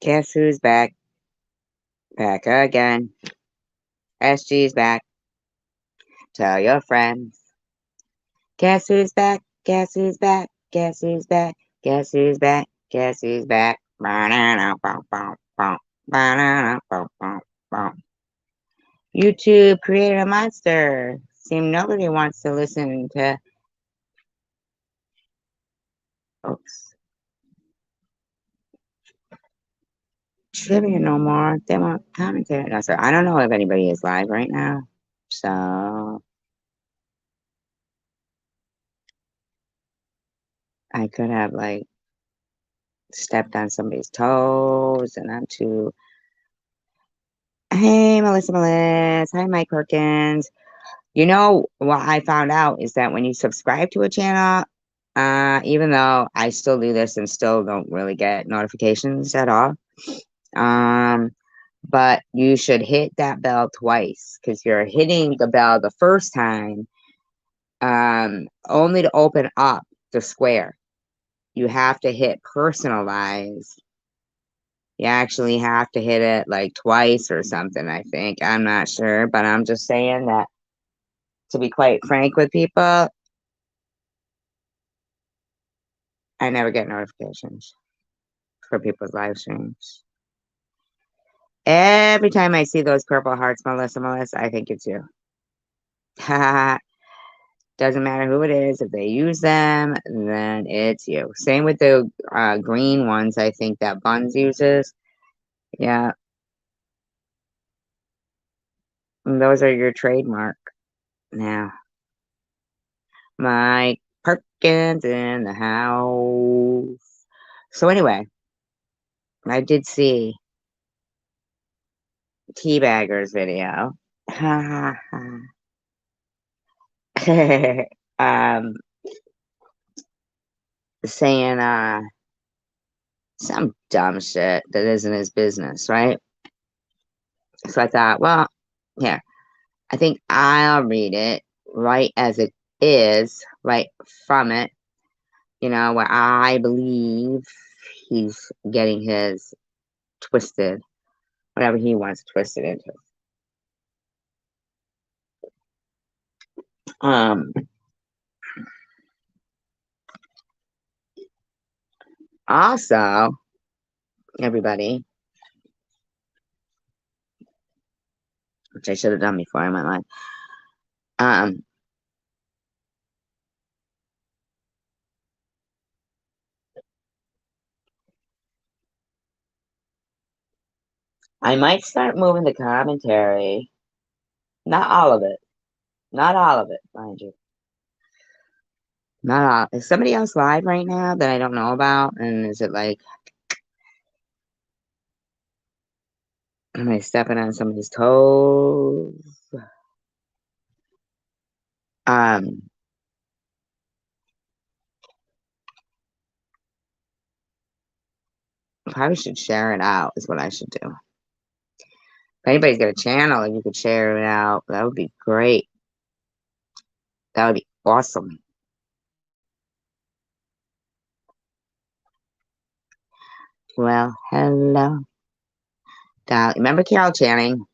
Guess who's back? Back again. SG's back. Tell your friends. Guess who's back? Guess who's back? Guess who's back? Guess who's back? Guess who's back? YouTube created a monster. Seems nobody wants to listen to. Oops. Trivia no more. They won't commentate. No, so I don't know if anybody is live right now. So I could have like stepped on somebody's toes and I'm too. Hey, Melissa. Hi, Mike Perkins. You know what I found out is that when you subscribe to a channel, even though I still do this and still don't really get notifications at all, um, but you should hit that bell twice because you're hitting the bell the first time, only to open up the square. You have to hit personalize. You actually have to hit it like twice or something, I think. I'm not sure, but I'm just saying that to be quite frank with people, I never get notifications for people's live streams. Every time I see those purple hearts, Melissa, I think it's you. Doesn't matter who it is. If they use them, then it's you. Same with the green ones, I think that Buns uses. Yeah. And those are your trademark now. Mike Perkins in the house. So anyway, I did see Teabagger's video. um, saying some dumb shit that isn't his business, right? So I thought, well, here, I think I'll read it right as it is, right from it, where I believe he's getting his twisted, whatever he wants twisted into. Also, everybody, which I should have done before I went live. I might start moving the commentary. Not all of it. Not all of it, mind you. Not all. Is somebody else live right now that I don't know about? And is it like, am I stepping on somebody's toes? Probably should share it out is what I should do. If anybody's got a channel and you could share it out, that would be great. That would be awesome. Well, hello. Remember Carol Channing?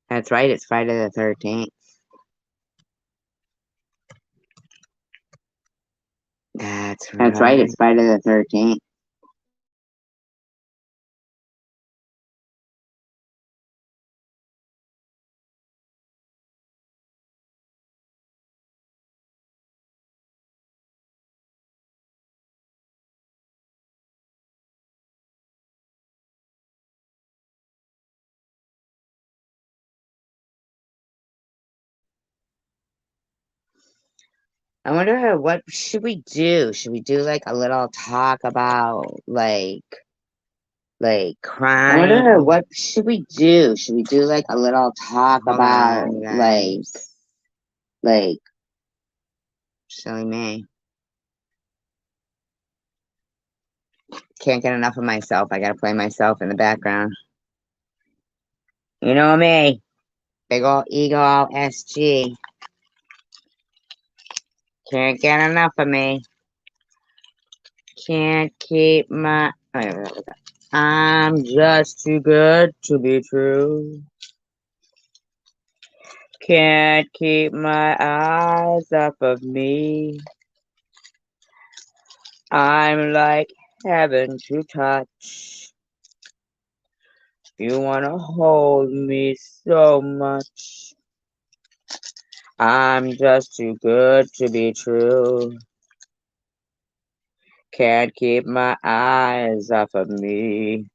That's right. It's Friday the 13th. That's right. It's Friday the 13th. I wonder what should we do? Should we do like a little talk about like I wonder crime? what should we do? Should we do like a little talk Hold about on, you like guys. like Silly me. Can't get enough of myself. I gotta play myself in the background. You know me. Big ol' ego SG. Can't get enough of me. Can't keep my. I'm just too good to be true. Can't keep my eyes off of me. I'm like heaven to touch. You wanna hold me so much. I'm just too good to be true. Can't keep my eyes off of me.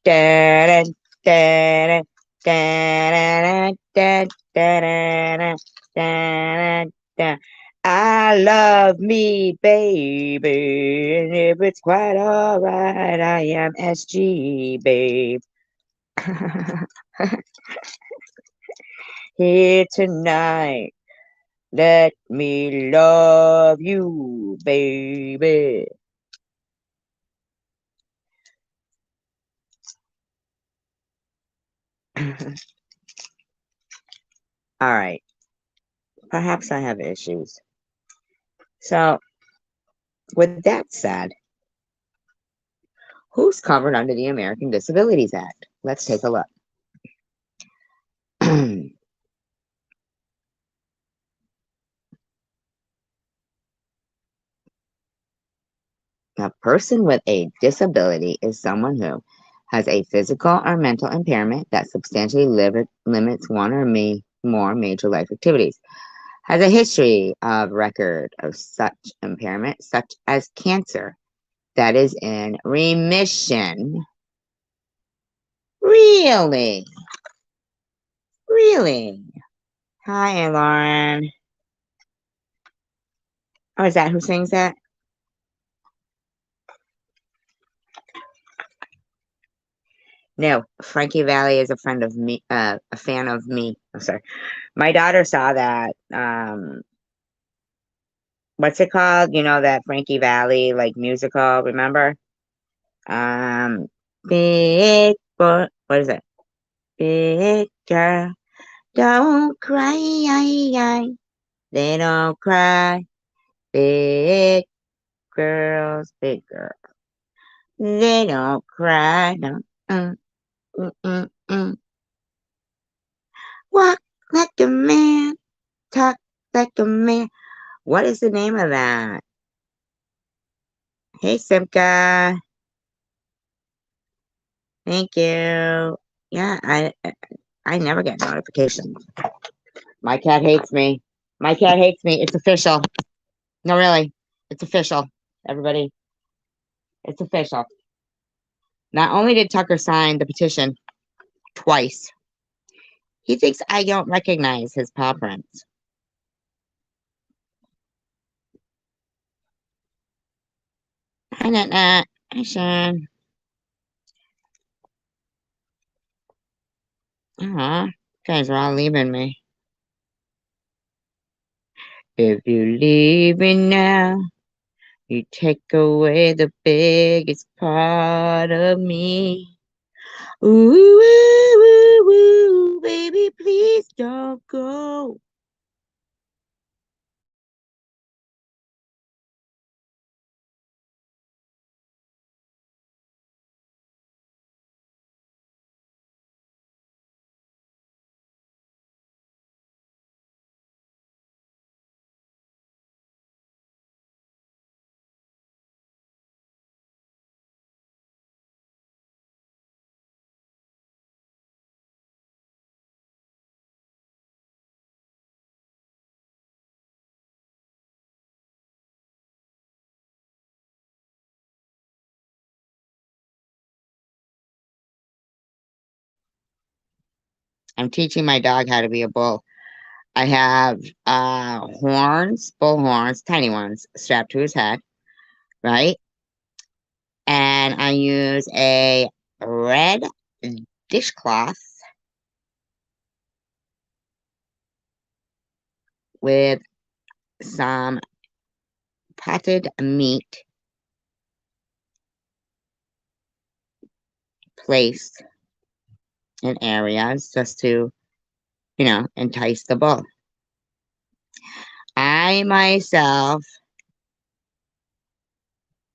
Da-da, da-da, da-da, da-da, da-da, da-da, da. I love me, baby, and if it's quite alright, I am SG, babe. Here tonight, let me love you, baby. All right. Perhaps I have issues. So, with that said, who's covered under the American Disabilities Act? Let's take a look. A person with a disability is someone who has a physical or mental impairment that substantially limits one or more major life activities, has a history of record of such impairment, such as cancer, that is in remission. Really? Really? Hi, Lauren. Oh, is that who sings that? No, Frankie Valli is a friend of me, a fan of me. I'm sorry. My daughter saw that. What's it called? You know that Frankie Valli like musical. Remember? Um, big boy. What is it? Big girl, don't cry. They don't cry. Big girls, big girls. They don't cry. No. Mm, mm, mm. Walk like a man. Talk like a man. What is the name of that? Hey, Simka. Thank you. Yeah, I never get notifications. My cat hates me. My cat hates me. It's official. No, really. It's official. Everybody, it's official. Not only did Tucker sign the petition twice, he thinks I don't recognize his paw prints. Hi, Nat. Hi, Sean. Aw, guys are all leaving me. If you leave me now, you take away the biggest part of me. Ooh, ooh, ooh, ooh, baby, please don't go. I'm teaching my dog how to be a bull. I have horns, bull horns, tiny ones, strapped to his head, right? And I use a red dishcloth with some potted meat placed in areas just to, entice the bull. I myself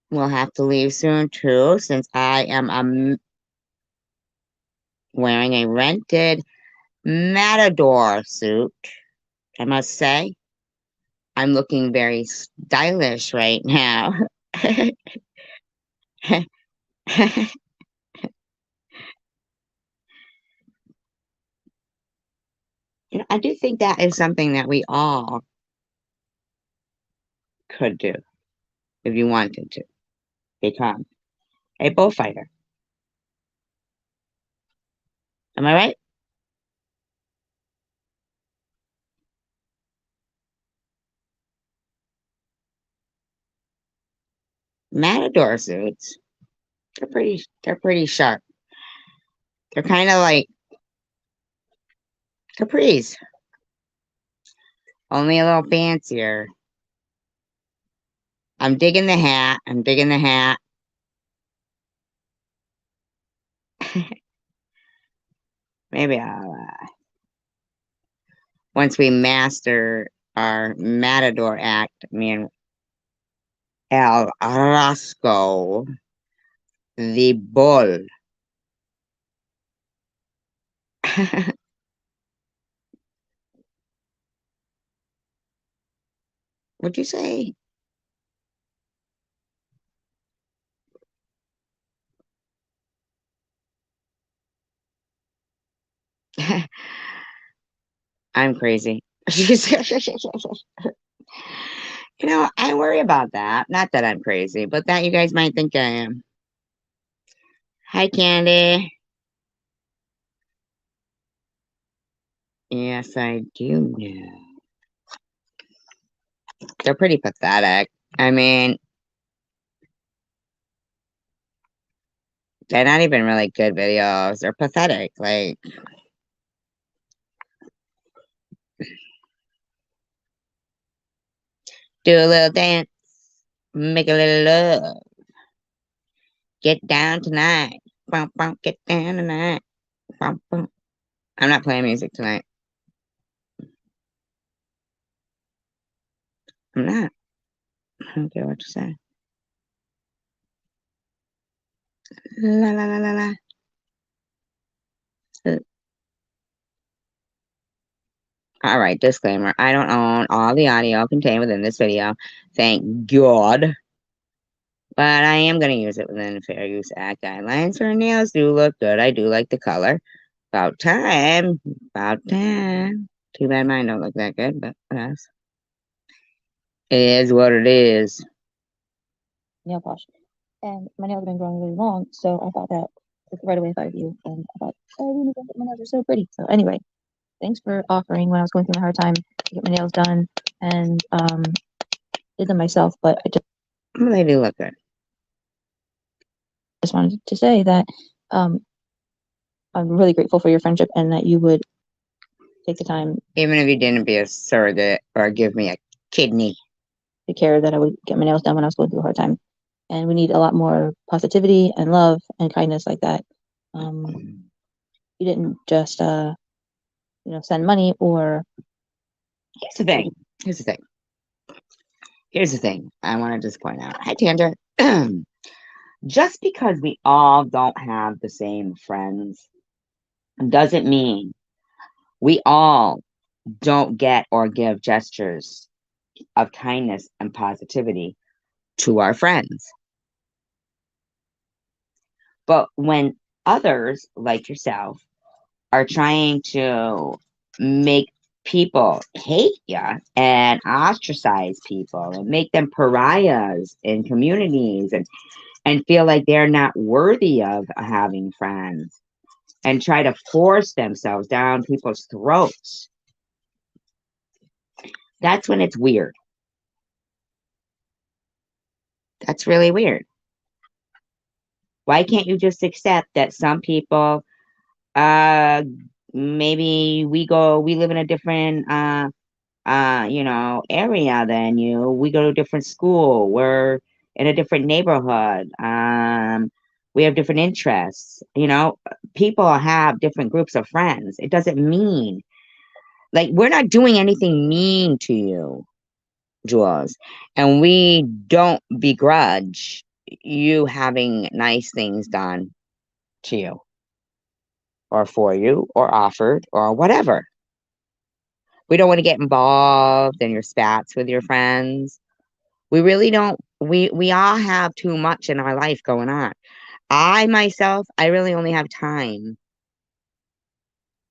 will have to leave soon too, since I am wearing a rented matador suit. I must say, I'm looking very stylish right now. I do think that is something that we all could do if you wanted to become a bullfighter. Am I right? Matador suits, they're pretty sharp. They're kind of like capris, only a little fancier. I'm digging the hat. I'm digging the hat. Maybe I'll, once we master our matador act, me and El Roscoe, the bull. What'd you say? I'm crazy. I worry about that. Not that I'm crazy, but that you guys might think I am. Hi, Candy. Yes, I do know. They're pretty pathetic. I mean, they're not even really good videos. They're pathetic. Like, do a little dance, make a little love, get down tonight. Bump, bump, get down tonight. Bump, bump. I'm not playing music tonight. I'm not. I don't care what you say. La la la la la. All right, disclaimer. I don't own all the audio contained within this video. Thank God. But I am going to use it within the Fair Use Act guidelines. Her nails do look good. I do like the color. About time. About time. Too bad mine don't look that good, but what else? It is what it is. Nail polish. And my nails have been growing really long, so I thought that right away I thought of you, and I thought, oh, my nails are so pretty. So anyway, thanks for offering when I was going through a hard time to get my nails done, and did them myself, but I They do look good. just wanted to say that I'm really grateful for your friendship and that you would take the time, even if you didn't be a surrogate or give me a kidney, to care that I would get my nails done when I was going through a hard time. And we need a lot more positivity and love and kindness like that. You didn't just send money or. Here's the thing. Here's the thing. I want to just point out. Hi, Tandra. Just because we all don't have the same friends doesn't mean we all don't get or give gestures of kindness and positivity to our friends. But when others, like yourself, are trying to make people hate you and ostracize people and make them pariahs in communities and feel like they're not worthy of having friends and try to force themselves down people's throats, That's when it's weird. That's really weird. Why can't you just accept that some people, uh, maybe we live in a different, area than you. We go to a different school. We're in a different neighborhood. We have different interests. People have different groups of friends. It doesn't mean like we're not doing anything mean to you, Jules, and we don't begrudge you having nice things done to you or for you or offered or whatever. We don't want to get involved in your spats with your friends. We really don't. We all have too much in our life going on. I myself, I really only have time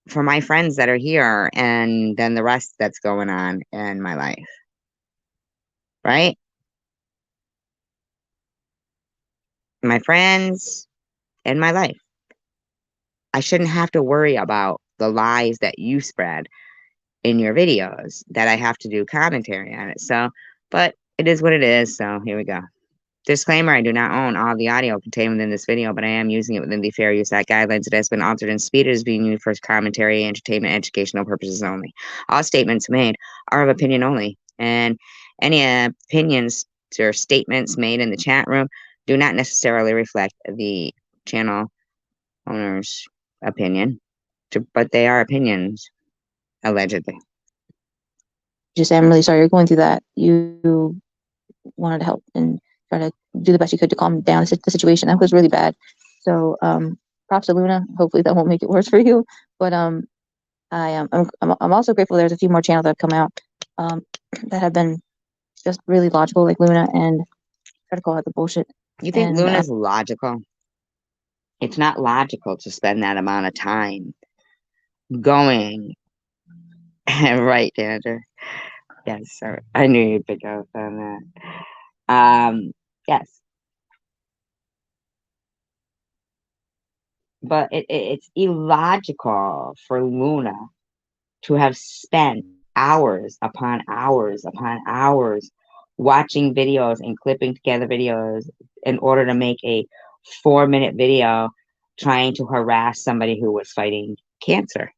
for my friends that are here and then the rest that's going on in my life. Right? My friends and my life. I shouldn't have to worry about the lies that you spread in your videos that I have to do commentary on it. So, but it is what it is. So here we go. Disclaimer, I do not own all the audio contained within this video, but I am using it within the Fair Use Act guidelines. It has been altered and speed. It is being used for commentary, entertainment, educational purposes only. All statements made are of opinion only, and any opinions or statements made in the chat room do not necessarily reflect the channel owner's opinion, but they are opinions, allegedly. Just say, I'm really sorry you're going through that. You wanted to help and try to do the best you could to calm down the situation. That was really bad. So props to Luna. Hopefully that won't make it worse for you. But I'm also grateful there's a few more channels that have come out that have been just really logical, like Luna, and try to call out the bullshit. You think And, Luna's logical? It's not logical to spend that amount of time going right, Andrew. Yes, sir. I knew you'd pick up on that. Yes. But it's illogical for Luna to have spent hours upon hours upon hours watching videos and clipping together videos in order to make a 4-minute video trying to harass somebody who was fighting cancer.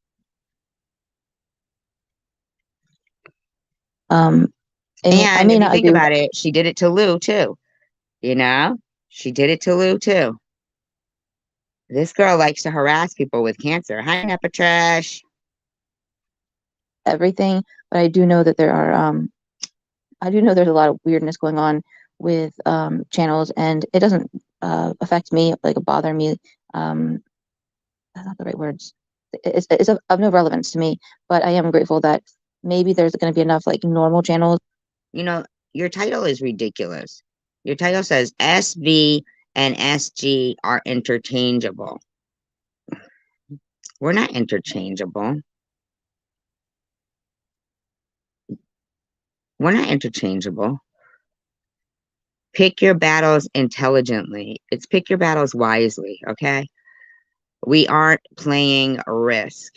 and I And may if you not think agree about it, she did it to Lou too. She did it to Lou too. This girl likes to harass people with cancer. Hi, Nepatrash. everything, but I do know that there are I do know there's a lot of weirdness going on with channels, and it doesn't affect me, like bother me. That's not the right words. It's of no relevance to me, but I am grateful that maybe there's going to be enough like normal channels. Your title is ridiculous. Your title says SV and SG are interchangeable. We're not interchangeable. We're not interchangeable. Pick your battles intelligently. It's pick your battles wisely, okay? We aren't playing Risk.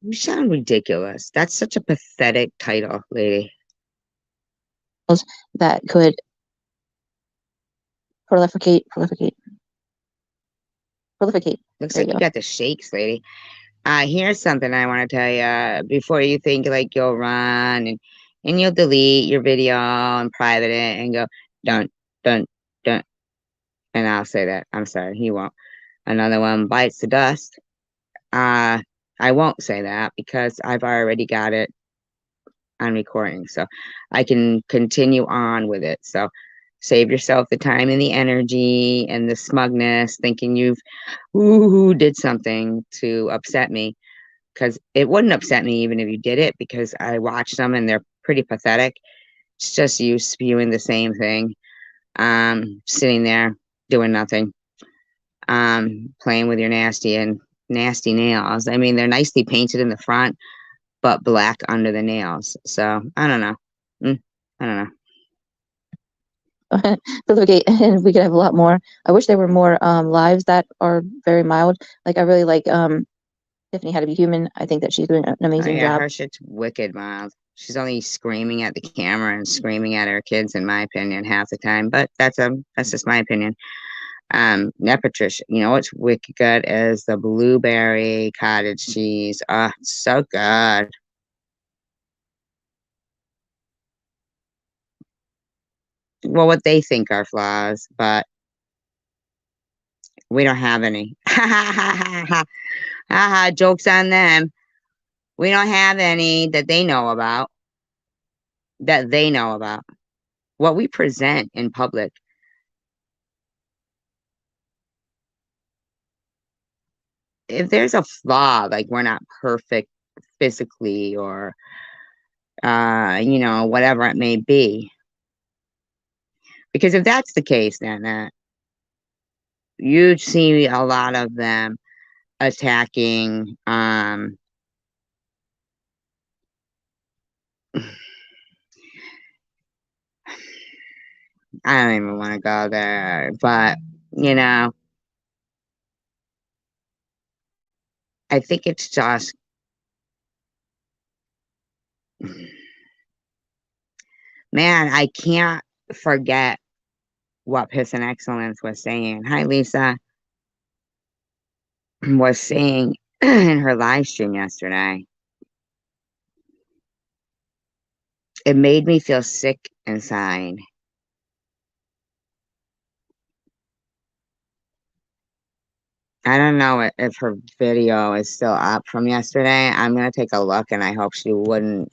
You sound ridiculous. That's such a pathetic title, lady. That could proliferate. Looks There like you you go. got the shakes, lady. Here's something I want to tell you before you think like you'll run and you'll delete your video and private it and go, don't, don't. And I'll say that. I'm sorry, he won't. Another one bites the dust. I won't say that because I've already got it on recording. So I can continue on with it. So save yourself the time and the energy and the smugness thinking you've did something to upset me. Because it wouldn't upset me even if you did it because I watched them and they're pretty pathetic. It's just you spewing the same thing. Sitting there doing nothing. Playing with your nasty nails. I mean, they're nicely painted in the front, but black under the nails. So I don't know. I don't know. Okay, and we could have a lot more. I wish there were more lives that are very mild. Like I really like Tiffany How to Be Human. I think that she's doing an Oh, amazing yeah, job. her shit's wicked mild. She's only screaming at the camera and screaming at her kids, in my opinion, half the time. But that's just my opinion. Net Patricia, you know what's wicked good is the blueberry cottage cheese. Oh, it's so good. Well, what they think are flaws, but we don't have any. Ha ha ha ha ha. Ha ha, joke's on them. We don't have any that they know about. That they know about. What we present in public. If there's a flaw, like we're not perfect physically or whatever it may be. Because if that's the case, then you see a lot of them attacking I don't even want to go there, but I think it's just man, I can't forget what Piss and Excellence was saying. Hi, Lisa. Was saying in her live stream yesterday. It made me feel sick inside. I don't know if her video is still up from yesterday. I'm going to take a look, and I hope she wouldn't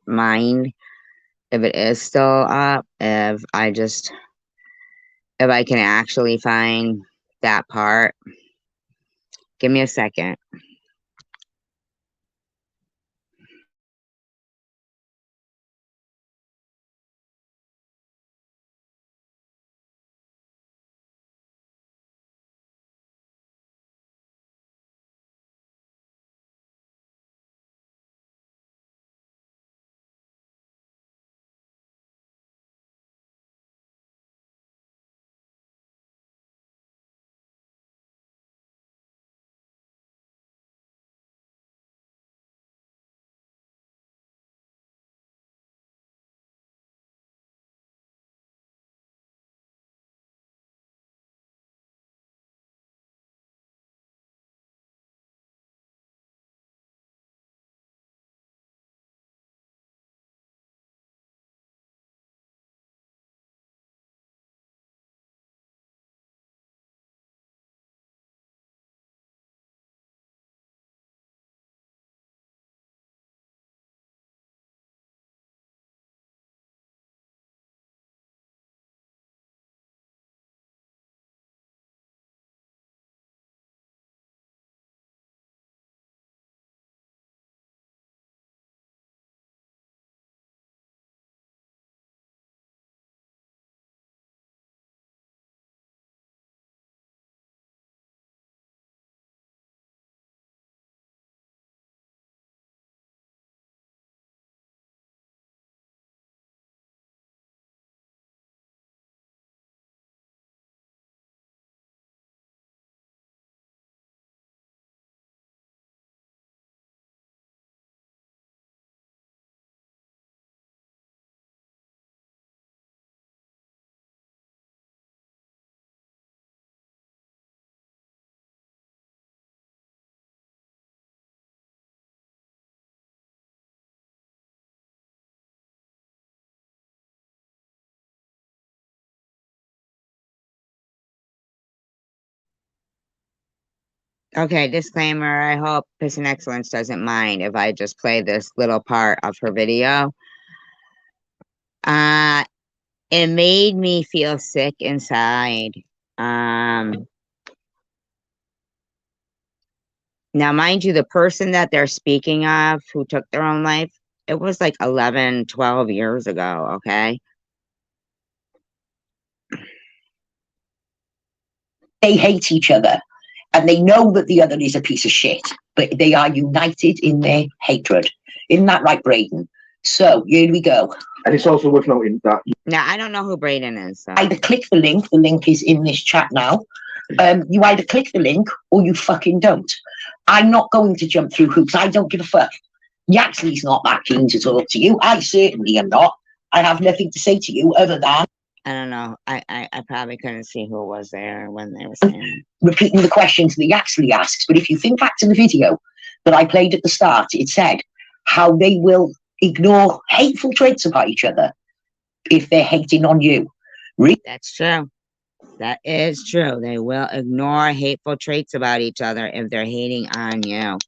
mind if it is still up. If I can actually find that part. Give me a second. Okay, disclaimer. I hope Piss and Excellence doesn't mind if I just play this little part of her video. It made me feel sick inside. Now, mind you, the person that they're speaking of who took their own life, it was like 11, 12 years ago, okay? They hate each other and they know that the other is a piece of shit, but they are united in their hatred. Isn't that right, Braden? So here we go. And it's also worth noting that Now, I don't know who Braden is. So. Either click the link is in this chat now. You either click the link or you fucking don't. I'm not going to jump through hoops. I don't give a fuck. Yaxley's not that keen to talk to you. I certainly am not. I have nothing to say to you other than I don't know. I probably couldn't see who was there when they were saying. repeating the questions that Yaxley asks. But if you think back to the video that I played at the start, it said how they will ignore hateful traits about each other if they're hating on you. That's true. That is true. They will ignore hateful traits about each other if they're hating on you.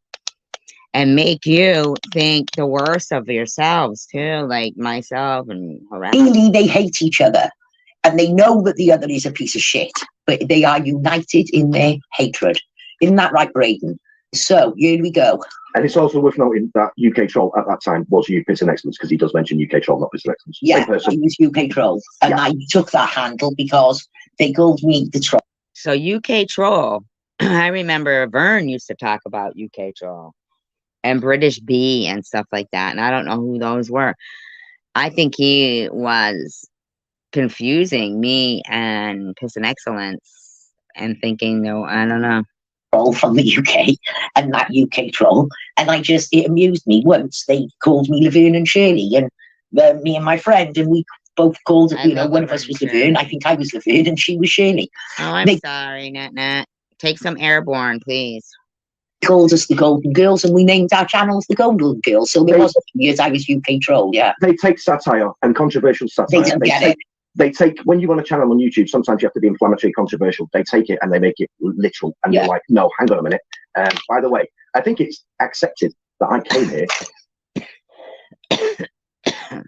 And make you think the worst of yourselves too, like myself and Really, they hate each other. And they know that the other is a piece of shit. But they are united in their hatred. Isn't that right, Braden? So, here we go. And it's also worth noting that UK Troll at that time was you Piss and Excellence, because he does mention UK Troll, not Piss and Excellence. Yeah, Same person. I was UK Troll. And Yeah. I took that handle because they called me the Troll. So UK Troll, I remember Vern used to talk about UK Troll and British Bee and stuff like that. And I don't know who those were. I think he was confusing me and Piss and Excellence and thinking, no, I don't know. Troll from the UK and that UK Troll. And it amused me once. They called me Laverne and Shirley, and me and my friend, and we both called, I you know, love one of us Laverne was and Shirley. Laverne. I think I was Laverne and she was Shirley. Oh, I'm They- sorry, Nat. Take some airborne, please. Called us the Golden Girls, and we named our channels the Golden Girls. So there was a few years I was UK Troll, yeah. They take satire and controversial satire. They don't get it. They take, when you run a channel on YouTube, sometimes you have to be inflammatory, controversial. They take it and they make it literal. And Yeah. you're like, no, hang on a minute. By the way, I think it's accepted that I came here to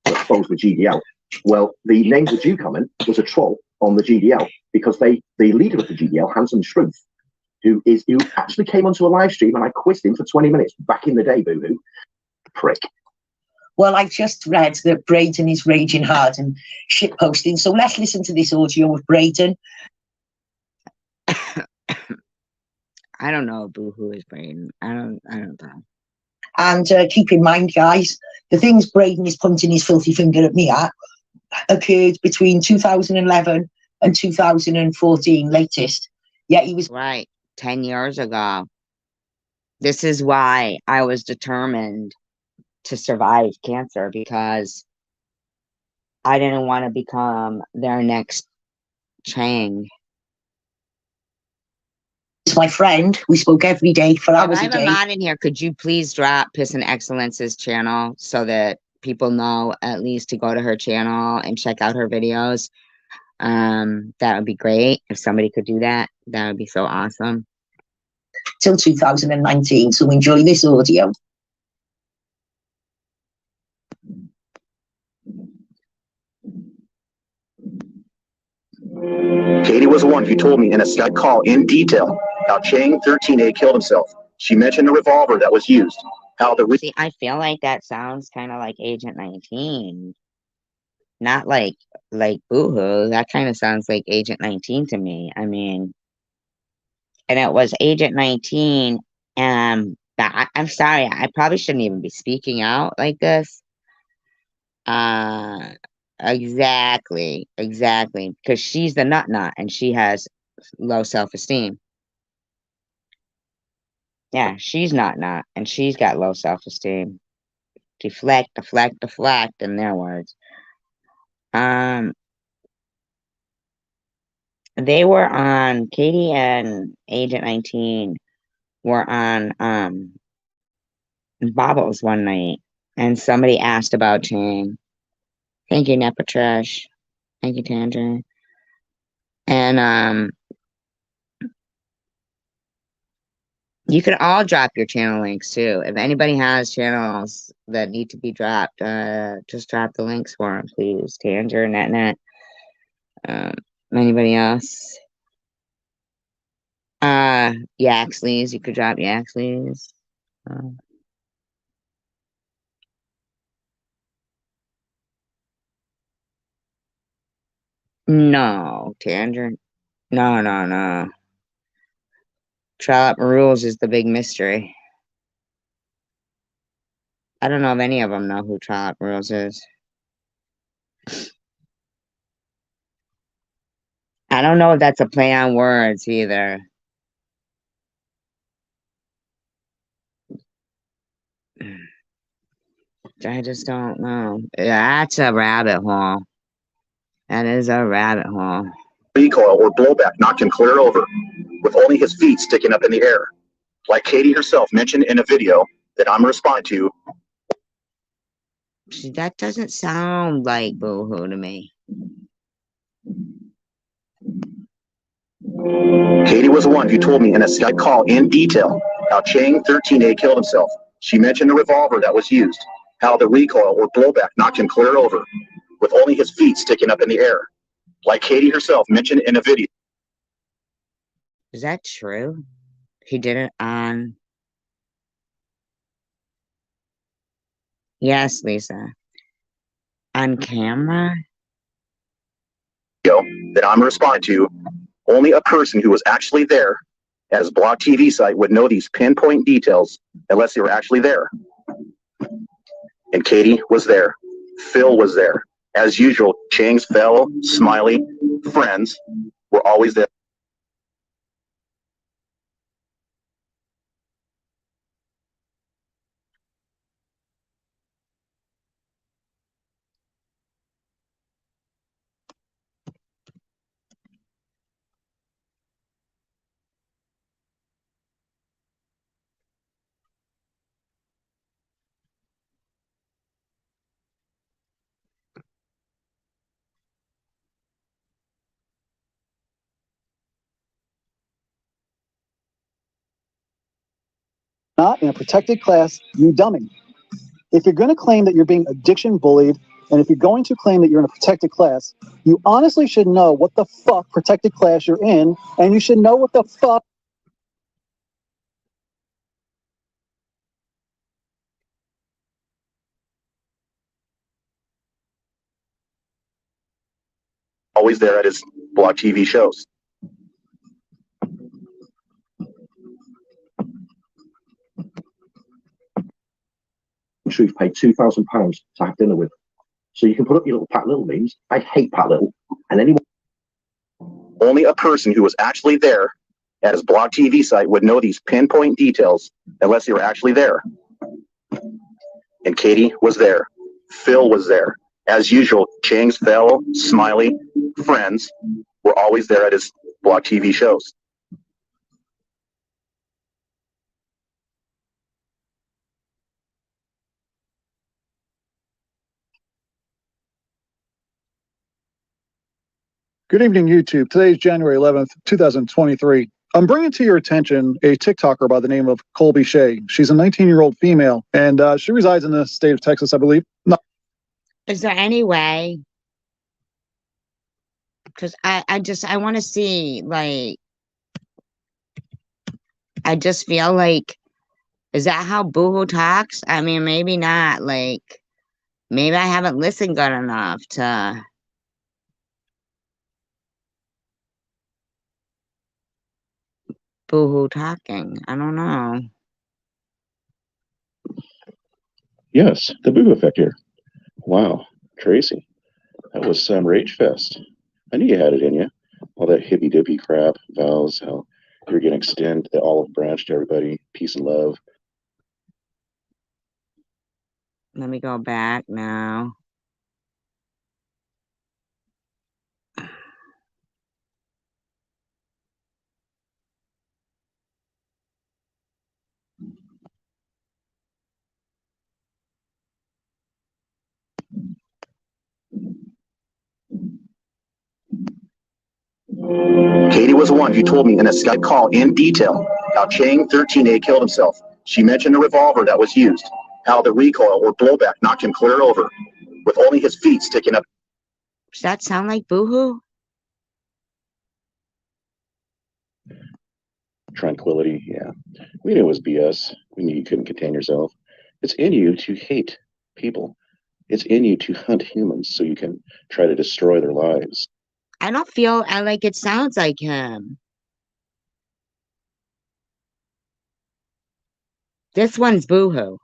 expose the GDL. Well, the Names That You comment was a troll on the GDL because the leader of the GDL, Hanson Truth, who actually came onto a live stream and I quizzed him for 20 minutes back in the day, boo-hoo. Prick. Well, I just read that Braden is raging hard and shit posting. So let's listen to this audio of Braden. I don't know who is Braden. I don't know. And keep in mind, guys, the things Braden is pointing his filthy finger at me at occurred between 2011 and 2014, latest. Yeah, he was Right. 10 years ago. This is why I was determined to survive cancer, because I didn't want to become their next Chang. my friend. We spoke every day for If hours I a have a day. mod in here, could you please drop Piss and Excellence's channel so that people know at least to go to her channel and check out her videos? That would be great. If somebody could do that, that would be so awesome. Till 2019. So enjoy this audio. Katie was the one who told me in a Skype call in detail how Chang 13A killed himself. She mentioned the revolver that was used, how the See, I feel like that sounds kind of like Agent 19. Not like Boohoo. That kind of sounds like Agent 19 to me. I mean, and it was Agent 19. But I'm sorry, I probably shouldn't even be speaking out like this. Exactly, because she's the nut, and she has low self-esteem. Yeah, she's not, and she's got low self-esteem. Deflect, in their words. They were on, Katie and Agent 19 were on Bobbles one night, and somebody asked about Chang. Thank you, Nepatrash. Thank you, Tangerine. And you can all drop your channel links too. If anybody has channels that need to be dropped, just drop the links for them, please. Tanger, Net. Anybody else? Yaxley's. You could drop Yaxley's. No, Tanger. No. Trollop Rules is the big mystery. I don't know if any of them know who Trollop Rules is. I don't know if that's a play on words either. I just don't know. That's a rabbit hole. That is a rabbit hole. Recoil or blowback knocked him clear over, with only his feet sticking up in the air. Like Katie herself mentioned in a video that I'm responding to. See, that doesn't sound like Boohoo to me. Katie was the one who told me in a Skype call in detail how Chang 13A killed himself. She mentioned the revolver that was used, how the recoil or blowback knocked him clear over, with only his feet sticking up in the air. Like Katie herself mentioned in a video. Is that true? He did it on... Yes, Lisa. On camera? That I'm responding to, only a person who was actually there, as Block TV site, would know these pinpoint details unless they were actually there. And Katie was there. Phil was there. As usual, Chang's fellow smiley friends were always there. Not in a protected class, you dummy. If you're going to claim that you're being addiction bullied, and if you're going to claim that you're in a protected class, you honestly should know what the fuck protected class you're in, and you should know what the fuck. Always there at his Block TV shows. Truth paid £2,000 to have dinner with. So you can put up your little Pat Little memes. I hate Pat Little. And anyone. Only a person who was actually there at his Block TV site would know these pinpoint details unless they were actually there. And Katie was there. Phil was there. As usual, Chang's fellow smiley friends were always there at his Block TV shows. Good evening, YouTube. Today is January 11th, 2023. I'm bringing to your attention a TikToker by the name of Colby Shea. She's a 19-year-old female, and she resides in the state of Texas, I believe. No. Is there any way? Because I want to see, like, I just feel like, is that how Boohoo talks? I mean, maybe not. Like, maybe I haven't listened good enough to... Boohoo talking. I don't know. Yes, the Boo effect here. Wow, Tracy, that was some rage fest. I knew you had it in you. All that hippy dippy crap, vows, how you're going to extend the olive branch to everybody, peace and love. Let me go back now. Katie was the one who told me in a Skype call in detail how Chang 13A killed himself. She mentioned the revolver that was used, how the recoil or blowback knocked him clear over, with only his feet sticking up. Does that sound like Boohoo? Tranquility, yeah. We knew it was BS. We knew you couldn't contain yourself. It's in you to hate people. It's in you to hunt humans so you can try to destroy their lives. I don't feel like it sounds like him. This one's Boohoo.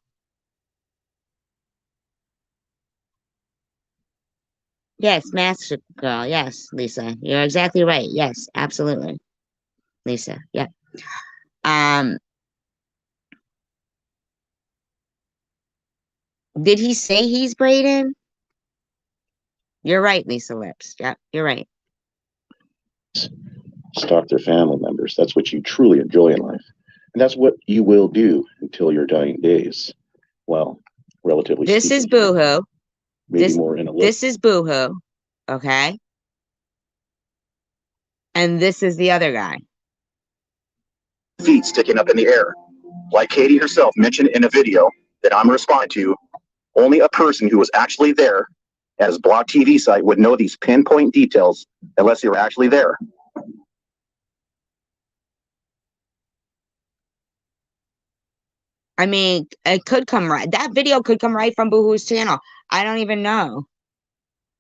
Yes, Master Girl. Yes, Lisa. You're exactly right. Yes, absolutely. Lisa. Yeah. Um, did he say he's Braden? You're right, Lisa Lips. Yep, you're right. Stalk their family members. That's what you truly enjoy in life. And that's what you will do until your dying days. Well, relatively This is speaking. Boohoo. Maybe more in a little. This is Boohoo. Okay. And this is the other guy. Feet sticking up in the air. Like Katie herself mentioned in a video that I'm responding to, only a person who was actually there at his blog TV site would know these pinpoint details unless they were actually there. I mean, it could come right. That video could come right from Boohoo's channel. I don't even know.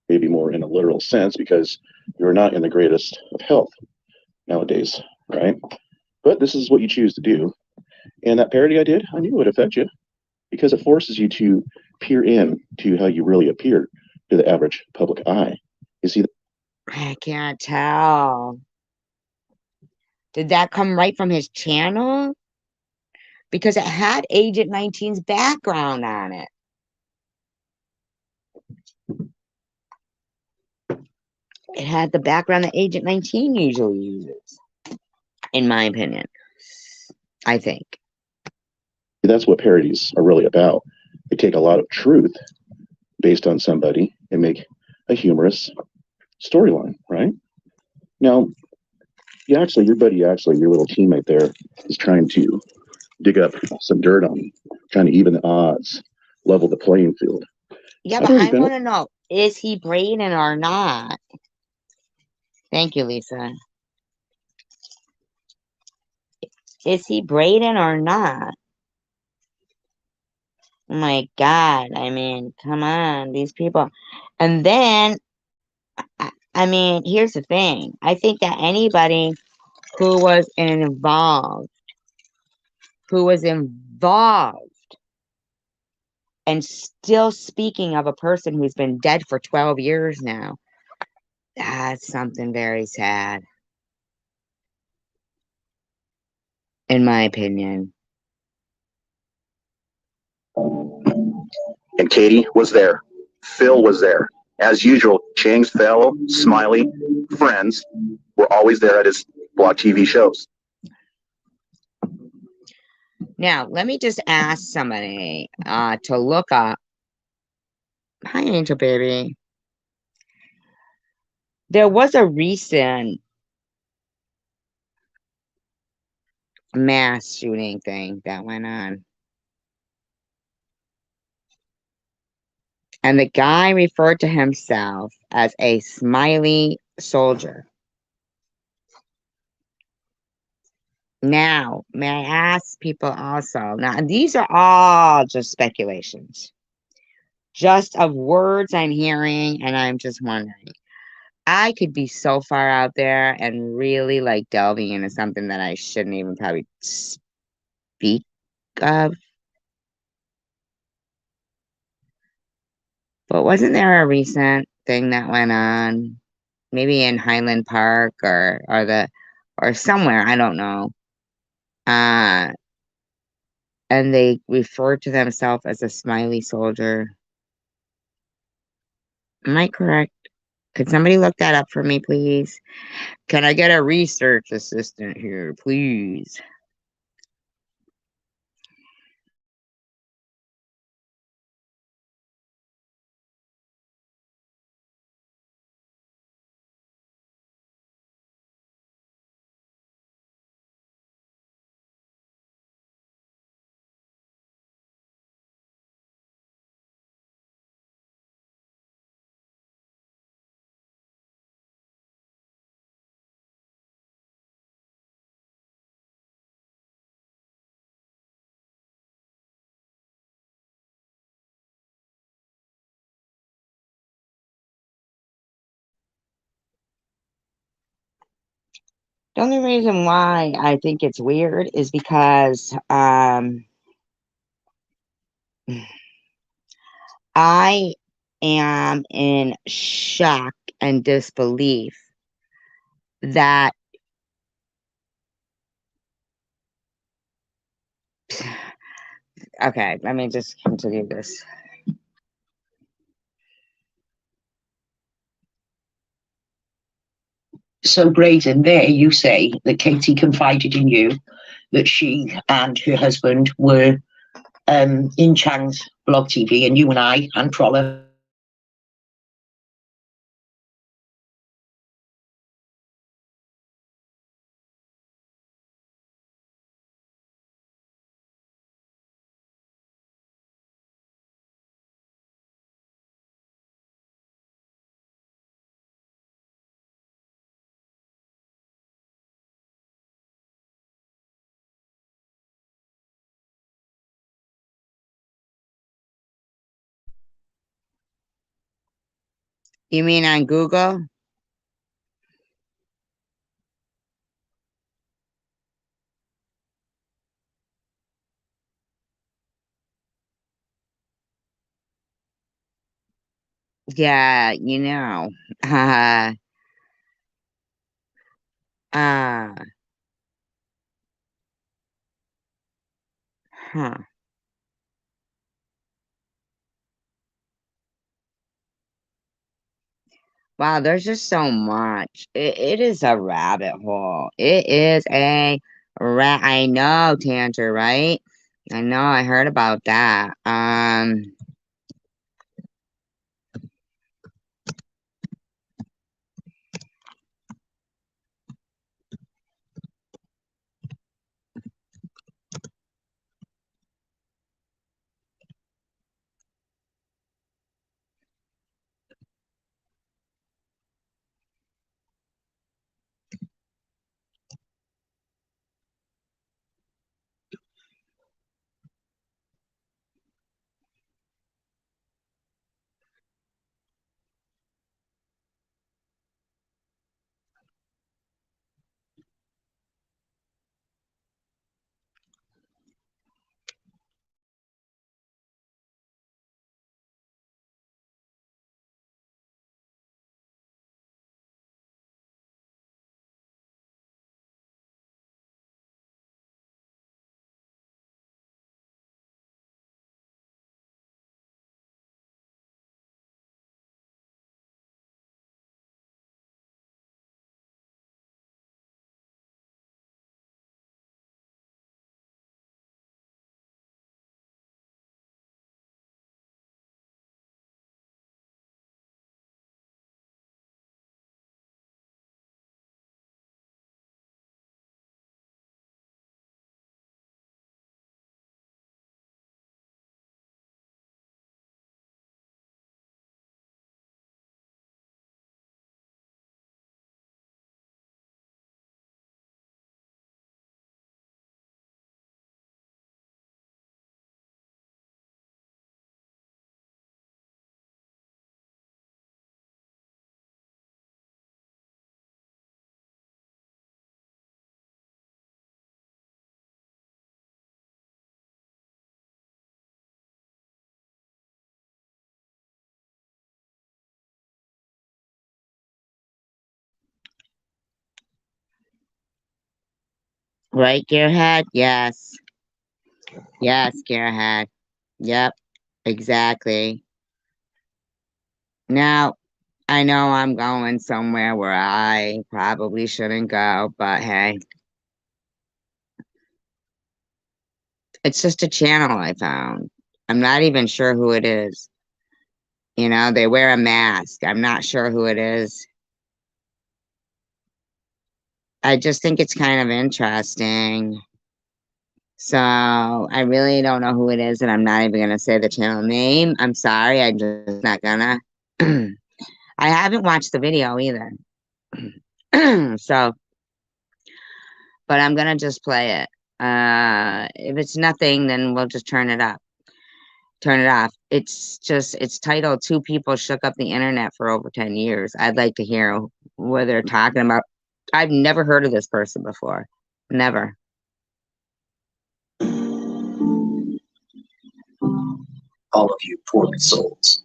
Maybe more in a literal sense because you're not in the greatest of health nowadays, right? But this is what you choose to do. And that parody I did, I knew it would affect you because it forces you to peer in to how you really appear to the average public eye. You see, I can't tell. Did that come right from his channel? Because it had Agent 19's background on it. It had the background that Agent 19 usually uses, in my opinion. I think. that's what parodies are really about. They take a lot of truth based on somebody and make a humorous storyline, right? Now, your little teammate there is trying to dig up some dirt on you, trying to even the odds, level the playing field. Yeah, I've but already I been- want to know, is he Braden or not? Thank you, Lisa. Is he Braden or not? Oh my God. I mean, come on, these people. And then, I mean, here's the thing. I think that anybody who was involved and still speaking of a person who's been dead for 12 years now, that's something very sad, in my opinion. And Katie was there. Phil was there. As usual, Chang's fellow Smiley friends were always there at his blog TV shows. Now, let me just ask somebody to look up. Hi, Angel Baby. There was a recent mass shooting thing that went on. And the guy referred to himself as a smiley soldier. Now, may I ask people also? Now, these are all just speculations, just of words I'm hearing, and I'm just wondering. I could be so far out there and really like delving into something that I shouldn't even probably speak of. But wasn't there a recent thing that went on, maybe in Highland Park or somewhere, I don't know. And they referred to themselves as a smiley soldier. Am I correct? Could somebody look that up for me, please? Can I get a research assistant here, please? The only reason why I think it's weird is because I am in shock and disbelief that okay, let me just continue this. So, Graydon, there you say that Katie confided in you that she and her husband were in Chang's blog TV, and you and I and Troller. You mean on Google? Yeah, you know. Uh, huh. Wow, there's just so much. It is a rabbit hole. It is a I know, Tanger, right? I know, I heard about that. Right, Gearhead? Yes. Yes, Gearhead. Yep, exactly. Now, I know I'm going somewhere where I probably shouldn't go, but hey, it's just a channel I found. I'm not even sure who it is. You know, they wear a mask. I'm not sure who it is. I just think it's kind of interesting. So I really don't know who it is, and I'm not even gonna say the channel name. I'm sorry, I'm just not gonna. I haven't watched the video either. So, but I'm gonna just play it. If it's nothing, then we'll just turn it up. Turn it off. It's titled Two People Shook Up the Internet for Over 10 Years. I'd like to hear what they're talking about. I've never heard of this person before. Never. All of you poor souls.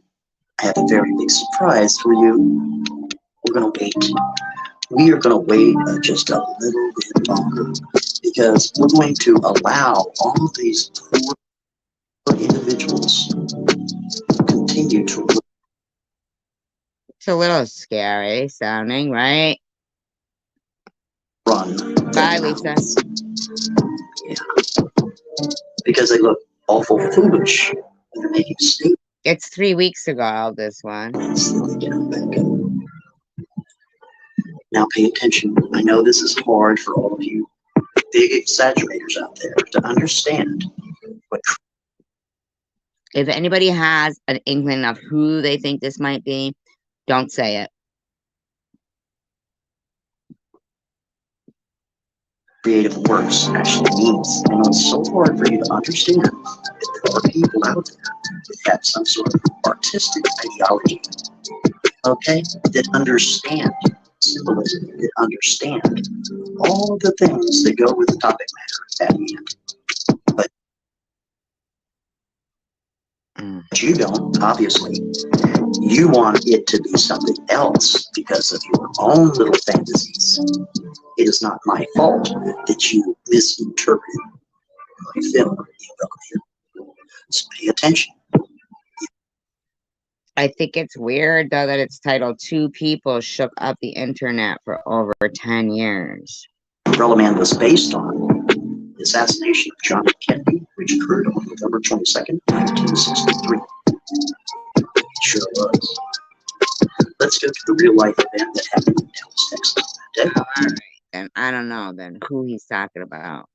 I have a very big surprise for you. We're gonna wait. We are gonna wait just a little bit longer because we're going to allow all of these poor individuals continue to It's a little scary sounding, right? run Bye, their Lisa. mouths. Because they look awful foolish when they're making statements. It's 3 weeks ago, this one. Now pay attention. I know this is hard for all of you big exaggerators out there to understand what If anybody has an inkling of who they think this might be, don't say it. creative works actually means. I know it's so hard for you to understand that there are people out there that have some sort of artistic ideology, okay, that understand symbolism, that understand all of the things that go with the topic matter at hand. But you don't, obviously. You want it to be something else because of your own little fantasies. It is not my fault that you misinterpreted my film. So pay attention. I think it's weird, though, that it's titled Two People Shook Up the Internet for Over 10 Years. Umbrella Man was based on the assassination of John F. Kennedy, which occurred on November 22nd, 1963. It sure was. Let's go to the real life event that happened in Dallas, Texas that day. All right, then I don't know then who he's talking about.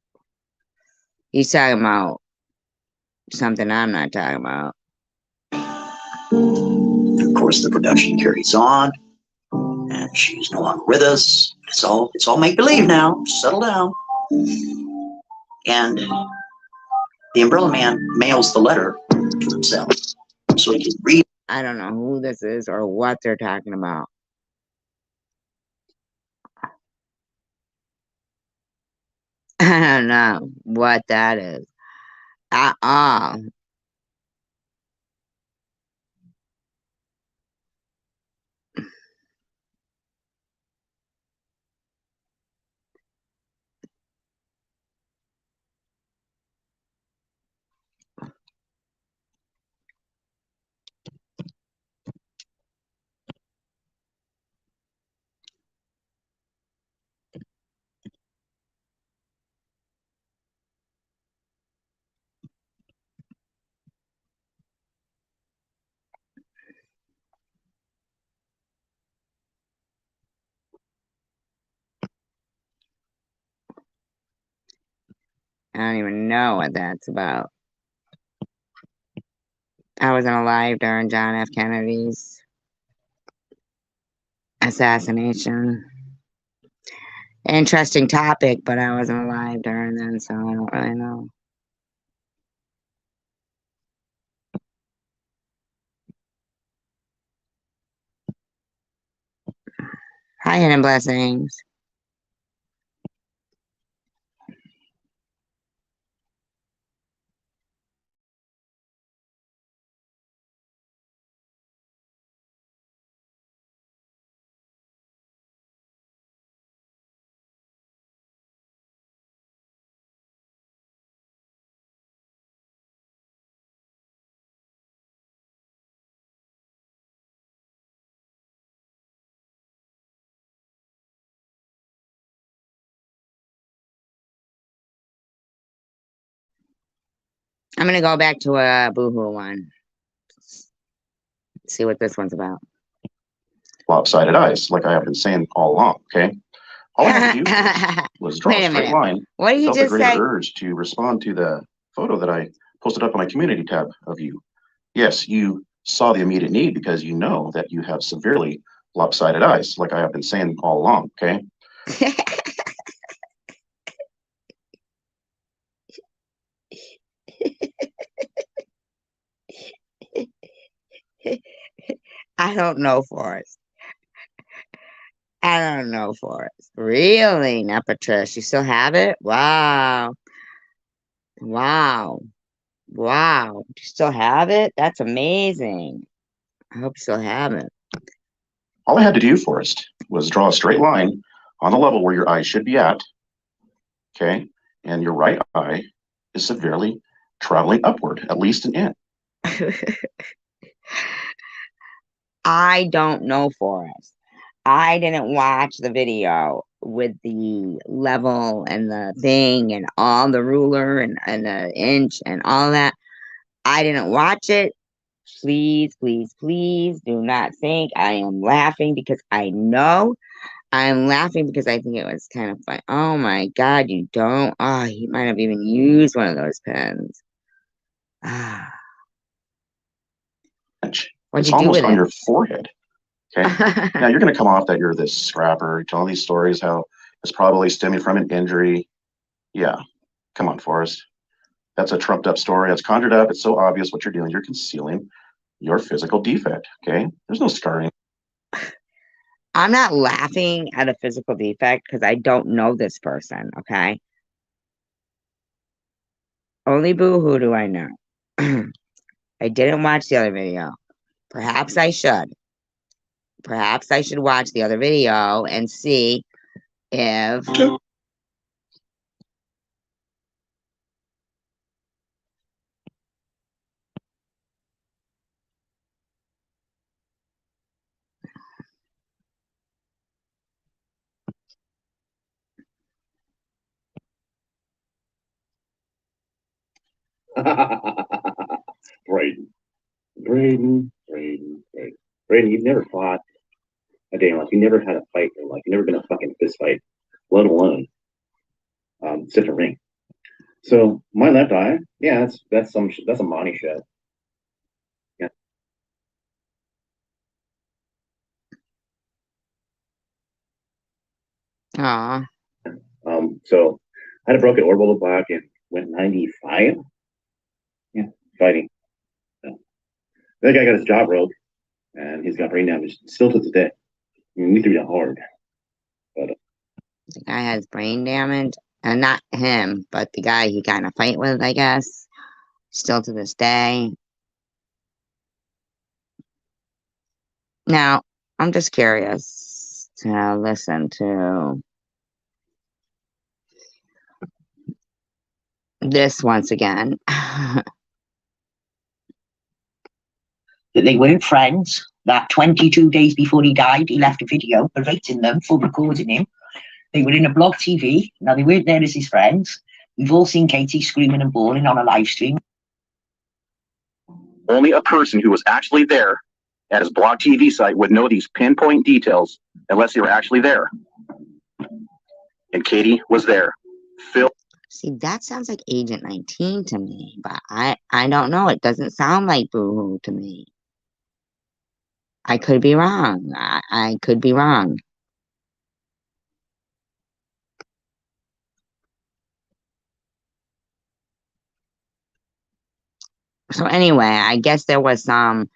He's talking about something I'm not talking about. Of course, the production carries on, and she's no longer with us. It's all make believe now. Settle down. And the Umbrella Man mails the letter to himself so he can read. I don't know who this is or what they're talking about. I don't know what that is at all. I don't even know what that's about. I wasn't alive during John F. Kennedy's assassination. Interesting topic, but I wasn't alive during then, so I don't really know. Hi, Hidden Blessings. I'm gonna go back to a Boohoo one. See what this one's about. Lopsided eyes, like I have been saying all along, okay? All I had to do was draw Wait a a straight minute. line. What did you Felt a just greater say? urge to respond to the photo that I posted up on my community tab of you. Yes, you saw the immediate need because you know that you have severely lopsided eyes, like I have been saying all along, okay? I don't know, Forrest. I don't know, Forrest. Really? Now, Patricia, you still have it? Wow. Wow. Wow. You still have it? That's amazing. I hope you still have it. All I had to do, Forrest, was draw a straight line on the level where your eye should be at. Okay. And your right eye is severely traveling upward, at least an inch. I don't know, Forrest. I didn't watch the video with the level and the thing and all the ruler and the inch and all that. I didn't watch it. Please, please, please do not think I am laughing because I know I'm laughing because I think it was kind of fun. Oh my God, you don't. Oh, he might have even used one of those pens. Ah. What'd It's you do almost with on it? your forehead. Okay. Now you're going to come off that you're this scrapper, tell these stories how it's probably stemming from an injury. Yeah. Come on, Forrest. That's a trumped up story. It's conjured up. It's so obvious what you're doing. You're concealing your physical defect. Okay. There's no scarring. I'm not laughing at a physical defect because I don't know this person. Okay. Only Boohoo do I know. I didn't watch the other video. Perhaps I should. Perhaps I should watch the other video and see if Braden. Braden. Braden, you've never fought a day in your life. You never had a fight in your life. You've never been a fucking fist fight, let alone sit in a ring. So my left eye, yeah, that's a Monty shit. Yeah. Aw. So I had a broken orbital back and went 95. Yeah, fighting. Yeah. That guy got his jaw broke and he's got brain damage still to this day. I mean, we threw down hard. But the guy has brain damage. And not him, but the guy he got in a fight with, I guess. Still to this day. Now, I'm just curious to listen to this once again. That they weren't friends, that 22 days before he died, he left a video berating them for recording him. They were in a blog TV. Now, they weren't there as his friends. We've all seen Katie screaming and bawling on a live stream. Only a person who was actually there at his blog TV site would know these pinpoint details unless they were actually there. And Katie was there. Phil. See, that sounds like Agent 19 to me, but I don't know. It doesn't sound like Boohoo to me. I could be wrong. I could be wrong. So anyway, I guess there was some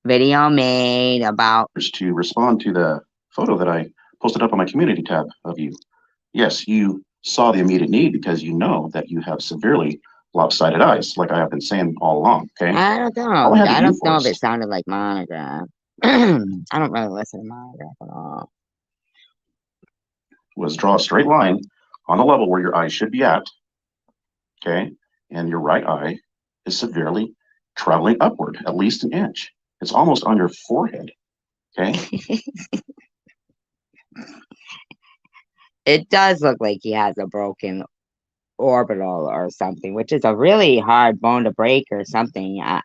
video made about to respond to the photo that I posted up on my community tab of you. Yes, you saw the immediate need because you know that you have severely lopsided eyes, like I have been saying all along. Okay. I don't know. All I had to I do don't know if was- it sounded like Monograph. I don't really listen to Monograph at all. Was draw a straight line on the level where your eye should be at. Okay. And your right eye is severely traveling upward, at least an inch. It's almost on your forehead. Okay. It does look like he has a broken orbital or something, which is a really hard bone to break or something. Yeah,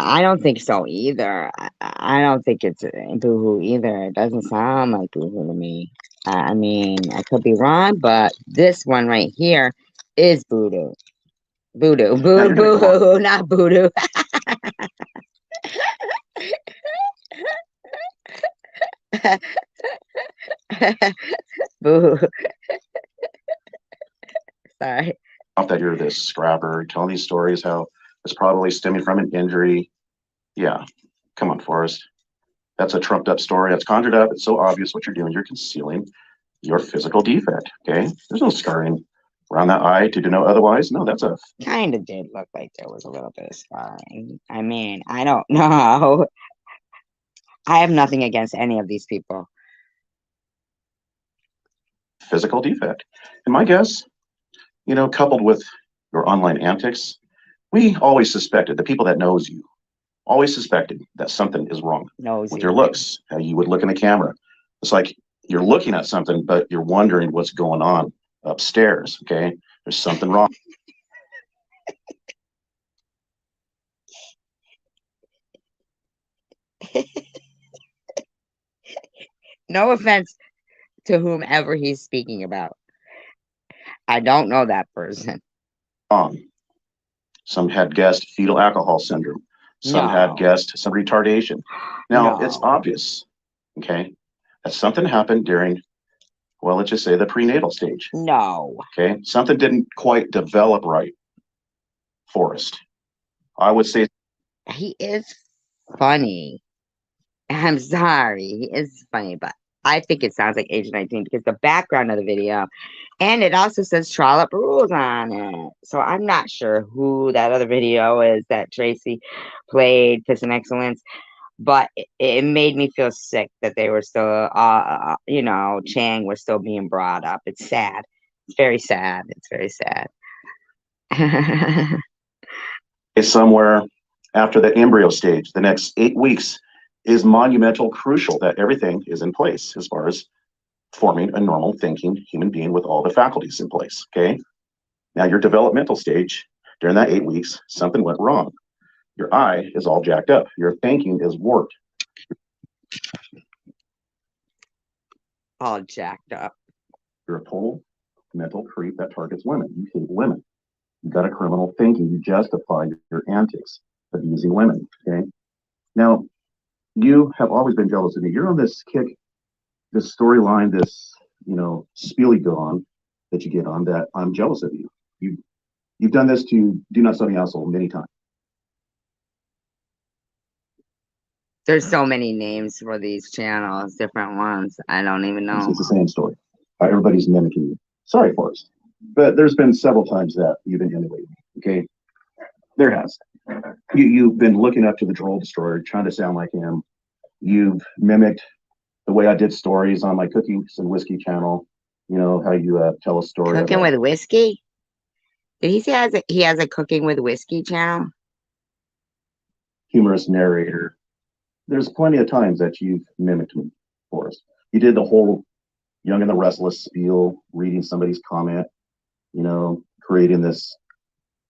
I don't think so either. I don't think it's Boohoo either. It doesn't sound like Boohoo to me. I mean, I could be wrong, but this one right here is Voodoo. Voodoo. Boohoo, not Voodoo. Boo. Sorry. Not that you're this scrapper, telling these stories how it's probably stemming from an injury. Yeah. Come on, Forrest. That's a trumped up story. It's conjured up. It's so obvious what you're doing. You're concealing your physical defect. Okay. There's no scarring. Around that eye to denote otherwise? No, that's a Kind of did look like there was a little bit of scarring. I mean, I don't know. I have nothing against any of these people. physical defect. And my guess, coupled with your online antics, we always suspected, the people that knows you, always suspected that something is wrong Nosy. with your looks, how you would look in the camera. It's like you're looking at something, but you're wondering what's going on upstairs, okay? There's something wrong. No offense to whomever he's speaking about. I don't know that person. Some had guessed fetal alcohol syndrome. Some had No. guessed some retardation. Now, it's No. obvious, okay, that something happened during, well, let's just say the prenatal stage, No. okay? Something didn't quite develop right, Forrest. I would say He is funny. I'm sorry. He is funny, but I think it sounds like Age 19 because the background of the video, and it also says Trollop Rules on it. So I'm not sure who that other video is that Tracy played, Piss and Excellence, but it made me feel sick that they were still, Chang was still being brought up. It's sad. It's very sad. It's very sad. somewhere after the embryo stage, the next 8 weeks is monumental, crucial that everything is in place as far as forming a normal thinking human being with all the faculties in place, okay? Now, your developmental stage, during that 8 weeks, something went wrong. Your eye is all jacked up. Your thinking is warped. All jacked up. You're a total mental creep that targets women. You hate women. You got a criminal thinking. You justify your antics of using women, okay? Now, you have always been jealous of me. You're on this kick, this storyline, this, spiel you go on, that you get on, that I'm jealous of you. You've done this to Do Not Sell Me Asshole many times. There's so many names for these channels, different ones. I don't even know. It's the same story. Everybody's mimicking you. Sorry, Forrest. But there's been several times that you've been emulating me, okay? There has. You've been looking up to the Droll Destroyer, trying to sound like him. You've mimicked the way I did stories on my Cookies and Whiskey channel. You know, how you tell a story. Cooking with Whiskey? Did he say he has a Cooking with Whiskey channel? Humorous narrator. There's plenty of times that you've mimicked me, Forrest. You did the whole Young and the Restless spiel, reading somebody's comment, creating this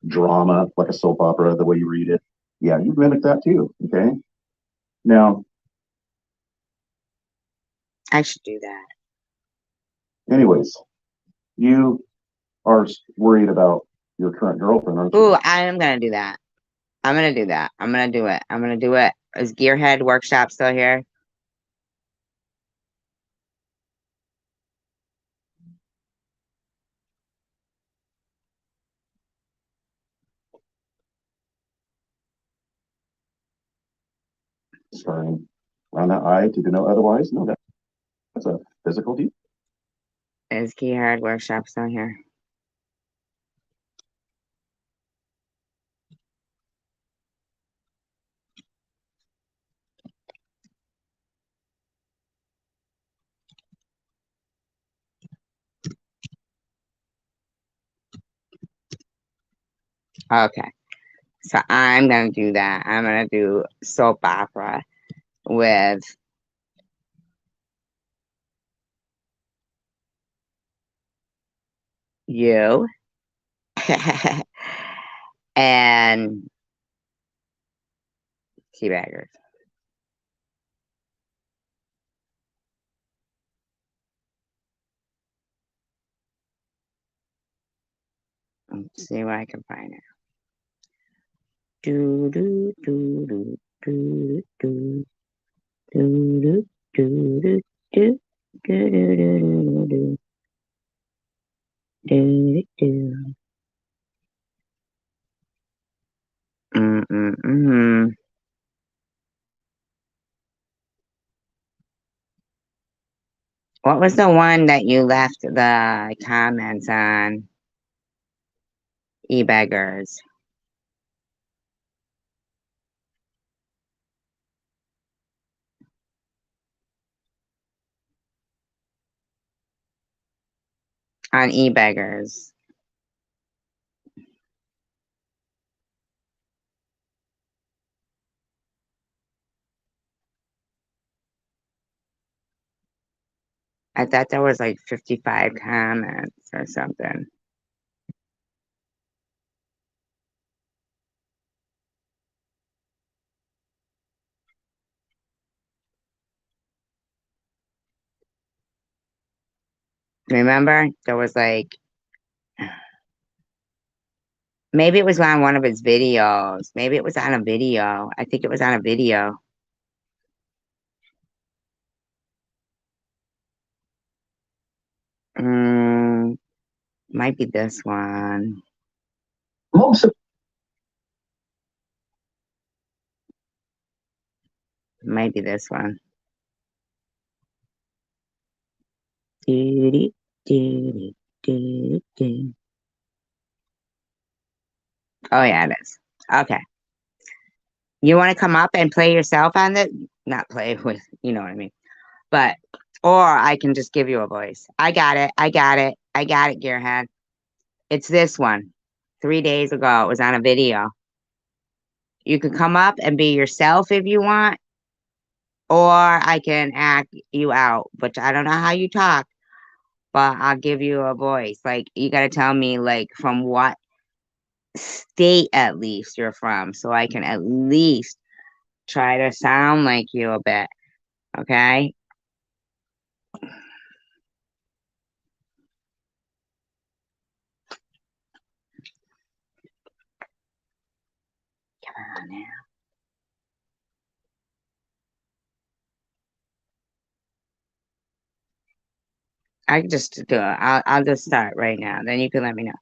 drama like a soap opera, the way you read it. Yeah, you've mimicked that too, okay? Now, I should do that. anyways, you are worried about your current girlfriend, aren't you? Ooh, I am going to do that. I'm going to do that. I'm going to do it. I'm going to do it. Is Gearhead Workshop still here? Starring around that eye to denote otherwise? No, that's a physical defect. Is Gearhead Workshop still here? Okay. So I'm going to do that. I'm going to do soap opera with you and Teabaggers. Let's see what I can find now. Do do do do do do do do do do do do do do do. What was the one that you left the comments on? E-beggars. On e-beggars. I thought there was like 55 comments or something. Remember? There was like, maybe it was on one of his videos. Maybe it was on a video. I think it was on a video. Might be this one. Might be this one. Doo-dee, doo-dee, doo-dee. Oh yeah, it is. Okay. You want to come up and play yourself on the, not play with, you know what I mean. But, or I can just give you a voice. I got it. I got it. I got it, Gearhead. It's this one. 3 days ago, it was on a video. You can come up and be yourself if you want, or I can act you out, but I don't know how you talk, but I'll give you a voice. Like, you got to tell me, like, from what state at least you're from, so I can at least try to sound like you a bit. Okay? Come on now. I can just do it. I'll just start right now. Then you can let me know.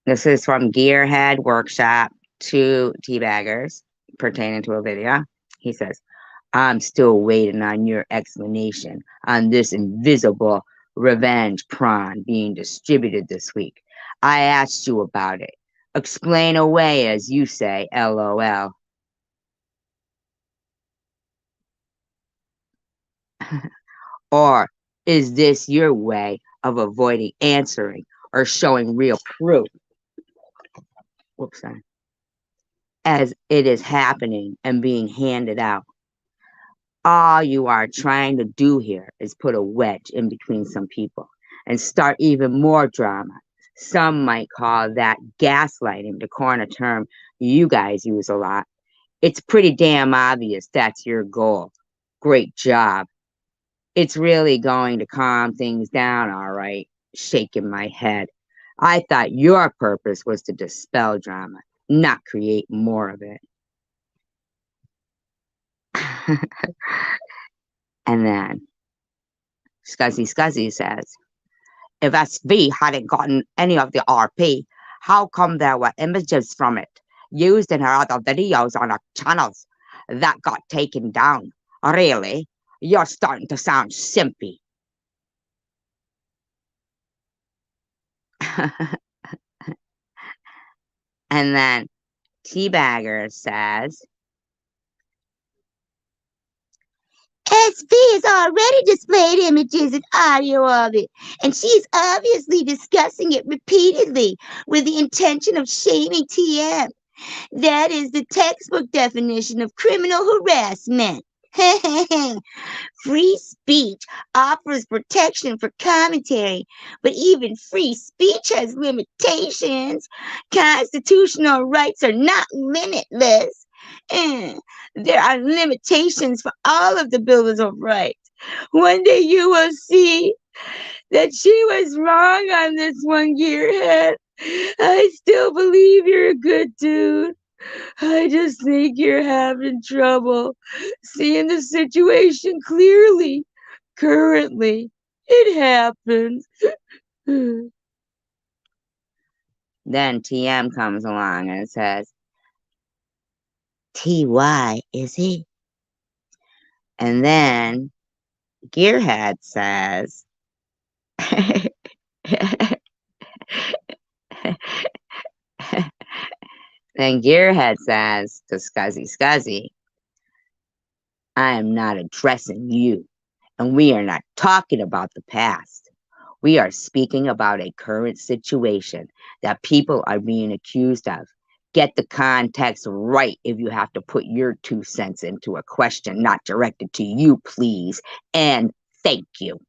This is from Gearhead Workshop to Teabaggers pertaining to a video. He says, I'm still waiting on your explanation on this invisible revenge prawn being distributed this week. I asked you about it. Explain away, as you say, LOL. Or is this your way of avoiding answering or showing real proof? Whoops, sorry. As it is happening and being handed out. All you are trying to do here is put a wedge in between some people and start even more drama. Some might call that gaslighting, to coin a term you guys use a lot. It's pretty damn obvious that's your goal. Great job. It's really going to calm things down, all right. Shaking my head. I thought your purpose was to dispel drama, not create more of it. And then Scuzzy says, if SV hadn't gotten any of the RP, how come there were images from it used in her other videos on her channels that got taken down? Really? You're starting to sound simpy. And then Teabagger says, SV has already displayed images and audio of it, and she's obviously discussing it repeatedly with the intention of shaming TM. That is the textbook definition of criminal harassment. Free speech offers protection for commentary, but even free speech has limitations. Constitutional rights are not limitless. There are limitations for all of the Bills of Rights. One day you will see that she was wrong on this one, Gearhead. I still believe you're a good dude. I just think you're having trouble seeing the situation clearly. Currently, it happens. Then TM comes along and says, TY, is he? And then Gearhead says, Then Gearhead says to Scuzzy, Scuzzy, I am not addressing you, and we are not talking about the past. We are speaking about a current situation that people are being accused of. Get the context right if you have to put your 2 cents into a question not directed to you, please, and thank you.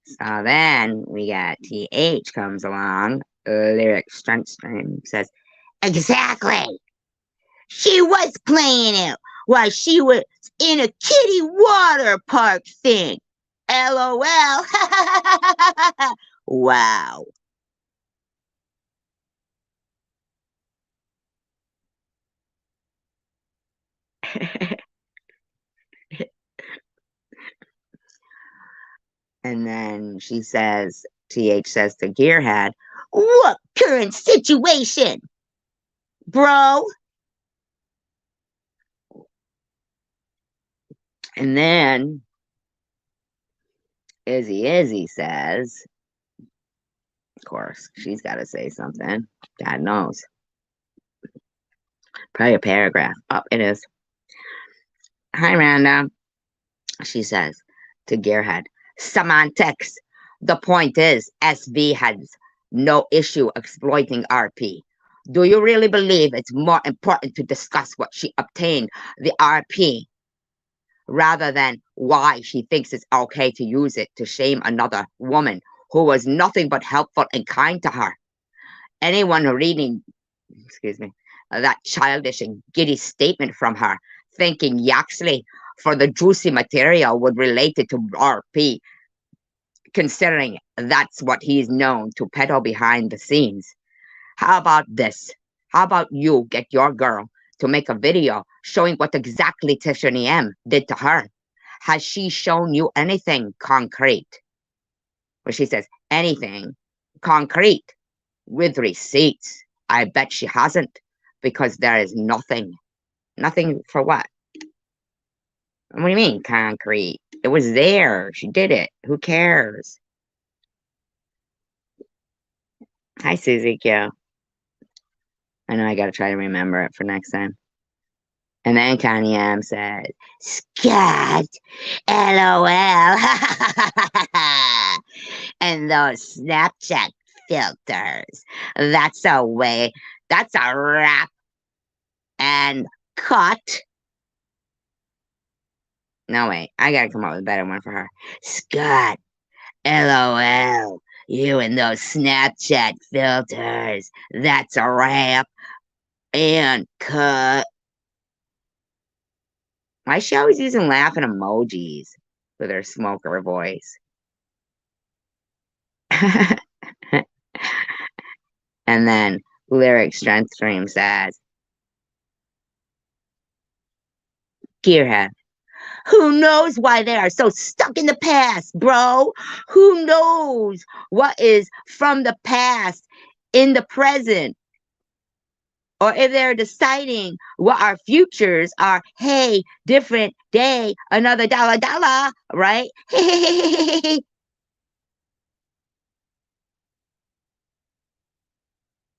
So then we got TH comes along, Lyric Stunt Stream says, exactly. She was playing it while she was in a kiddie water park thing. LOL. Wow. And then she says, TH says to Gearhead, what current situation, bro? And then Izzy says, of course, she's got to say something. God knows. Probably a paragraph. Oh, it is. Hi, Randa. She says to Gearhead, semantics. The point is, SV has no issue exploiting RP. Do you really believe it's more important to discuss what she obtained the RP rather than why she thinks it's okay to use it to shame another woman who was nothing but helpful and kind to her? Anyone reading, that childish and giddy statement from her, thinking Yaxley for the juicy material would relate it to RP, considering that's what he's known to peddle behind the scenes. How about this? How about you get your girl to make a video showing what exactly Tiffany M did to her? Has she shown you anything concrete? Well, she says, anything concrete with receipts. I bet she hasn't, because there is nothing. Nothing for what? What do you mean, concrete? It was there. She did it. Who cares? Hi, Susie Q. I know I gotta try to remember it for next time. And then Kanye M said, Scott, LOL. And those Snapchat filters. That's a way. That's a wrap. And cut. No, wait. I gotta come up with a better one for her. Scott, LOL. You and those Snapchat filters. That's a wrap. And cut. Why is she always using laughing emojis with her smoker voice? And then Lyric Strength Stream says, Gearhead, who knows why they are so stuck in the past, bro? Who knows what is from the past in the present? Or if they're deciding what our futures are, hey, different day, another dollar, right?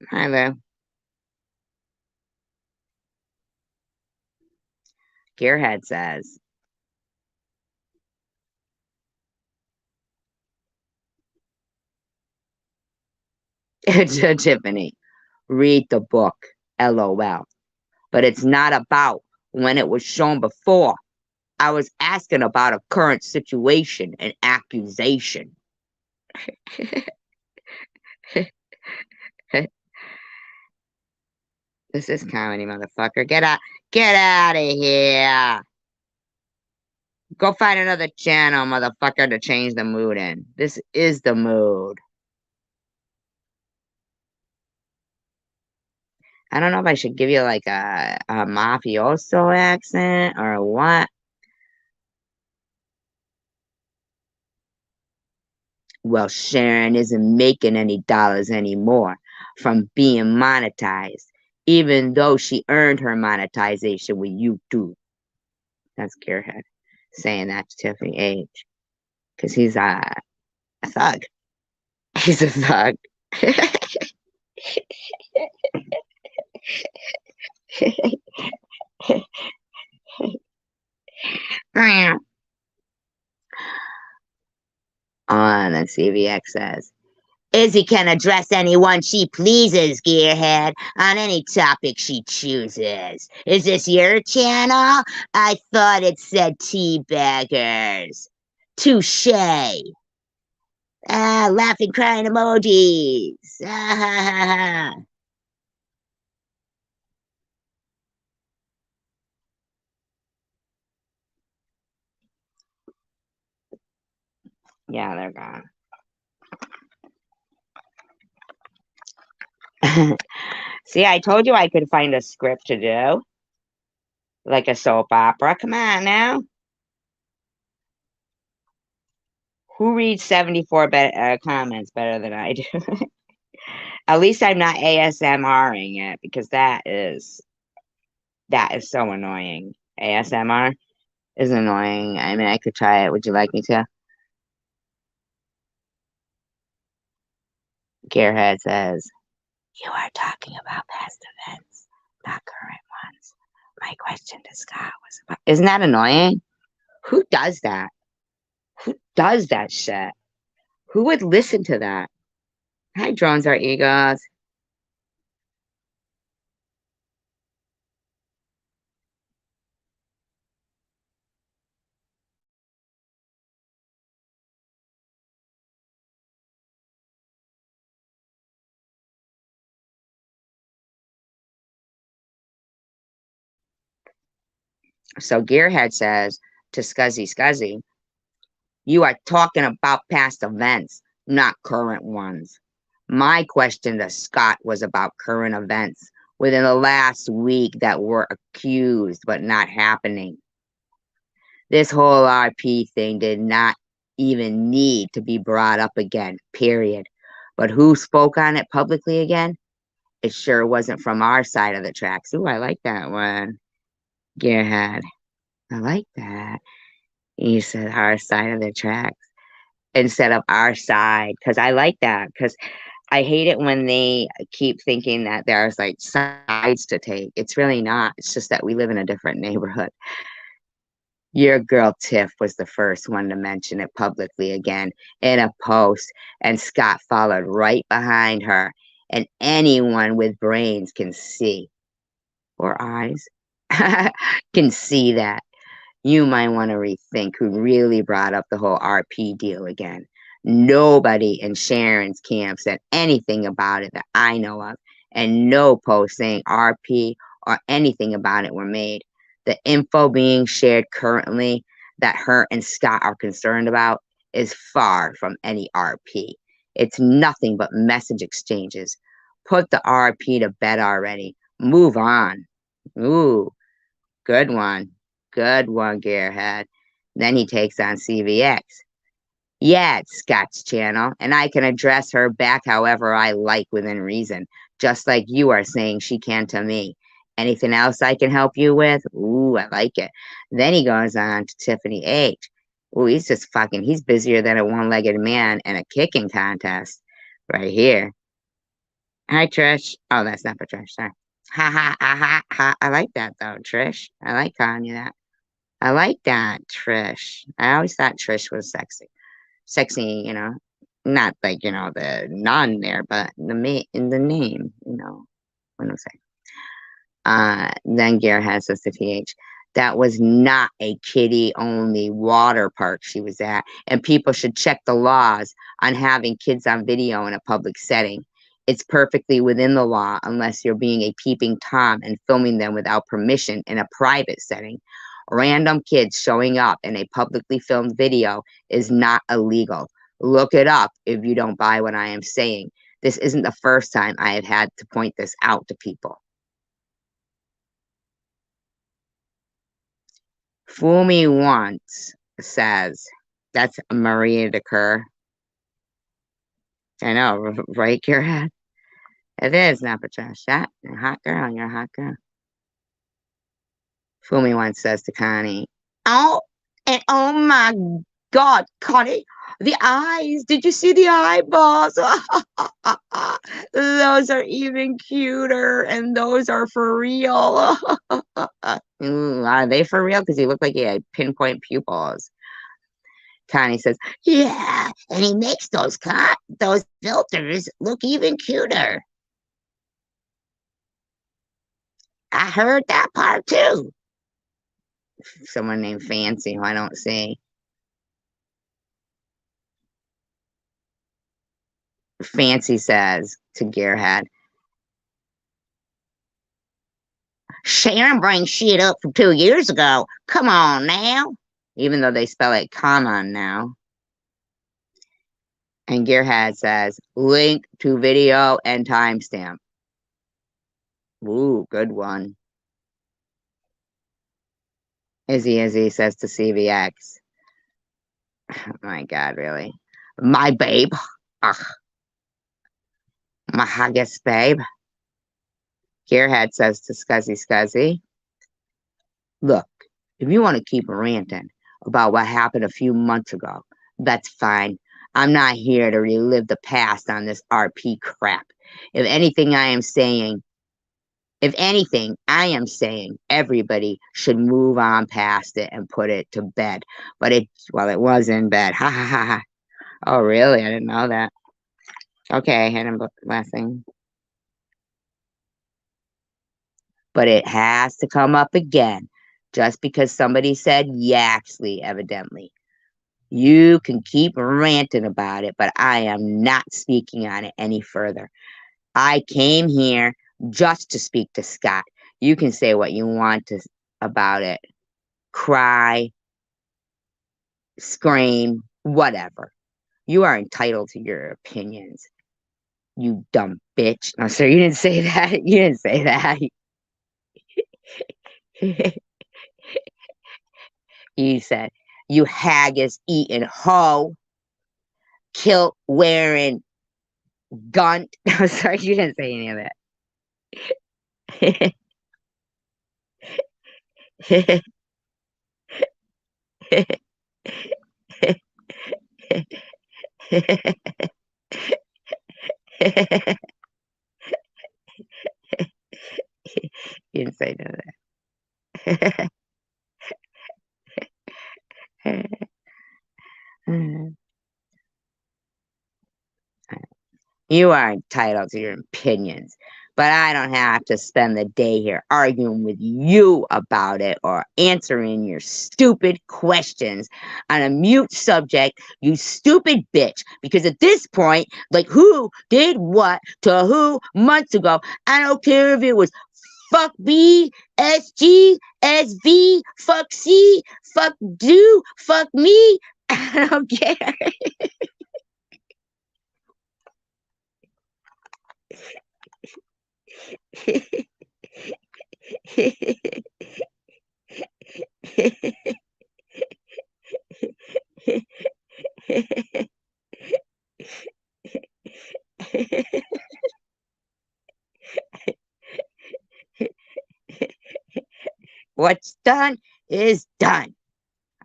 Hi there. Gearhead says, Tiffany, read the book, LOL. But it's not about when it was shown before. I was asking about a current situation and accusation. This is comedy, motherfucker. Get out of here. Go find another channel, motherfucker, to change the mood in. This is the mood. I don't know if I should give you like a mafioso accent or what. Well, Sharon isn't making any dollars anymore from being monetized, even though she earned her monetization with YouTube. That's Gearhead saying that to Tiffany H. Because he's a thug. He's a thug. On and CVX says, Izzy can address anyone she pleases, Gearhead, on any topic she chooses. Is this your channel? I thought it said teabaggers. Touche. Laughing, crying emojis. Ah, ha, ha, ha. Yeah, they're gone. See, I told you I could find a script to do. Like a soap opera. Come on now. Who reads 74 comments better than I do? At least I'm not ASMRing it because that is so annoying. ASMR is annoying. I mean, I could try it. Would you like me to? Gearhead says, you are talking about past events, not current ones. My question to Scott was about... Isn't that annoying? Who does that? Who does that shit? Who would listen to that? Hi, drones are egos. So Gearhead says to Scuzzy, you are talking about past events, not current ones. My question to Scott was about current events within the last week that were accused but not happening. This whole RP thing did not even need to be brought up again, period. But who spoke on it publicly again? It sure wasn't from our side of the tracks. Ooh, I like that one. Gearhead. I like that. You said our side of the tracks instead of our side, because I like that, because I hate it when they keep thinking that there's like sides to take. It's really not. It's just that we live in a different neighborhood. Your girl Tiff was the first one to mention it publicly again in a post, and Scott followed right behind her. And anyone with brains can see, or eyes, can see that. You might want to rethink who really brought up the whole RP deal again. Nobody in Sharon's camp said anything about it that I know of, and no posts saying RP or anything about it were made. The info being shared currently that her and Scott are concerned about is far from any RP. It's nothing but message exchanges. Put the RP to bed already. Move on. Ooh, good one. Good one, Gearhead. Then he takes on CVX. Yeah, it's Scott's channel, and I can address her back however I like within reason, just like you are saying she can to me. Anything else I can help you with? Ooh, I like it. Then he goes on to Tiffany H. Ooh, he's busier than a one-legged man in a kicking contest. Right here. Hi, Trish. Oh, that's not for Trish, sorry. Ha ha ha ha ha. I like that though, Trish. I like calling you that. I like that, Trish. I always thought Trish was sexy. Sexy, not like, the non there, but in the name, what I'm saying. Then Gare has us to TH. That was not a kiddie only water park she was at. And people should check the laws on having kids on video in a public setting. It's perfectly within the law unless you're being a peeping Tom and filming them without permission in a private setting. Random kids showing up in a publicly filmed video is not illegal. Look it up if you don't buy what I am saying. This isn't the first time I have had to point this out to people. Fool me once says, that's Maria DeCur. I know, right, Kira? It is not Patricia. You're a hot girl. You're a hot girl. Fool me once says to Connie, oh, and oh my God, Connie, the eyes. Did you see the eyeballs? Those are even cuter, and those are for real. Ooh, are they for real? Because he looked like he had pinpoint pupils. Connie says, yeah, and he makes those filters look even cuter. I heard that part too. Someone named Fancy, who I don't see. Fancy says to Gearhead, Sharon brings shit up from 2 years ago. Come on now. Even though they spell it come on now. And Gearhead says, link to video and timestamp. Ooh, good one. Izzy says to CVX. Oh my God, really? My babe. Ugh. My haggis babe. Gearhead says to Scuzzy, look, if you want to keep ranting about what happened a few months ago, that's fine. I'm not here to relive the past on this RP crap. If anything, I am saying everybody should move on past it and put it to bed. But it was in bed. Ha ha ha ha. Oh, really? I didn't know that. Okay, hit him last thing. But it has to come up again just because somebody said Yaxley, evidently. You can keep ranting about it, but I am not speaking on it any further. I came here just to speak to Scott. You can say what you want about it. Cry, scream, whatever. You are entitled to your opinions. You dumb bitch. No, sir, you didn't say that. You didn't say that. You said, you haggis eating hoe, kilt wearing gunt. I'm sorry, you didn't say any of that. You didn't say none of that. You are entitled to your opinions, but I don't have to spend the day here arguing with you about it or answering your stupid questions on a mute subject, you stupid bitch. Because at this point, like, who did what to who months ago? I don't care if it was fuck B, SG, SV, fuck C, fuck do, fuck me. I don't care. What's done is done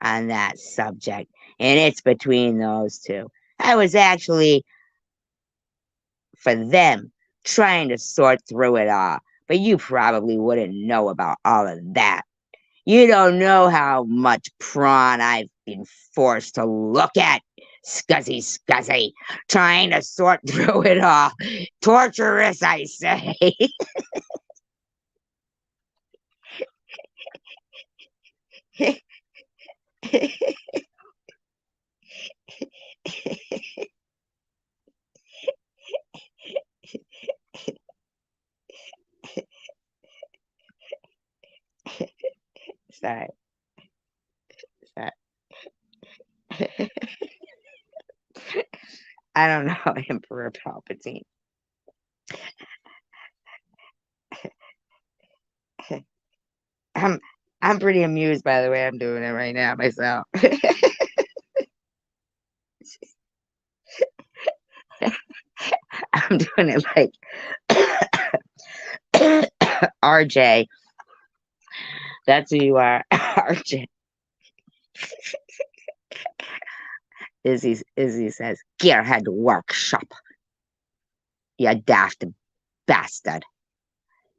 on that subject, and it's between those two. I was actually for them trying to sort through it all, but you probably wouldn't know about all of that. You don't know how much prawn I've been forced to look at. Scuzzy, trying to sort through it all. Torturous, I say. Sorry. I don't know, Emperor Palpatine. I'm pretty amused by the way I'm doing it right now myself. I'm doing it like RJ. That's who you are, RJ. Izzy says, Gearhead Workshop. You daft bastard.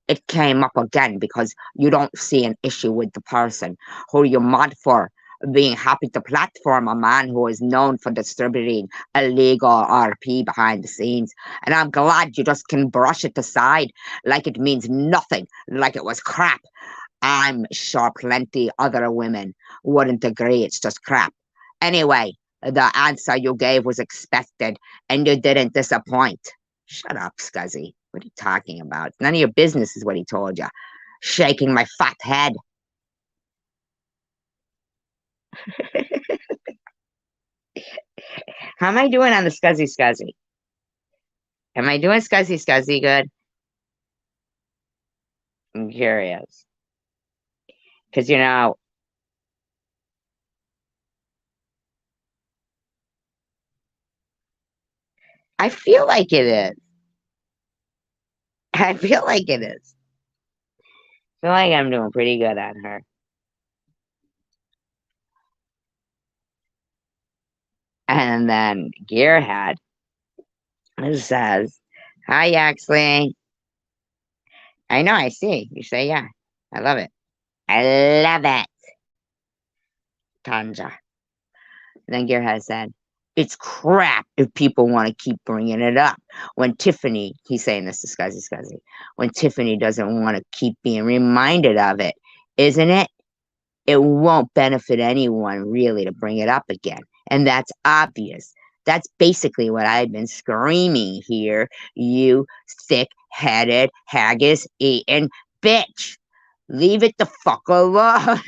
It came up again because you don't see an issue with the person who you're mad for being happy to platform a man who is known for distributing illegal RP behind the scenes. And I'm glad you just can brush it aside like it means nothing, like it was crap. I'm sure plenty other women wouldn't agree it's just crap. Anyway, the answer you gave was expected and you didn't disappoint. Shut up, Scuzzy. What are you talking about? None of your business is what he told you. Shaking my fat head. How am I doing on the Scuzzy? Am I doing Scuzzy good? I'm curious. Because, I feel like it is. I feel like it is. I feel like I'm doing pretty good on her. And then Gearhead says, hi, Yaxley. I know, I see. You say, yeah. I love it. I love it. Tanja. Then Gearhead said, it's crap if people want to keep bringing it up. When Tiffany, he's saying this to Scuzzy, when Tiffany doesn't want to keep being reminded of it, isn't it? It won't benefit anyone really to bring it up again. And that's obvious. That's basically what I've been screaming here, you thick-headed, haggis-eating bitch. Leave it the fuck alone.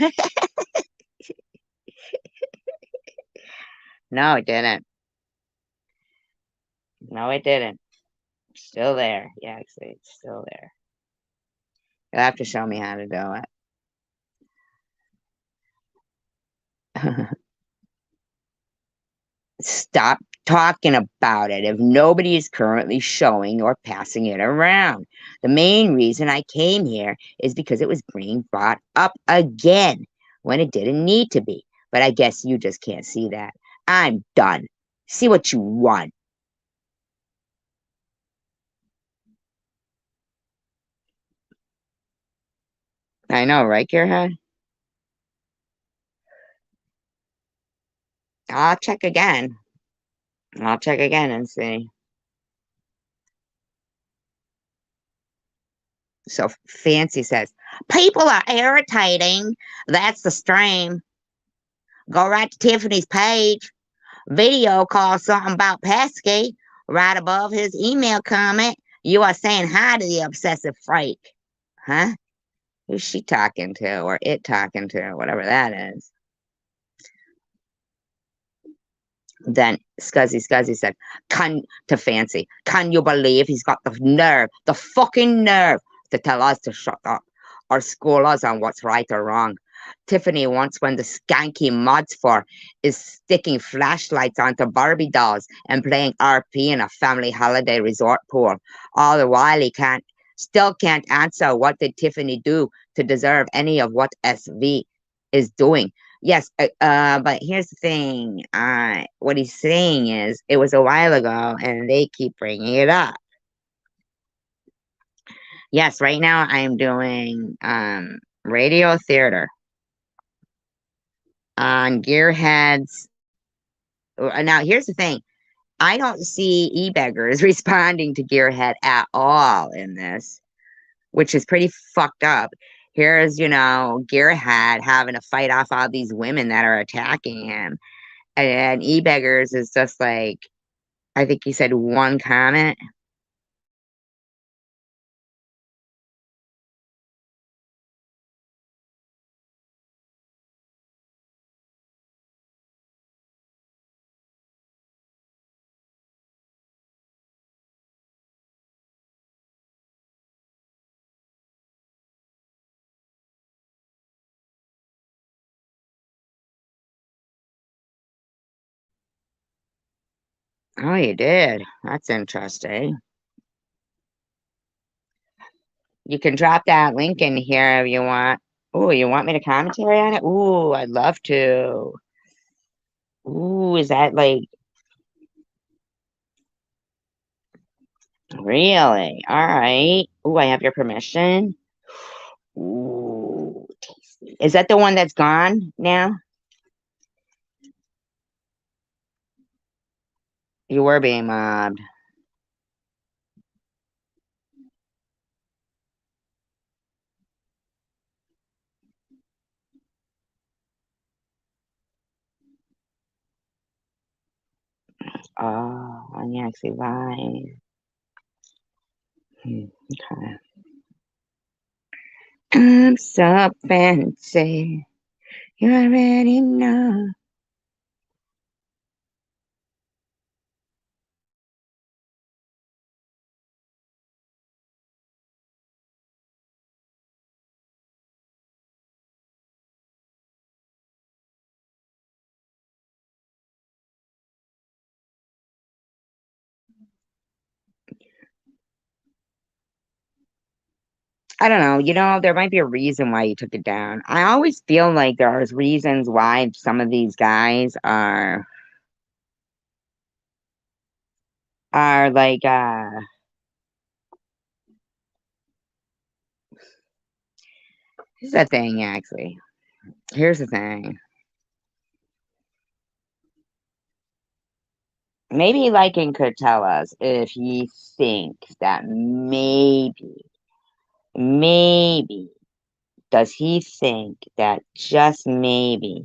No, it didn't. No, it didn't. Still there. Yeah, actually, it's still there. You'll have to show me how to do it. Stop talking about it if nobody is currently showing or passing it around. The main reason I came here is because it was being brought up again when it didn't need to be. But I guess you just can't see that. I'm done. See what you want. I know, right, Gearhead? I'll check again. I'll check again and see. So Fancy says, people are irritating. That's the stream. Go right to Tiffany's page. Video call something about Pesky. Right above his email comment, you are saying hi to the obsessive freak. Huh? Who's she talking to or it talking to, whatever that is. Then Scuzzy said, to Fancy, can you believe he's got the fucking nerve to tell us to shut up or school us on what's right or wrong? Tiffany wants when the skanky mods for is sticking flashlights onto Barbie dolls and playing RP in a family holiday resort pool. All the while he still can't answer what did Tiffany do to deserve any of what SV is doing. Yes, but here's the thing. What he's saying is it was a while ago and they keep bringing it up. Yes, right now I am doing radio theater on Gearheads. Now, here's the thing. I don't see e-beggars responding to Gearhead at all in this, which is pretty fucked up. Here's, Gearhead having to fight off all these women that are attacking him. And e-beggars is just like, I think he said one comment. Oh, you did. That's interesting. You can drop that link in here if you want. Oh, you want me to commentary on it? Ooh, I'd love to. Ooh, is that like really? All right. Ooh, I have your permission. Ooh, tasty. Is that the one that's gone now? You were being mobbed. Oh, on Yaxie Live. Okay. I'm so fancy. You already know. I don't know. There might be a reason why you took it down. I always feel like there's reasons why some of these guys are like here's the thing actually. Here's the thing. Maybe Lycan could tell us if he thinks that maybe, does he think that just maybe,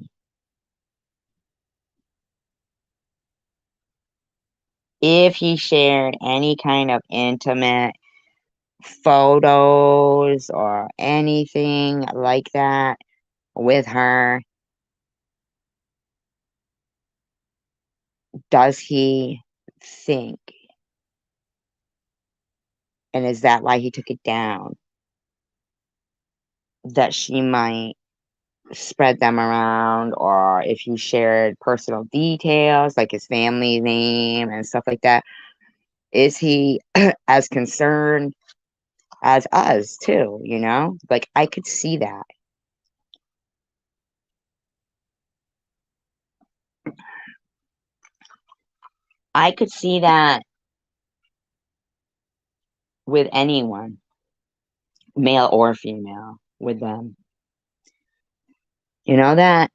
if he shared any kind of intimate photos or anything like that with her, does he think, and is that why he took it down, that she might spread them around, or if he shared personal details like his family name and stuff like that, is he as concerned as us too, like I could see that. I could see that with anyone, male or female, with them. You know that?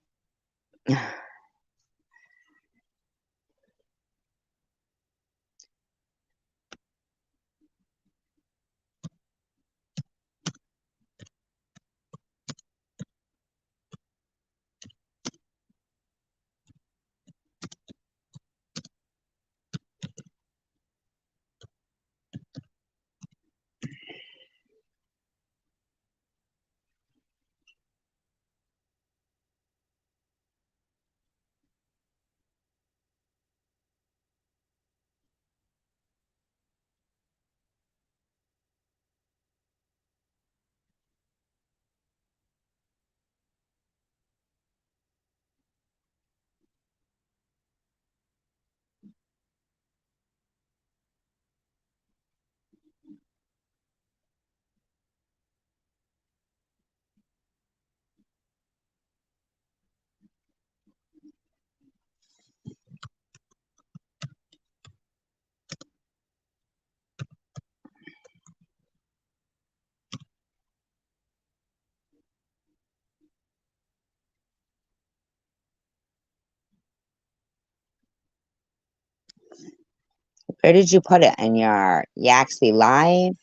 Where did you put it? In your Yaxley Live?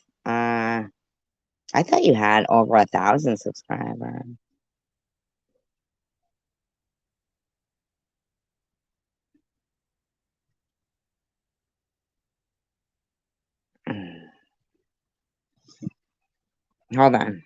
I thought you had over 1,000 subscribers. Hold on.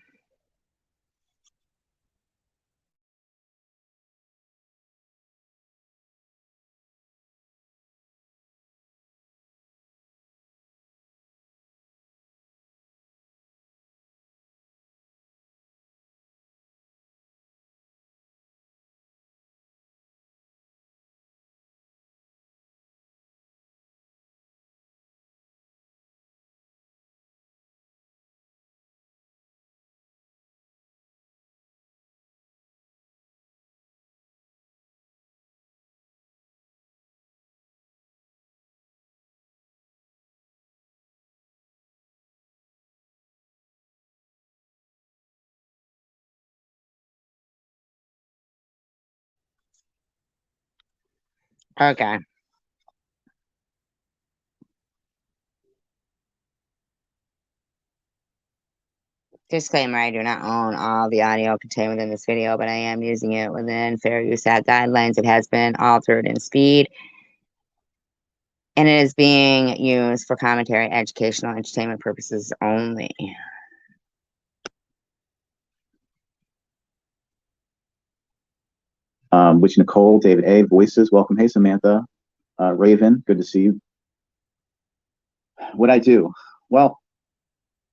Okay. Disclaimer, I do not own all the audio contained within this video, but I am using it within Fair Use Act guidelines. It has been altered in speed, and it is being used for commentary, educational, entertainment purposes only. Which Nicole, David A, voices, welcome. Hey, Samantha. Raven, good to see you. What'd I do? Well,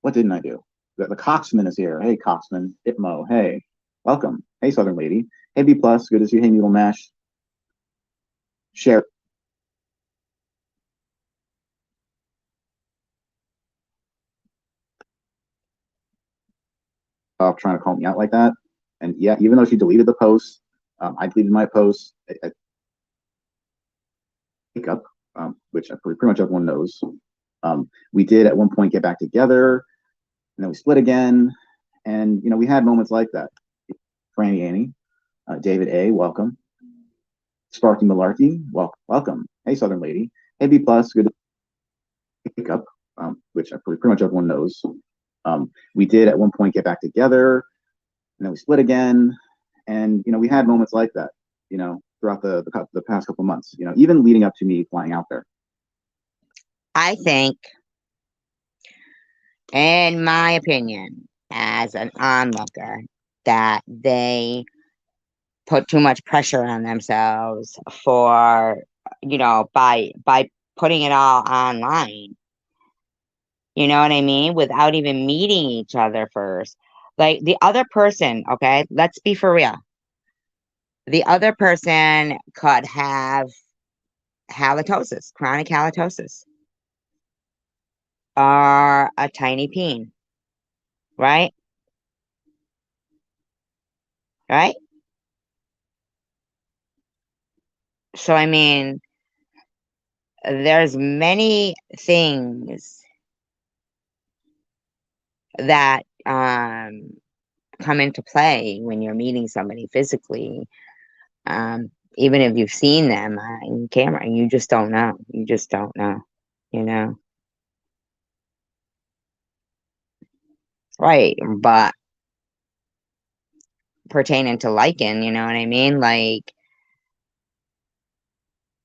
what didn't I do? The Coxman is here. Hey, Coxman. Itmo, hey. Welcome. Hey, Southern Lady. Hey, B+, good to see you. Hey, Needle Mash. Share. Trying to call me out like that. And yeah, even though she deleted the post, I deleted my post. I pick up, which pretty much everyone knows. We did at one point get back together, and then we split again. And, you know, we had moments like that. Franny Annie, David A, welcome. Sparky Malarkey, welcome. Hey, Southern Lady. Hey, B+, good to pick up, which pretty much everyone knows. We did at one point get back together, and then we split again. And, you know, we had moments like that, you know, throughout the past couple months, you know, even leading up to me flying out there. I think, in my opinion, as an onlooker, that they put too much pressure on themselves for, you know, by putting it all online. You know what I mean? Without even meeting each other first. Like the other person, okay, let's be for real. The other person could have halitosis, chronic halitosis, or a tiny peen, right? Right? So, I mean, there's many things that come into play when you're meeting somebody physically. Even if you've seen them on camera, you just don't know. You just don't know, you know? Right. But pertaining to liking, you know what I mean? Like,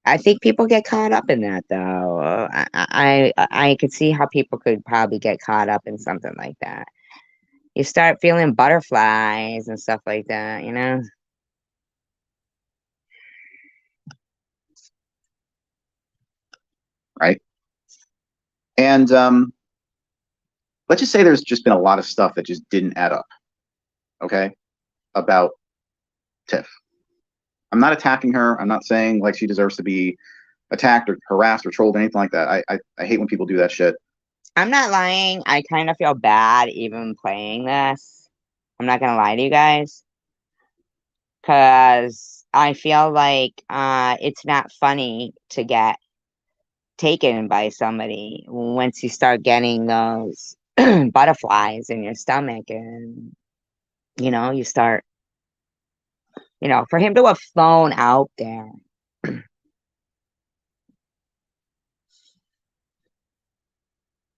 I think people get caught up in that, though. I could see how people could probably get caught up in something like that. You start feeling butterflies and stuff like that, you know? Right. And let's just say there's just been a lot of stuff that just didn't add up. Okay. About Tiff. I'm not attacking her. I'm not saying like she deserves to be attacked or harassed or trolled or anything like that. I hate when people do that shit. I'm not lying. I kind of feel bad even playing this. I'm not gonna lie to you guys. Because I feel like it's not funny to get taken by somebody once you start getting those butterflies in your stomach, and you know, you start, you know, for him to have flown out there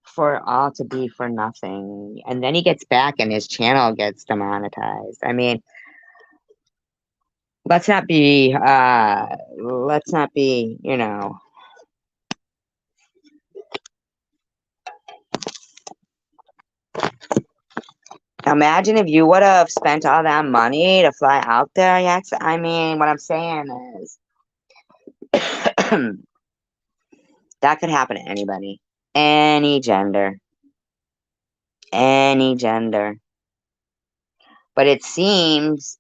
for all to be for nothing, and then he gets back and his channel gets demonetized. I mean, let's not be you know, imagine if you would have spent all that money to fly out there. Yes, I mean, what I'm saying is that could happen to anybody, any gender, any gender. But it seems,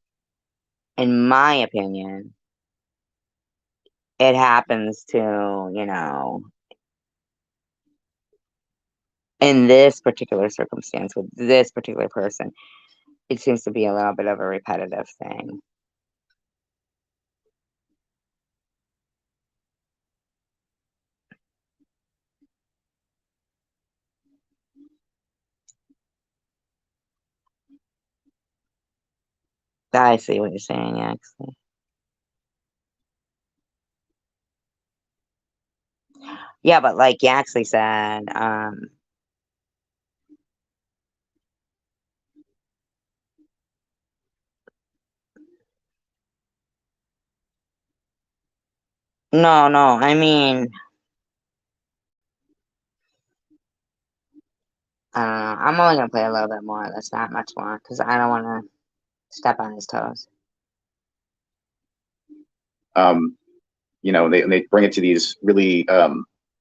in my opinion, it happens to, you know, in this particular circumstance with this particular person, it seems to be a little bit of a repetitive thing. I see what you're saying, actually. Yeah, but like Yaxley said, no, I mean, I'm only gonna play a little bit more. That's not much more because I don't want to step on his toes. They bring it to these really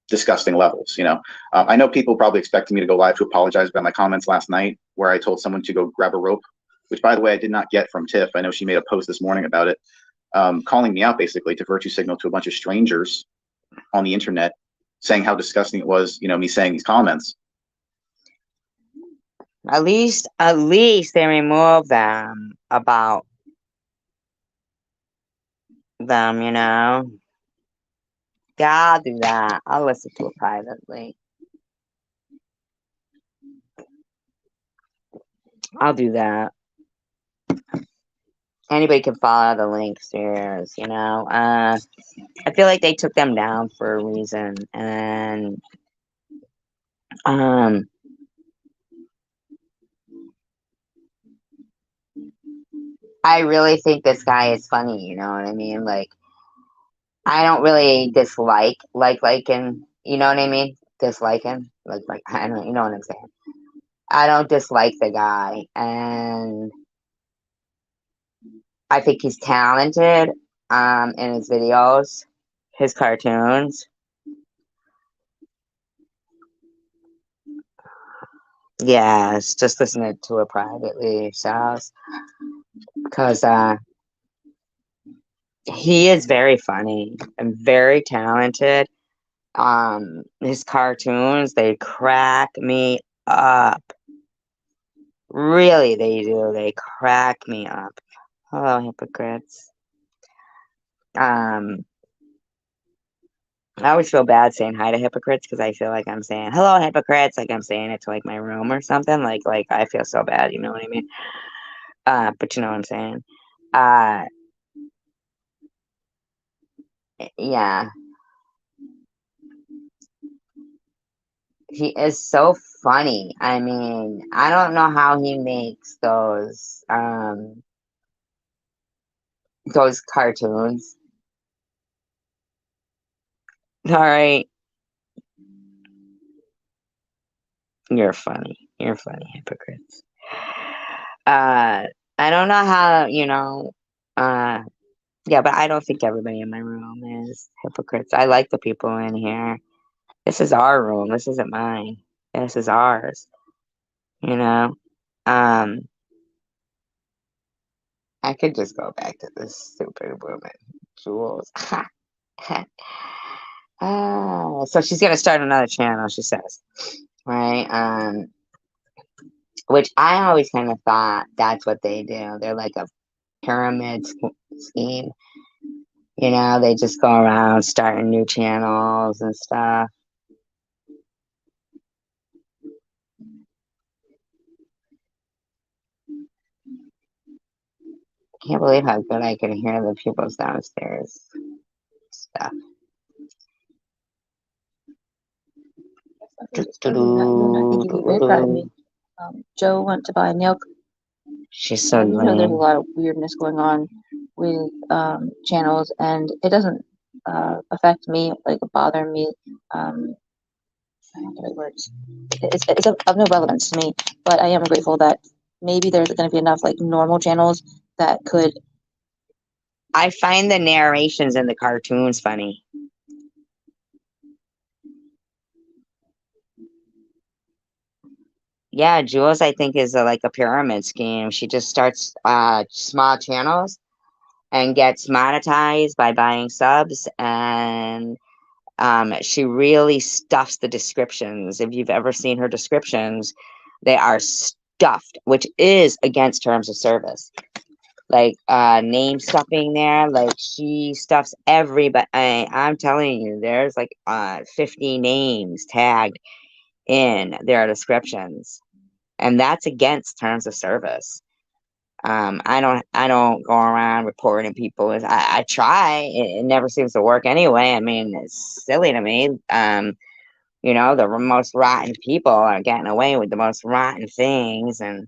disgusting levels. I know people probably expected me to go live to apologize about my comments last night, where I told someone to go grab a rope, which, by the way, I did not get from Tiff. I know she made a post this morning about it, calling me out basically to virtue signal to a bunch of strangers on the internet, saying how disgusting it was, me saying these comments. At least they remove them about them, Yeah, I'll do that. I'll listen to it privately. I'll do that. Anybody can follow the links here, I feel like they took them down for a reason, and I really think this guy is funny, you know what I mean? Like, I don't really dislike liking, you know what I mean? Disliking, I don't, you know what I'm saying? I don't dislike the guy, and I think he's talented, in his videos, his cartoons. Yes, just listen to it privately yourselves, because he is very funny and very talented. His cartoons, they crack me up. Really, they do. They crack me up. Hello, hypocrites. I always feel bad saying hi to hypocrites because I feel like I'm saying hello, hypocrites, like I'm saying it to like my room or something. Like I feel so bad, you know what I mean? But you know what I'm saying. Yeah, he is so funny. I mean, I don't know how he makes those cartoons. All right, you're funny. You're funny, hypocrites. I don't know how, yeah, but I don't think everybody in my room is hypocrites. I like the people in here. This is our room. This isn't mine. This is ours. You know? Um, I could just go back to this stupid woman, Jules. So she's gonna start another channel, she says. Right? Which I always kind of thought that's what they do. They're like a pyramid scheme. They just go around starting new channels and stuff. Can't believe how good I can hear the pupils downstairs stuff. I think you'd be very proud of me. Joe went to buy a nail. She's so there's a lame. lot of weirdness going on with channels, and it doesn't affect me, like bother me. I don't know the right words. It's of no relevance to me, but I am grateful that maybe there's going to be enough like normal channels that could. I find the narrations in the cartoons funny. Yeah, Jules, I think, is like a pyramid scheme. She just starts small channels and gets monetized by buying subs, and she really stuffs the descriptions. If you've ever seen her descriptions, they are stuffed, which is against terms of service. Like name stuffing there, like she stuffs everybody. I'm telling you, there's like 50 names tagged in their descriptions, and that's against terms of service. I don't go around reporting people. I try. It never seems to work anyway. I mean, it's silly to me. You know, the most rotten people are getting away with the most rotten things, and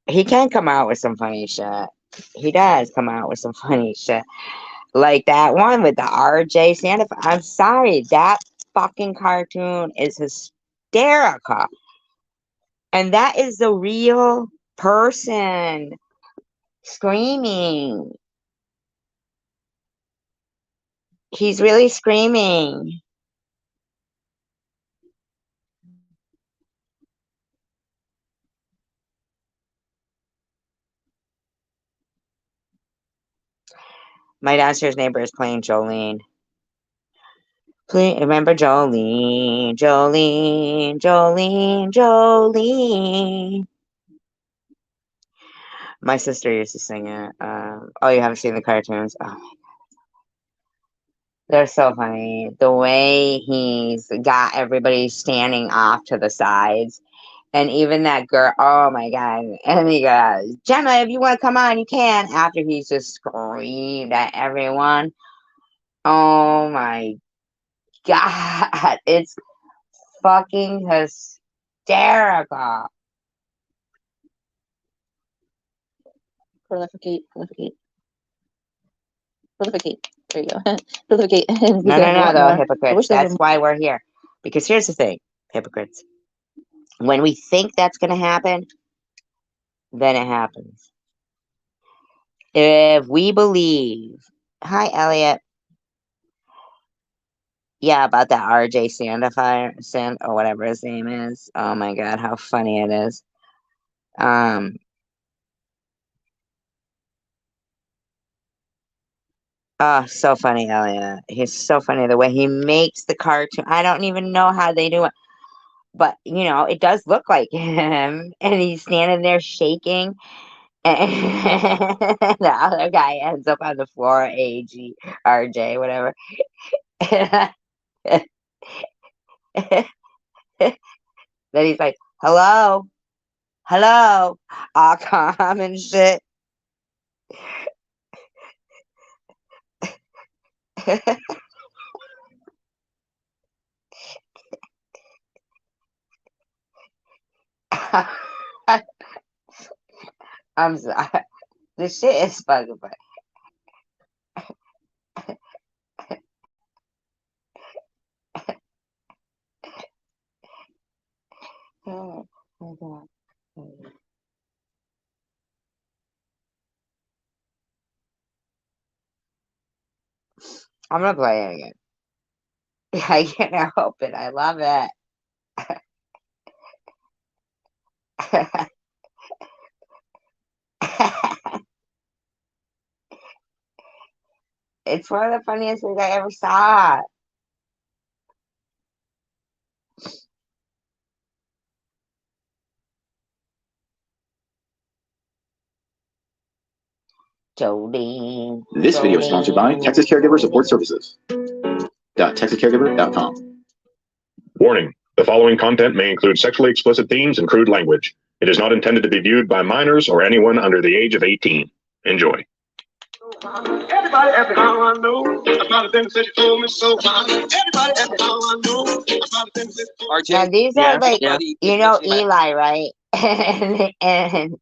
he can come out with some funny shit. He does come out with some funny shit. Like that one with the RJ Santa. I'm sorry, that fucking cartoon is hysterical. And that is the real person screaming. He's really screaming. My downstairs neighbor is playing Jolene. Please remember Jolene, Jolene, Jolene, Jolene. My sister used to sing it. Oh, you haven't seen the cartoons? Oh my God. They're so funny. The way he's got everybody standing off to the sides. And even that girl, oh my God. And he goes, Gemma, if you want to come on, you can. After he's just screamed at everyone. Oh my God. It's fucking hysterical. Prolificate. There you go. Prolificate. No, the hypocrites. there That's were why we're here. Because here's the thing, hypocrites. When we think that's going to happen, then it happens. If we believe, hi, Elliot. Yeah, about that RJ Sand or whatever his name is. Oh my God, how funny it is. Oh, so funny, Elliot. He's so funny the way he makes the cartoon. I don't even know how they do it. But, you know, it does look like him. And he's standing there shaking. And the other guy ends up on the floor, RJ, whatever. Then he's like, hello, all calm and shit. I'm sorry. This shit is fucking funny. Oh my God. I'm gonna play it again. I can't help it. I love it. It's one of the funniest things I ever saw. Jolene. This video is sponsored by Texas Caregiver Support Services. TexasCaregiver.com. Warning: the following content may include sexually explicit themes and crude language. It is not intended to be viewed by minors or anyone under the age of 18. Enjoy. Everybody ask me how I know about the things that you told me so far. Everybody ask me how I know about the things that you told me. Now these are like, you know, Eli, right? and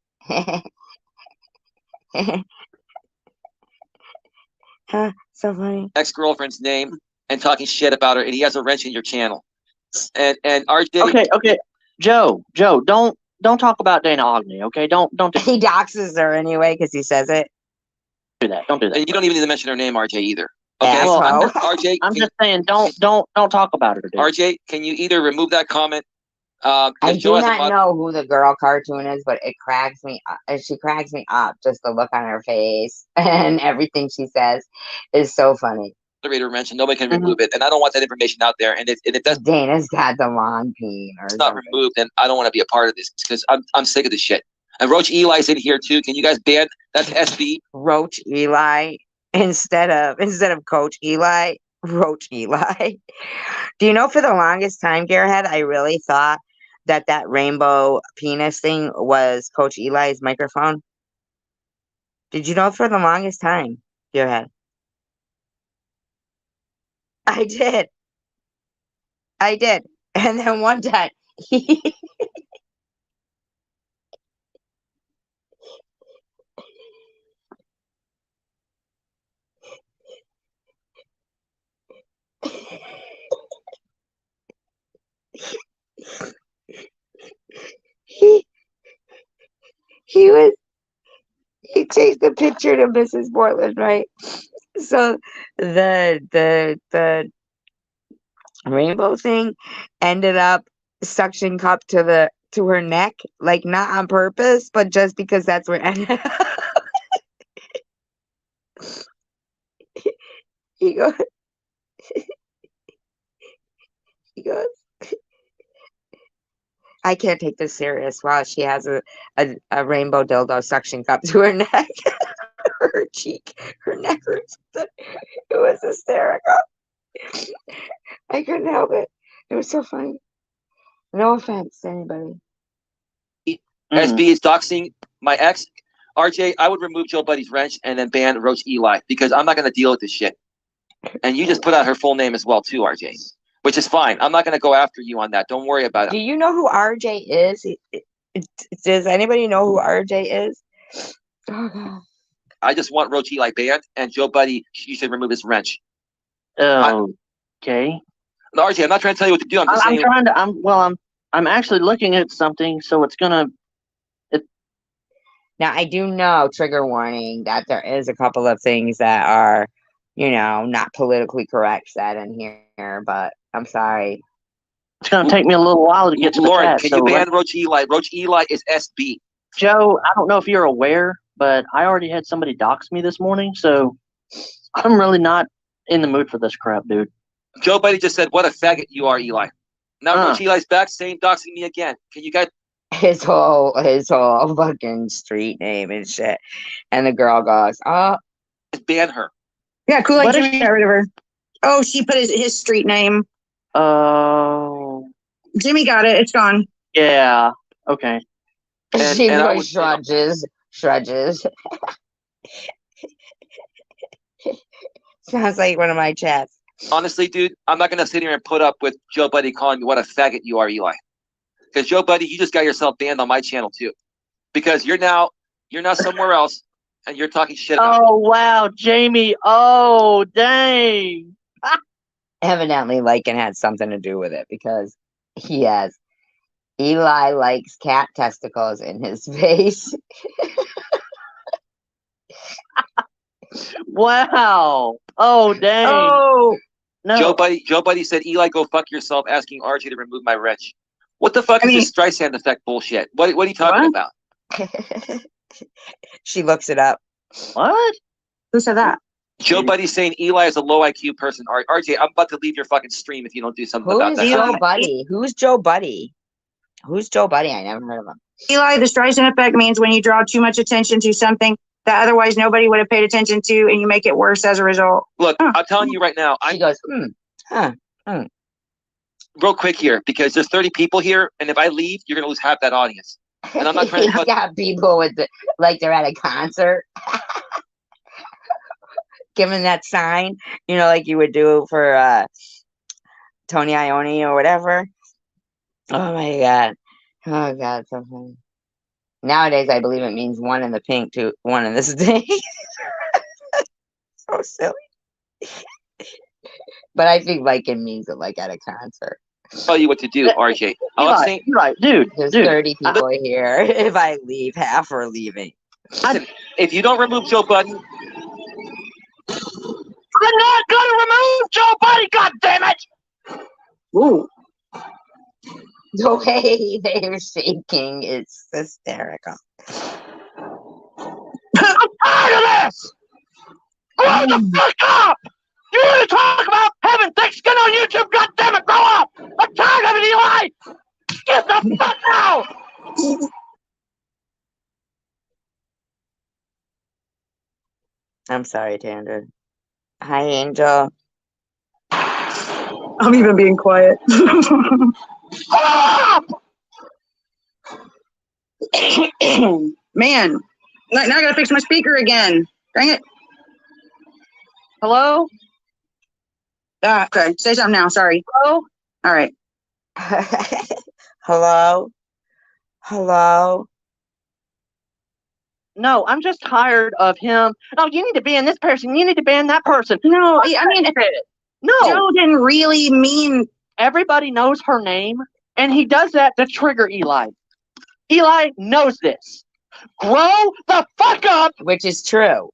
so funny. Ex-girlfriend's name and talking shit about her, and he has a wrench in your channel. And RJ. Okay, Joe, don't talk about Dana Ogden, okay? Don't. He doxes her anyway because he says it. Don't do that. And you don't even need to mention her name, RJ, either. Okay, well, RJ. I'm just saying, don't talk about her. Dude. RJ, can you either remove that comment? I do not know who the girl cartoon is, but it cracks me up. She cracks me up. Just the look on her face and everything she says is so funny. Moderator mentioned nobody can remove it, and I don't want that information out there. And it does. Dana's got the long peen. Or it's not removed, and I don't want to be a part of this because I'm sick of this shit. And Roach Eli's in here too. Can you guys ban? That's SB. Roach Eli instead of Coach Eli. Roach Eli. Do you know for the longest time, Gearhead, I really thought that rainbow penis thing was Coach Eli's microphone? Did you know for the longest time, Gearhead? I did. I did. And then one time he he takes the picture to Mrs. Portland, right? So the rainbow thing ended up suction cup to her neck, like not on purpose, but just because that's where it ended up. He goes, he goes, I can't take this serious. Wow, she has a rainbow dildo suction cup to her neck, her cheek, her neck hurts. It was hysterical. I couldn't help it. It was so funny. No offense to anybody. SB is doxing my ex. RJ, I would remove Joe Buddy's wrench and then ban Roach Eli because I'm not going to deal with this shit. And you just put out her full name as well too, RJ, which is fine. I'm not going to go after you on that. Don't worry about Do it. you know who RJ is? Does anybody know who RJ is? Oh God. I just want Roach Eli banned, and Joe Buddy, you should remove his wrench. Okay. No, RJ, I'm not trying to tell you what to do. I'm just I'm saying. trying to. I'm actually looking at something, so it's gonna. Now I do know, trigger warning, that there is a couple of things that are, not politically correct said in here, but I'm sorry. It's gonna take me a little while to get to the Lauren, chat. can So you ban Roach Eli? Roach Eli is SB. Joe, I don't know if you're aware, but I already had somebody dox me this morning, so I'm really not in the mood for this crap, dude. Joe Buddy just said, "What a faggot you are, Eli." Now Roach Eli's back saying doxing me again. Can you guys? His whole fucking street name and shit. And the girl goes, "Oh, ban her." Yeah, Kool-Aid What Jimmy got rid of her. Oh, she put his street name. Oh. Jimmy got it. It's gone. Yeah. Okay. She goes, shrudges. Sounds like one of my chats. Honestly, dude, I'm not gonna sit here and put up with Joe Buddy calling me what a faggot you are, Eli. Because Joe Buddy, you just got yourself banned on my channel too. Because you're now somewhere else and you're talking shit about Oh wow, Jamie. Oh dang. Evidently, Lycan had something to do with it because he has Eli likes cat testicles in his face. Wow. Oh dang. Oh no. Joe Buddy said, Eli, go fuck yourself, asking RJ to remove my wrench. What the fuck is this Streisand effect bullshit? What are you talking about? She looks it up. What? Who said that? Joe Buddy's saying Eli is a low IQ person. RJ, I'm about to leave your fucking stream if you don't do something Who about is that. Joe Buddy? Who's Joe Buddy? Who's Joe Buddy? I never heard of him. Eli, the Streisand effect means when you draw too much attention to something that otherwise nobody would have paid attention to, and you make it worse as a result. Look, I'm telling you right now. She goes, Real quick here, because there's 30 people here, and if I leave, you're gonna lose half that audience. And I'm not trying to. He's got people with like they're at a concert, giving that sign, like you would do for Tony Iommi or whatever. Oh my God. Oh God, so funny. Nowadays, I believe it means one in the pink to one in the stink. So silly. But I think like it means it like at a concert. Tell you what to do, RJ. All I'm saying, right, dude. There's 30 people here. If I leave, half are leaving. Listen, if you don't remove Joe Buddy, I'm not gonna remove Joe Buddy, god damn it! Ooh. The way they're shaking is hysterical. I'm tired of this! Grow the fuck up! You want to talk about having thick skin on YouTube? God damn it, grow up! I'm tired of it, Eli! Get the fuck out! I'm sorry, Tandra. Hi, Angel. I'm even being quiet. Man, now I gotta fix my speaker again. Dang it. Hello? Ah, okay. Say something now. Sorry. Hello? All right. Hello? Hello? No, I'm just tired of him. Oh, you need to ban this person. You need to ban that person. No, I mean, no. Joe didn't really mean. Everybody knows her name, and he does that to trigger Eli. Eli knows this. Grow the fuck up! Which is true.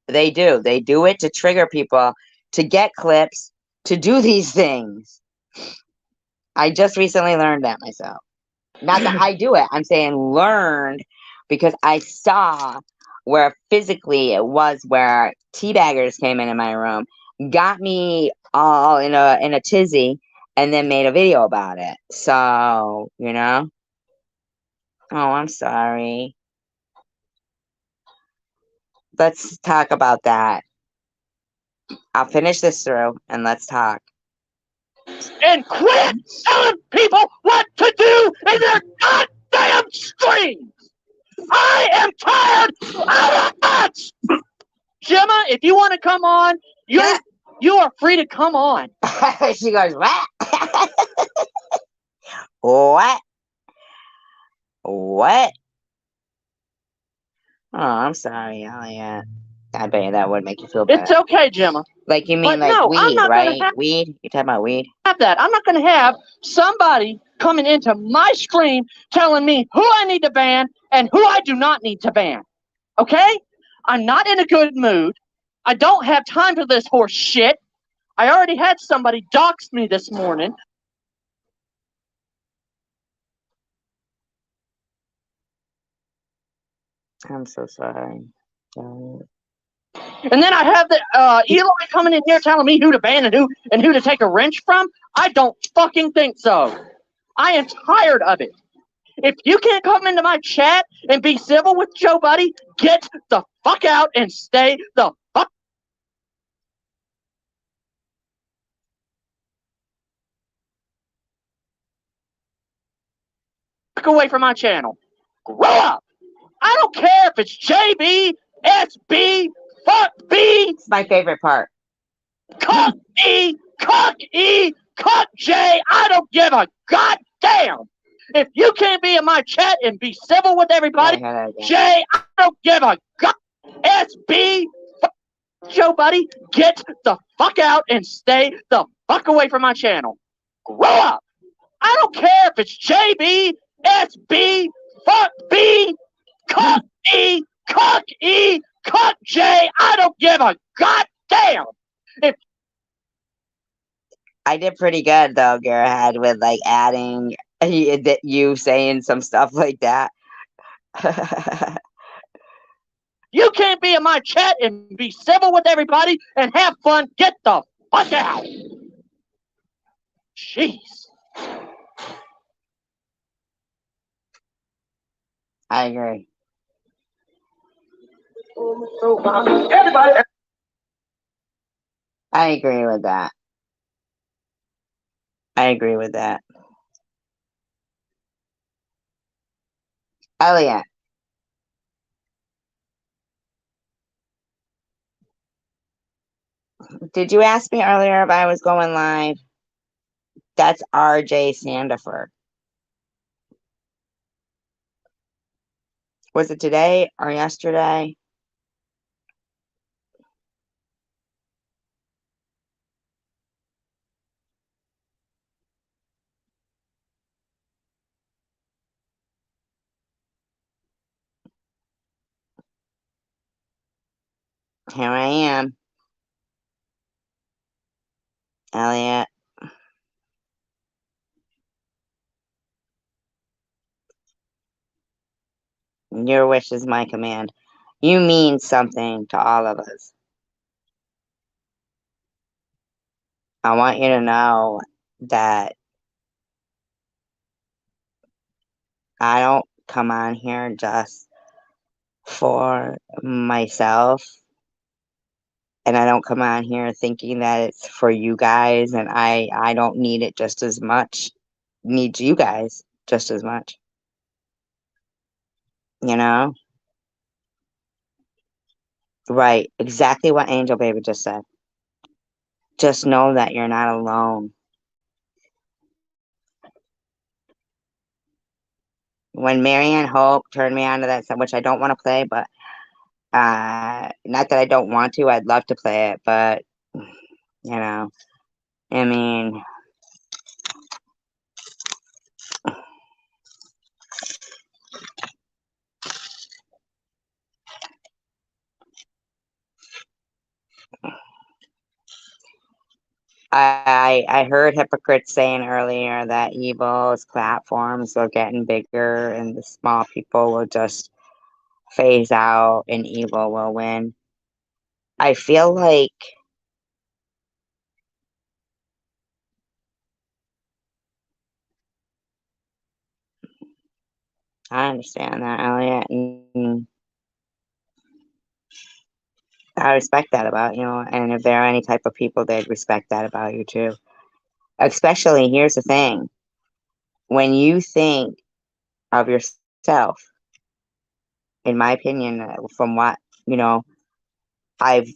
They do. They do it to trigger people, to get clips, to do these things. I just recently learned that myself. Not that I do it. I'm saying learned because I saw where physically it was where teabaggers came into my room, got me all in a tizzy, and then made a video about it. So, you know. Oh, I'm sorry. Let's talk about that. I'll finish this through and let's talk. And quit telling people what to do in their goddamn streams! I am tired of it! Gemma, if you want to come on, you are free to come on. She goes, what? What? What? Oh, I'm sorry, Elliot. I bet you that would make you feel better. It's okay, Gemma. Like you mean But like no, I'm weed, not gonna right? have- Weed? You're talking about weed? Have that. I'm not going to have somebody coming into my stream telling me who I need to ban and who I do not need to ban. Okay? I'm not in a good mood. I don't have time for this horse shit. I already had somebody dox me this morning. I'm so sorry. And then I have the Eli coming in here telling me who to ban and who to take a wrench from. I don't fucking think so. I am tired of it. If you can't come into my chat and be civil with Joe Buddy, get the fuck out and stay the fuck away from my channel. Grow up. I don't care if it's JB, SB, fuck B. It's my favorite part. Cuck E, cuck E, cuck J. I don't give a goddamn. If you can't be in my chat and be civil with everybody, Jay, I don't give a god. SB, Joe Buddy, get the fuck out and stay the fuck away from my channel. Grow up. I don't care if it's JB, SB, fuck B, cuck E, cuck E, cuck J. I don't give a goddamn. If I did pretty good though, Gerhard, with like adding that you saying some stuff like that. you can't be in my chat and be civil with everybody and have fun, get the fuck out. Jeez. I agree. Everybody. I agree with that. I agree with that. Elliot. Did you ask me earlier if I was going live? That's RJ Sandiford. Was it today or yesterday? Here I am. Elliot. Your wish is my command. You mean something to all of us. I want you to know that I don't come on here just for myself. and I don't come on here thinking that it's for you guys, and I don't need it just as much. Need you guys just as much. You know? Right. Exactly what Angel Baby just said. Just know that you're not alone. When Marianne Hope turned me on to that song, which I don't want to play, but not that I don't want to, I'd love to play it, but you know, I mean, I heard hypocrites saying earlier that evil's platforms are getting bigger and the small people will just phase out and evil will win. I feel like I understand that, Elliot, and I respect that about you, and if there are any type of people, they'd respect that about you too. Especially, here's the thing, when you think of yourself, in my opinion, from what, I've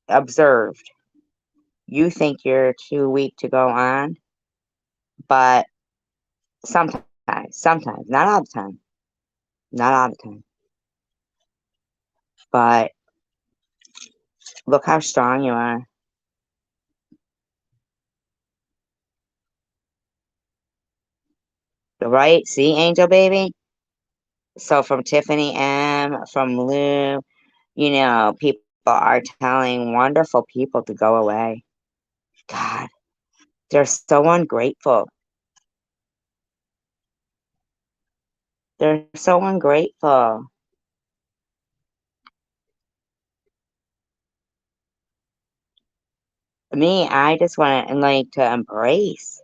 observed, you think you're too weak to go on, but sometimes, not all the time, not all the time, but look how strong you are. Right? See, Angel Baby? So from Tiffany M, from Lou, people are telling wonderful people to go away. God, they're so ungrateful. They're so ungrateful. Me, I just want to embrace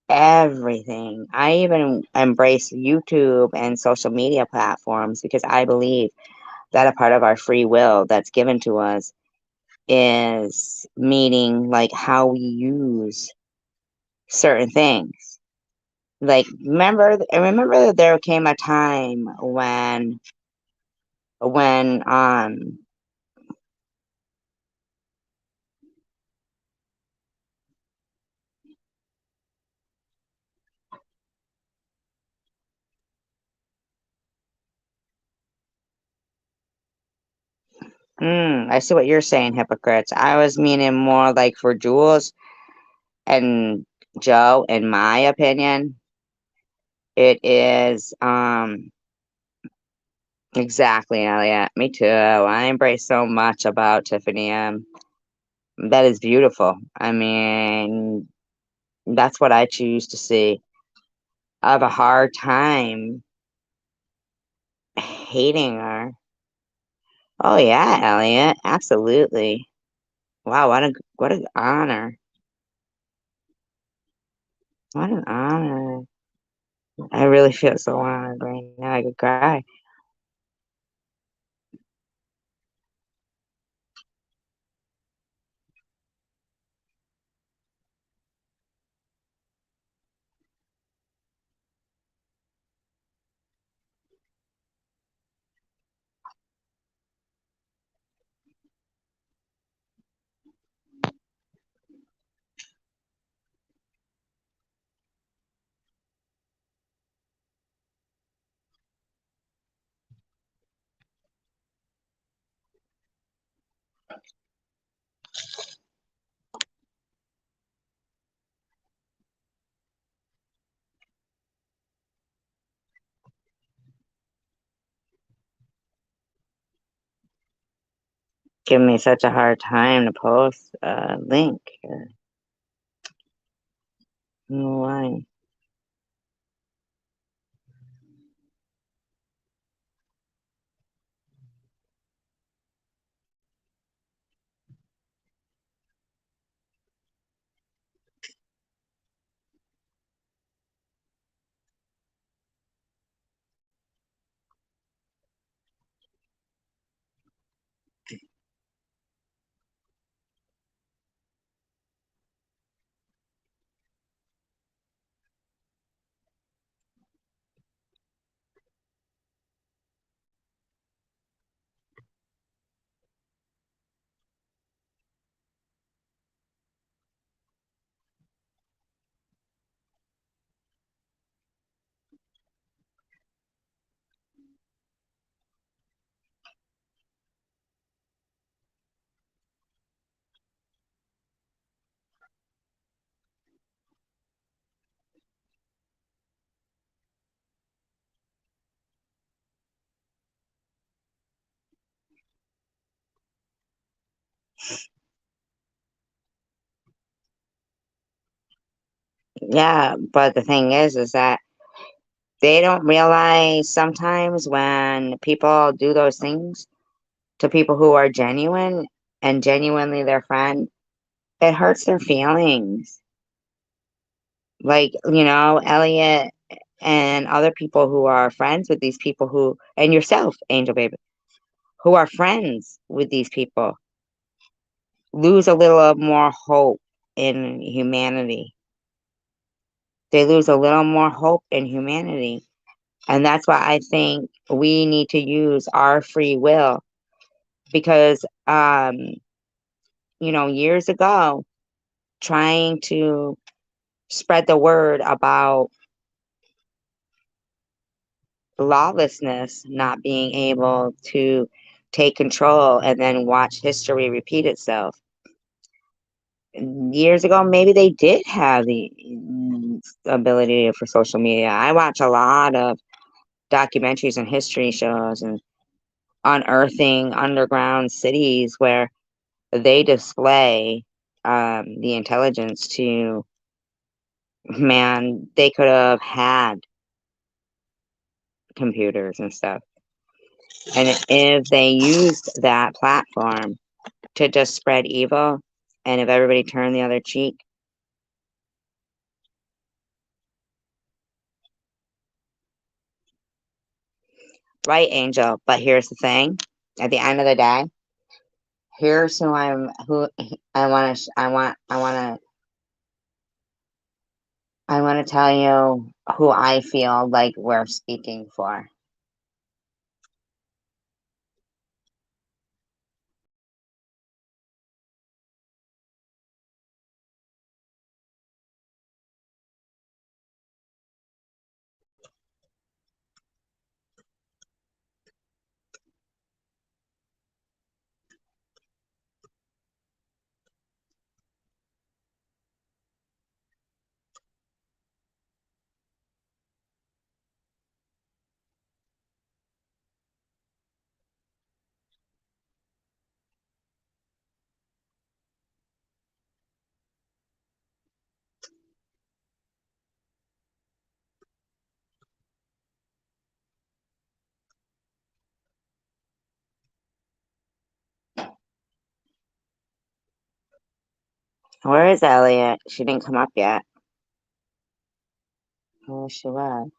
everything. I even embrace YouTube and social media platforms because I believe that a part of our free will that's given to us is meaning how we use certain things. Remember that there came a time when I see what you're saying, hypocrites. I was meaning more like for Jules and Joe, in my opinion. It is exactly, Elliot. Me too. I embrace so much about Tiffany M. That is beautiful. I mean, that's what I choose to see. I have a hard time hating her. Oh yeah, Elliot, absolutely. Wow, what an honor. What an honor. I really feel so honored right now. I could cry. Give me such a hard time to post a link here. Why? Yeah, but the thing is that they don't realize sometimes when people do those things to people who are genuine and genuinely their friend, it hurts their feelings. Like, Elliot and other people who are friends with these people who, and yourself, Angel Baby, who are friends with these people, lose a little more hope in humanity. They lose a little more hope in humanity. And that's why I think we need to use our free will because, years ago, trying to spread the word about lawlessness not being able to take control and then watch history repeat itself. Years ago, maybe they did have the ability for social media. I watch a lot of documentaries and history shows and unearthing underground cities where they display the intelligence to, man, they could have had computers and stuff. And if they used that platform to just spread evil, and if everybody turned the other cheek, right, Angel? But here's the thing: at the end of the day, here's who I want to tell you who I feel like we're speaking for. Where is Elliot? She didn't come up yet. Oh, she was.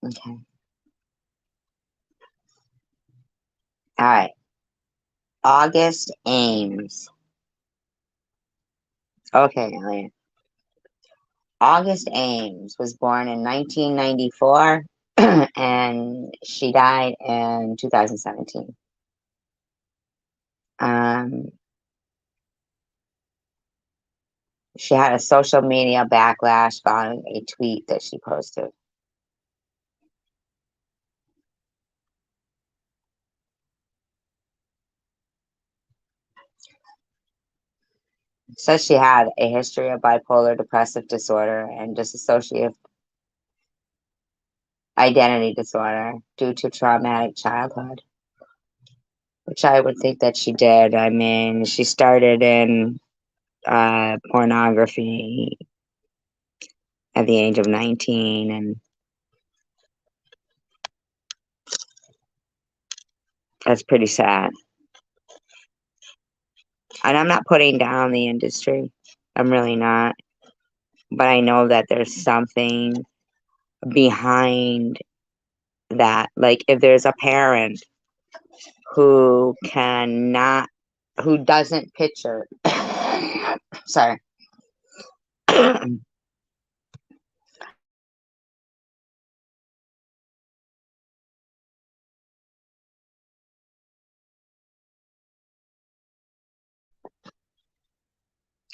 Okay. All right. August Ames. Okay, Elliot. August Ames was born in 1994 and she died in 2017. She had a social media backlash following a tweet that she posted. It says she had a history of bipolar depressive disorder and dissociative identity disorder due to traumatic childhood, which I would think that she did. I mean, she started in pornography at the age of 19, and that's pretty sad. And I'm not putting down the industry. I'm really not. But I know that there's something behind that. Like if there's a parent who doesn't picture, sorry.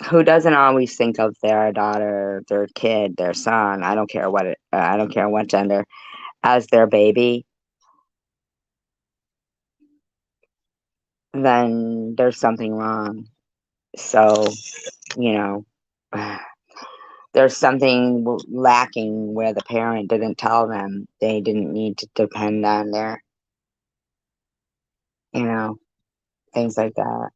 Who doesn't always think of their daughter, their kid, their son, I don't care what gender, as their baby. then there's something wrong. So, you know, there's something lacking where the parent didn't tell them they didn't need to depend on their, you know, things like that.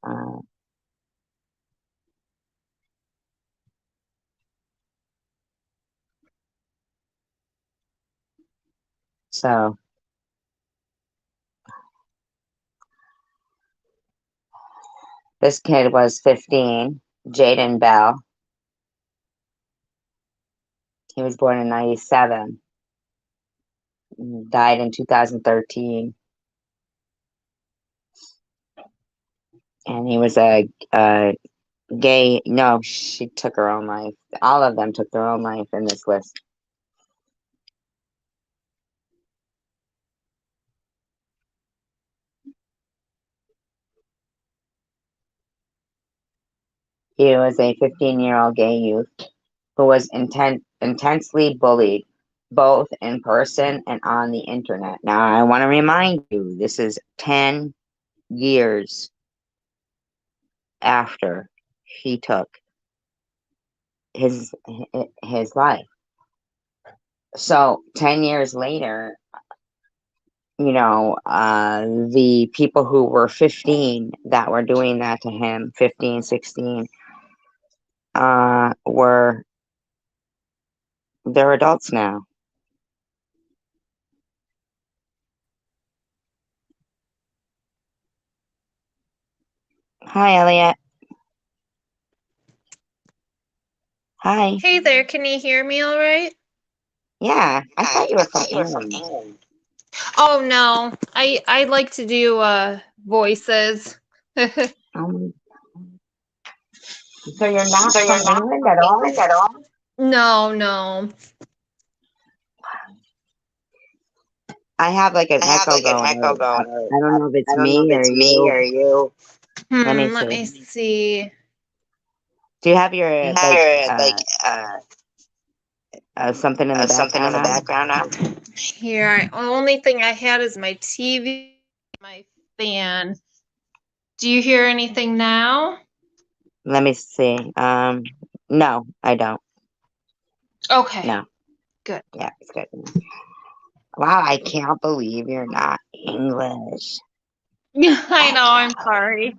So this kid was 15, Jaden Bell. He was born in 97, died in 2013. And he was a gay, no, she took her own life. All of them took their own life in this list. He was a 15-year-old gay youth who was intensely bullied, both in person and on the internet. Now, I want to remind you, this is 10 years after he took his life. So 10 years later, you know, the people who were 15 that were doing that to him, 15, 16, they're adults now. Hi, Elliot. Hi. Hey there, can you hear me all right? Yeah, I thought you were from England. Oh no, I like to do voices. So you're not from England at all? No, no. I have like an echo going. I don't know if it's me or you. Let me Let me see. Do you have your something in the background on? Here, only thing I had is my TV, my fan. Do you hear anything now? Let me see. No, I don't. Okay. No. Good. Yeah, it's good. Wow, I can't believe you're not English. I know, I'm sorry.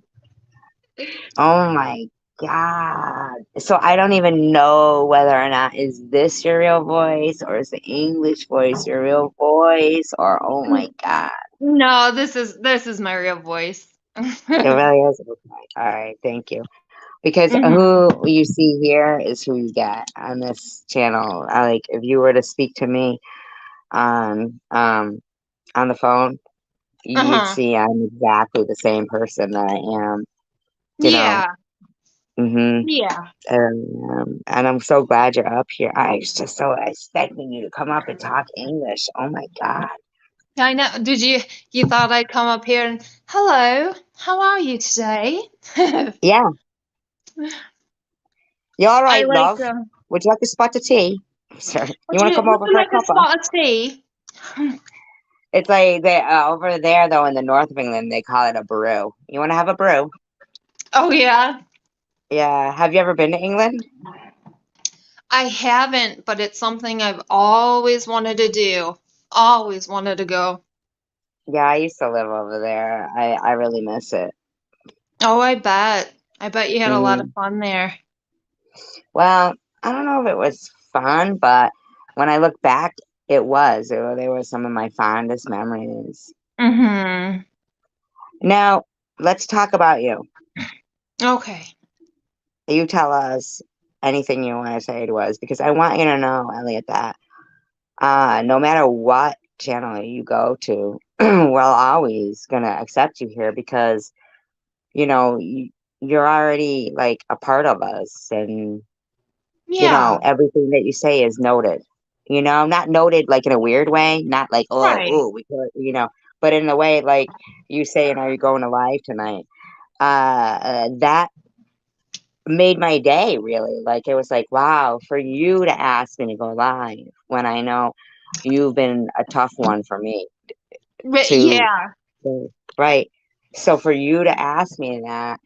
Oh my God. So I don't even know whether or not is this your real voice or is the English voice your real voice or oh my God. No, this is my real voice. It really is. Okay. All right, thank you. Because Mhm. who you see here is who you get on this channel. Like if you were to speak to me on the phone, you'd see I'm exactly the same person that I am. You Yeah. know. Yeah. And I'm so glad you're up here. I was just so expecting you to come up and talk English. Oh my God. I know. Did you thought I'd come up here and hello, how are you today? Yeah. You all right, I like love? Would you like a spot of tea? Sorry. You would want to you come over for a like a cuppa? spot of tea? It's like they over there though in the north of England they call it a brew. You want to have a brew? Oh yeah. Yeah. Have you ever been to England? I haven't, but it's something I've always wanted to do. Always wanted to go. Yeah, I used to live over there. I really miss it. Oh, I bet. I bet you had a lot of Mm. fun there. Well, I don't know if it was fun, but when I look back, it was. They were some of my fondest memories. Mhm. Now, let's talk about you. Okay. You tell us anything you want to say to us because I want you to know, Elliot, that no matter what channel you go to, we're always gonna accept you here because you know you're already like a part of us, and you know Yeah. everything that you say is noted. You know, not noted like in a weird way, not like Right. we could, you know, but in the way like you saying, "Are you going to live tonight?" That made my day really. Like it was like, wow, for you to ask me to go live when I know you've been a tough one for me to Yeah. right. So for you to ask me that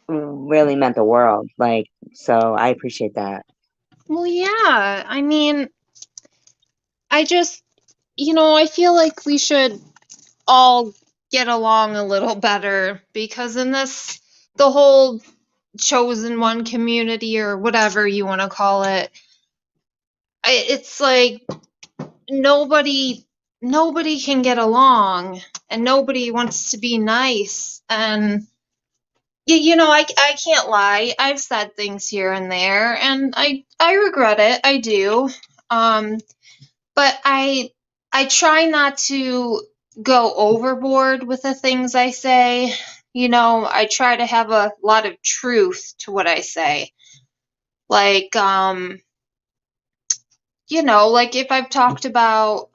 really meant the world. Like, so I appreciate that. Well, yeah. I mean, I just, I feel like we should all get along a little better because in the whole chosen one community or whatever you want to call it, it's like nobody can get along and nobody wants to be nice. And I can't lie. I've said things here and there and I regret it. I do. But I try not to go overboard with the things I say. I try to have a lot of truth to what I say. Like like if I've talked about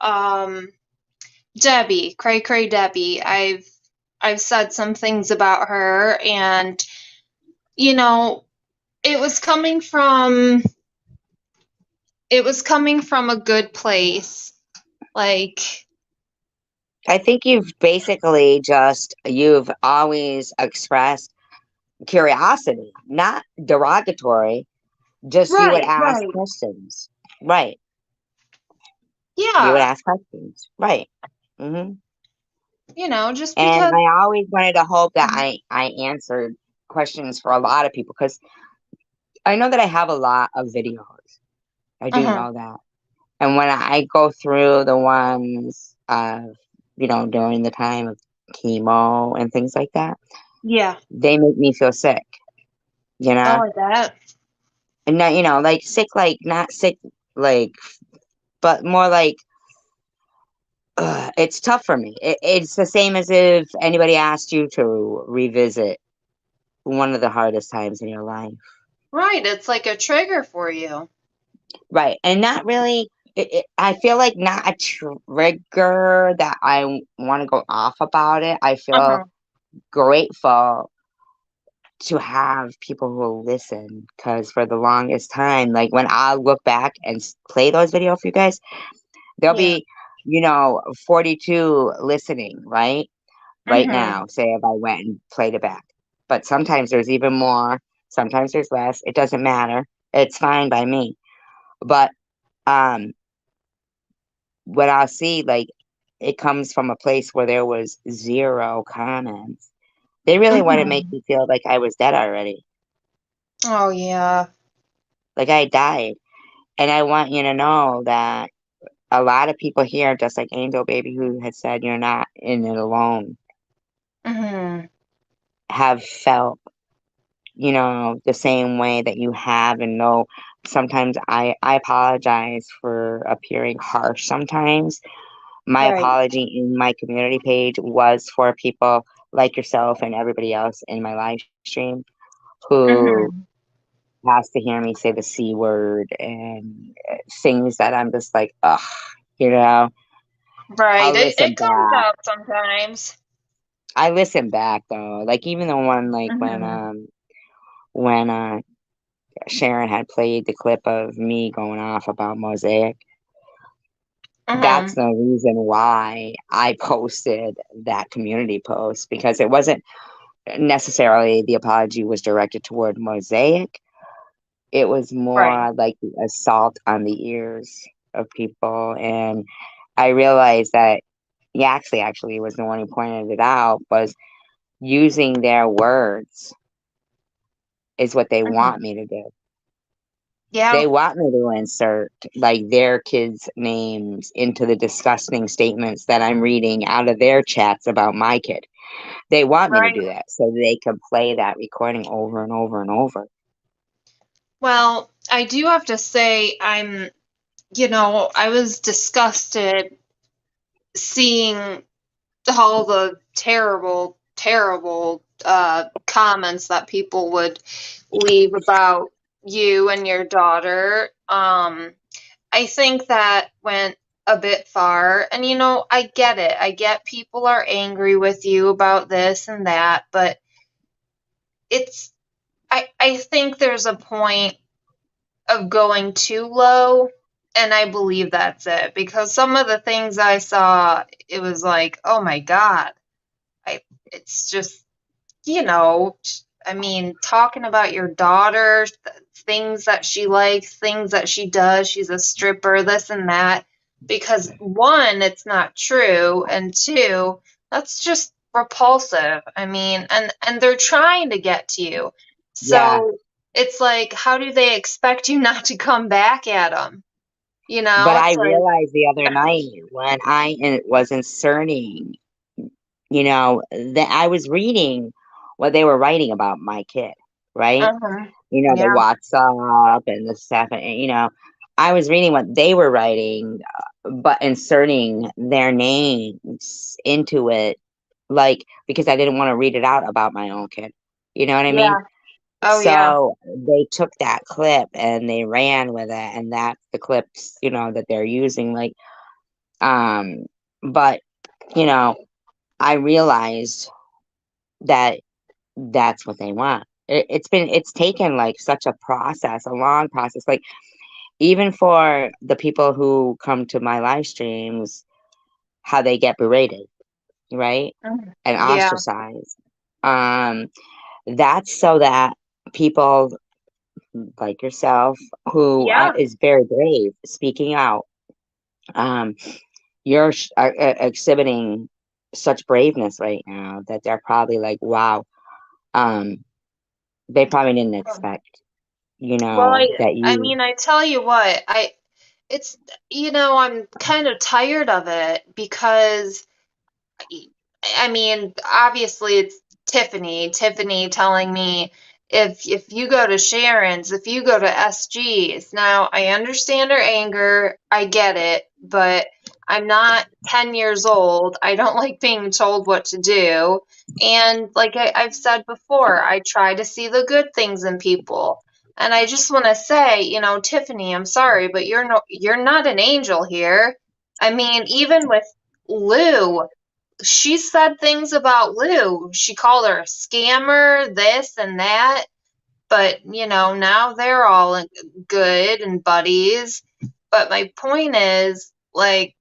Debbie, Cray Cray Debbie, I've said some things about her and it was coming from a good place. Like I think you've always expressed curiosity, not derogatory. Just you would ask right. questions. Right. You would Yeah. ask questions. Right. hmm Just And because I always wanted to hope that I answered questions for a lot of people because I know that I have a lot of videos. I do know that. And when I go through the ones, during the time of chemo and things like that, yeah. they make me feel sick, Oh, I bet. and not, like sick, like not sick, like, but more like, it's tough for me. It's the same as if anybody asked you to revisit one of the hardest times in your life. Right. It's like a trigger for you. Right. And not really, I feel like not a trigger that I want to go off about it. I feel grateful to have people who will listen because for the longest time, like when I look back and play those videos for you guys, there'll be, 42 listening, right? Right now, say if I went and played it back. But sometimes there's even more, sometimes there's less. It doesn't matter. It's fine by me. But what I'll see, like, it comes from a place where there was 0 comments. They really want to make me feel like I was dead already. Oh, yeah. Like I died. And I want you to know that a lot of people here, just like Angel Baby, who had said you're not in it alone, have felt, the same way that you have and know. Sometimes I apologize for appearing harsh sometimes. My apology in my community page was for people like yourself and everybody else in my live stream who has to hear me say the C word and things that I'm just like, ugh, I'll Right. listen It comes back. out sometimes. I listen back though. Like even the one like when Sharon had played the clip of me going off about Mosaic. That's the reason why I posted that community post because it wasn't necessarily the apology was directed toward Mosaic. It was more like the assault on the ears of people. And I realized that Yaxley actually was the one who pointed it out, was using their words is what they want me to do. Yeah. They want me to insert like their kids' names into the disgusting statements that I'm reading out of their chats about my kid. They want me to do that so they can play that recording over and over and over. Well, I do have to say I was disgusted seeing all the terrible, terrible comments that people would leave about you and your daughter. I think that went a bit far. And, I get it. I get people are angry with you about this and that, but I think there's a point of going too low. And I believe that's it because some of the things I saw, it was like, oh my God, it's just, you know, I mean, talking about your daughter, things that she likes, things that she does, she's a stripper, this and that, because one, it's not true, and two, that's just repulsive. I mean, and they're trying to get to you. Yeah. So it's like, how do they expect you not to come back at them? You know, But I it's like, realized the other night when was inserting, you know, that I was reading what they were writing about my kid, right? uh-huh. You know, the Yeah. WhatsApp and the stuff, and you know, I was reading what they were writing, but inserting their names into it, like because I didn't want to read it out about my own kid. You know what I mean? Yeah. Oh, yeah. So they took that clip and they ran with it, and that's the clips, you know, that they're using. Like, but you know, I realized that that's what they want. It's taken like such a process, a long process. Like even for the people who come to my live streams, how they get berated, right? And Yeah. ostracized. That's so that people like yourself who Yeah. is very brave speaking out, you're exhibiting such braveness right now that they're probably like, wow, they probably didn't expect, you Well, know, that I you mean, I tell you what, it's, you know, I'm kind of tired of it because, I mean, obviously it's Tiffany telling me if you go to Sharon's, if you go to SG's. Now, I understand her anger, I get it, but I'm not 10 years old. I don't like being told what to do. And like I've said before, I try to see the good things in people. And I just want to say, you know, Tiffany, I'm sorry, but you're not an angel here. I mean, even with Lou, she said things about Lou. She called her a scammer, this and that. But, you know, now they're all good and buddies. But my point is, like,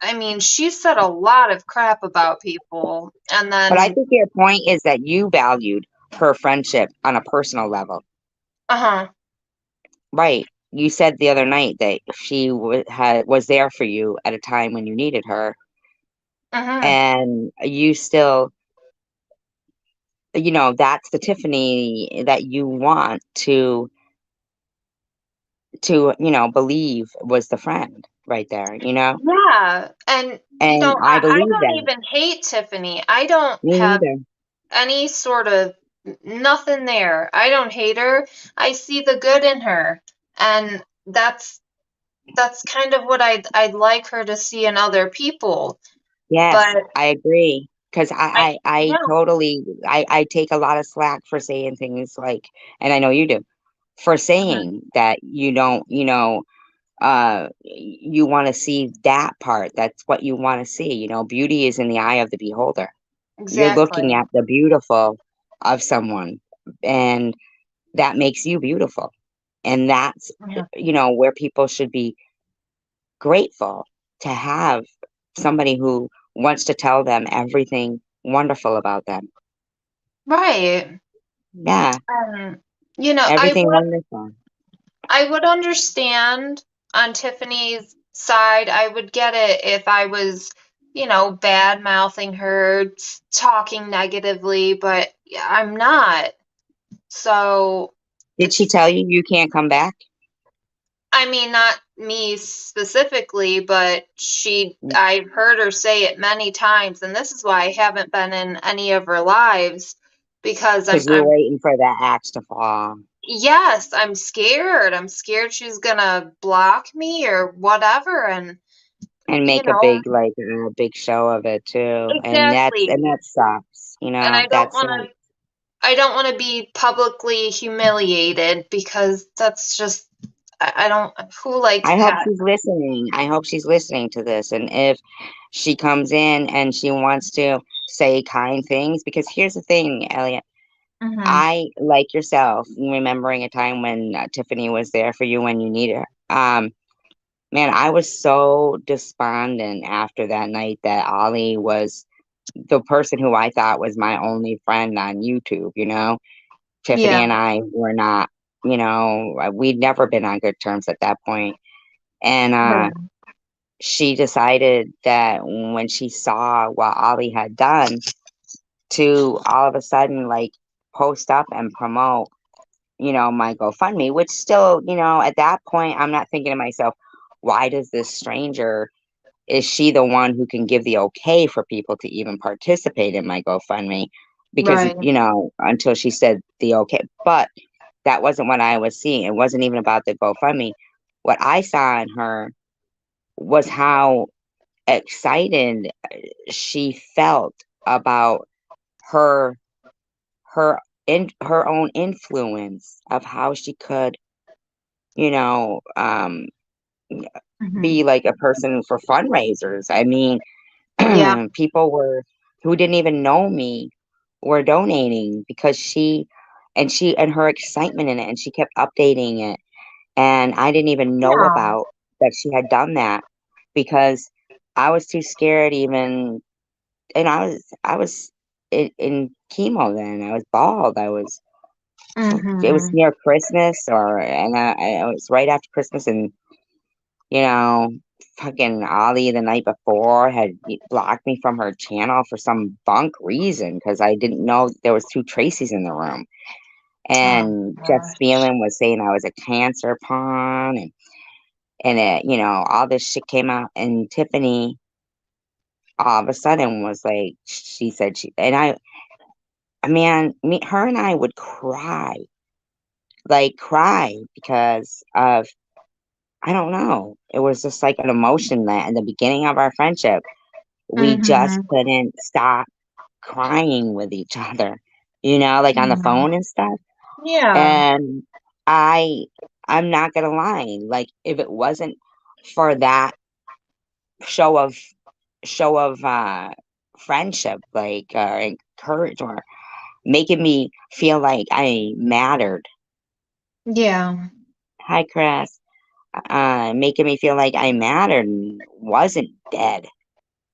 I mean, she said a lot of crap about people. And but I then, think your point is that you valued her friendship on a personal level. uh-huh. Right. You said the other night that she was there for you at a time when you needed her, Uh-huh. and you still, you know, that's the Tiffany that you want to, you know, believe was the friend right there, you know? Yeah. And, you know, And I I believe don't that. even hate Tiffany. I don't Me have neither. any sort of nothing there. I don't hate her. I see the good in her. And that's kind of what I'd like her to see in other people. Yes, But I agree. Because I yeah. totally, I take a lot of slack for saying things like, and I know you do, for saying that you don't, you know, you want to see that part. That's what you want to see. You know, beauty is in the eye of the beholder. You're Exactly. looking at the beautiful of someone, and that makes you beautiful. And that's, Yeah. you know, where people should be grateful to have somebody who wants to tell them everything wonderful about them. Right. Yeah, You know, everything wonderful. I would understand on Tiffany's side. I would get it if I was, you know, bad mouthing her, talking negatively, but I'm not. So Did she it's, tell you you can't come back? I mean, not me specifically, but I've heard her say it many times, and this is why I haven't been in any of her lives because Because you're waiting for that axe to fall. yes, I'm scared. I'm scared she's gonna block me or whatever, and And you make a know, big big show of it too. And exactly. that sucks. You And know, that sucks. I don't want to be publicly humiliated because that's just, I don't, who likes I hope that? she's listening. I hope she's listening to this. And if she comes in and she wants to say kind things, because here's the thing, Elliot, Mm-hmm. I, like yourself, remembering a time when Tiffany was there for you when you needed her. Man, I was so despondent after that night that Ollie was the person who I thought was my only friend on YouTube, you know. Tiffany Yeah. and I were not, you know, we'd never been on good terms at that point. And Right. she decided that when she saw what Ollie had done, to all of a sudden like post up and promote, you know, my GoFundMe, which still, you know, at that point, I'm not thinking to myself, why does this stranger, is she the one who can give the okay for people to even participate in my GoFundMe? Because, Right. you know, until she said the okay, but that wasn't what I was seeing. It wasn't even about the GoFundMe. What I saw in her was how excited she felt about her her own influence of how she could, you know, Mhm. be like a person for fundraisers. I mean, Yeah. people were who didn't even know me were donating because she and her excitement in it, and she kept updating it, and I didn't even know Yeah. about that she had done that because I was too scared even, and I was in chemo then. I was bald. It was Mhm. near Christmas, it was right after Christmas, and you know, fucking Ollie the night before had blocked me from her channel for some bunk reason because I didn't know there was two Tracys in the room, Oh and Jeff gosh. Spielman was saying I was a cancer pawn, and it, you know, all this shit came out, and Tiffany all of a sudden was like, she said she and I, man, her and I would cry, like cry because of, I don't know. It was just like an emotion that in the beginning of our friendship, we just Mhm. couldn't stop crying with each other, you know, like on the Mhm. phone and stuff. Yeah. And I, I'm not gonna lie, like if it wasn't for that show of show of friendship, like encourage or making me feel like I mattered. Yeah. Hi, Chris. Making me feel like I mattered and wasn't dead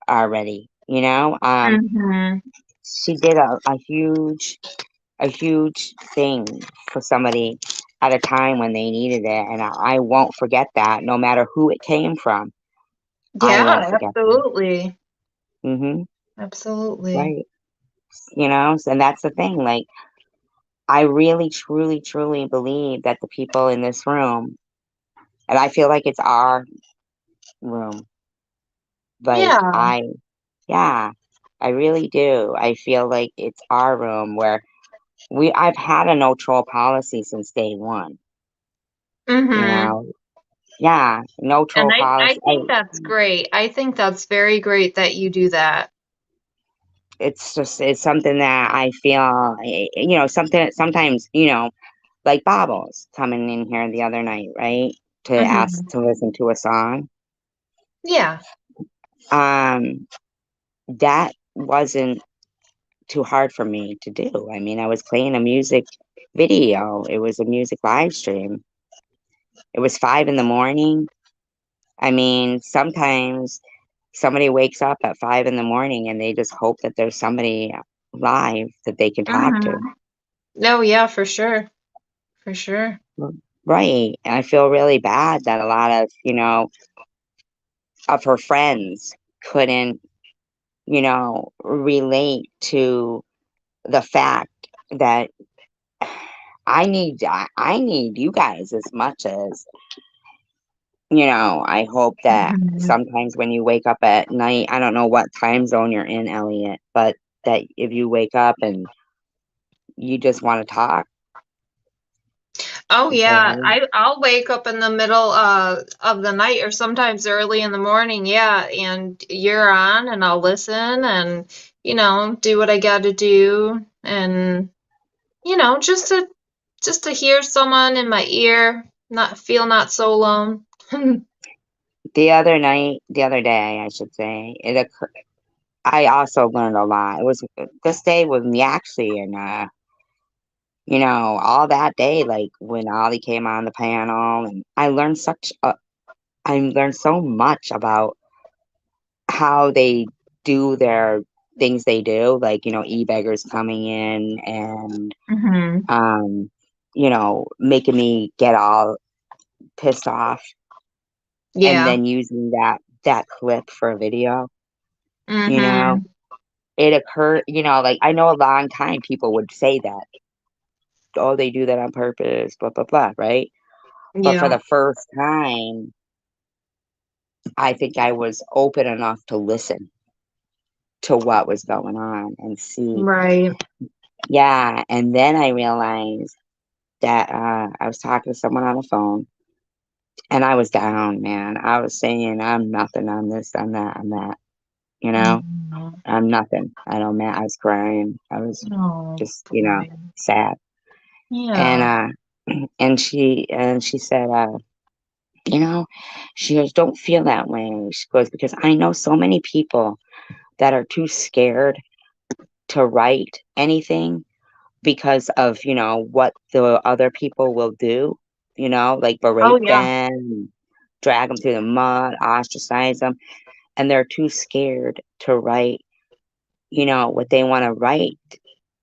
already, you know. Mhm. She did a huge thing for somebody at a time when they needed it, and I won't forget that, no matter who it came from. I won't Yeah, forget that. absolutely. Mm-hmm. Absolutely. Right. You know, and that's the thing. Like, I really, truly, truly believe that the people in this room, and I feel like it's our room. Like, Yeah. yeah, I really do. I feel like it's our room where I've had a no troll policy since day one, you Mhm. know? Yeah, no And troll I policy. think that's great. I think that's very great that you do that. It's just, it's something that I feel, you know, something sometimes, you know, like Bobbles coming in here the other night, right? To ask Mhm. to listen to a song. Yeah. Um, that wasn't too hard for me to do. I mean, I was playing a music video. It was a music live stream. It was 5 in the morning. I mean, sometimes somebody wakes up at 5 in the morning and they just hope that there's somebody live that they can talk to. Mhm. No, yeah, for sure. For sure. Right. And I feel really bad that a lot of, you know, of her friends couldn't, you know, relate to the fact that I need you guys as much as, you know, I hope that Mhm. sometimes when you wake up at night, I don't know what time zone you're in, Elliot, but that if you wake up and you just want to talk Oh and say yeah, hi. I'll wake up in the middle of the night or sometimes early in the morning, yeah, and you're on and I'll listen and do what I got to do and just to hear someone in my ear, not feel not so alone. The other day, I should say, I also learned a lot. It was this day with me actually, and you know, all that day, like when Ollie came on the panel, and I learned so much about how they do their things they do, like, you know, e-beggars coming in and, Mm-hmm. you know, making me get all pissed off and Yeah. then using that clip for a video, you know, Mm-hmm. it occurred, you know, like I know a long time people would say that, oh, they do that on purpose, blah, blah, blah, right? But for Yeah. the first time, I think I was open enough to listen to what was going on and see. Right. Yeah. And then I realized that I was talking to someone on the phone and I was down, man. I was saying, I'm nothing on this, on that, on that. You know, Mm-hmm. I'm nothing. I don't matter. I was crying. I was Oh, just, you know, boy. sad. Yeah. And she said, you know, she goes, don't feel that way. She goes, because I know so many people that are too scared to write anything because of, you know, what the other people will do, you know, like Oh, berate yeah. them, drag them through the mud, ostracize them. And they're too scared to write, you know, what they want to write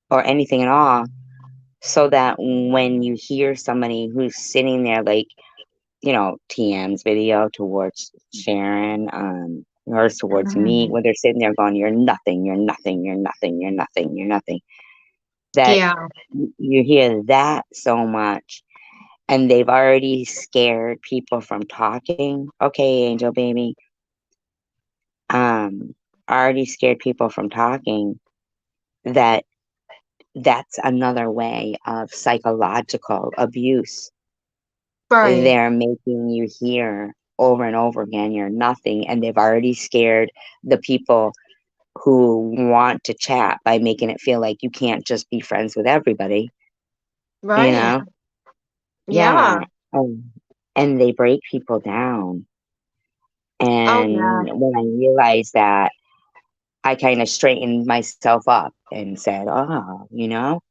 or anything at all. So that when you hear somebody who's sitting there, like, you know, TM's video towards Sharon, hers towards me, Mm-hmm. when they're sitting there going, you're nothing, you're nothing, you're nothing, you're nothing, you're nothing. That Yeah. you hear that so much, and they've already scared people from talking. Okay, Angel Baby. Already scared people from talking. That's another way of psychological abuse. Right. They're making you hear over and over again, you're nothing. And they've already scared the people who want to chat by making it feel like you can't just be friends with everybody, you Right. know? Yeah. Yeah. And they break people down. Oh, yeah. And when I realized that, I kind of straightened myself up and said, oh, you know,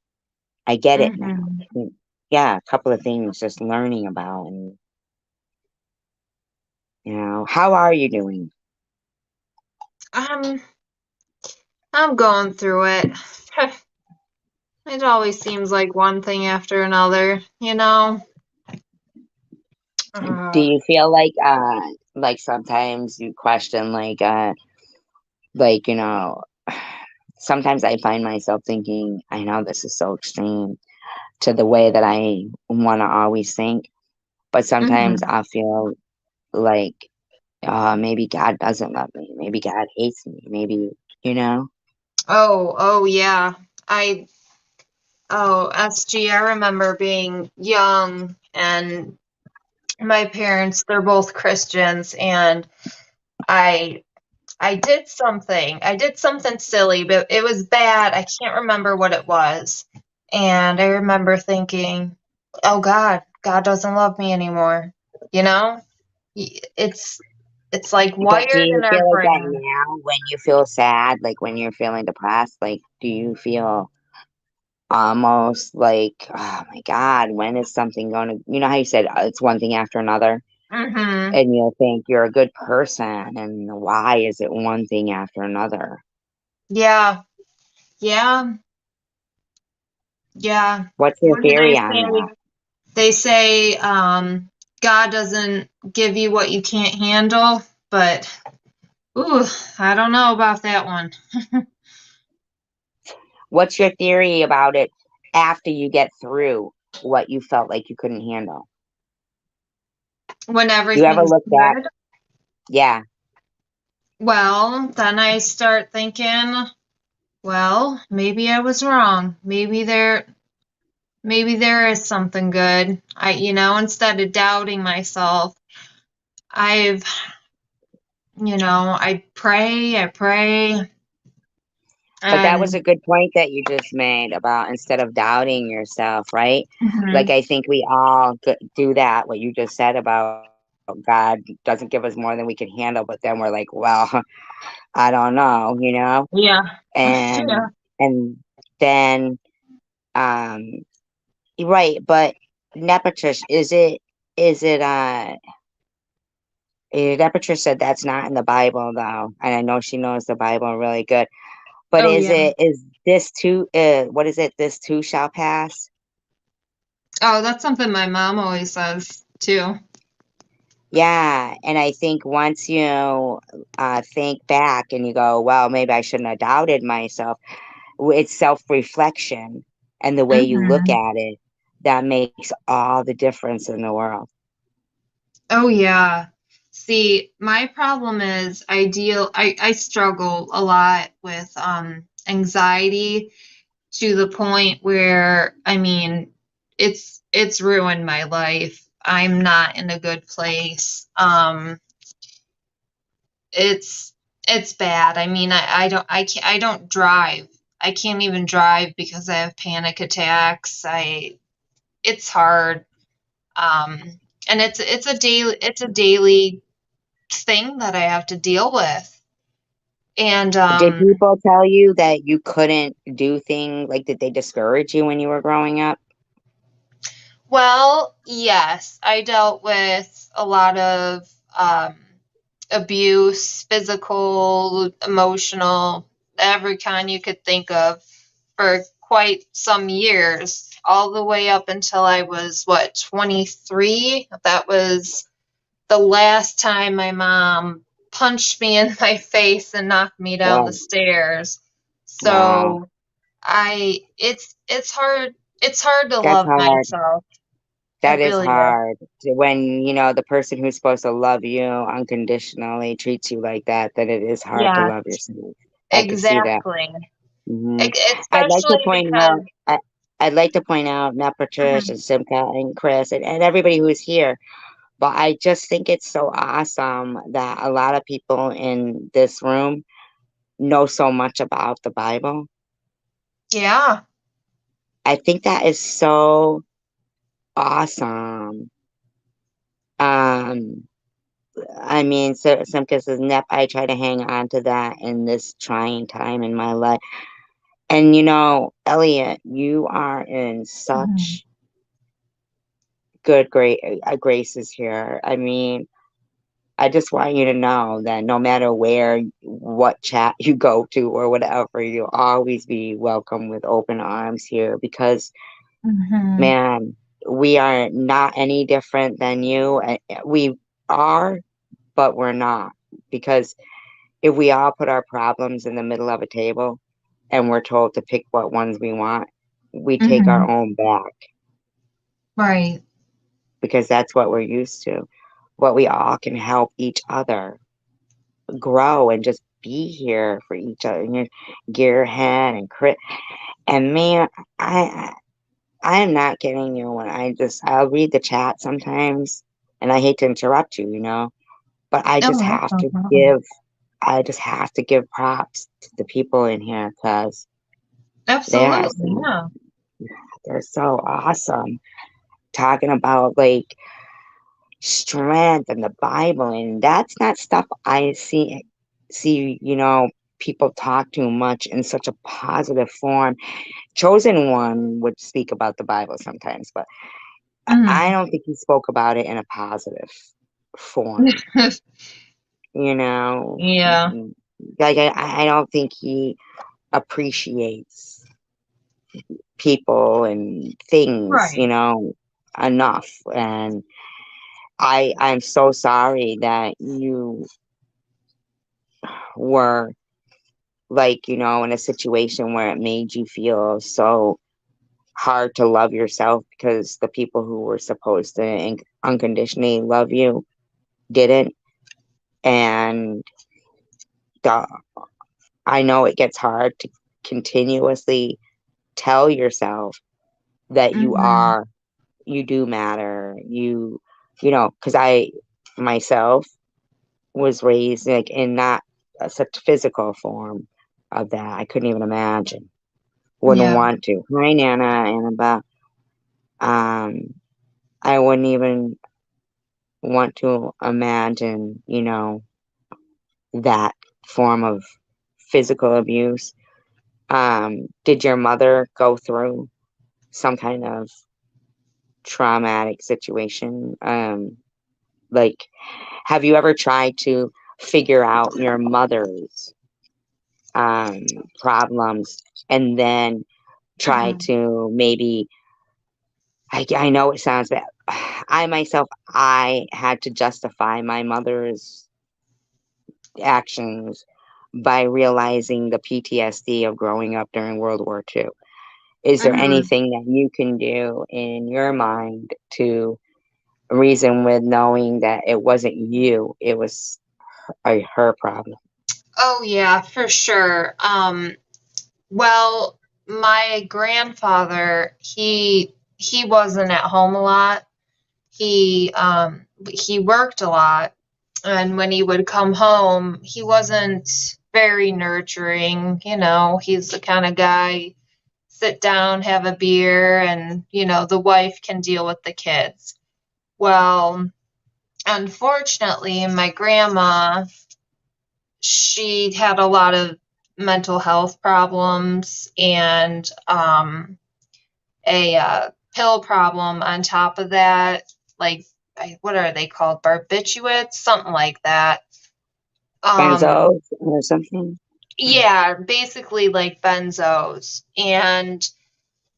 I get it now. Mm-hmm. Yeah, a couple of things just learning about. And, you know, how are you doing? I'm going through it. It always seems like one thing after another, you know? Do you feel like sometimes you question, like, you know, sometimes I find myself thinking, I know this is so extreme to the way that I want to always think, but sometimes Mm-hmm. I feel like, maybe God doesn't love me. Maybe God hates me. Maybe, you know? Oh, yeah. SG, I remember being young and my parents, they're both Christians, and I I did something silly, but it was bad. I can't remember what it was. And I remember thinking, "Oh God doesn't love me anymore." You know? It's like But do wired you in our feel like that brain. now when you feel sad, like when you're feeling depressed? Like, do you feel almost like, oh my God, when is something going to, you know how you said it's one thing after another? Mhm. And you'll think you're a good person, and why is it one thing after another? Yeah. Yeah. Yeah. What's your What do they theory on say? that? They say God doesn't give you what you can't handle, but ooh, I don't know about that one. What's your theory about it after you get through what you felt like you couldn't handle? When You ever everything's look back? good, Yeah. well, then I start thinking, well, maybe I was wrong. Maybe there is something good. Instead of doubting myself, I've, I pray, But that was and a good point that you just made about instead of doubting yourself, right? Like, mhm, I think we all do that, what you just said about God doesn't give us more than we can handle, but then we're like, well, I don't know, you know? yeah, yeah. And then, um, right, but Nepatrish, Nepatrish said that's not in the Bible, though. And I know she knows the Bible really good. But Oh, is yeah. this too, what is it? This too shall pass? Oh, that's something my mom always says too. Yeah. And I think once you think back and you go, well, maybe I shouldn't have doubted myself, it's self-reflection and the way you look Mhm. at it that makes all the difference in the world. Oh, yeah. See, my problem is I struggle a lot with anxiety to the point where, I mean, it's ruined my life. I'm not in a good place. It's bad. I mean, I don't drive. I can't even drive because I have panic attacks. It's hard. Um, and it's a daily thing that I have to deal with. And Did people tell you that you couldn't do things, like did they discourage you when you were growing up? well, yes, I dealt with a lot of abuse, physical, emotional, every kind you could think of for quite some years, all the way up until I was, 23? That was the last time my mom punched me in my face and knocked me down Wow. the stairs. Wow. So it's hard to That's love hard. myself. That It is really is. hard. When, the person who's supposed to love you unconditionally treats you like that, then it is hard to Yeah, love yourself. I could see that. exactly. hmm I'd like to Especially point because out, I'd like to point out, not Patricia and Simca and Chris and everybody who's here, but I just think it's so awesome that a lot of people in this room know so much about the Bible. yeah. I think that is so awesome. Um, I mean, so Simca says, Nep, I try to hang on to that in this trying time in my life. And Elliot, you are in such good graces here. I mean, I just want you to know that no matter what chat you go to or whatever, you'll always be welcome with open arms here because, man, we are not any different than you. We are, but we're not. Because if we all put our problems in the middle of a table and we're told to pick what ones we want, we take our own back Right. because that's what we're used to. What we all can help each other grow and just be here for each other. And Gearhead and Chris. And man, I am not kidding you when I'll read the chat sometimes and I hate to interrupt you, but I just Oh, that's have no to problem. give props to the people in here because Absolutely, yeah. they're so awesome. Talking about like strength and the Bible, and that's not stuff I see people talk too much in such a positive form. Chosen One would speak about the Bible sometimes, but I don't think he spoke about it in a positive form. Yeah. Like I don't think he appreciates people and things, Right. enough. And I'm so sorry that you were in a situation where it made you feel so hard to love yourself because the people who were supposed to unconditionally love you didn't. And I know it gets hard to continuously tell yourself that you do matter. Because I myself was raised like in not such physical form of that. I couldn't even imagine. Wouldn't Yeah. want to. Hi, Nana, Annabelle. I wouldn't even want to imagine, that form of physical abuse. Did your mother go through some kind of traumatic situation? Like, have you ever tried to figure out your mother's problems, and then try to maybe, I know it sounds bad. I had to justify my mother's actions by realizing the PTSD of growing up during World War II. Is there anything that you can do in your mind to reason with, knowing that it wasn't you, it was her problem? Oh yeah, for sure. Well, my grandfather, he wasn't at home a lot. He worked a lot, and when he would come home, he wasn't very nurturing. You know, he's the kind of guy, sit down, have a beer, and the wife can deal with the kids. Well, unfortunately, my grandma, she had a lot of mental health problems and a pill problem on top of that. Like, what are they called? Barbiturates, something like that. Benzos or something? Yeah, basically like benzos. And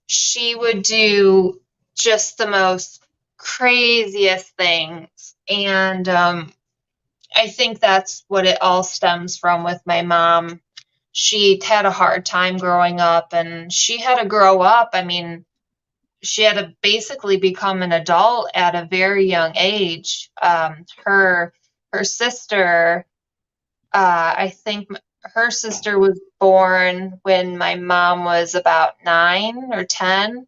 she would do just the most craziest things. And I think that's what it all stems from with my mom. She had a hard time growing up, and she had to grow up. I mean, she had to basically become an adult at a very young age. Her sister, I think her sister was born when my mom was about 9 or 10.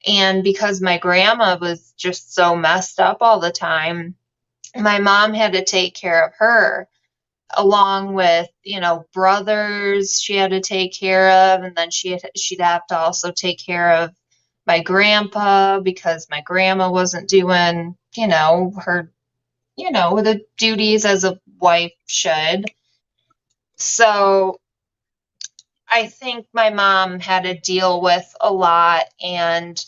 And because my grandma was just so messed up all the time, my mom had to take care of her, along with brothers she had to take care of, and then she'd have to also take care of my grandpa because my grandma wasn't doing her the duties as a wife should. So I think my mom had to deal with a lot, and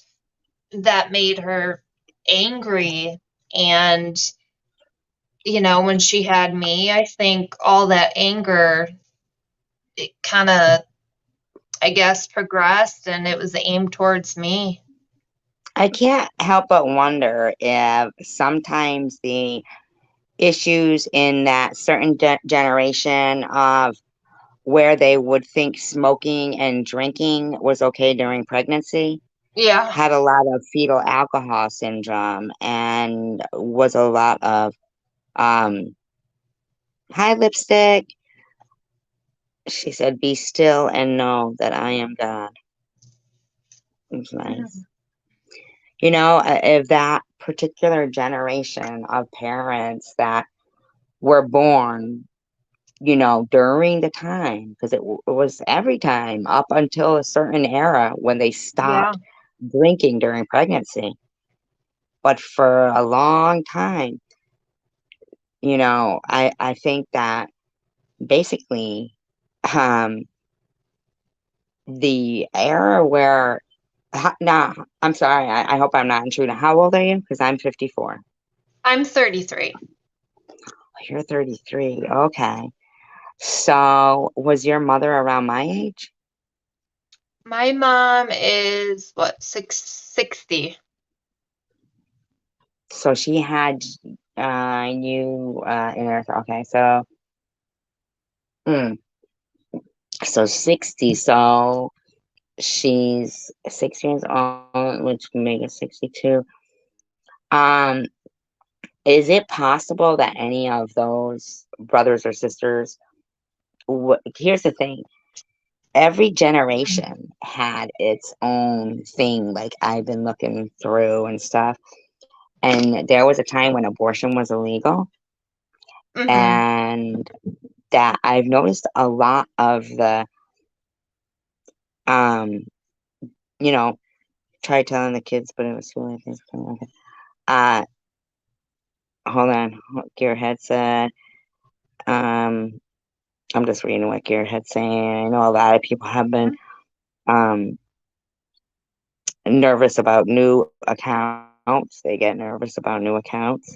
that made her angry. And when she had me, I think all that anger, it kind of, I guess, progressed, and it was aimed towards me. I can't help but wonder if sometimes the issues in that certain generation of where they would think smoking and drinking was okay during pregnancy, Yeah, had a lot of fetal alcohol syndrome, and was a lot of hi lipstick. She said, "Be still and know that I am God." It's nice. If that particular generation of parents that were born, during the time, because it was every time up until a certain era when they stopped drinking during pregnancy. But for a long time, I think that basically the era where, now, I'm sorry, I hope I'm not intruding. How old are you? Because I'm 54. I'm 33. You're 33. Okay. So was your mother around my age? My mom is, what, 60? So she had you in her, okay, so so 60, so she's 6 years old, which can make it 62. Is it possible that any of those brothers or sisters, here's the thing, every generation had its own thing, like I've been looking through and stuff, and there was a time when abortion was illegal, and that I've noticed a lot of the tried telling the kids, but it was too late. Hold on, Gearhead said, I'm just reading what Gearhead's saying. I know a lot of people have been nervous about new accounts. They get nervous about new accounts.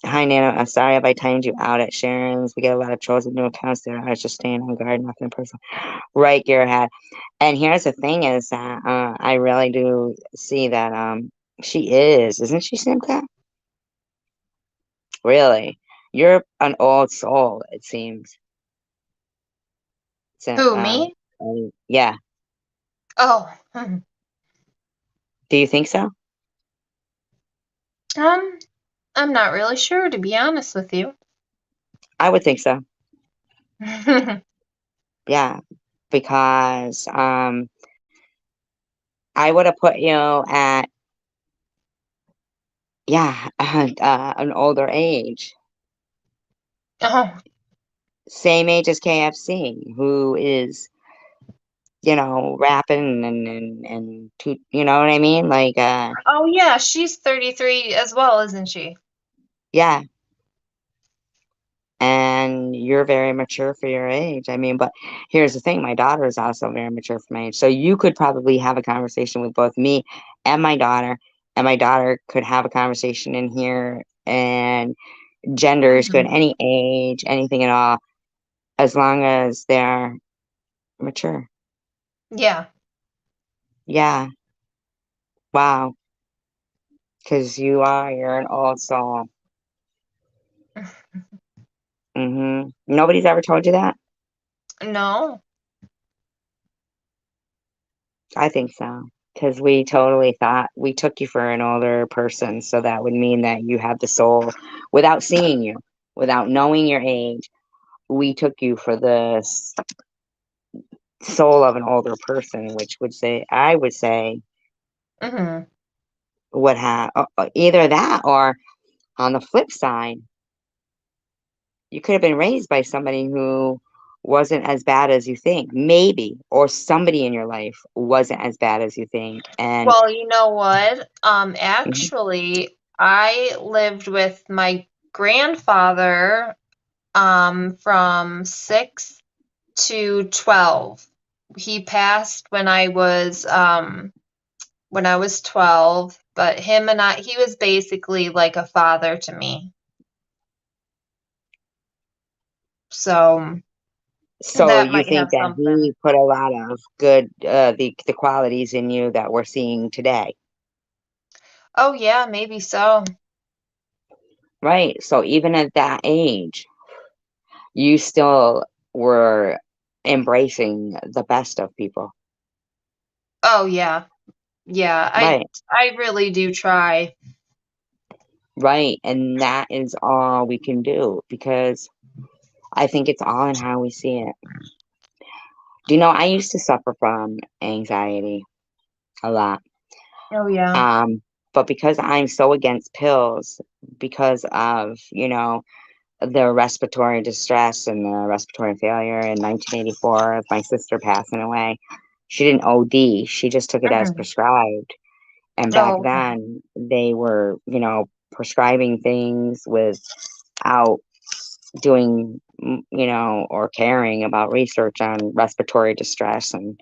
Hi, Nana. I'm sorry if I timed you out at Sharon's. We get a lot of trolls with new accounts there. I was just staying on guard, nothing personal. Right, Gearhead. And here's the thing is that I really do see that she isn't she, Simca? Really? You're an old soul, it seems. Who, me? Yeah. Oh, Do you think so? I'm not really sure, to be honest with you. I would think so. Yeah, because I would have put you at an older age, Oh, same age as KFC, who is rapping and you know what I mean? Like oh yeah, she's 33 as well, isn't she? yeah. And you're very mature for your age. I mean, but here's the thing, my daughter is also very mature for my age. So you could probably have a conversation with both me and my daughter could have a conversation in here, and gender is good, any age, anything at all, as long as they're mature. Yeah. Yeah. Wow. Because you're an old soul. Nobody's ever told you that? No. I think so. Because we totally thought we took you for an older person. So that would mean that you have the soul without seeing you, without knowing your age. We took you for the soul of an older person, which I would say would have either that, or on the flip side, you could have been raised by somebody who wasn't as bad as you think, maybe, or somebody in your life wasn't as bad as you think. And Well, you know what? Actually, I lived with my grandfather from 6 to 12. He passed when I was 12, but he was basically like a father to me. So that you might think have that something. he put a lot of good, the qualities in you that we're seeing today, Oh yeah, maybe so. right? So even at that age, you still were embracing the best of people, Oh yeah. Yeah, right? I really do try. Right, and that is all we can do, because I think it's all in how we see it. Do you know, I used to suffer from anxiety a lot. Oh yeah. But because I'm so against pills, because of, the respiratory distress and the respiratory failure in 1984, my sister passing away, she didn't OD, she just took it as prescribed. And back Oh, okay. then, they were, prescribing things without doing, or caring about research on respiratory distress and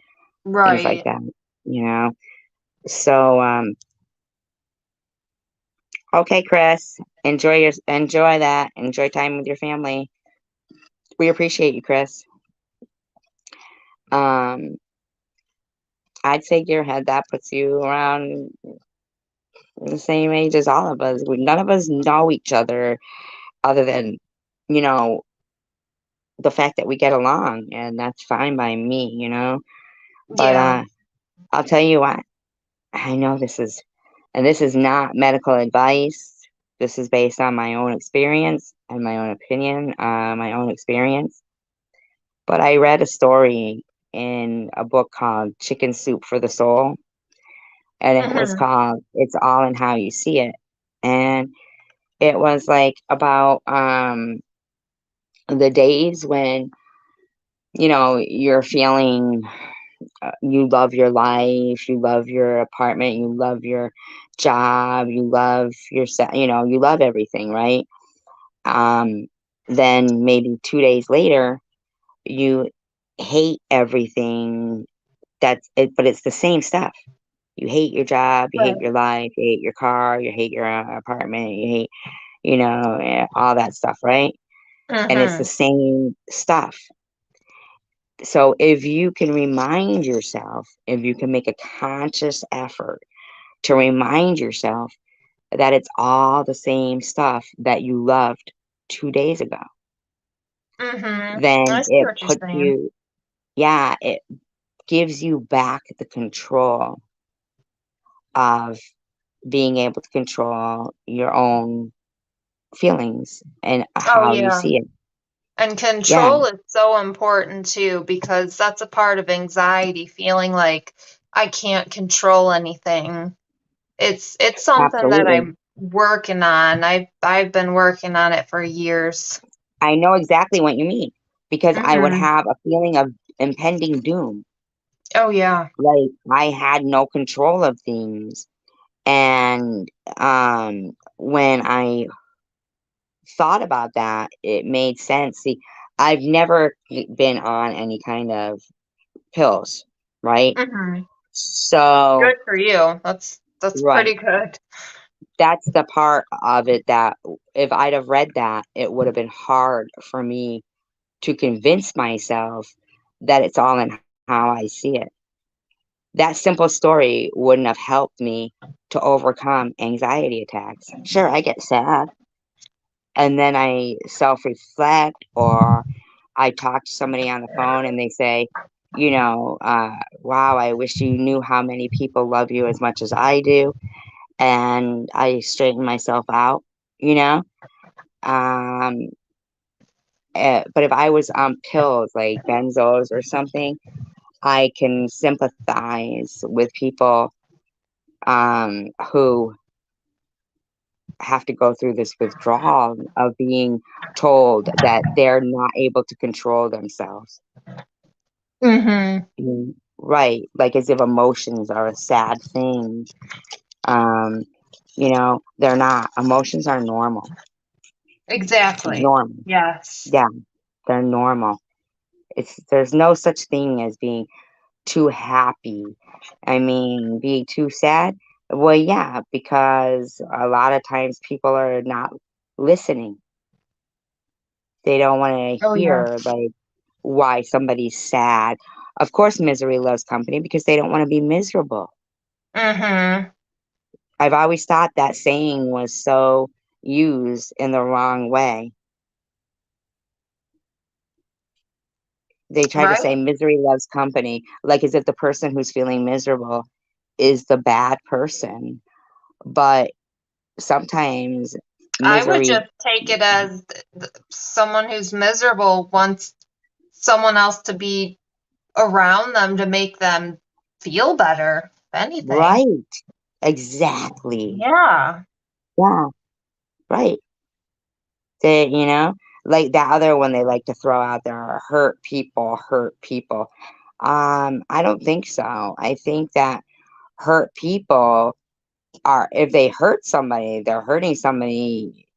things like Right. that, you know? So, okay, Chris, enjoy that. Enjoy time with your family. We appreciate you, Chris. I'd say Gearhead, that puts you around the same age as all of us. None of us know each other than, you know, the fact that we get along, and that's fine by me, But Yeah. I'll tell you what, I know this is not medical advice. This is based on my own experience and my own opinion, my own experience. But I read a story in a book called Chicken Soup for the Soul, and it was called It's All in How You See It. And it was like about the days when, you're feeling you love your life, you love your apartment, you love your job, you love you love everything, right? Then maybe 2 days later, you hate everything that's it, but it's the same stuff. You hate your job, you hate Right. your life, you hate your car, you hate your apartment, you hate all that stuff, right? And it's the Mm-hmm. same stuff. So if you can remind yourself, if you can make a conscious effort to remind yourself that it's all the same stuff that you loved 2 days ago, Mm-hmm. I then see it what you're puts saying. you, it gives you back the control of being able to control your own feelings and Oh how you yeah. see it. And Yeah, control is so important too, because that's a part of anxiety, feeling like I can't control anything. It's something that absolutely. I'm working on. I've been working on it for years. I know exactly what you mean because I would Mm-hmm. have a feeling of impending doom. Oh yeah. Like I had no control of things. And when I thought about that, it made sense. See, I've never been on any kind of pills, right? Mm-hmm. So, Good for you. That's right, pretty good. that's the part of it that if I'd have read that, it would have been hard for me to convince myself that it's all in how I see it. That simple story wouldn't have helped me to overcome anxiety attacks. Sure, I get sad and then I self reflect, or I talk to somebody on the phone and they say, wow, I wish you knew how many people love you as much as I do. And I straighten myself out, you know? Um, but if I was on pills like benzos or something, I can sympathize with people who have to go through this withdrawal of being told that they're not able to control themselves. Mm-hmm. Right, like as if emotions are a sad thing. Um, they're not. Emotions are normal. Exactly. Normal. Yes. Yeah, they're normal. There's no such thing as being too happy. I mean, being too sad. Well, yeah, because a lot of times people are not listening. They don't want to Oh yeah. hear like why somebody's sad. Of course, misery loves company because they don't want to be miserable. Mm-hmm. I've always thought that saying was so used in the wrong way. They try to Right? say misery loves company, like as if the person who's feeling miserable is the bad person. But sometimes I would misery, just take it as someone who's miserable wants someone else to be around them to make them feel better, if anything. right? Exactly. Yeah. Yeah, right. They, like that other one they like to throw out there are hurt people, hurt people. I don't think so. I think that hurt people are, if they hurt somebody, they're hurting somebody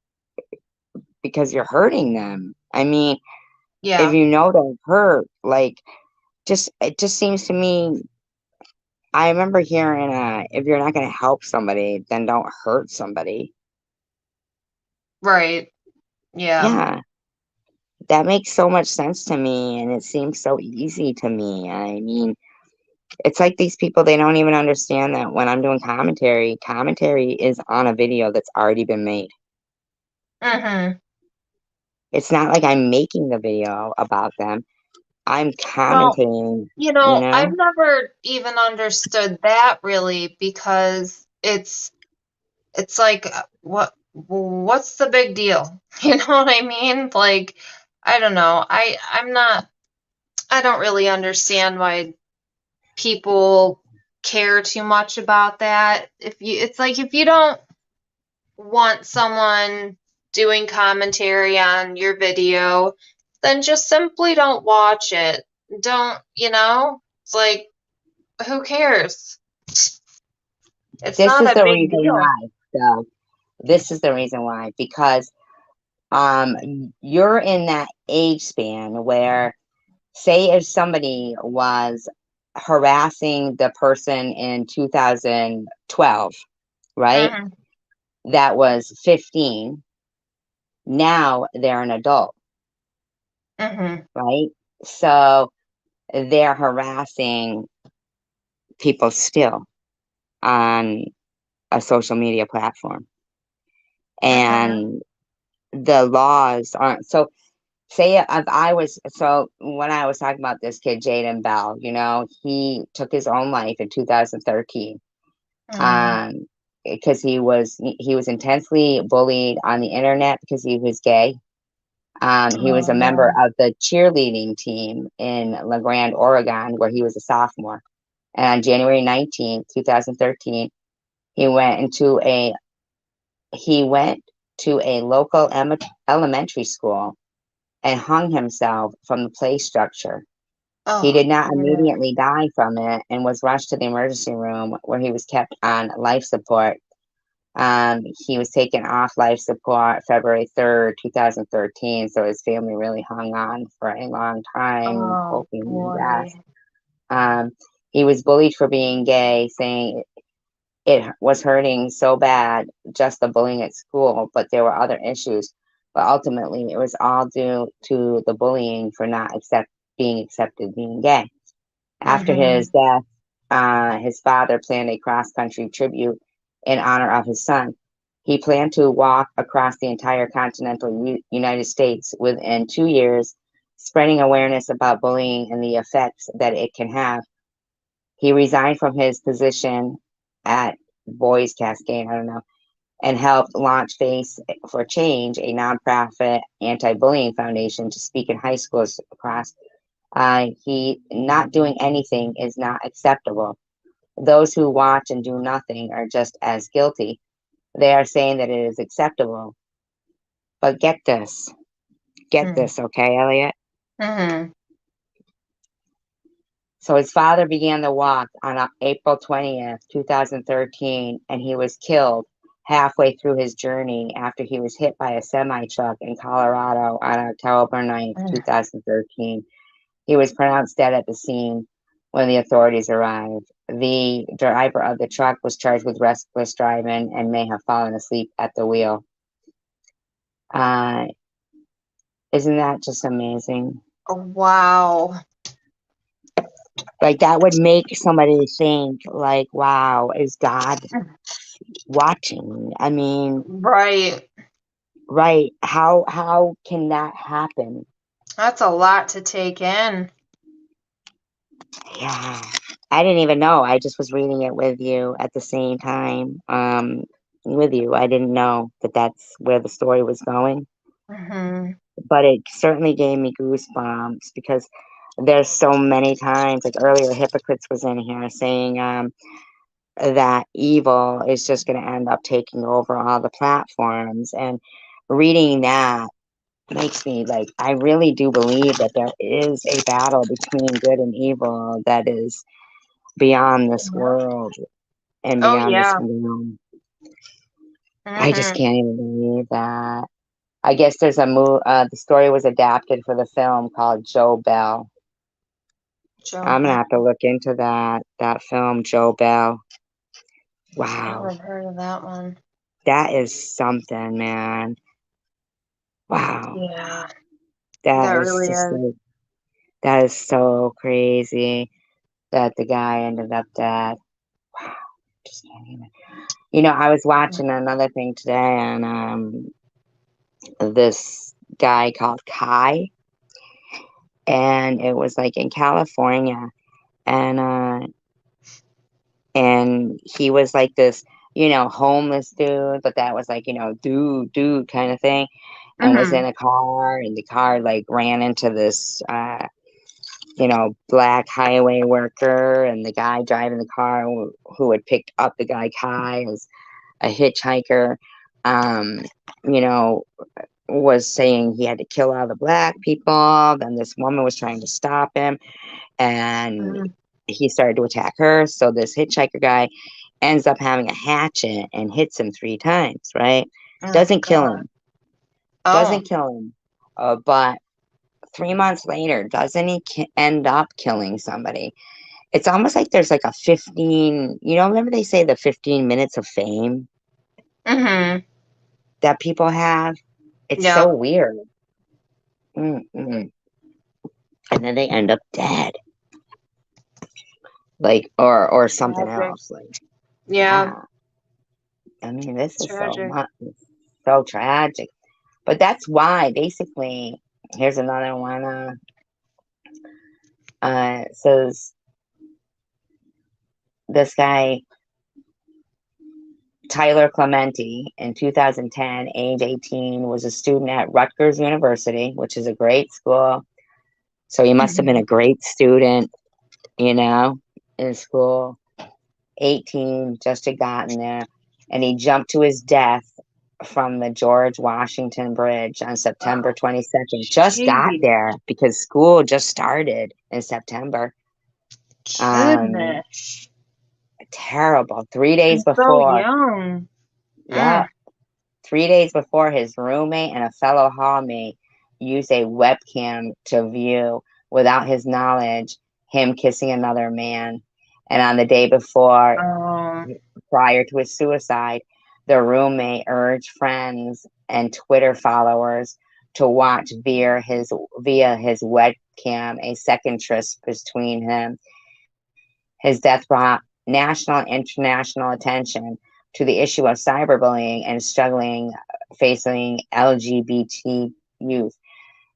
because you're hurting them. I mean, if Yeah. you know they're hurt, like it just seems to me. I remember hearing, if you're not going to help somebody, then don't hurt somebody. Right. Yeah. Yeah, that makes so much sense to me, and it seems so easy to me. I mean, it's like these people, they don't even understand that when I'm doing commentary is on a video that's already been made. Mm-hmm. It's not like I'm making the video about them. I'm Well, commenting, I've never even understood that really, because it's like what's the big deal? You know what I mean? Like, I don't know. I don't really understand why people care too much about that. It's like if you don't want someone doing commentary on your video, then just simply don't watch it. Don't, it's like, who cares? It's this not is a the big reason deal. why. So this is the reason why, because you're in that age span where, say if somebody was harassing the person in 2012, right? Hmm. That was 15. Now they're an adult, Mm-hmm. right? So they're harassing people still on a social media platform. And the laws aren't so. Say if I was so when I was talking about this kid, Jaden Bell, you know, he took his own life in 2013. Because he was intensely bullied on the internet because he was gay. He was a member of the cheerleading team in La Grande, Oregon, where he was a sophomore. And on January 19th, 2013, he went to a local elementary school and hung himself from the play structure. He did not immediately die from it and was rushed to the emergency room where he was kept on life support. He was taken off life support February 3rd, 2013. So his family really hung on for a long time, hoping that. He was bullied for being gay, saying it was hurting so bad, just the bullying at school, but there were other issues. But ultimately, it was all due to the bullying for not being accepted being gay. After his death, his father planned a cross-country tribute in honor of his son. He planned to walk across the entire continental United States within 2 years, spreading awareness about bullying and the effects that it can have. He resigned from his position at Boys Cascade, I don't know, and helped launch Face for Change, a nonprofit anti-bullying foundation to speak in high schools across. He not doing anything is not acceptable. Those who watch and do nothing are just as guilty. They are saying that it is acceptable. But get this, okay, Elliot? So his father began the walk on April 20th, 2013, and he was killed halfway through his journey after he was hit by a semi-truck in Colorado on October 9th, 2013. He was pronounced dead at the scene when the authorities arrived. The driver of the truck was charged with reckless driving and may have fallen asleep at the wheel. Isn't that just amazing? Wow. Like, that would make somebody think, like, wow, is God watching? I mean, Right. How can that happen? That's a lot to take in. Yeah. I didn't even know. I just was reading it with you at the same time. With you. I didn't know that that's where the story was going. But it certainly gave me goosebumps because there's so many times, like earlier, Hypocrites was in here saying that evil is just going to end up taking over all the platforms. And reading that makes me like, I really do believe that there is a battle between good and evil that is beyond this world and beyond this realm. I just can't even believe that. I guess there's a the story was adapted for the film called Joe Bell. I'm gonna have to look into that film, Joe Bell. Wow. I've heard of that one. That is something, man. Wow. Yeah. That That is really just is. like, that is so crazy that the guy ended up dead. Wow. Just can't even. You know, I was watching another thing today and this guy called Kai, and it was like in California, and he was like this, you know, homeless dude, but that was like, you know, dude kind of thing, and was in a car, and the car like ran into this you know, black highway worker, and the guy driving the car who had picked up the guy Kai as a hitchhiker, you know, was saying he had to kill all the black people. Then this woman was trying to stop him, and he started to attack her. So this hitchhiker guy ends up having a hatchet and hits him 3 times, right? Doesn't kill him. Doesn't kill him. But 3 months later, doesn't he end up killing somebody? It's almost like there's like a 15, you know, remember they say the 15 minutes of fame that people have? It's Yeah. so weird. Mm-mm. And then they end up dead, like, or something Tragic. else. Like, Yeah. I mean, this is so Tragic. much, so tragic. But that's why, basically, here's another one. Says this guy, Tyler Clementi, in 2010, age 18, was a student at Rutgers University, which is a great school. So he must have been a great student, you know, in school. 18, just had gotten there. And he jumped to his death from the George Washington Bridge on September 22nd. Just got Jeez. there because school just started in September. Goodness. Terrible. 3 days So before. young. Yeah. 3 days before, his roommate and a fellow hallmate used a webcam to view, without his knowledge, him kissing another man. And on the day before, prior to his suicide, the roommate urged friends and Twitter followers to watch via his webcam a second tryst between him. His death brought national and international attention to the issue of cyberbullying and struggling facing LGBT youth.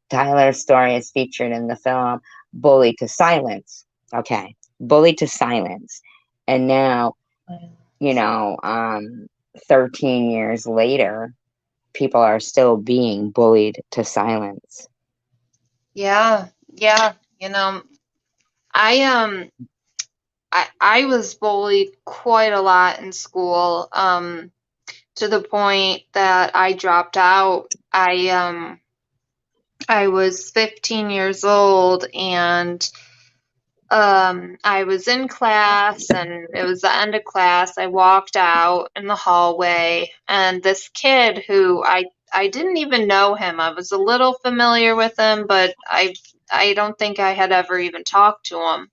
Tyler's story is featured in the film Bullied to Silence. Okay, Bullied to Silence. And now, 13 years later, people are still being bullied to silence. Yeah. Yeah. I was bullied quite a lot in school, to the point that I dropped out. I was 15 years old, and I was in class, and it was the end of class. I walked out in the hallway, and this kid who I didn't even know him. I was a little familiar with him, but I don't think I had ever even talked to him.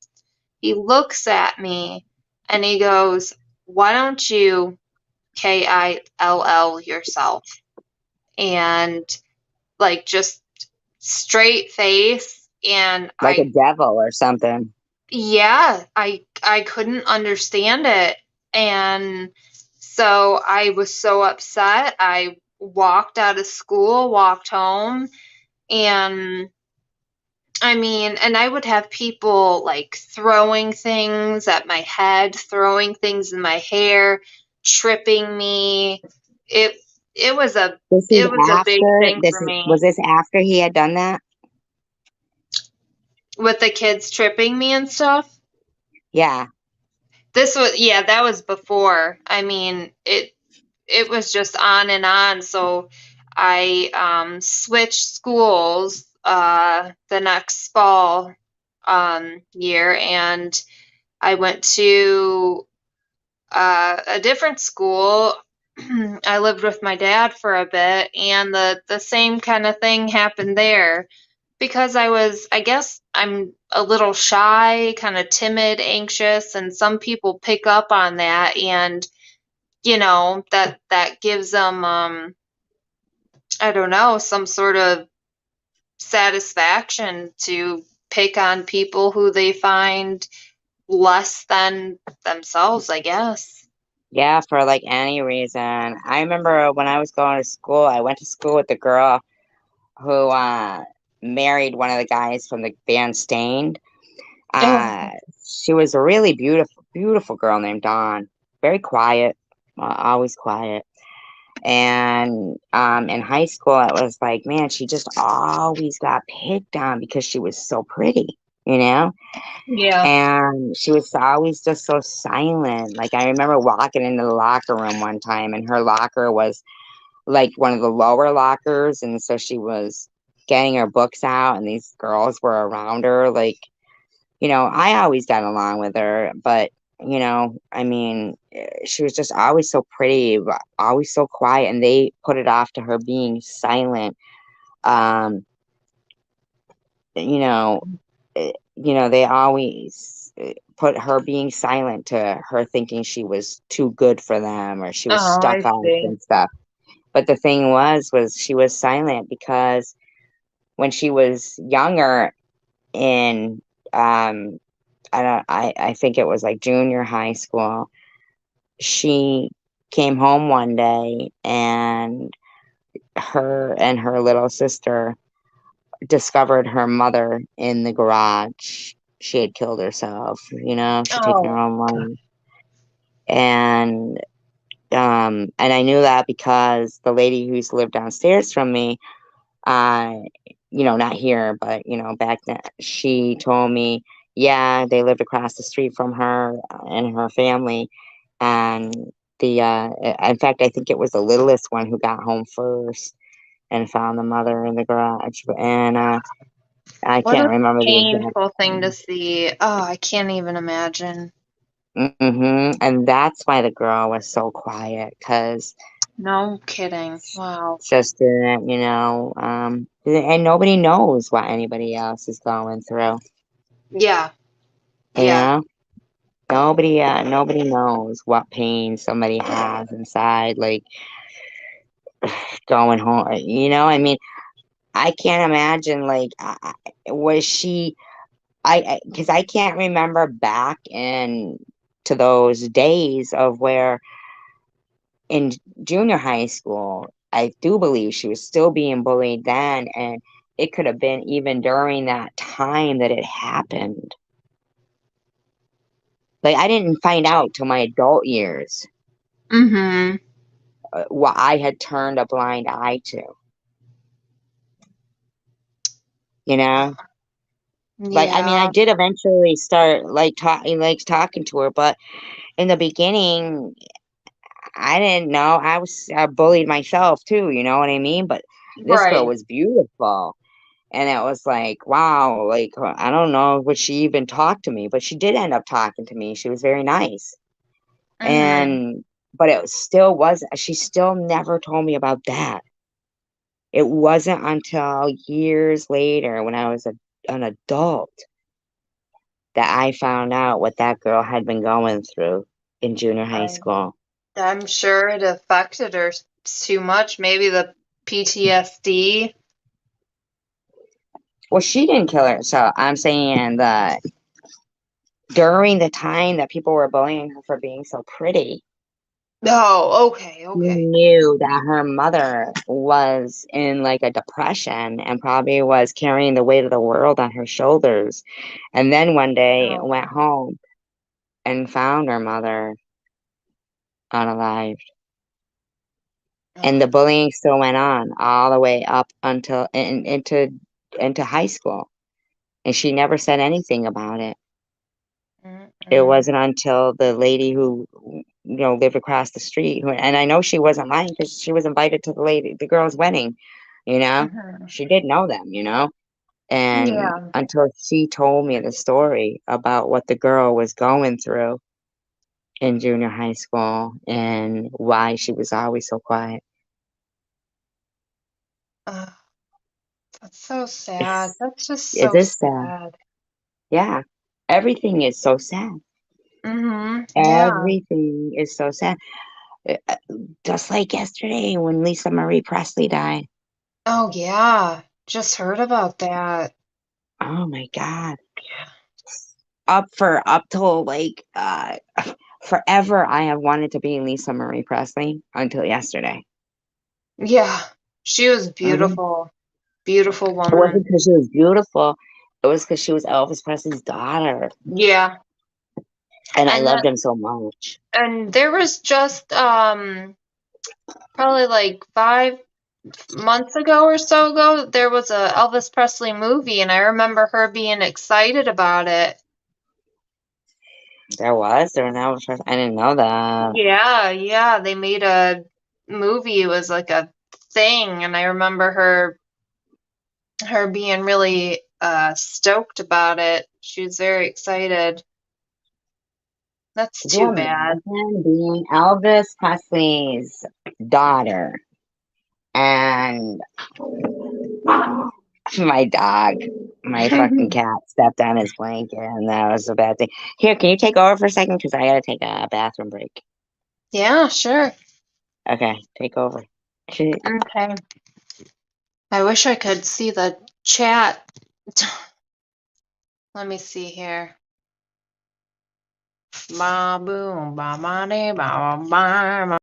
He looks at me and he goes, "Why don't you KILL yourself?" And like, just straight face. And Like a devil or something. yeah, I couldn't understand it. And so I was so upset. I walked out of school, walked home, and and I would have people like throwing things at my head, throwing things in my hair, tripping me. It was a big thing for me. Was this after he had done that? With the kids tripping me and stuff? Yeah. That was before. It was just on and on. So I switched schools the next fall year, and I went to a different school. I lived with my dad for a bit, and the same kind of thing happened there. Because I guess I'm a little shy, kind of timid, anxious, and some people pick up on that, and that gives them I don't know, some sort of satisfaction to pick on people who they find less than themselves, I guess. Yeah, for like any reason. I remember when I was going to school, I went to school with the girl who married one of the guys from the band Stained. She was a really beautiful girl named Dawn. Very quiet, always quiet. And in high school, it was like, man, she just always got picked on because she was so pretty, Yeah. And she was always just so silent. Like, I remember walking into the locker room one time, and her locker was like one of the lower lockers, and so she was getting her books out, and these girls were around her. Like, I always got along with her, but she was just always so pretty, but always so quiet, and they put it off to her being silent. They always put her being silent to her thinking she was too good for them, or she was stuck on and stuff. But the thing was she was silent because when she was younger in I think it was like junior high school, she came home one day and her little sister discovered her mother in the garage. She had killed herself, she'd taken her Oh, own life. And I knew that because the lady who used to live downstairs from me, not here, but back then, she told me, yeah, they lived across the street from her and her family. And in fact, I think it was the littlest one who got home first and found the mother in the garage. And I what can't a remember the exact. painful thing to see. Oh, I can't even imagine. And that's why the girl was so quiet, because No kidding. Wow. just didn't, and nobody knows what anybody else is going through. Yeah. You Yeah. know, nobody knows what pain somebody has inside, like going home. I mean, I can't imagine, like, was she? Because I can't remember back in to those days of where in junior high school, I do believe she was still being bullied then, and it could have been even during that time that it happened. Like, I didn't find out till my adult years Mm-hmm. what I had turned a blind eye to. Like, I mean, I Yeah. did eventually start talking to her, but in the beginning, I didn't know. I was bullied myself too, you know what I mean? But this girl Right. was beautiful. And it was like, wow, like, I don't know, would she even talk to me? But she did end up talking to me. She was very nice. Mm-hmm. But it still wasn't, she still never told me about that. It wasn't until years later when I was an adult that I found out what that girl had been going through in junior high school. I'm sure it affected her too much. Maybe the PTSD. Well, she didn't kill herself. I'm saying that during the time that people were bullying her for being so pretty, Oh, okay, she okay. knew that her mother was in like a depression and probably was carrying the weight of the world on her shoulders. And then one day Oh. went home and found her mother unalived. And the bullying still went on all the way up until into high school. And she never said anything about it. It wasn't until the lady who lived across the street, and I know she wasn't lying because she was invited to the girl's wedding, Mhm. she did know them, and Yeah. until she told me the story about what the girl was going through in junior high school and why she was always so quiet. Ugh, that's so sad. That's just It so is sad. sad. Yeah, everything is so sad. Mm-hmm. Yeah. Everything is so sad. Just like yesterday when Lisa Marie Presley died. Oh, yeah. Just heard about that. Oh my God. Up till like forever I have wanted to be Lisa Marie Presley until yesterday. Yeah. She was Mhm. beautiful. Beautiful It woman. wasn't because she was beautiful. It was because she was Elvis Presley's daughter. Yeah. And I And loved him so much. there was just probably like 5 months ago or so ago, there was a Elvis Presley movie, and I remember her being excited about it. There was an Elvis Presley. I didn't know that. Yeah, they made a movie. It was like a thing, and I remember her being really stoked about it. She was very excited. That's Could you too bad. imagine being Elvis Presley's daughter and my dog, my fucking cat stepped on his blanket, and that was a bad thing. Here, can you take over for a second? Because I gotta take a bathroom break. Yeah, sure. Okay, take over. Okay. I wish I could see the chat. Let me see here. Ba boom, ba ma de, ba ba ba.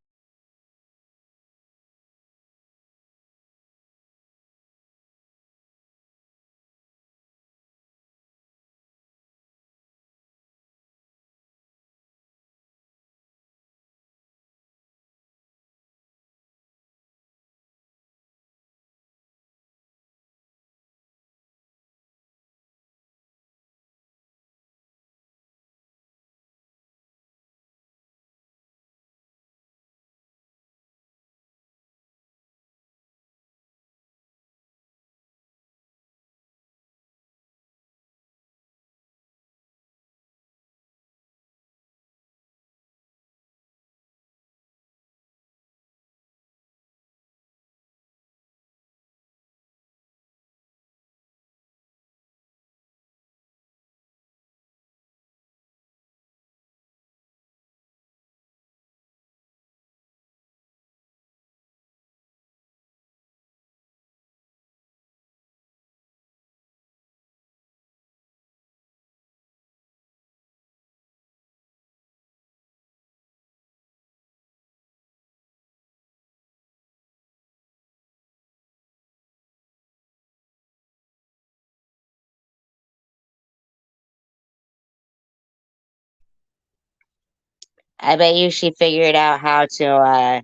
I bet you she figured out how to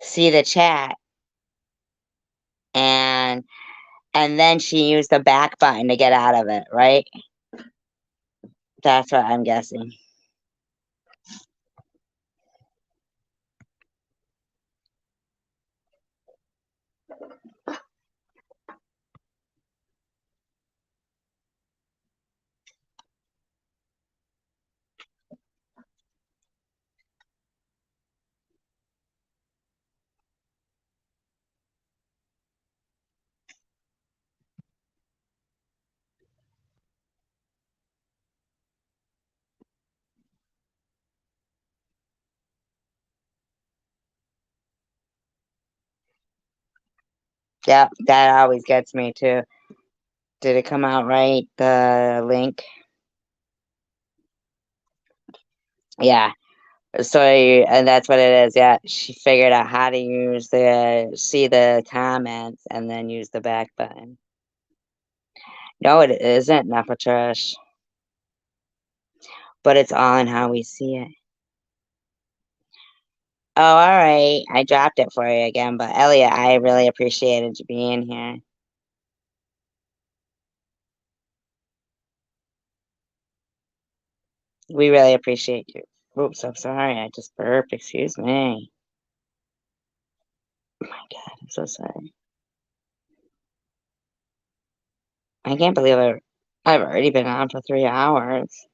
see the chat, and then she used the back button to get out of it, right? That's what I'm guessing. Yep, that always gets me too. Did it come out right, the link? Yeah. So, and that's what it is. Yeah, she figured out how to see the comments and then use the back button. No, it isn't, Nepatrish. But it's all in how we see it. Oh, all right. I dropped it for you again, but Elliot, I really appreciated you being here. We really appreciate you. Oops, I'm sorry. I just burped. Excuse me. Oh my God, I'm so sorry. I can't believe I've already been on for 3 hours.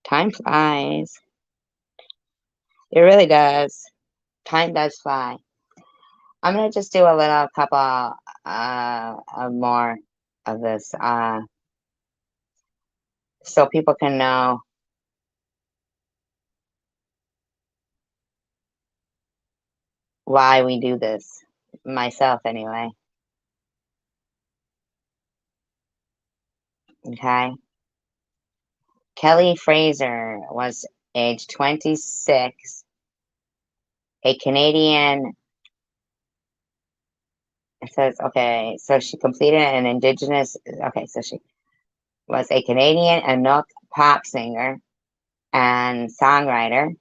Time flies. It really does. Time does fly. I'm gonna just do a little couple more of this so people can know why we do this. Myself, anyway. Okay. Kelly Fraser was age 26, a Canadian. It says, okay, so she completed an Indigenous. Okay, so she was a Canadian Inuk pop singer and songwriter.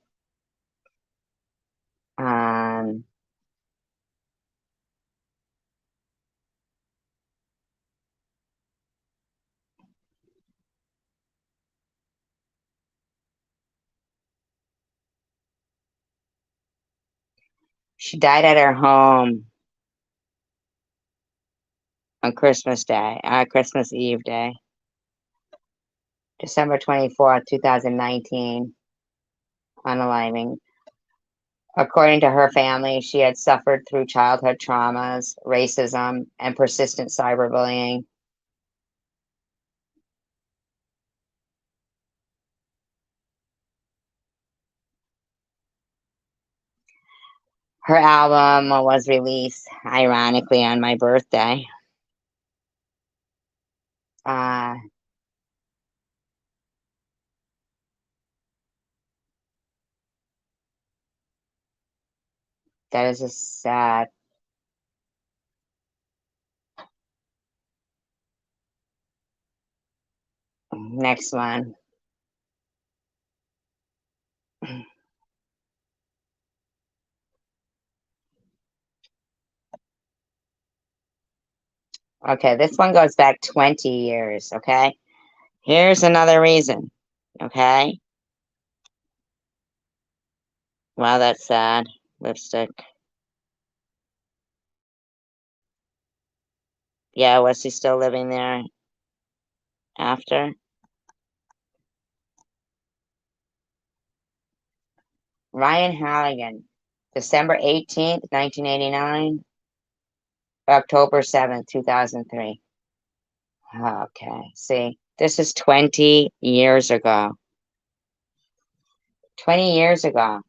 She died at her home on Christmas Day, Christmas Eve day, December 24th, 2019, unaliving. According to her family, she had suffered through childhood traumas, racism, and persistent cyberbullying. Her album was released, ironically, on my birthday. That is a sad. Next one. Okay, this one goes back 20 years, okay? Here's another reason, okay? Wow, that's sad. Lipstick. Yeah, was he still living there after? Ryan Halligan, December 18th, 1989, October 7th, 2003. Okay, see, this is 20 years ago. 20 years ago.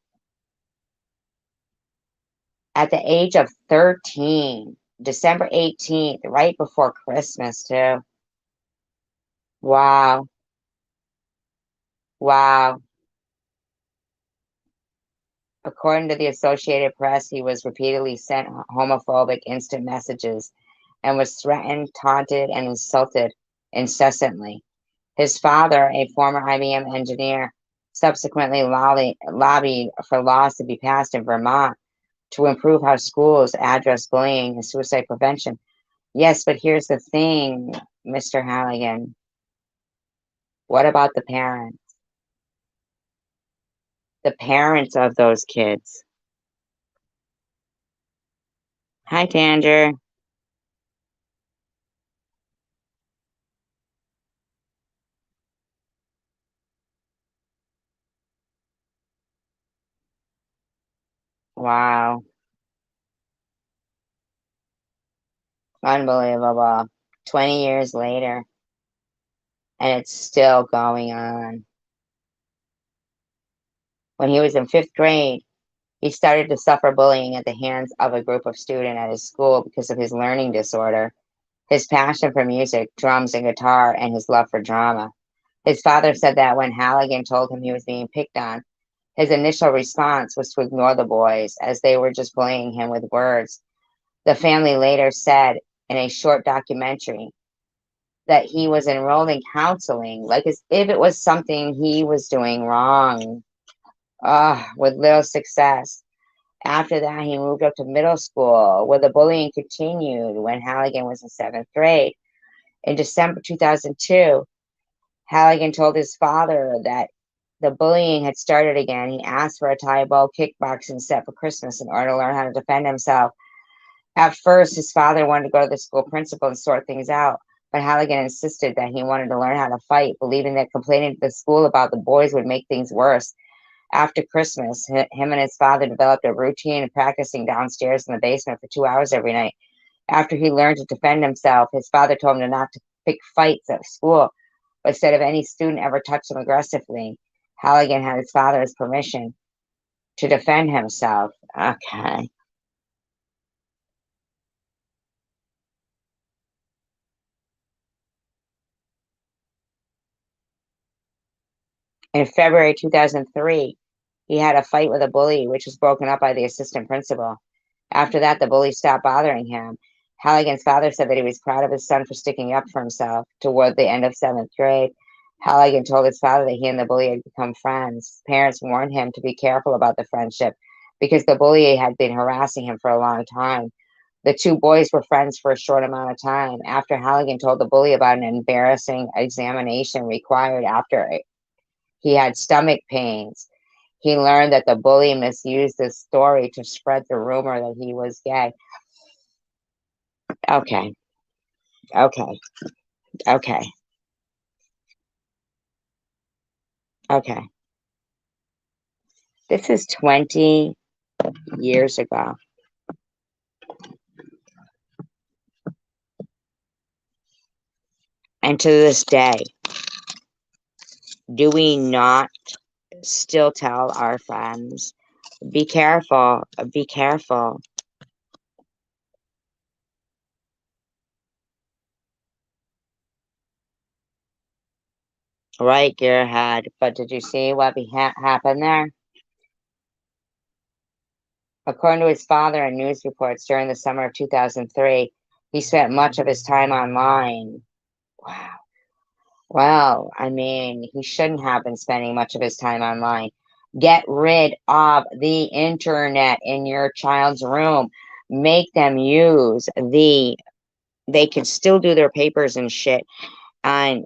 At the age of 13, December 18th, right before Christmas, too. Wow. Wow. According to the Associated Press, he was repeatedly sent homophobic instant messages and was threatened, taunted, and insulted incessantly. His father, a former IBM engineer, subsequently lobbied for laws to be passed in Vermont to improve how schools address bullying and suicide prevention. Yes, but here's the thing, Mr. Halligan. What about the parents? The parents of those kids. Hi, Tanger. Wow. Unbelievable. 20 years later, and it's still going on. When he was in 5th grade, he started to suffer bullying at the hands of a group of students at his school because of his learning disorder, his passion for music, drums, and guitar, and his love for drama. His father said that when Halligan told him he was being picked on, his initial response was to ignore the boys as they were just bullying him with words. The family later said in a short documentary that he was enrolled in counseling, like as if it was something he was doing wrong, with little success. After that, he moved up to middle school, where the bullying continued when Halligan was in 7th grade. In December 2002, Halligan told his father that the bullying had started again. He asked for a Tae-Bo kickboxing set for Christmas in order to learn how to defend himself. At first, his father wanted to go to the school principal and sort things out, but Halligan insisted that he wanted to learn how to fight, believing that complaining to the school about the boys would make things worse. After Christmas, him and his father developed a routine of practicing downstairs in the basement for 2 hours every night. After he learned to defend himself, his father told him not to pick fights at school, but said if any student ever touched him aggressively, Halligan had his father's permission to defend himself. Okay. In February 2003, he had a fight with a bully, which was broken up by the assistant principal. After that, the bully stopped bothering him. Halligan's father said that he was proud of his son for sticking up for himself. Toward the end of 7th grade, Halligan told his father that he and the bully had become friends. Parents warned him to be careful about the friendship because the bully had been harassing him for a long time. The two boys were friends for a short amount of time. After Halligan told the bully about an embarrassing examination required after he had stomach pains, he learned that the bully misused this story to spread the rumor that he was gay. Okay. Okay. Okay. Okay. This is 20 years ago. And to this day, do we not still tell our friends Be careful. Be careful. Right, Gearhead. But did you see what happened there? According to his father and news reports during the summer of 2003, he spent much of his time online. Wow. Well, I mean, he shouldn't have been spending much of his time online. Get rid of the internet in your child's room. Make them use they can still do their papers and shit on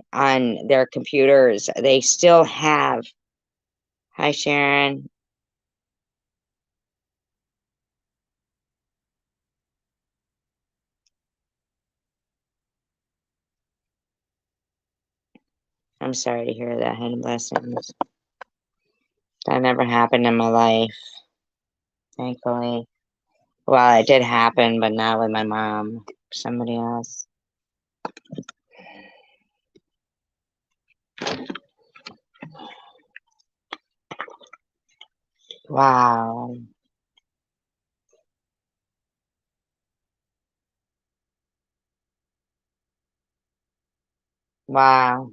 their computers. They still have. Hi, Sharon. I'm sorry to hear that. Hidden blessings. That never happened in my life, thankfully. Well, it did happen, but not with my mom. Somebody else. Wow. Wow.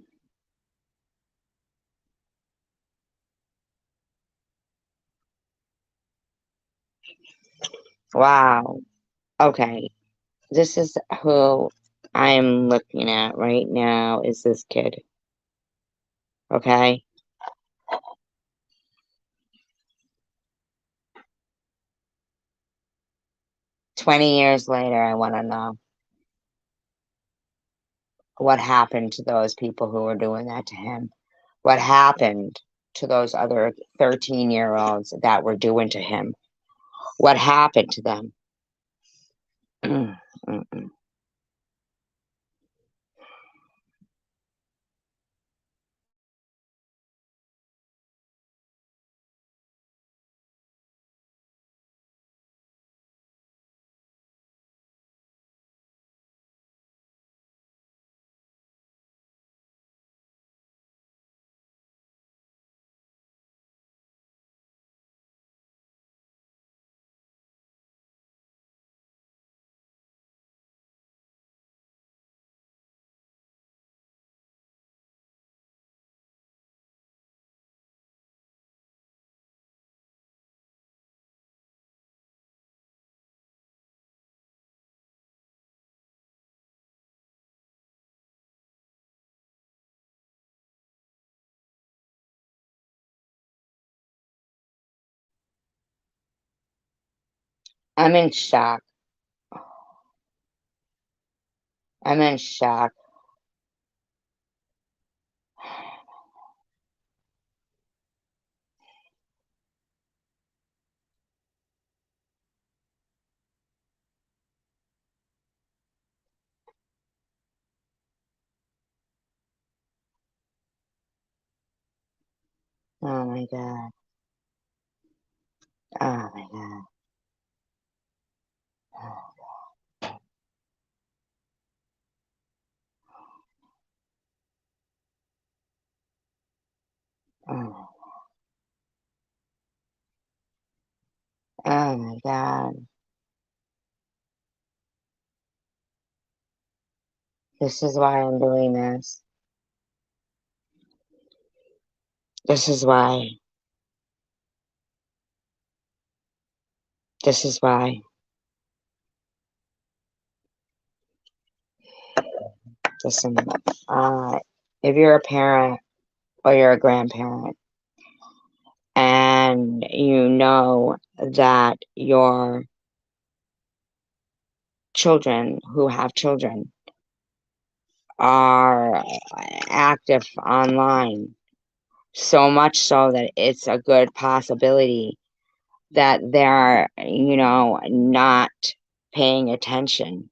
Wow. Okay. This is who I'm looking at right now is this kid. Okay. "20 years later, I want to know what happened to those people who were doing that to him. What happened to those other 13-year-olds that were doing to him? What happened to them?" I'm in shock. I'm in shock. Oh my God. Oh my God. Oh, oh my God. This is why I'm doing this. This is why. This is why. Listen, if you're a parent or you're a grandparent and you know that your children who have children are active online, so much so that it's a good possibility that they're, not paying attention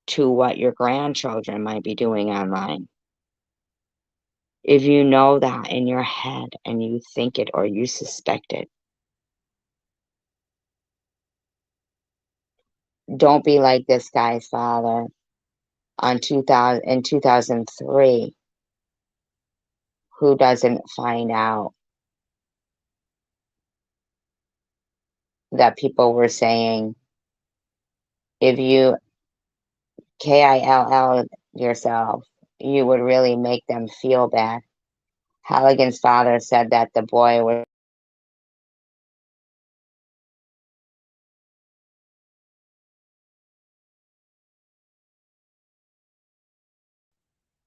to what your grandchildren might be doing online. If you know that in your head and you think it or you suspect it, don't be like this guy's father in 2003 who doesn't find out that people were saying, if you KILL yourself, you would really make them feel bad. Halligan's father said that the boy was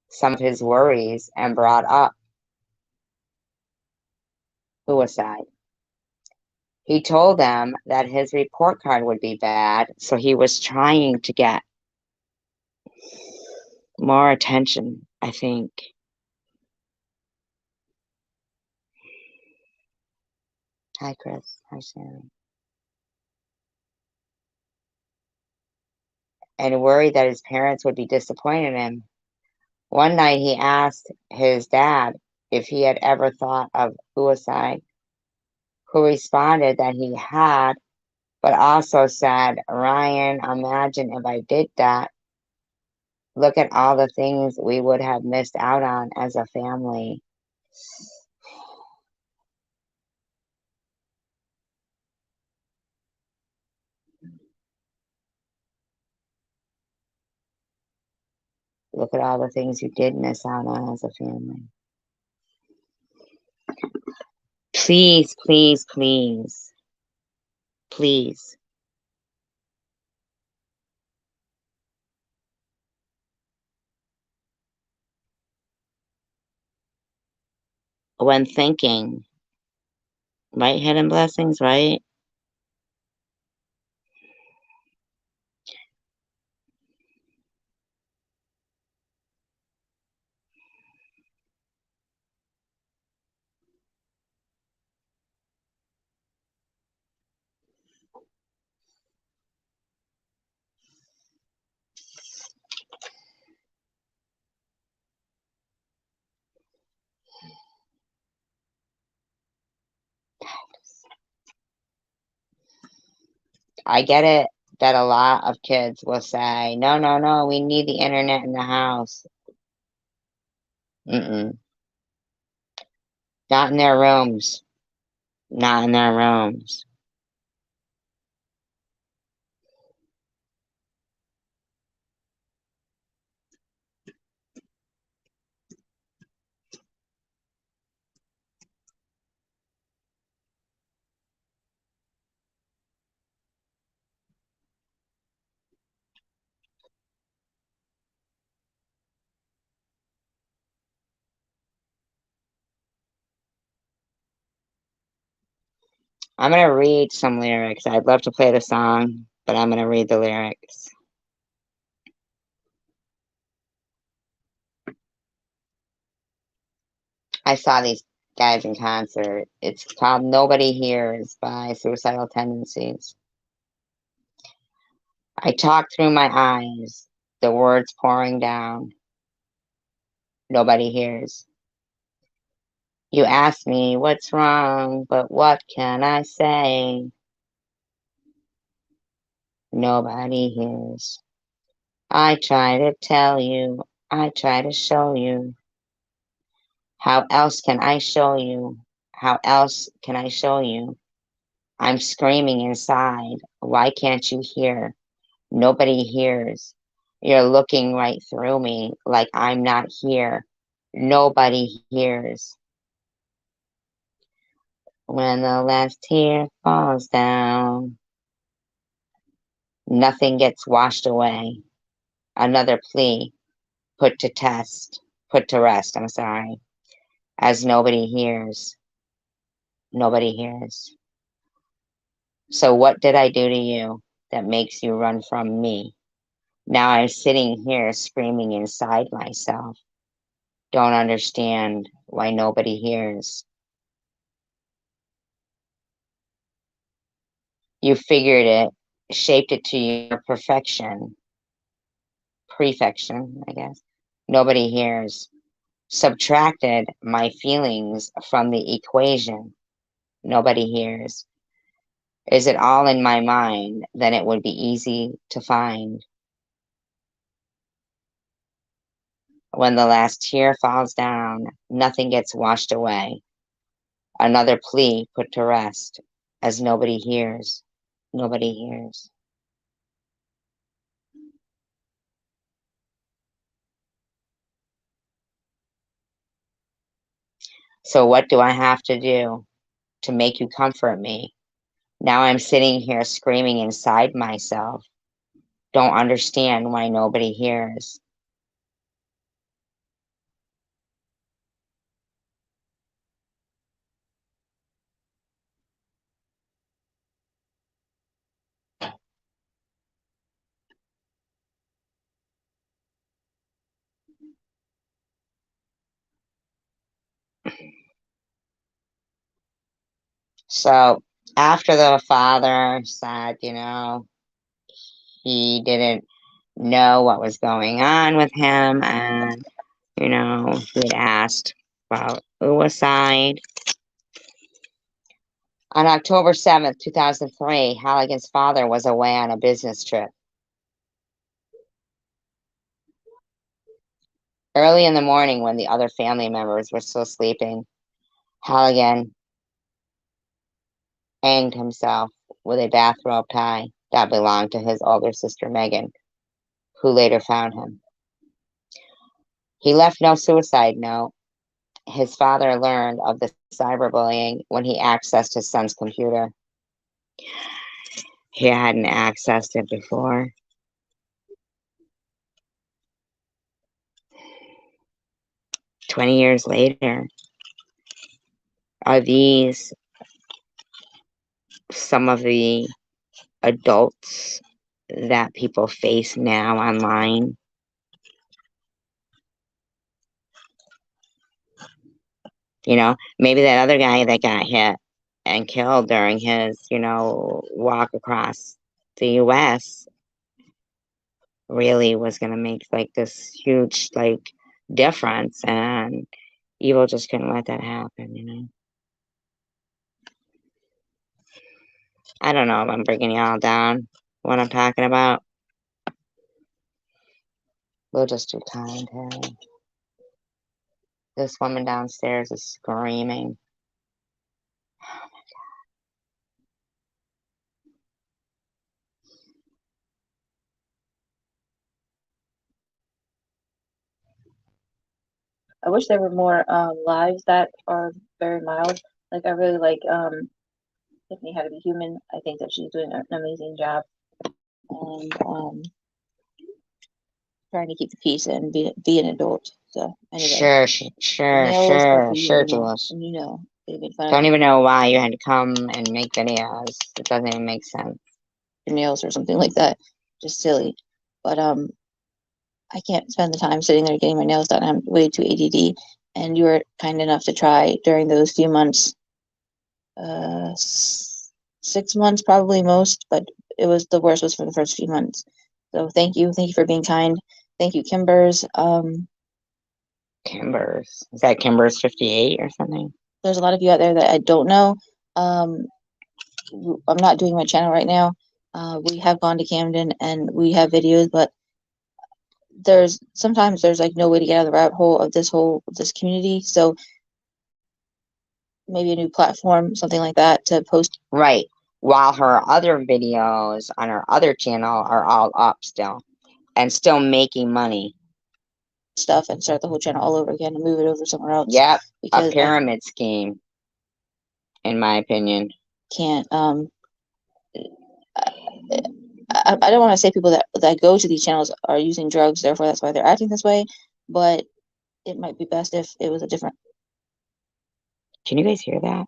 some of his worries and brought up suicide. He told them that his report card would be bad, so he was trying to get more attention, I think. Hi, Chris. Hi, Sharon. And worried that his parents would be disappointed in him. One night he asked his dad if he had ever thought of suicide, who responded that he had, but also said, Ryan, imagine if I did that. Look at all the things we would have missed out on as a family. Look at all the things you did miss out on as a family. Please, please, please, please. When thinking, right, hidden blessings, right? I get it that a lot of kids will say, no, no, no, we need the internet in the house. Mm-mm. Not in their rooms. Not in their rooms. I'm going to read some lyrics. I'd love to play the song, but I'm going to read the lyrics. I saw these guys in concert. It's called Nobody Hears by Suicidal Tendencies. I talk through my eyes, the words pouring down. Nobody hears. You ask me what's wrong, but what can I say? Nobody hears. I try to tell you, I try to show you. How else can I show you? How else can I show you? I'm screaming inside. Why can't you hear? Nobody hears. You're looking right through me like I'm not here. Nobody hears. When the last tear falls down, nothing gets washed away. Another plea put to rest, I'm sorry, as nobody hears. Nobody hears. So what did I do to you that makes you run from me? Now I'm sitting here screaming inside myself. Don't understand why nobody hears. You figured it, shaped it to your perfection. Prefection, I guess. Nobody hears. Subtracted my feelings from the equation. Nobody hears. Is it all in my mind? Then it would be easy to find. When the last tear falls down, nothing gets washed away. Another plea put to rest, as nobody hears. Nobody hears. So what do I have to do to make you comfort me? Now I'm sitting here screaming inside myself. Don't understand why nobody hears. So after the father said, he didn't know what was going on with him, and, he had asked about suicide. On October 7th, 2003, Halligan's father was away on a business trip. Early in the morning, when the other family members were still sleeping, Halligan hanged himself with a bathrobe tie that belonged to his older sister Megan, who later found him. He left no suicide note. His father learned of the cyberbullying when he accessed his son's computer. He hadn't accessed it before. "20 years later, are these some of the adults that people face now online?" Maybe that other guy that got hit and killed during his, walk across the US really was going to make like this huge difference, and evil just couldn't let that happen. I don't know if I'm bringing y'all down what I'm talking about. We'll just do commentary. This woman downstairs is screaming. I wish there were more lives that are very mild. Like I really like Tiffany How to Be Human. I think that she's doing an amazing job, and trying to keep the peace and be an adult. So anyway, Sure, Jules. they've been fun. Don't even know why you had to come and make videos. It doesn't even make sense. Your nails or something like that. Just silly. But I can't spend the time sitting there getting my nails done. I'm way too ADD. And you were kind enough to try during those few months. 6 months probably most, but it was the worst was for the first few months. So thank you for being kind. Thank you, Kimbers. Kimbers, is that Kimbers 58 or something? There's a lot of you out there that I don't know. I'm not doing my channel right now. We have gone to Camden and we have videos, but sometimes there's like no way to get out of the rabbit hole of this community. So maybe a new platform, something like that, to post. Right. While her other videos on her other channel are all up still and still making money. Stuff and start the whole channel all over again and move it over somewhere else. Yep. A pyramid scheme, in my opinion. Can't I don't want to say people that go to these channels are using drugs, therefore that's why they're acting this way, but it might be best if it was a different. Can you guys hear that?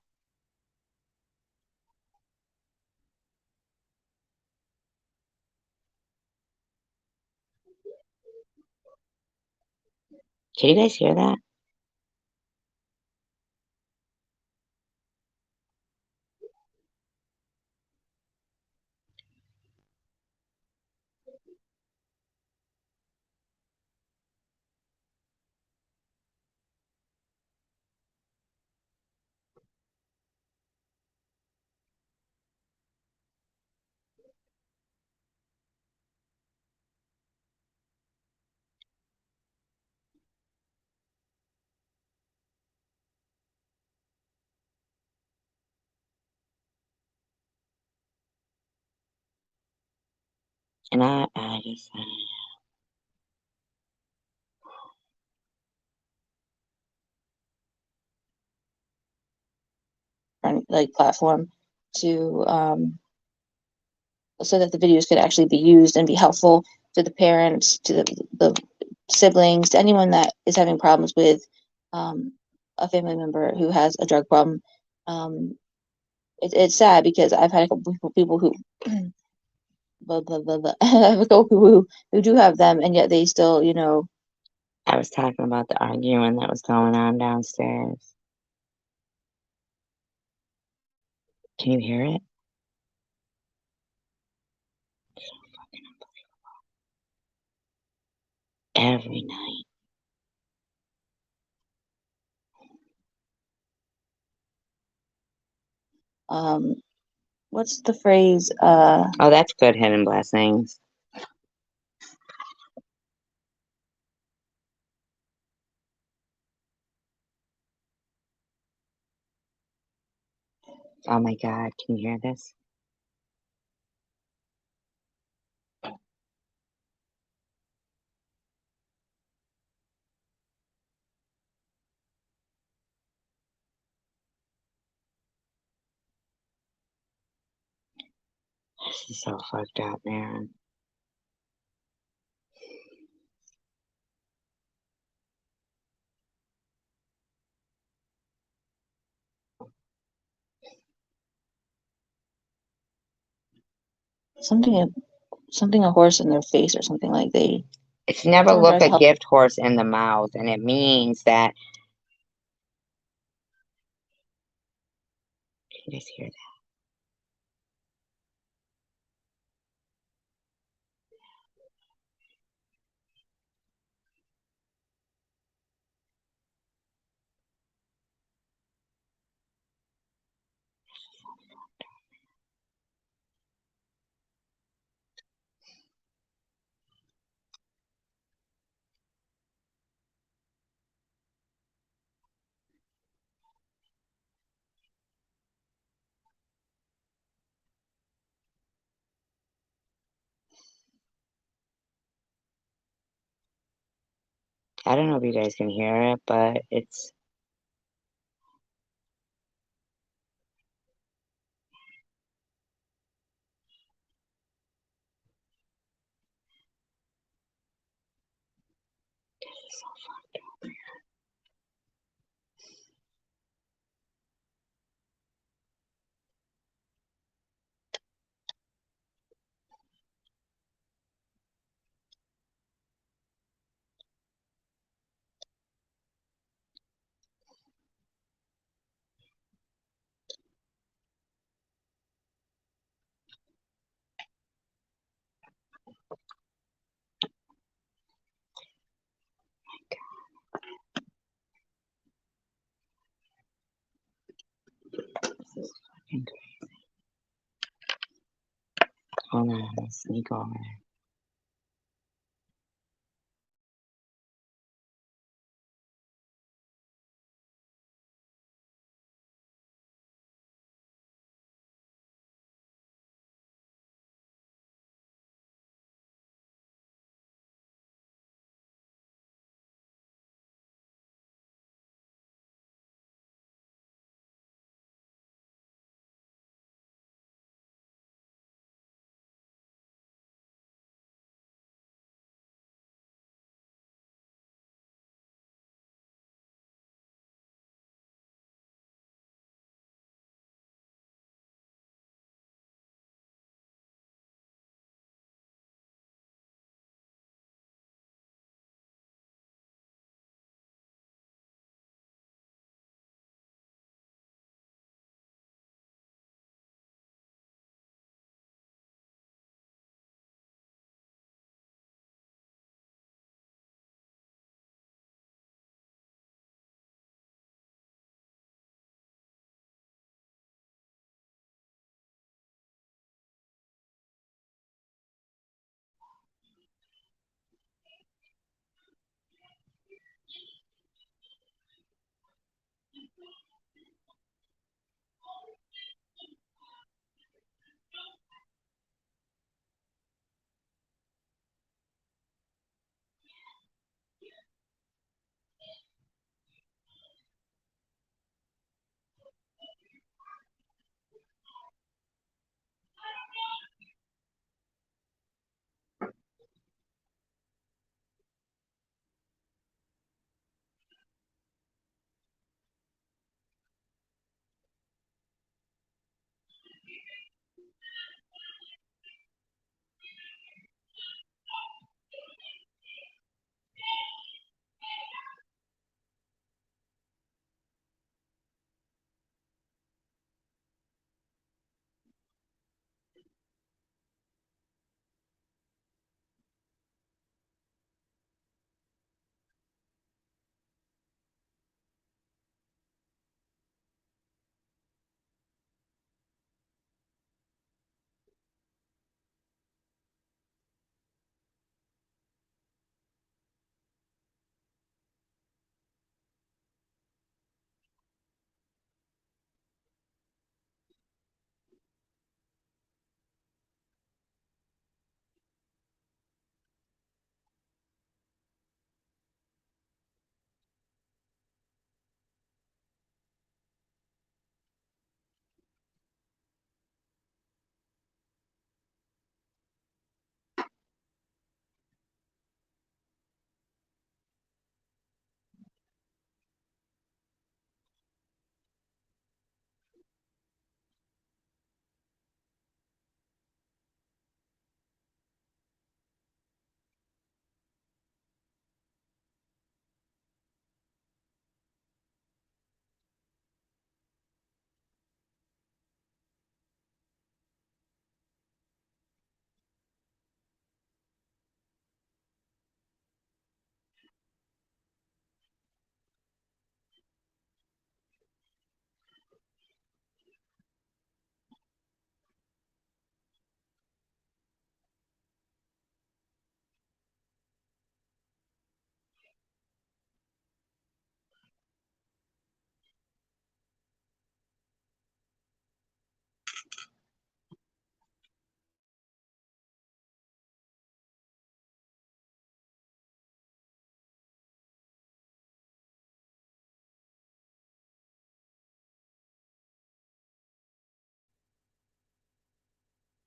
Can you guys hear that? And I just, like platform to so that the videos could actually be used and be helpful to the parents, to the siblings, to anyone that is having problems with a family member who has a drug problem. It's sad because I've had a couple people who blah, blah, blah, blah. I have a couple people who do have them, and yet they still, you know. I was talking about the arguing that was going on downstairs. Can you hear it? So fucking unbelievable. Every night. What's the phrase? Oh, that's good, hidden blessings. Oh my God, can you hear this? This is so fucked up, man. Something a horse in their face or something like they. It's never someone look tries to a help. gift horse in the mouth, and it means that. Can you just hear that? I don't know if you guys can hear it, but it's. This is fucking crazy. Hold on, let's sneak over there.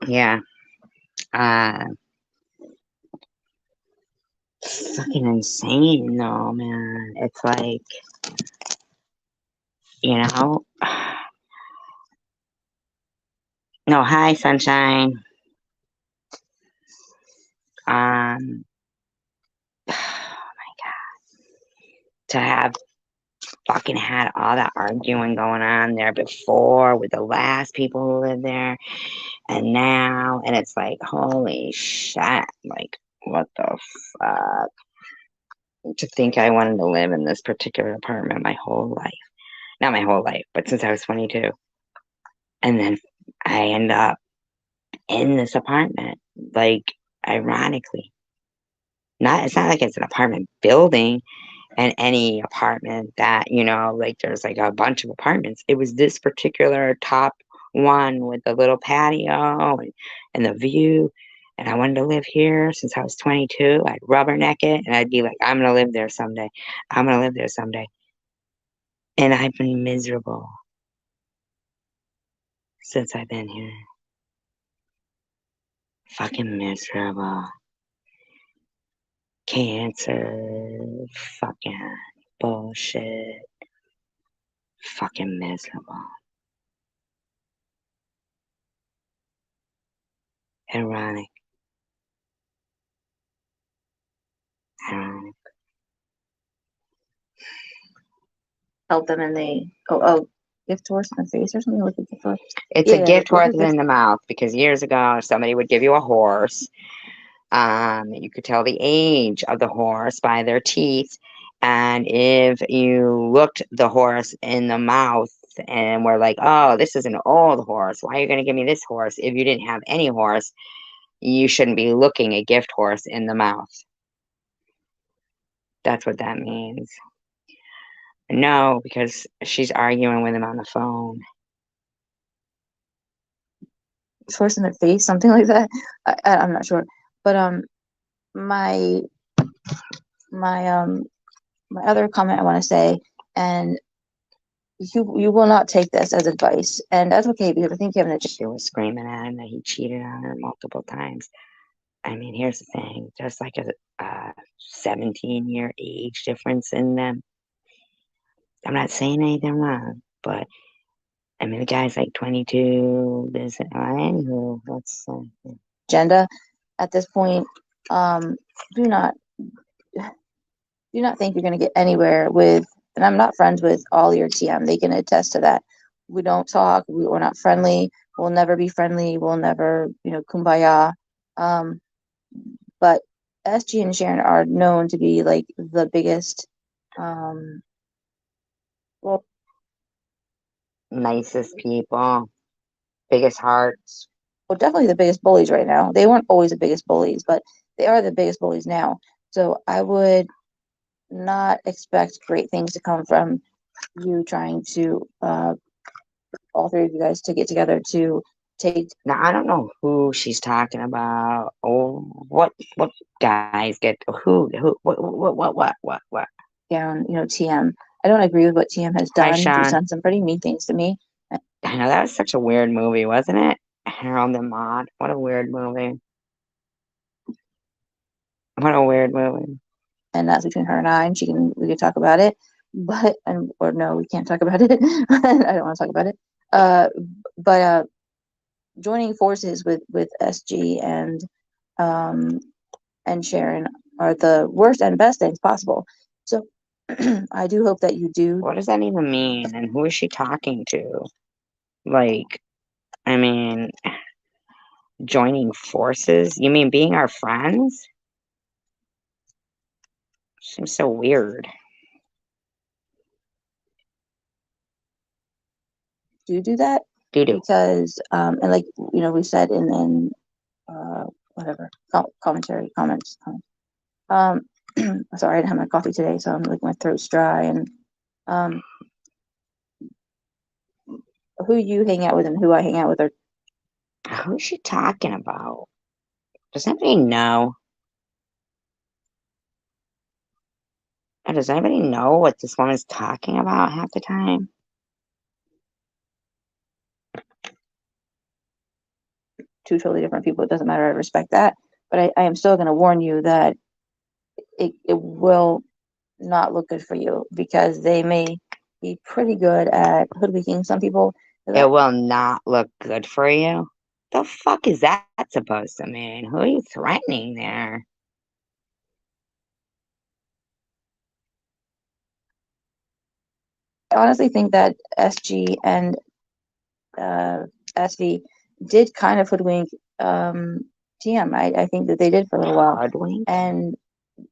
Yeah. Fucking insane though, man. It's like, you know. No, hi, sunshine. Oh my god. To have fucking had all that arguing going on there before with the last people who lived there, and now, and it's like, holy shit, like, what the fuck? To think I wanted to live in this particular apartment my whole life. Not my whole life, but since I was 22. And then I end up in this apartment, like, ironically. It's not like it's an apartment building and any apartment that, you know, like there's like a bunch of apartments. It was this particular top one with the little patio and the view. And I wanted to live here since I was 22. I'd rubberneck it and I'd be like, I'm going to live there someday. I'm going to live there someday. And I've been miserable since I've been here. Fucking miserable. Cancer. Fucking bullshit. Fucking miserable. Ironic. Ironic. Help them and they oh gift horse in the face or something with a gift horse. It's a gift horse in the mouth because years ago somebody would give you a horse. You could tell the age of the horse by their teeth, and if you looked the horse in the mouth and were like, oh, this is an old horse, why are you going to give me this horse? If you didn't have any horse, you shouldn't be looking a gift horse in the mouth. That's what that means. No, because she's arguing with him on the phone. Horse in the face, something like that. I'm not sure, but my other comment I want to say, and you will not take this as advice, and that's okay because I think you have an. She was screaming at him that he cheated on her multiple times. I mean, here's the thing: there's like a 17-year age difference in them. I'm not saying anything wrong, but I mean, the guy's like 22. Anywho, let's agenda at this point. Do not think you're going to get anywhere with, and I'm not friends with all your TM. They can attest to that. We don't talk. We're not friendly. We'll never be friendly. We'll never, kumbaya. But SG and Sharon are known to be like the biggest, nicest people, biggest hearts. Well, definitely the biggest bullies right now. They weren't always the biggest bullies, but they are the biggest bullies now. So I would not expect great things to come from you trying to, all three of you guys to get together to take. Now, I don't know who she's talking about. Oh, what guys get who, what? Down, TM. I don't agree with what TM has done. Hi, Sean. He's done some pretty mean things to me. I know that was such a weird movie, wasn't it? Harold and Maude. What a weird movie. What a weird movie. And that's between her and I, and we can talk about it. But or no, we can't talk about it. I don't want to talk about it. But joining forces with SG and Sharon are the worst and best things possible. So I do hope that you do. What does that even mean? And who is she talking to? Like, I mean, joining forces? You mean being our friends? Seems so weird. Do that? Do. Because, and like, we said in whatever, comments. Sorry, I didn't have my coffee today, so I'm like, my throat's dry, and who you hang out with and who I hang out with are Who's she talking about? Does anybody know? Does anybody know what this woman's talking about half the time? Two totally different people. It doesn't matter. I respect that. But I am still going to warn you that it will not look good for you because they may be pretty good at hoodwinking some people. It will not look good for you? The fuck is that supposed to mean? Who are you threatening there? I honestly think that SG and SV did kind of hoodwink TM. I think that they did for a little while. Hoodwink? And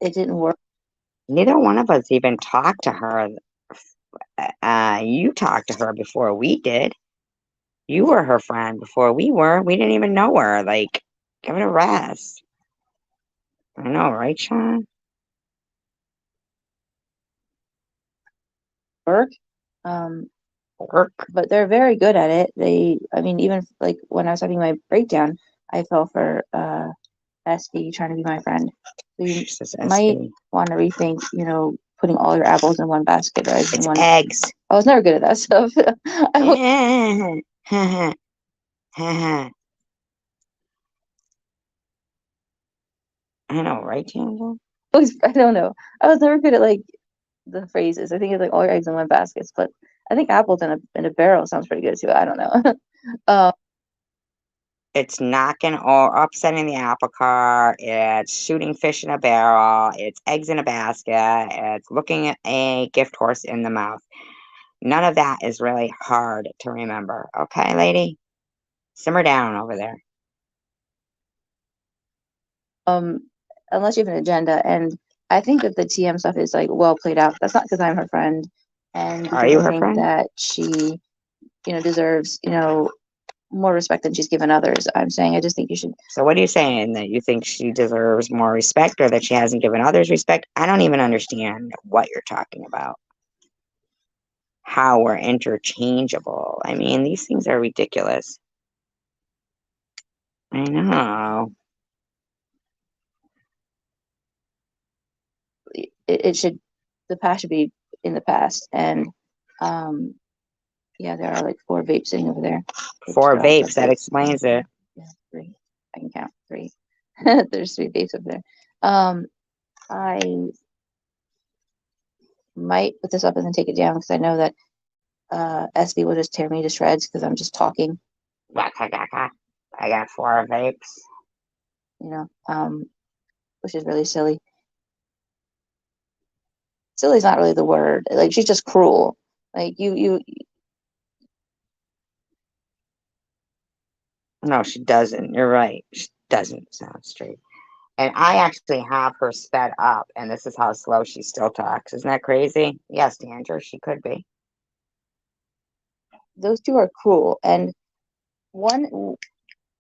it didn't work. Neither one of us even talked to her. You talked to her before we did. You were her friend before we were. We didn't even know her. Like, give it a rest. I know, right, Sean? Work. But they're very good at it. I mean, even like when I was having my breakdown, I fell for SD trying to be my friend. So you might want to rethink, putting all your apples in one basket, right? It's eggs. I was never good at that stuff. I know, right, Chandler? I don't know. I was never good at like the phrases. I think it's like all your eggs in one basket, but I think apples in a barrel sounds pretty good too. I don't know. It's knocking or upsetting the apple cart. It's shooting fish in a barrel. It's eggs in a basket. It's looking at a gift horse in the mouth. None of that is really hard to remember. Okay, lady? Simmer down over there. Unless you have an agenda, and I think that the TM stuff is like well played out. That's not because I'm her friend, and Are you I her think friend? that she, deserves, more respect than she's given others. I'm saying I just think you should. So what are you saying? That you think she deserves more respect or that she hasn't given others respect? I don't even understand what you're talking about. How we're interchangeable. I mean, these things are ridiculous. I know. It should, the past should be in the past, and yeah, there are like 4 vapes sitting over there. 4 vapes, that explains it. Yeah, 3. I can count 3. There's 3 vapes over there. I might put this up and then take it down because I know that SB will just tear me to shreds because I'm just talking. I got 4 vapes. Which is really silly. Silly is not really the word. Like, she's just cruel. Like, No, she doesn't. You're right. She doesn't sound straight. And I actually have her sped up, and this is how slow she still talks. Isn't that crazy? Yes, Danger, she could be. Those 2 are cruel. And one,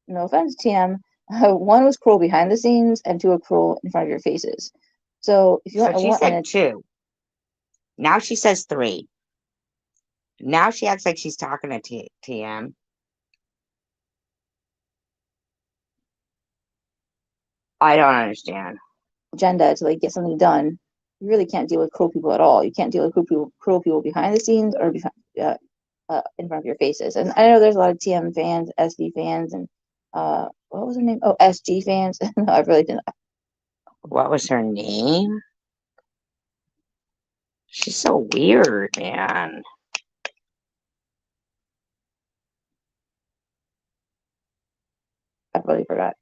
no offense, TM, 1 was cruel behind the scenes, and 2 are cruel in front of your faces. So if you want, she said 2. Now she says 3. Now she acts like she's talking to TM. I don't understand. Agenda to like get something done. You really can't deal with cruel people at all. You can't deal with cruel people behind the scenes or behind, in front of your faces. And I know there's a lot of TM fans, SD fans, and what was her name? Oh, SG fans. No, I really didn't. What was her name? She's so weird, man. I really forgot.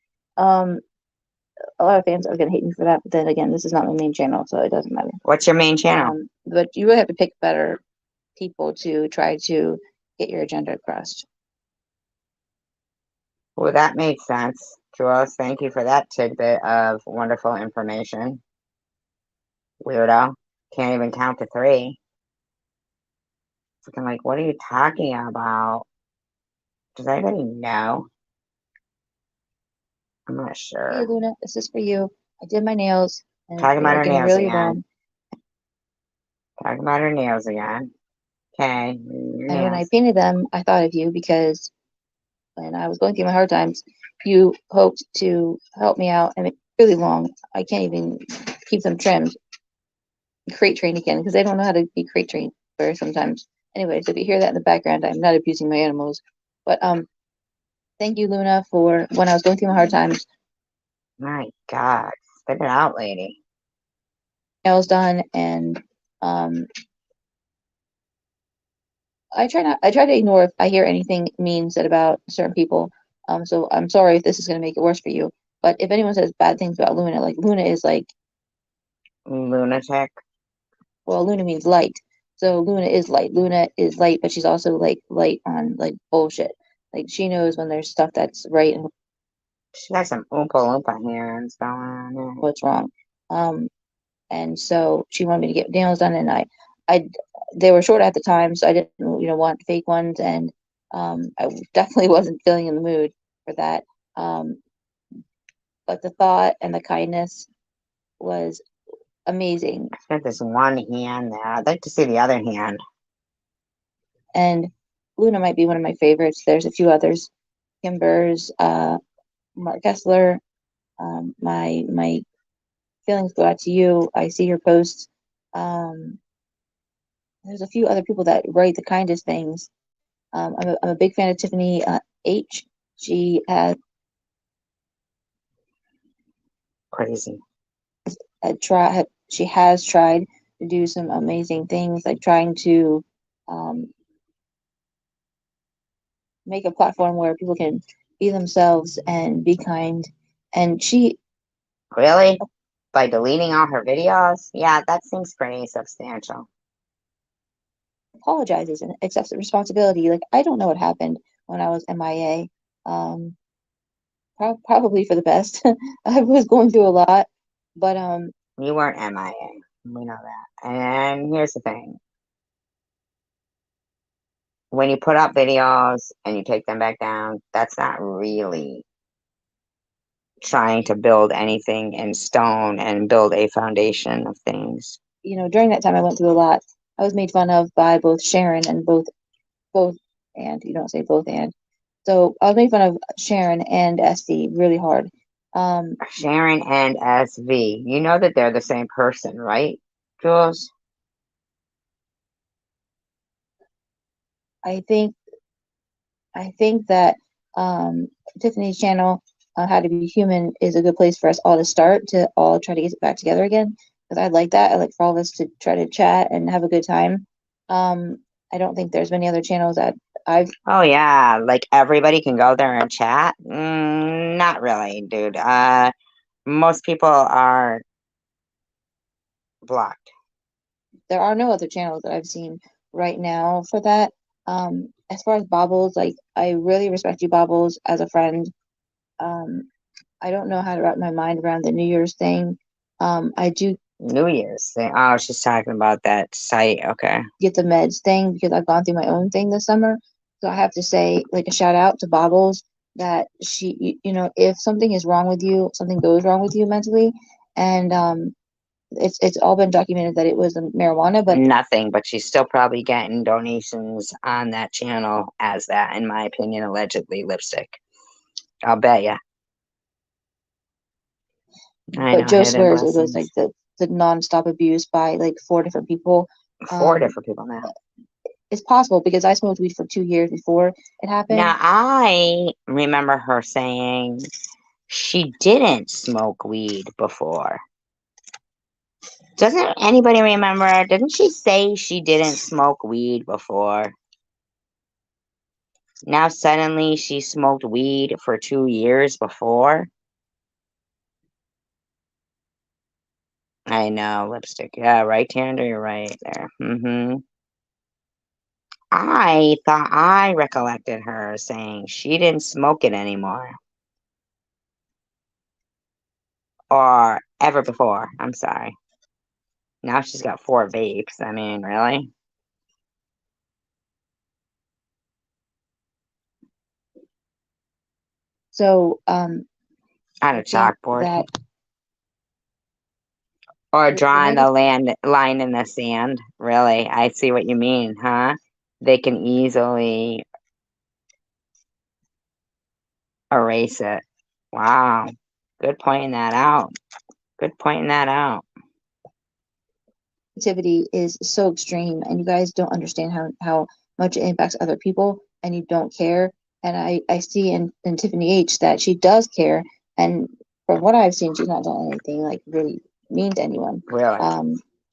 A lot of fans are gonna hate me for that, but then again, this is not my main channel, so it doesn't matter. What's your main channel? But you really have to pick better people to try to get your agenda across. Well, that made sense to us. Thank you for that tidbit of wonderful information. Weirdo. Can't even count to 3. Freaking like, what are you talking about? Does anybody know? I'm not sure. Hey, Luna, this is for you. I did my nails. And Talking about her getting nails really again. red. Talking about her nails again. Okay. And when I painted them, I thought of you because when I was going through my hard times, you hoped to help me out and make it really long. I can't even keep them trimmed. Crate trained again because they don't know how to be crate trained for sometimes. Anyway, so if you hear that in the background, I'm not abusing my animals. But thank you, Luna, for when I was going through my hard times. My God, spit it out, lady. Nails done, and I try to ignore if I hear anything mean said about certain people. So I'm sorry if this is gonna make it worse for you. But if anyone says bad things about Luna, like Luna is like lunatic. Well, Luna means light. So Luna is light. Luna is light, but she's also like light on like bullshit. Like she knows when there's stuff that's right and She got some oompa loompa hands going on there. what's wrong. And so she wanted me to get nails done, and they were short at the time, so I didn't, want fake ones, and I definitely wasn't feeling in the mood for that. But the thought and the kindness was amazing. Got this one hand there. I'd like to see the other hand. And Luna might be one of my favorites. There's a few others. Kimber's, Mark Kessler. My feelings go out to you. I see your posts. There's a few other people that write the kindest things. I'm a big fan of Tiffany H. She has crazy. She has tried to do some amazing things, like trying to make a platform where people can be themselves and be kind. And she really, by deleting all her videos, yeah, that seems pretty substantial. Apologizes and accepts the responsibility. Like, I don't know what happened when I was MIA. Probably for the best. I was going through a lot, but you weren't MIA. We know that. And here's the thing: when you put up videos and you take them back down, that's not really trying to build anything in stone and build a foundation of things. During that time, I went through a lot. I was made fun of by both Sharon and both, and you don't say both and. So I was made fun of Sharon and SV really hard. Sharon and SV. You know that they're the same person, right, Jules? I think that Tiffany's channel, How to Be Human, is a good place for us all to start to all try to get it back together again. Because I like that. I like for all of us to try to chat and have a good time. I don't think there's many other channels that I've. Oh yeah, like everybody can go there and chat. Not really, dude. Most people are blocked. There are no other channels that I've seen right now for that. As far as Bobbles, like I really respect you, Bobbles, as a friend. I don't know how to wrap my mind around the New Year's thing. I do. New Year's thing. Oh, she's talking about that site. Okay. Get the meds thing because I've gone through my own thing this summer. So I have to say, like, a shout out to Bobbles that she, if something is wrong with you, something goes wrong with you mentally, and it's all been documented that it was marijuana, but nothing. But she's still probably getting donations on that channel as that, in my opinion, allegedly lipstick. I'll bet ya. But Joe swears it was like the nonstop abuse by like 4 different people. 4 different people now. It's possible because I smoked weed for 2 years before it happened. Now I remember her saying she didn't smoke weed before. Doesn't anybody remember? Didn't she say she didn't smoke weed before? Now suddenly she smoked weed for 2 years before. I know, lipstick. Yeah, right, Tanda, you're right there. I thought I recollected her saying she didn't smoke it anymore. Or ever before. I'm sorry. Now she's got 4 vapes. I mean, really? So, on a chalkboard. Or drawing the line in the sand. Really? I see what you mean, huh? They can easily erase it. Wow. Good pointing that out. Good pointing that out. Negativity is so extreme, and you guys don't understand how much it impacts other people, and you don't care. And I see in Tiffany H that she does care, and from what I've seen, she's not done anything like really mean to anyone. Really?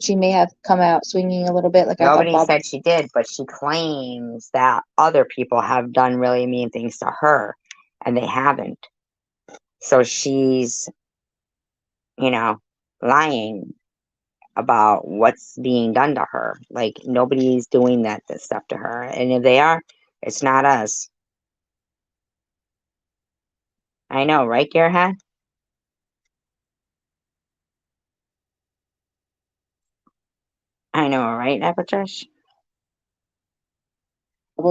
She may have come out swinging a little bit, like I thought Nobody Bob. said she did, but she claims that other people have done really mean things to her, and they haven't. So she's, lying about what's being done to her. Like, nobody's doing that stuff to her. And if they are, it's not us. I know, right, Gearhead? I know, right, Epitrish?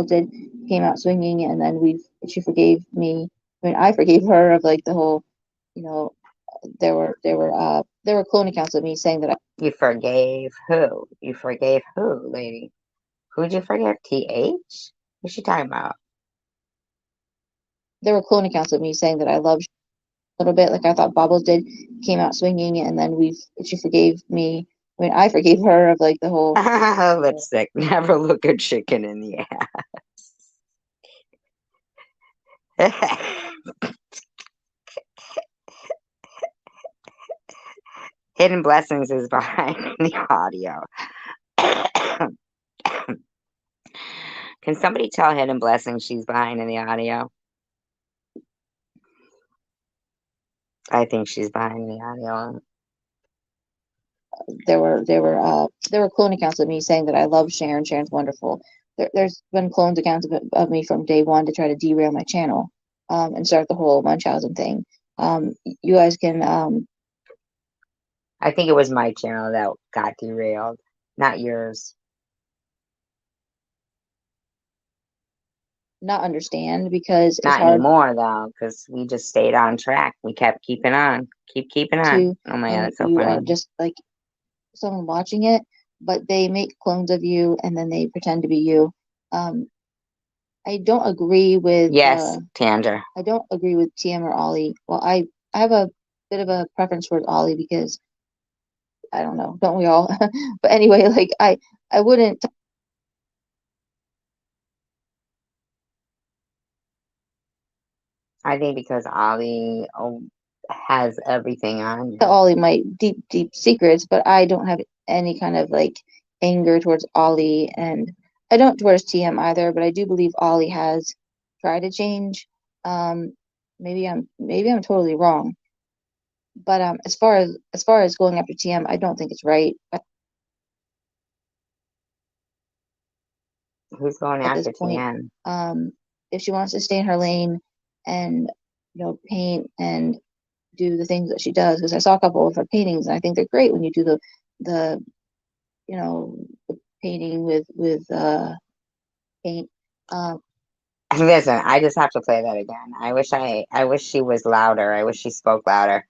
Did came out swinging, and then she forgave me. I mean, I forgave her of like the whole, there were clone accounts of me saying that You forgave who? You forgave who, lady? Who'd you forgive? TH? What's she talking about? There were clone accounts of me saying that I loved a little bit, like I thought Bobbles did, came out swinging, and then she forgave me. I mean, I forgave her of like the whole lipstick. Never look a chicken in the ass. Hidden Blessings is behind the audio. Can somebody tell Hidden Blessings she's behind in the audio? I think she's behind the audio. There were clone accounts of me saying that I love Sharon. Sharon's wonderful. There's been cloned accounts of me from day one to try to derail my channel, and start the whole Munchausen thing. You guys can. I think it was my channel that got derailed, not yours. Not understand because it's Not hard anymore though, because we just stayed on track. We kept keeping on, keeping on. to. Oh my god, it's so you are funny. just like someone watching it, but they make clones of you and then they pretend to be you. I don't agree with Yes, Tanger. I don't agree with TM or Ollie. Well, I have a bit of a preference for Ollie because I don't know, don't we all? But anyway, like I wouldn't. I think because Ollie has everything on you. Ollie my deep secrets, but I don't have any kind of like anger towards Ollie, and I don't towards TM either. But I do believe Ollie has tried to change. Maybe I'm totally wrong, but as far as going after TM, I don't think it's right. Who's going At after this point, TM? if she wants to stay in her lane and paint and do the things that she does, because I saw a couple of her paintings and I think they're great when you do the the painting with paint. Listen, I just have to play that again. I wish she was louder. I wish she spoke louder.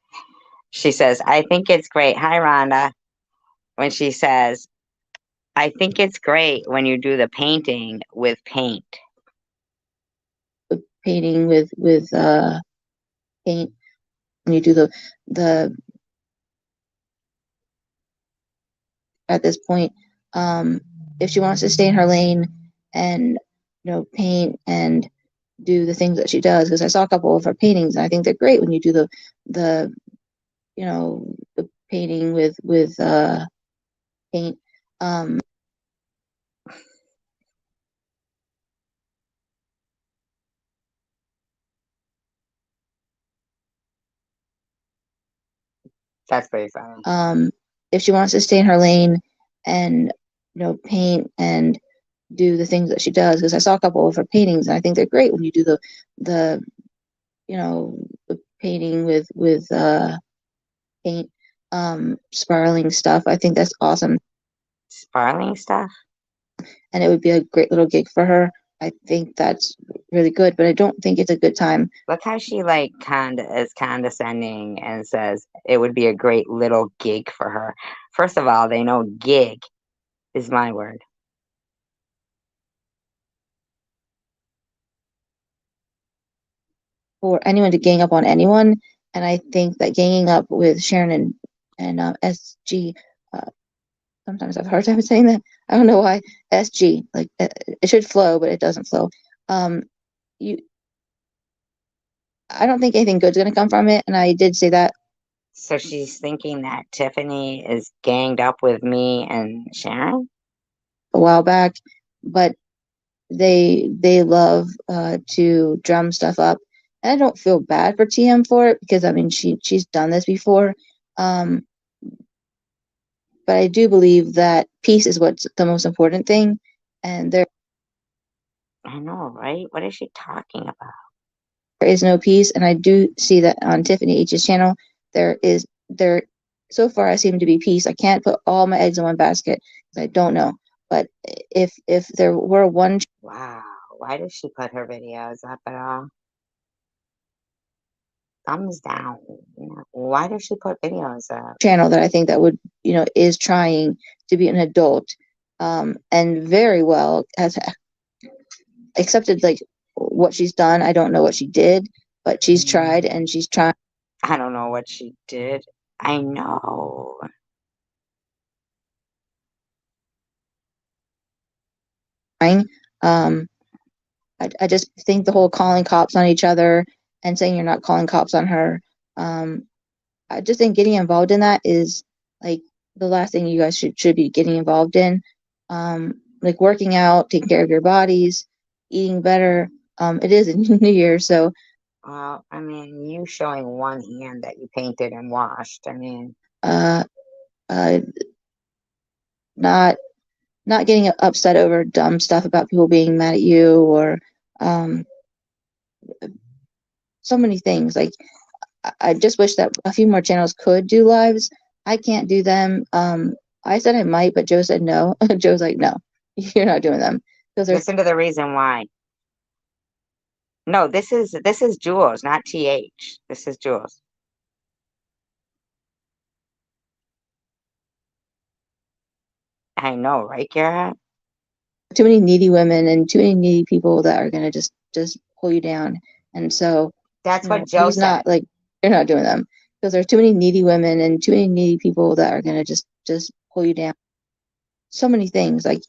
She says, I think it's great. Hi, Rhonda. When she says, I think it's great when you do the painting with paint. Painting with paint, when you do the at this point, if she wants to stay in her lane and paint and do the things that she does, because I saw a couple of her paintings and I think they're great when you do the the painting with paint. That's pretty funny. If she wants to stay in her lane and paint and do the things that she does, because I saw a couple of her paintings and I think they're great when you do the painting with paint, spiraling stuff. I think that's awesome. Spiraling stuff? And it would be a great little gig for her. I think that's really good, but I don't think it's a good time. Look how she is condescending and says it would be a great little gig for her. First of all, they know gig is my word. for anyone to gang up on anyone. And I think that ganging up with Sharon and SG, sometimes I've a hard time saying that. I don't know why. SG, like it should flow, but it doesn't flow. You, I don't think anything good's gonna come from it, and I did say that So she's thinking that Tiffany is ganged up with me and Sharon? a while back, but they love to drum stuff up. And I don't feel bad for TM for it because I mean she's done this before. But I do believe that peace is what's the most important thing, and there know, right? What is she talking about? There is no peace, and I do see that on Tiffany H's channel. So far I seem to be peace. I can't put all my eggs in one basket because I don't know. But if there were one, wow, why does she put her videos up at all? Thumbs down. Why does she put videos up? Channel that I think that would is trying to be an adult, and very well has accepted like what she's done. I don't know what she did, but she's tried and she's trying. I don't know what she did. I know. I just think the whole calling cops on each other and saying you're not calling cops on her. I just think getting involved in that is like the last thing you guys should be getting involved in. Like working out, taking care of your bodies, eating better. It is a new year, so. Well, I mean, you showing one hand that you painted and washed. I mean, not getting upset over dumb stuff about people being mad at you or so many things. Like I just wish that a few more channels could do lives. I can't do them. I said I might, but Joe said no. Joe's like, no, you're not doing them. Listen to the reason why. No, this is Jules, not TH. This is Jules. I know, right, Kara? Too many needy women and too many needy people that are gonna just pull you down. And so that's what Joe he's said. Not like you're not doing them because there's too many needy women and too many needy people that are gonna just pull you down. So many things. Like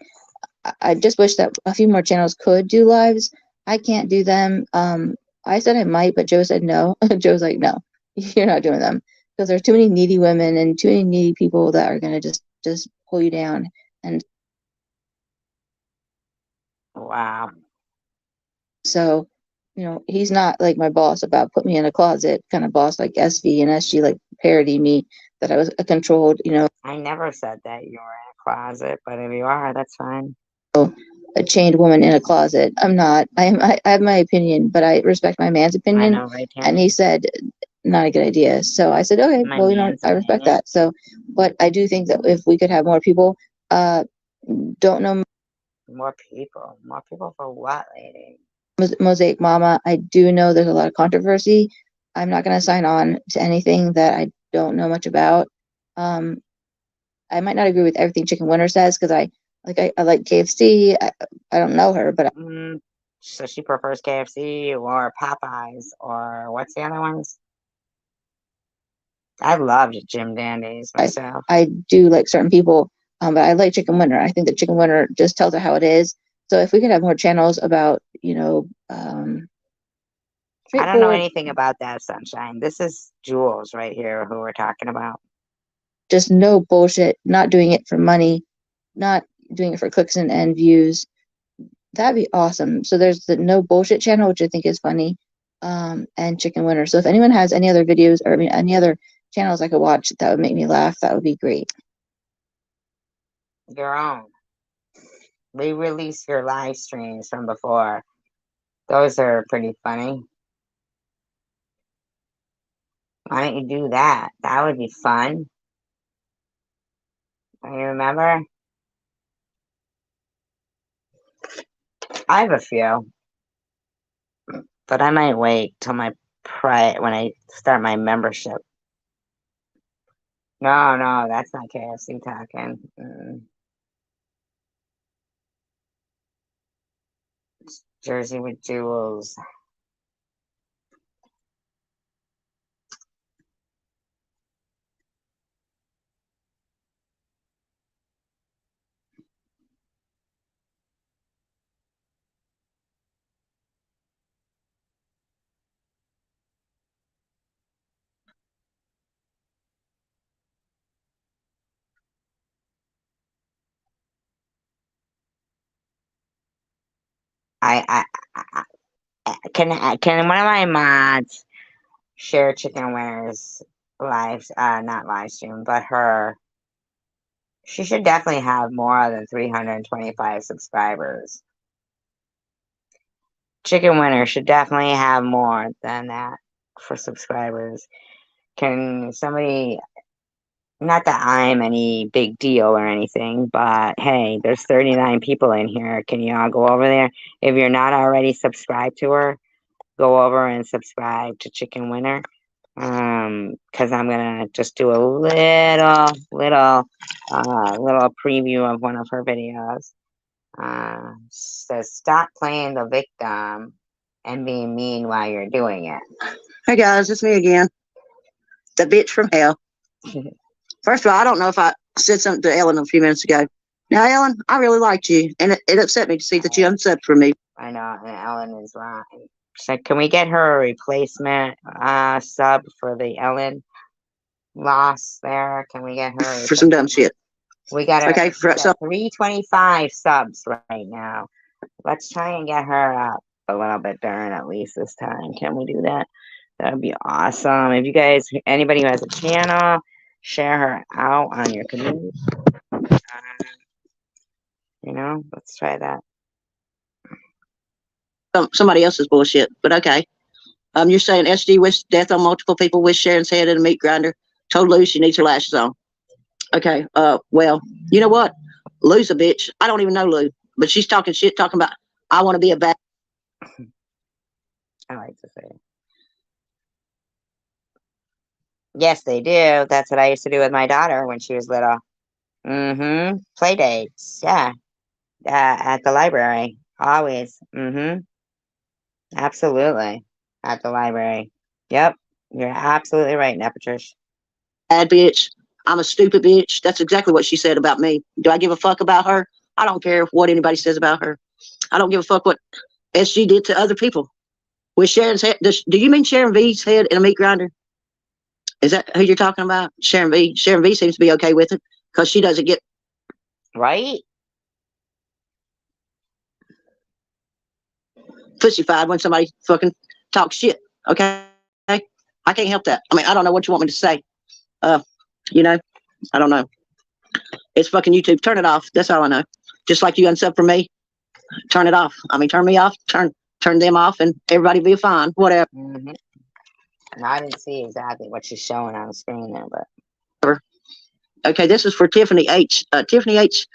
I just wish that a few more channels could do lives. I can't do them. I said I might, but Joe said no. Joe's like, no, you're not doing them because there's too many needy women and too many needy people that are gonna just pull you down. And wow. So, he's not like my boss about put me in a closet kind of boss like SV and SG like parody me that I was a controlled, I never said that you were in a closet, but if you are, that's fine. A chained woman in a closet. I'm not. I have my opinion, but I respect my man's opinion. I know, right, and he said, not a good idea. So I said, okay, well, I respect that. So, but I do think that if we could have more people, don't know. More people for what, lady? Mosaic Mama, I do know there's a lot of controversy. I'm not going to sign on to anything that I don't know much about. I might not agree with everything Chicken Winter says because I like KFC. I don't know her, but so she prefers KFC or Popeyes or what's the other ones? I loved Jim Dandy's myself. I do like certain people, but I like Chicken Winter. I think that Chicken Winter just tells her how it is. So if we could have more channels about, I don't know anything about that, Sunshine. This is Jules right here who we're talking about. Just no bullshit, not doing it for money, not doing it for clicks and views. That'd be awesome. So there's the no bullshit channel, which I think is funny, and Chicken Winter. So if anyone has any other videos or any other channels I could watch that would make me laugh, that would be great. Your own. Re-release your live streams from before. Those are pretty funny. Why don't you do that? That would be fun. Do you remember? I have a few. But I might wait till when I start my membership. No, that's not KFC talking. Jersey with Jules. Can one of my mods share Chicken Winner's live, not live stream, but she should definitely have more than 325 subscribers. Chicken Winner should definitely have more than that for subscribers. Can somebody, not that I'm any big deal or anything, but hey, there's 39 people in here. Can you all go over there? If you're not already subscribed to her, go over and subscribe to Chicken Winner. Because I'm gonna just do a little preview of one of her videos. Says stop playing the victim and being mean while you're doing it. Hey guys, it's me again, the bitch from hell. First of all, I don't know if I said something to Ellen a few minutes ago. Now, Ellen, I really liked you, and it upset me to see that you unsubbed from me. I know, and Ellen is right. So can we get her a replacement sub for the Ellen loss there? Can we get her For some dumb shit? We got her. Okay, We got 325 subs right now. Let's try and get her up a little bit during at least this time. Can we do that? That would be awesome. If you guys, anybody who has a channel, share her out on your community. Let's try that. Somebody else's bullshit, but okay. You're saying SD wished death on multiple people, wished Sharon's head in a meat grinder, told Lou she needs her lashes on. Okay, well, you know what? Lou's a bitch. I don't even know Lou, but she's talking shit, talking about, I want to be a bad. I like to say it. Yes, they do. That's what I used to do with my daughter when she was little. Play dates. Yeah. At the library. Always. Absolutely. At the library. Yep. You're absolutely right, Nepatrish. Bad bitch. I'm a stupid bitch. That's exactly what she said about me. Do I give a fuck about her? I don't care what anybody says about her. I don't give a fuck what SG did to other people. With Sharon's head, do you mean Sharon V's head in a meat grinder? Is that who you're talking about? Sharon V? Sharon V seems to be okay with it because she doesn't get... Right? Pussified when somebody fucking talks shit. Okay? I can't help that. I mean, I don't know what you want me to say. I don't know. It's fucking YouTube. Turn it off. That's all I know. Just like you unsub for me. Turn it off. I mean, turn me off. Turn them off, and everybody be fine. Whatever. And I didn't see exactly what she's showing on the screen there, but. Okay, this is for Tiffany H. Tiffany H.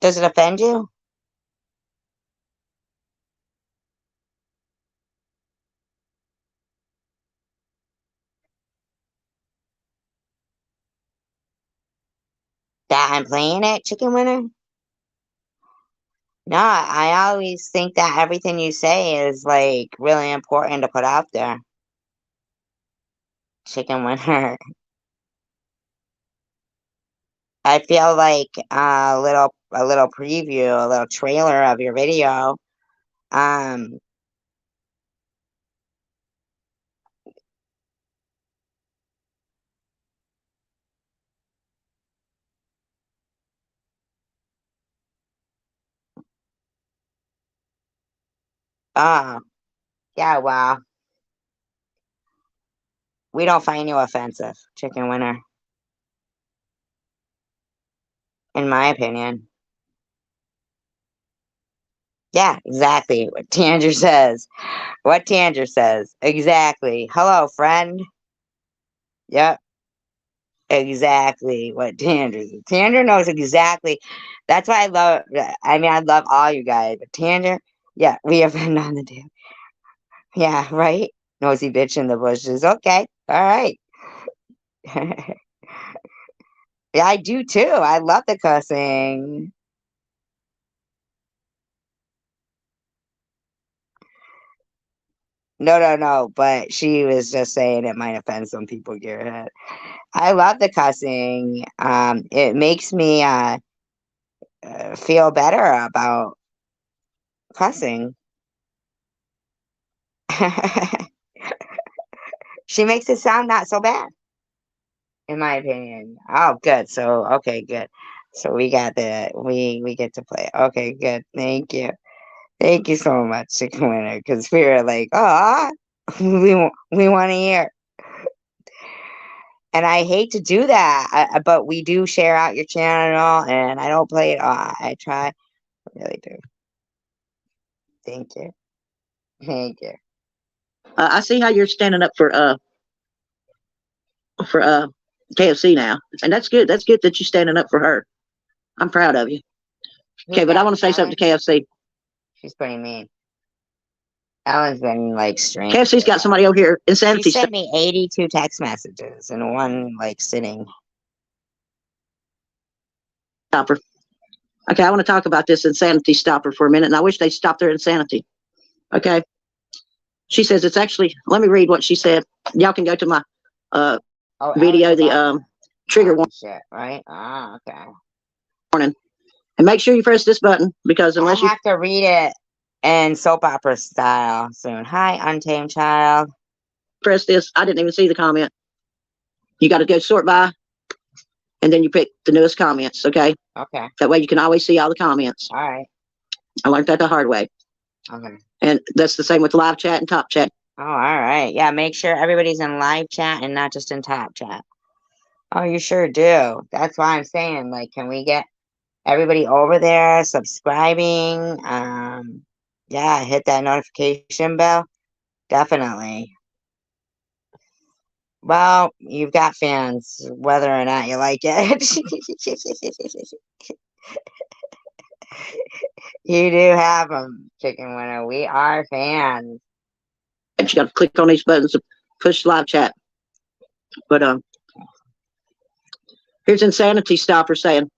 Does it offend you? That I'm playing it, Chicken Winner? No, I always think that everything you say is like really important to put out there. Chicken Winner. I feel like a little preview, a little trailer of your video. Yeah, well, we don't find you offensive, Chicken Winner. In my opinion. Yeah, exactly what Tanger says. What Tanger says. Exactly. Hello, friend. Yep. Exactly what Tanger says. Tanger knows exactly. That's why I love all you guys. But Tanger, yeah, we offend on the damn. Yeah, right? Nosy bitch in the bushes. Okay. All right. Yeah, I do too. I love the cussing. No. But she was just saying it might offend some people, Garrett. I love the cussing. It makes me feel better about cussing. She makes it sound not so bad. in my opinion. Oh, good. So, okay, good. So we got we get to play. Okay, good. Thank you. Thank you so much, Chicken Winner, because we were like, oh, we want to hear. And I hate to do that, but we do share out your channel, and I don't play it all. I try, I really do. Thank you. Thank you. I see how you're standing up for KFC now, and that's good. That's good that you're standing up for her. I'm proud of you. Okay, but I want to say something to KFC. She's pretty mean. Ellen's been like strange. KFC's got somebody over here. Insanity. She sent me 82 text messages in one like sitting. Stopper. Okay, I want to talk about this insanity stopper for a minute, and I wish they stopped their insanity. Okay. She says it's actually. Let me read what she said. Y'all can go to my video, the trigger one. Shit, right? Ah, okay. Morning, and make sure you press this button because unless you have to read it in soap opera style soon. Hi, Untamed Child. Press this. I didn't even see the comment. You got to go sort by, and then you pick the newest comments. Okay. Okay. That way you can always see all the comments. All right. I learned that the hard way. Okay. And that's the same with live chat and top chat. Oh, all right. Yeah, make sure everybody's in live chat and not just in top chat. Oh, you sure do. That's why I'm saying, like, can we get everybody over there subscribing? Yeah, hit that notification bell. Definitely. Well, you've got fans, whether or not you like it. You do have them, Chicken Winner. We are fans. You got to click on these buttons to push live chat. But here's Insanity Stopper saying,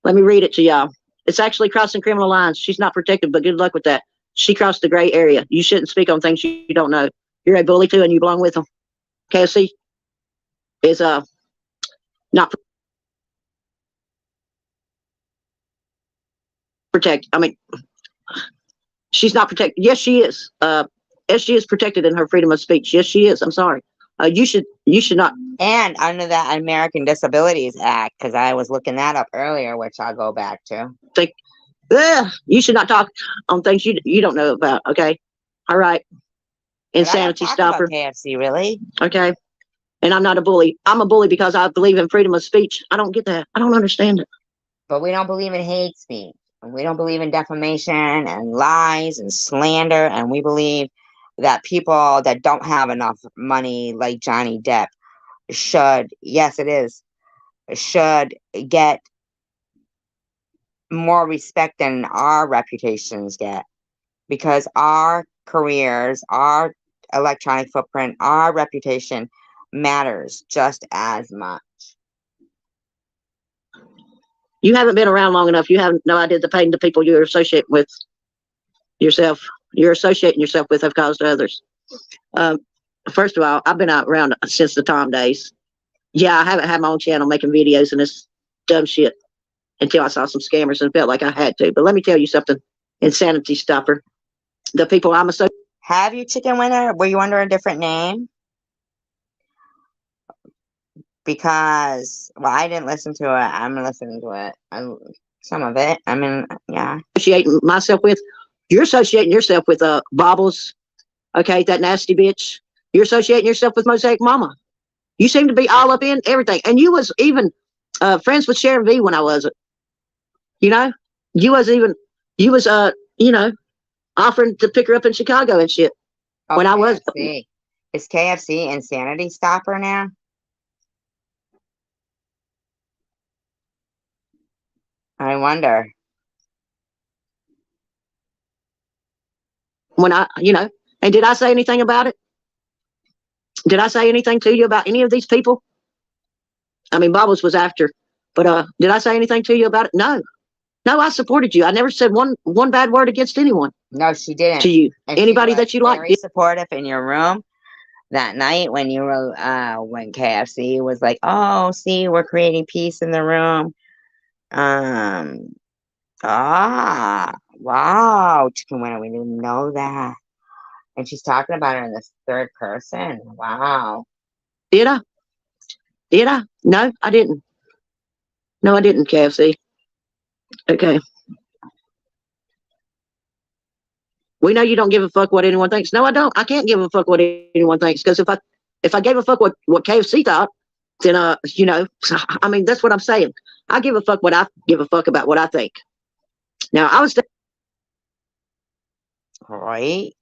let me read it to y'all. It's actually crossing criminal lines. She's not protected, but good luck with that. She crossed the gray area. You shouldn't speak on things you don't know. You're a bully too, and you belong with them. KFC is not protected. I mean, she's not protected. Yes, she is. SG is protected in her freedom of speech. Yes, she is. I'm sorry. You should not. And under that American Disabilities Act, because I was looking that up earlier, which I'll go back to. You should not talk on things you don't know about. Okay. All right. Insanity Stopper. KFC, really? Okay. And I'm not a bully. I'm a bully because I believe in freedom of speech. I don't get that. I don't understand it. But we don't believe in hate speech. And we don't believe in defamation and lies and slander. And we believe that people that don't have enough money, like Johnny Depp, should, yes, it is, should get more respect than our reputations get. Because our careers, our electronic footprint, our reputation matters just as much. You haven't been around long enough. You have no idea the pain the people you're associating with yourself, you're associating yourself with have caused to others. First of all, I've been out around since the Tom days. Yeah, I haven't had my own channel making videos and this dumb shit until I saw some scammers and felt like I had to. But let me tell you something, Insanity Stopper. The people I'm associating. Have you, Chicken Winner? Were you under a different name? Because, well, I didn't listen to it. I'm listening to it. Some of it. I mean, yeah. Associating myself with. You're associating yourself with Bobbles. Okay, that nasty bitch. You're associating yourself with Mosaic Mama. You seem to be all up in everything. And you was even friends with Sharon V when I wasn't. You know? You was, you know, offering to pick her up in Chicago and shit. Oh, when I was. Is KFC Insanity Stopper now? I wonder. When you know, and did I say anything about it? Did I say anything to you about any of these people? I mean, Bobbles was after, but did I say anything to you about it? No. No, I supported you. I never said one bad word against anyone. No, she didn't. To you. And anybody that you like. Very supportive in your room that night when you were, when KFC was like, oh, see, we're creating peace in the room. Wow, Chicken Winner, we didn't know that. And she's talking about her in the third person. Wow. Did I? Did I? No, I didn't. No, I didn't, KFC. Okay. We know you don't give a fuck what anyone thinks. No, I don't. I can't give a fuck what anyone thinks, because if I gave a fuck what KFC thought, then you know, I mean, that's what I'm saying. I give a fuck what I give a fuck about what I think. Now, I was Right.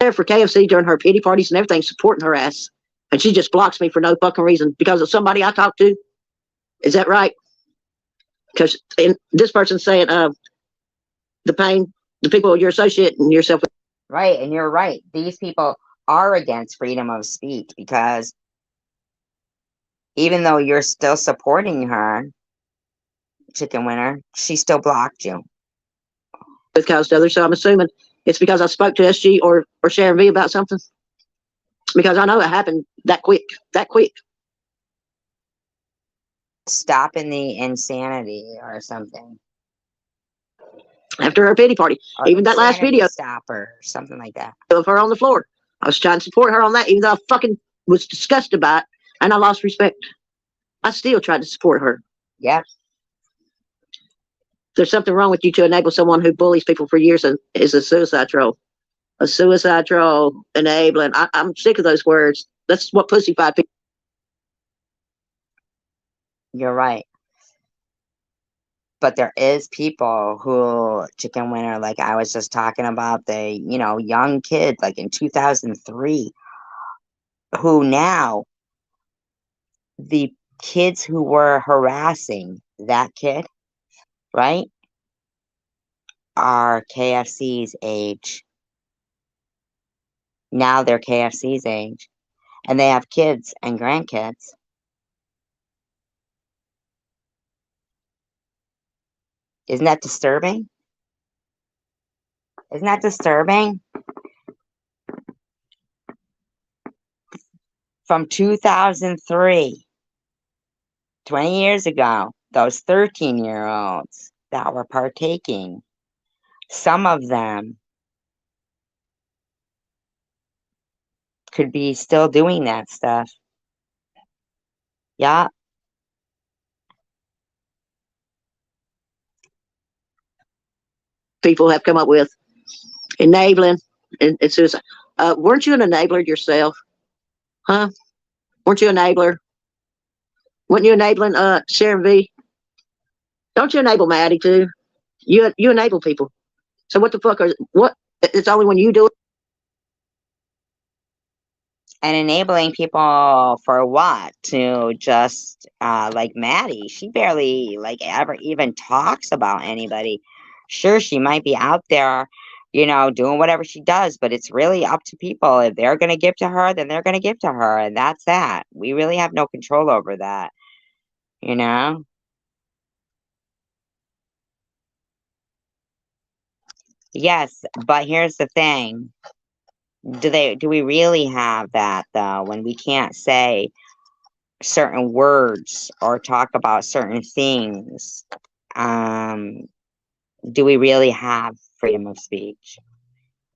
there for KFC during her pity parties and everything, supporting her ass, and she just blocks me for no fucking reason because of somebody I talked to. Is that right? Because this person's saying, the pain, the people you're associating yourself with. Right, and you're right. These people are against freedom of speech because even though you're still supporting her, Chicken Winner, she still blocked you. With Kyle Stothers, so I'm assuming it's because I spoke to SG or Sharon V about something. Because I know it happened that quick. Stopping the insanity or something. After her pity party, Or even that last video stopper, something like that, of her on the floor, I was trying to support her on that, even though I fucking was disgusted by it and I lost respect. I still tried to support her. Yep. There's something wrong with you to enable someone who bullies people for years and is a suicide troll. A suicide troll, enabling. I'm sick of those words. That's what pussyfied people. You're right. But there is people who, Chicken Winner, like I was just talking about, the, you know, young kids, like in 2003, who now, the kids who were harassing that kid, right, are KFC's age. Now they're KFC's age. And they have kids and grandkids. Isn't that disturbing? Isn't that disturbing? From 2003, 20 years ago, those 13-year-olds that were partaking, some of them could be still doing that stuff. Yeah. People have come up with enabling and suicide. Weren't you an enabler yourself? Huh? Weren't you an enabler? Weren't you enabling Sharon V? Don't you enable Maddie too? You enable people. So what the fuck are what? It's only when you do it. And enabling people for what? To just like Maddie, she barely like ever even talks about anybody. Sure, she might be out there, you know, doing whatever she does, but it's really up to people. If they're going to give to her, then they're going to give to her, and that's that. We really have no control over that, you know? Yes, but here's the thing. Do we really have that though, when we can't say certain words or talk about certain things? Do we really have freedom of speech?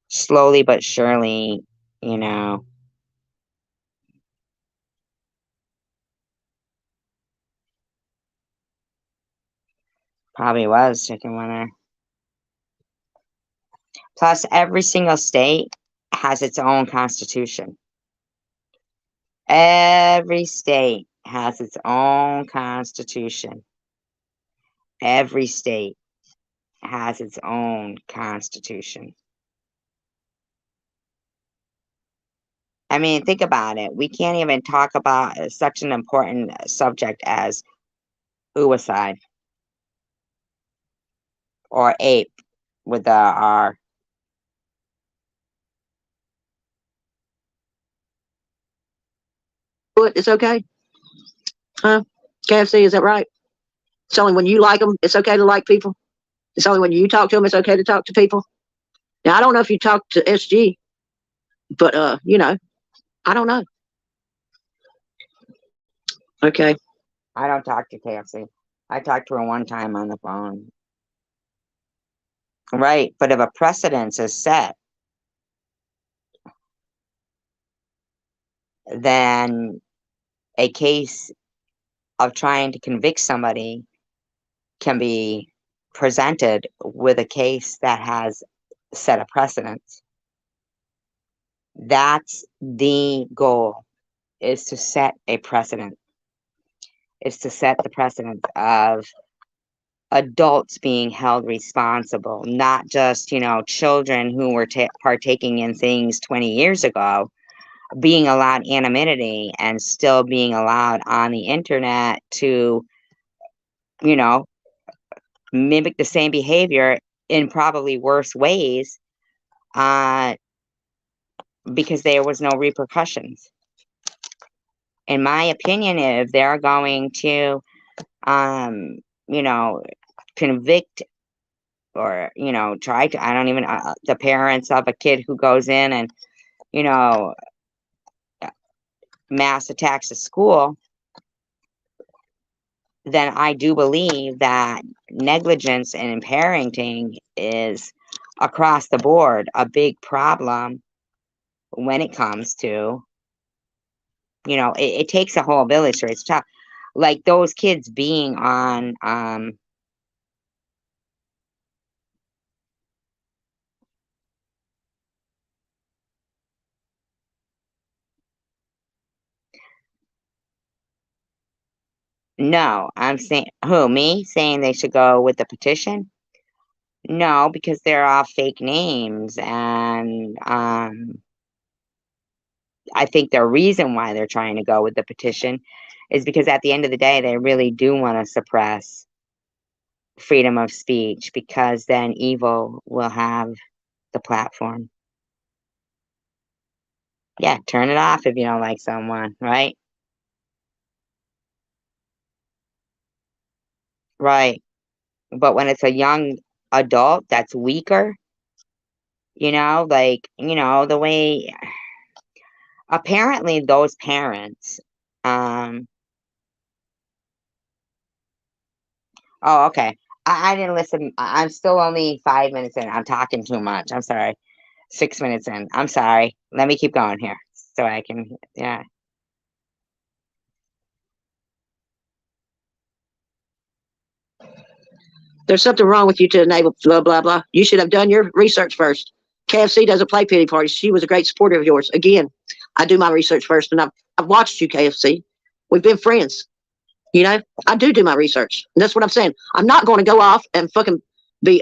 Slowly but surely, you know. Probably was, Chicken Winner. Plus, every single state has its own constitution. Every state has its own constitution. Every state has its own constitution. I mean, think about it. We can't even talk about such an important subject as suicide or ape with the R. It's okay. Huh? KFC, is that right? It's only when you like them, it's okay to like people. It's only when you talk to them, it's okay to talk to people. Now, I don't know if you talk to SG, but, you know, I don't know. Okay. I don't talk to KFC. I talked to her one time on the phone. Right, but if a precedence is set, then a case of trying to convict somebody can be presented with a case that has set a precedent. That's the goal, is to set a precedent. Is to set the precedent of adults being held responsible, not just, children who were partaking in things 20 years ago, being allowed anonymity and still being allowed on the internet to, mimic the same behavior in probably worse ways, because there was no repercussions. In my opinion, if they're going to, convict or, try to, I don't even, the parents of a kid who goes in and, mass attacks a school, then I do believe that negligence in parenting is across the board a big problem when it comes to, it takes a whole village to raise a child. Like those kids being on, no, I'm saying, who, me? Saying they should go with the petition? No, because they're all fake names, and I think the reason why they're trying to go with the petition is because at the end of the day, they really do want to suppress freedom of speech, because then evil will have the platform. Yeah, turn it off if you don't like someone, right? Right. But when it's a young adult that's weaker, the way apparently those parents, oh, okay. I didn't listen. I'm still only 5 minutes in. I'm talking too much. I'm sorry. 6 minutes in. I'm sorry. Let me keep going here so I can, yeah. There's something wrong with you to enable blah, blah, blah. You should have done your research first. KFC doesn't play pity parties. She was a great supporter of yours. Again, I do my research first, and I've watched you, KFC. We've been friends. I do my research. And that's what I'm saying. I'm not going to go off and fucking be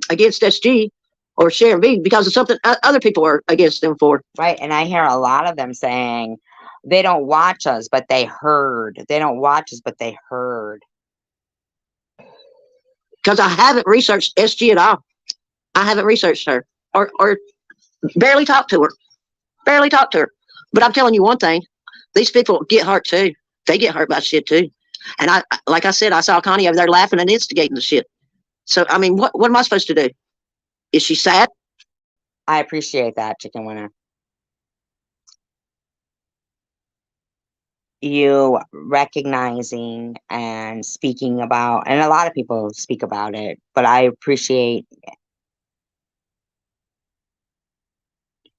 against SG or Sharon B because of something other people are against them for. Right. And I hear a lot of them saying they don't watch us, but they heard. They don't watch us, but they heard. Because I haven't researched SG at all. I haven't researched her or barely talked to her. Barely talked to her. But I'm telling you one thing. These people get hurt too. They get hurt by shit too. And like I said, I saw Connie over there laughing and instigating the shit. So, I mean, what am I supposed to do? Is she sad? I appreciate that, Chicken Winner. You recognizing and speaking about, and a lot of people speak about it, but I appreciate,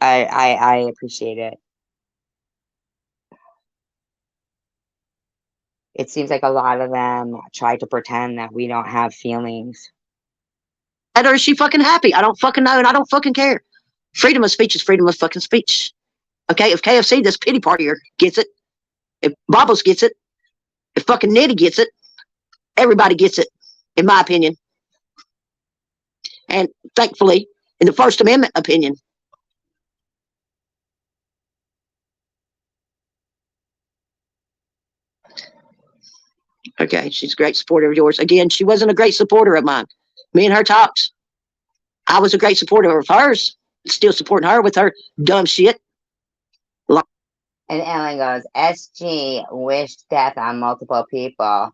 I appreciate it. It seems like a lot of them try to pretend that we don't have feelings. Or is she fucking happy? I don't fucking know, and I don't fucking care. Freedom of speech is freedom of fucking speech. Okay, if KFC, this pity partier, gets it, if Bobbles gets it, if fucking Nettie gets it, everybody gets it, in my opinion. And thankfully, in the First Amendment opinion. Okay, she's a great supporter of yours. Again, she wasn't a great supporter of mine. Me and her talked. I was a great supporter of hers. Still supporting her with her dumb shit. And Ellen goes, SG wished death on multiple people.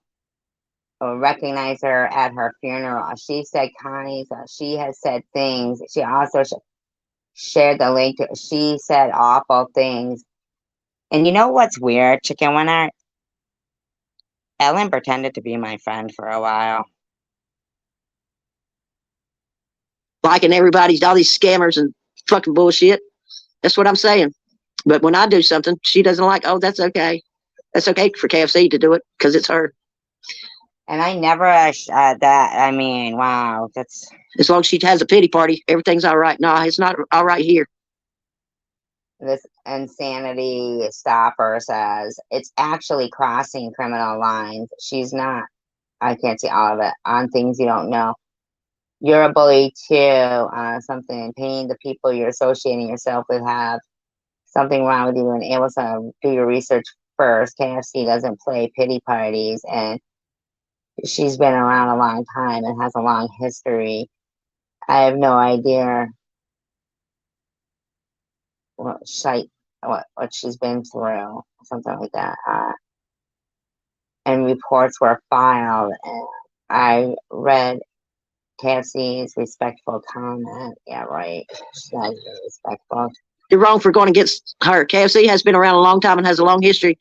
Recognize her at her funeral. She said Connie's, she has said things. She also shared the link to, she said awful things. And you know what's weird, Chicken Winner? Ellen pretended to be my friend for a while. Liking everybody's, all these scammers and fucking bullshit. That's what I'm saying. But when I do something she doesn't like, oh, that's okay. That's okay for KFC to do it because it's her. And I never that. I mean, wow, that's As long as she has a pity party, everything's all right. No, it's not all right here. this insanity stopper says it's actually crossing criminal lines. She's not. I can't see all of it on things you don't know. You're a bully too. Something pain. The people you're associating yourself with have something wrong with you and able to do your research first. KFC doesn't play pity parties, and she's been around a long time and has a long history. I have no idea what she's been through, something like that. And reports were filed, and I read KFC's respectful comment. Yeah, right. She's not very respectful. You're wrong for going against her. KFC has been around a long time and has a long history,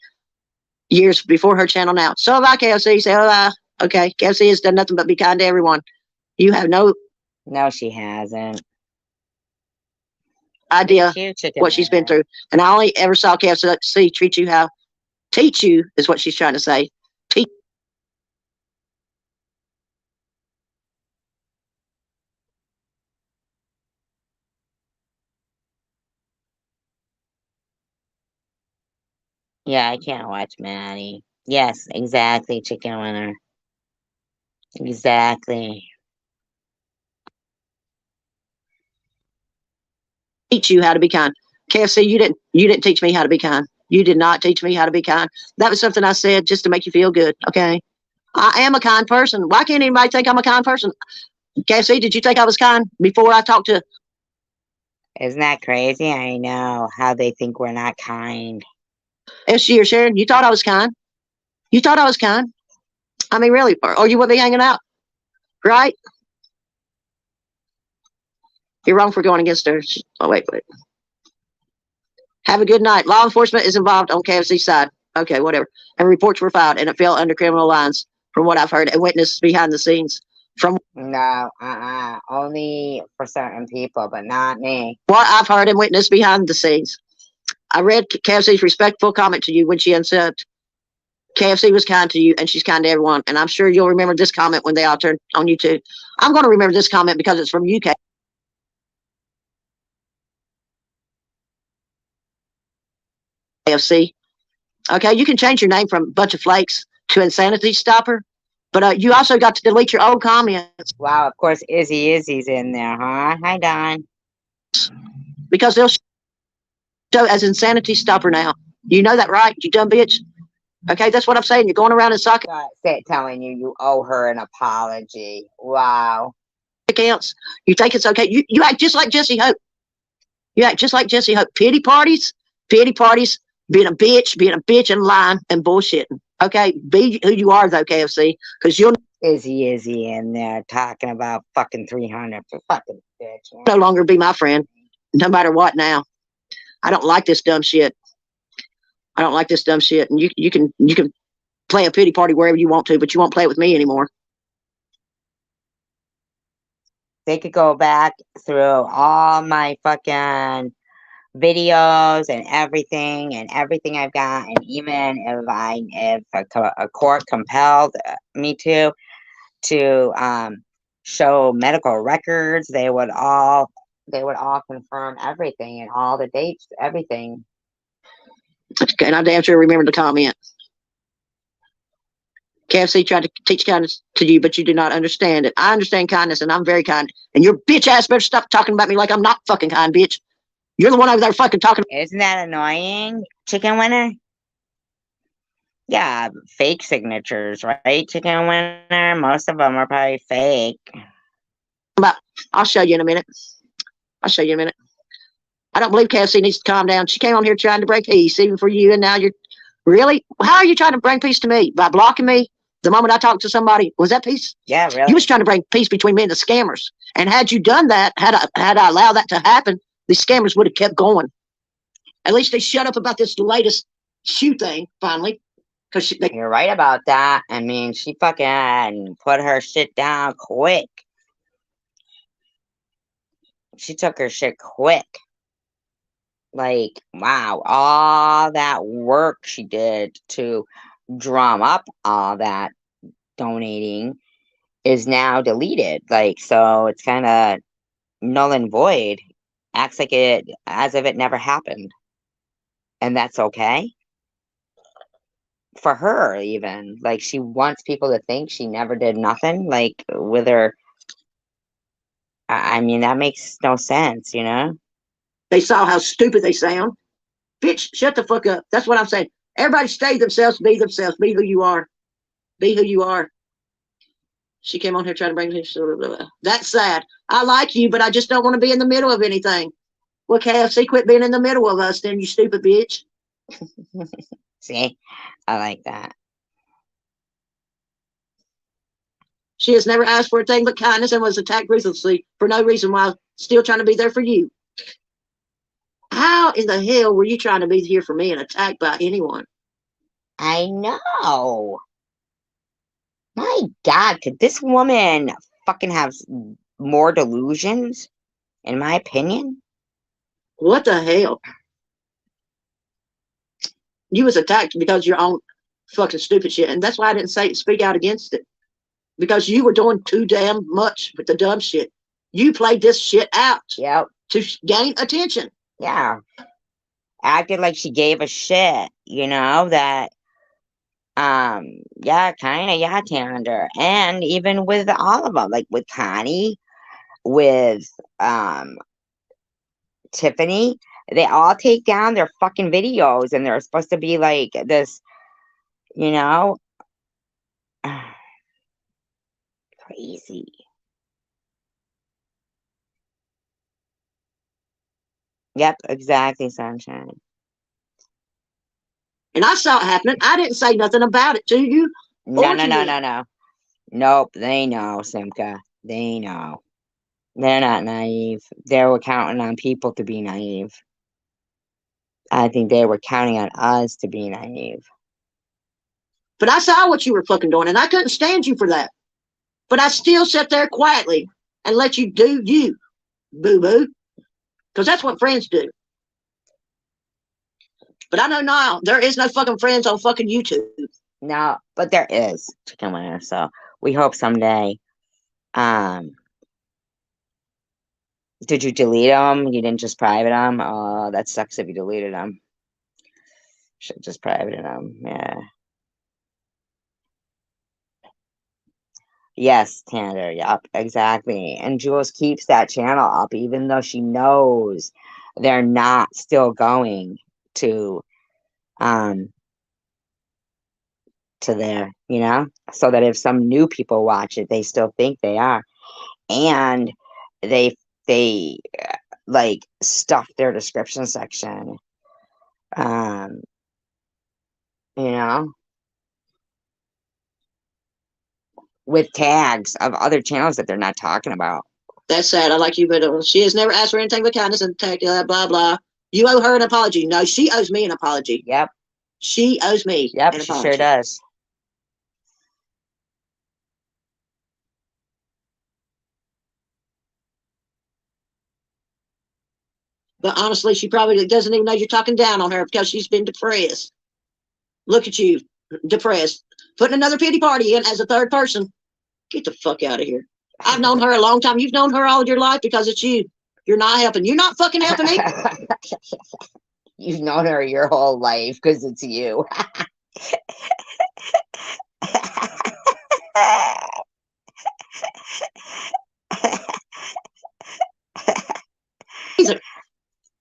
years before her channel now. So have I, KFC. Say hello. Okay, KFC has done nothing but be kind to everyone. You have no she hasn't. idea what she's been through. And I only ever saw KFC treat you how, teach you is what she's trying to say. Teach. Yeah, I can't watch Maddie. Yes, exactly, chicken winner. Exactly. Teach you how to be kind. KFC, you didn't teach me how to be kind. You did not teach me how to be kind. That was something I said just to make you feel good. Okay. I am a kind person. Why can't anybody think I'm a kind person? KFC, did you think I was kind before I talked to? Isn't that crazy? I know how they think we're not kind. SG or Sharon, you thought I was kind. You thought I was kind. I mean, really, or you would be hanging out, right? You're wrong for going against her. Oh, wait. Have a good night. Law enforcement is involved on KFC's side. Okay, whatever. And reports were filed, and it fell under criminal lines, from what I've heard, and witnessed behind the scenes. From No, only for certain people, but not me. what I've heard and witnessed behind the scenes. I read KFC's respectful comment to you when she said KFC was kind to you, and she's kind to everyone. And I'm sure you'll remember this comment when they all turn on you too. I'm going to remember this comment because it's from UK. KFC. Okay, you can change your name from Bunch of Flakes to Insanity Stopper, but you also got to delete your old comments. Wow, of course Izzy's in there, huh? Hi, Don. Because they'll show as Insanity Stopper now. You know that, right? You dumb bitch. Okay, that's what I'm saying. You're going around and sucking. Telling you owe her an apology. Wow. Accounts. You think it's okay? You act just like Jesse Hope. You act just like Jesse Hope. Pity parties, being a bitch and lying and bullshitting. Okay, be who you are though, KFC, because you'll Izzy in there talking about fucking 300 for fucking bitch. no longer be my friend, no matter what. Now, I don't like this dumb shit. I don't like this dumb shit, and you can play a pity party wherever you want to, but you won't play it with me anymore. They could go back through all my fucking videos and everything I've got, and even if a court compelled me to show medical records, they would all confirm everything and all the dates, everything. Okay, and I damn sure remember the comment. KFC tried to teach kindness to you, but you do not understand it. I understand kindness, and I'm very kind. And your bitch ass better stop talking about me like I'm not fucking kind, bitch. You're the one over there fucking talking. Isn't that annoying, chicken winner? Yeah, fake signatures, right, chicken winner? Most of them are probably fake. But I'll show you in a minute. I don't believe KFC needs to calm down. She came on here trying to bring peace, even for you, and now you're really. How are you trying to bring peace to me? By blocking me the moment I talked to somebody? Was that peace? Yeah, really. You was trying to bring peace between me and the scammers. And had you done that, had I allowed that to happen, the scammers would have kept going. At least they shut up about this latest shoe thing finally. You're right about that. I mean, she fucking put her shit down quick. She took her shit quick. Like, wow, all that work she did to drum up all that donating is now deleted. Like, so it's kind of null and void. Acts like it as if it never happened. And that's okay. For her, even. Like, she wants people to think she never did nothing. Like, with her. I mean, that makes no sense, you know? They saw how stupid they sound. Bitch, shut the fuck up. That's what I'm saying. Everybody stay themselves, be themselves, be who you are. Be who you are. She came on here trying to bring this. That's sad. I like you, but I just don't want to be in the middle of anything. Well, KFC, quit being in the middle of us, then, you stupid bitch. See? I like that. She has never asked for a thing but kindness and was attacked ruthlessly for no reason while still trying to be there for you. How in the hell were you trying to be here for me and attacked by anyone? I know. My God, could this woman fucking have more delusions? In my opinion? What the hell? You was attacked because of your own fucking stupid shit. And that's why I didn't speak out against it. Because you were doing too damn much with the dumb shit. You played this shit out. Yep. To gain attention. Yeah. Acted like she gave a shit, you know, that yeah, Tander. And even with all of them, like with Connie, with Tiffany, they all take down their fucking videos and they're supposed to be like this, you know, crazy. Yep, exactly, Sunshine. And I saw it happening. I didn't say nothing about it to you. No. Nope, they know, Simka. They know. They're not naive. They were counting on people to be naive. I think they were counting on us to be naive. But I saw what you were fucking doing, and I couldn't stand you for that. But I still sat there quietly and let you do you, boo-boo. Because that's what friends do. But I know now, there is no fucking friends on fucking YouTube. No, but there is, Chicken Winner. So we hope someday. Did you delete them? You didn't just private them? Oh, that sucks if you deleted them. Should just private them. Yeah. Yes, Tanner. Yep, exactly. And Jules keeps that channel up, even though she knows they're not still going to there, you know, so that if some new people watch it, they still think they are, and they like stuff their description section, you know, with tags of other channels that they're not talking about. That's sad. I like you, but she has never asked for anything but kindness and attacked, blah, blah. You owe her an apology. No, she owes me an apology. Yep. She owes me Yep, an she apology. sure does. But honestly, she probably doesn't even know you're talking down on her because she's been depressed. Look at you, depressed. Putting another pity party in as a third person. Get the fuck out of here. I've known her a long time. You've known her all your life because it's you. You're not helping. You're not fucking helping me. You've known her your whole life because it's you.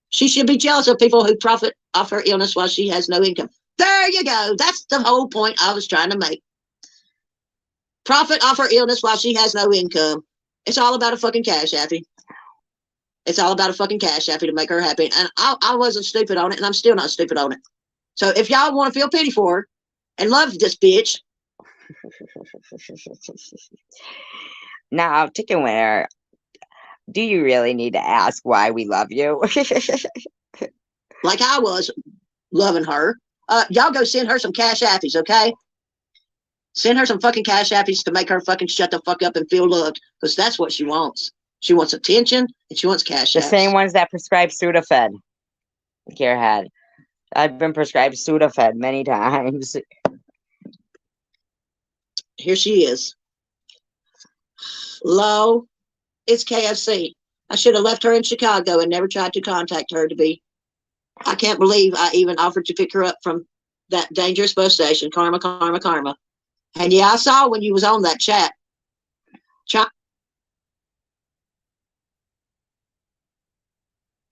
She should be jealous of people who profit off her illness while she has no income. There you go. That's the whole point I was trying to make. Profit off her illness while she has no income. It's all about a fucking cash happy. It's all about a fucking cash happy to make her happy. And I wasn't stupid on it, and I'm still not stupid on it. So if y'all want to feel pity for her and love this bitch. Now, Chicken Winner, do you really need to ask why we love you? Like I was loving her. Y'all go send her some cash appies, okay? Send her some fucking cash appies to make her fucking shut the fuck up and feel loved. Because that's what she wants. She wants attention and she wants cash The apps. same ones that prescribe Sudafed. Gearhead. I've been prescribed Sudafed many times. Here she is. Low, it's KFC. I should have left her in Chicago and never tried to contact her to be. I can't believe I even offered to pick her up from that dangerous bus station. Karma, karma, karma. And yeah, I saw when you was on that chat.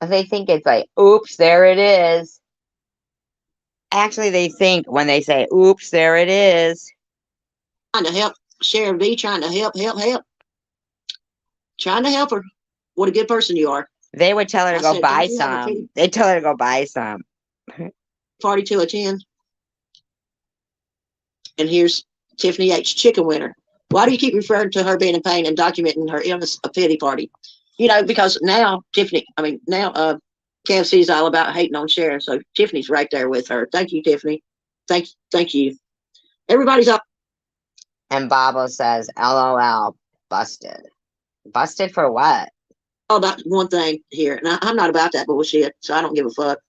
They think it's like, oops, there it is. Actually, they think when they say, oops, there it is. Trying to help Sharon B, trying to help. Trying to help her. What a good person you are. They would tell her to go buy some. They tell her to go buy some. Party to attend. And here's Tiffany H, chicken winner. Why do you keep referring to her being in pain and documenting her illness a pity party? You know, because now KFC is all about hating on Sharon. So Tiffany's right there with her. Thank you, Tiffany. Thank you. Everybody's up. And Babo says, LOL, busted. Busted for what? All about one thing here. And I'm not about that bullshit, so I don't give a fuck.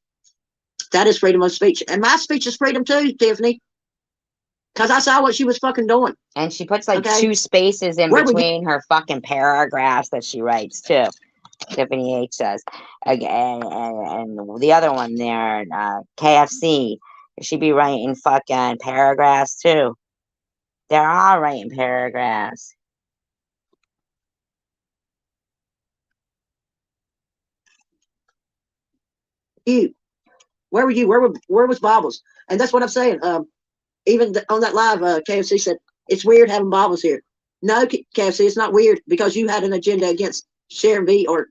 That is freedom of speech. And my speech is freedom too, Tiffany. Because I saw what she was fucking doing. And she puts like 2 spaces in between her fucking paragraphs that she writes too. Tiffany H says. Again, and the other one there, KFC. She'd be writing fucking paragraphs too. They're all writing paragraphs. You. Where were you? Where was Bobbles? And that's what I'm saying. Even on that live, KFC said it's weird having Bobbles here. No, KFC, it's not weird because you had an agenda against Sharon B or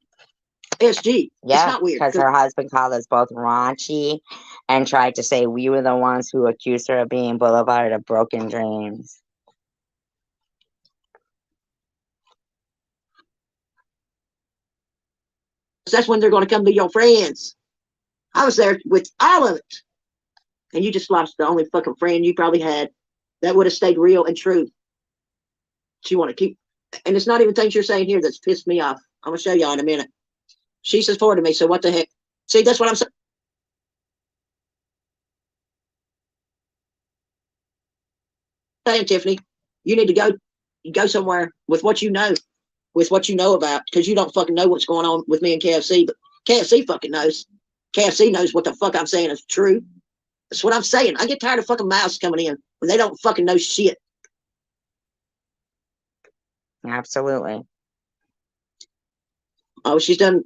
SG. Yeah, it's not weird because her husband called us both raunchy and tried to say we were the ones who accused her of being Boulevard of Broken Dreams. That's when they're going to come be your friends. I was there with all of it. And you just lost the only fucking friend you probably had that would have stayed real and true. She want to keep, and it's not even things you're saying here that's pissed me off. I'm going to show y'all in a minute. She supported me, so what the heck? See, that's what I'm saying, Tiffany. You need to go somewhere with what you know about, because you don't fucking know what's going on with me and KFC, but KFC fucking knows. KFC knows what the fuck I'm saying is true. That's what I'm saying. I get tired of fucking mouths coming in when they don't fucking know shit. Absolutely. Oh, she's done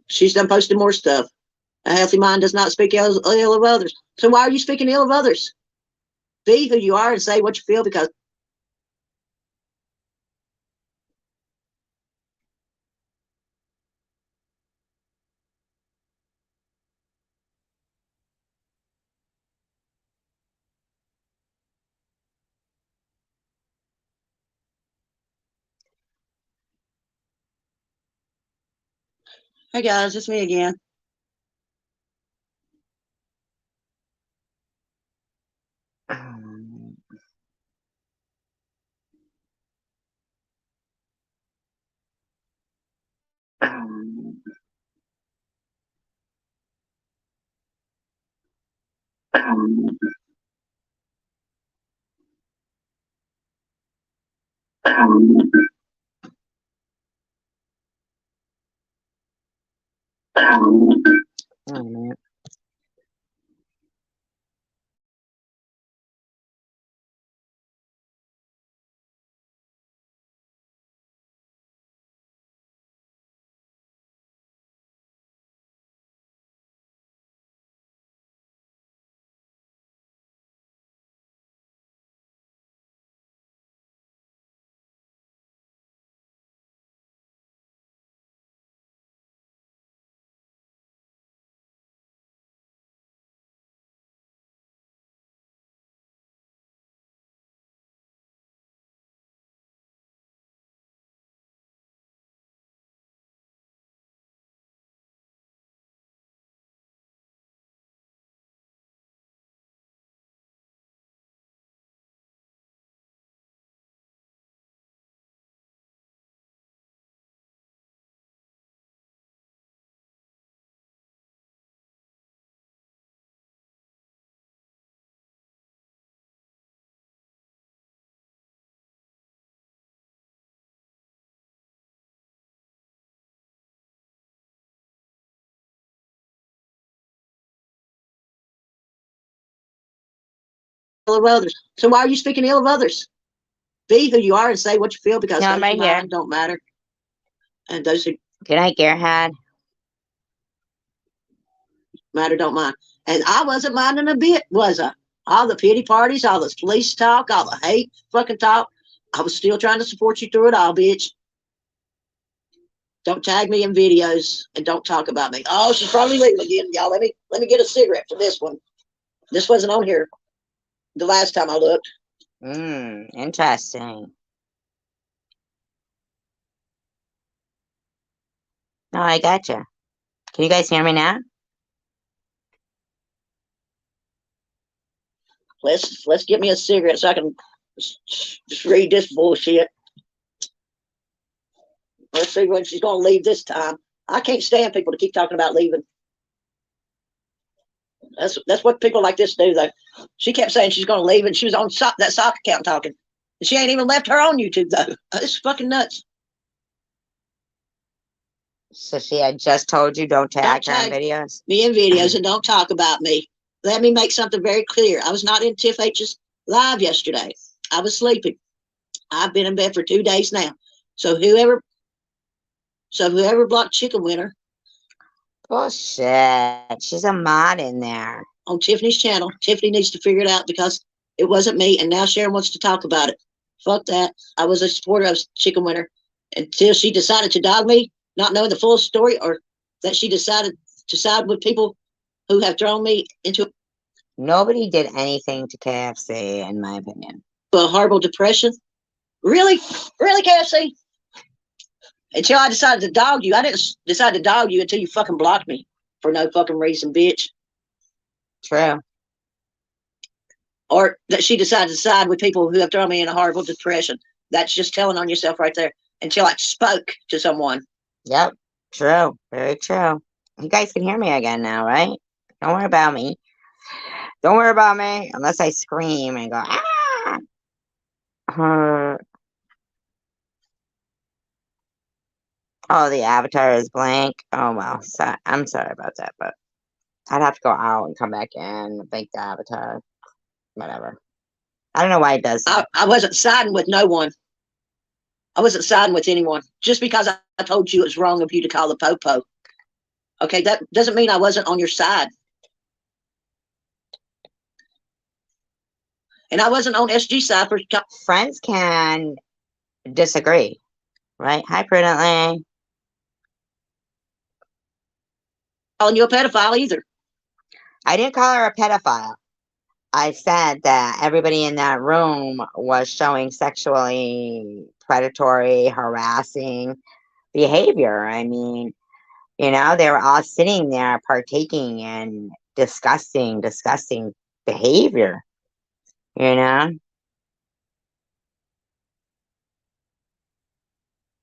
posting more stuff. A healthy mind does not speak ill of others. So why are you speaking ill of others? Be who you are and say what you feel, because hey guys, it's me again. Oh, man. of others. So why are you speaking ill of others? Be who you are and say what you feel, because No, I'm those who right here. mind don't matter. And those who Good night, Gearhead. matter don't mind. And I wasn't minding a bit, was I? All the pity parties, all the police talk, all the hate fucking talk. I was still trying to support you through it all, bitch. Don't tag me in videos and don't talk about me. Oh, she's probably leaving again, y'all. Let me get a cigarette for this one. This wasn't on here the last time I looked. Interesting. No, I gotcha. Can you guys hear me now? Let's get me a cigarette so I can just read this bullshit. Let's see when she's gonna leave this time. I can't stand people to keep talking about leaving. That's what people like this do, though. She kept saying she's gonna leave, and she was on that sock account talking. And she ain't even left her on YouTube, though. It's fucking nuts. So she had just told you don't tag her in videos? Me in videos and don't talk about me. Let me make something very clear. I was not in Tiff H's live yesterday. I was sleeping. I've been in bed for 2 days now. So whoever blocked Chicken Winter. Bullshit. She's a mod in there. On Tiffany's channel. Tiffany needs to figure it out because it wasn't me, and now Sharon wants to talk about it. Fuck that. I was a supporter of Chicken Winter until she decided to dog me, not knowing the full story, or that she decided to side with people who have thrown me into Nobody did anything to KFC, in my opinion. a horrible depression. Really? Really, KFC? Until I decided to dog you. I didn't decide to dog you until you fucking blocked me for no fucking reason, bitch. True. Or that she decided to side with people who have thrown me in a horrible depression. That's just telling on yourself right there. Until I spoke to someone. Yep. True. Very true. You guys can hear me again now, right? Don't worry about me. Don't worry about me unless I scream and go, ah! Oh, the avatar is blank. Oh, well. So, I'm sorry about that, but I'd have to go out and come back in and make the avatar. Whatever. I don't know why it does that. I wasn't siding with no one. I wasn't siding with anyone. Just because I told you it was wrong of you to call the popo. Okay, that doesn't mean I wasn't on your side. And I wasn't on SG's side for friends can disagree, right? Hi, Prudently. Calling you a pedophile either. I didn't call her a pedophile. I said that everybody in that room was showing sexually predatory, harassing behavior. I mean, you know, they were all sitting there partaking in disgusting behavior, you know?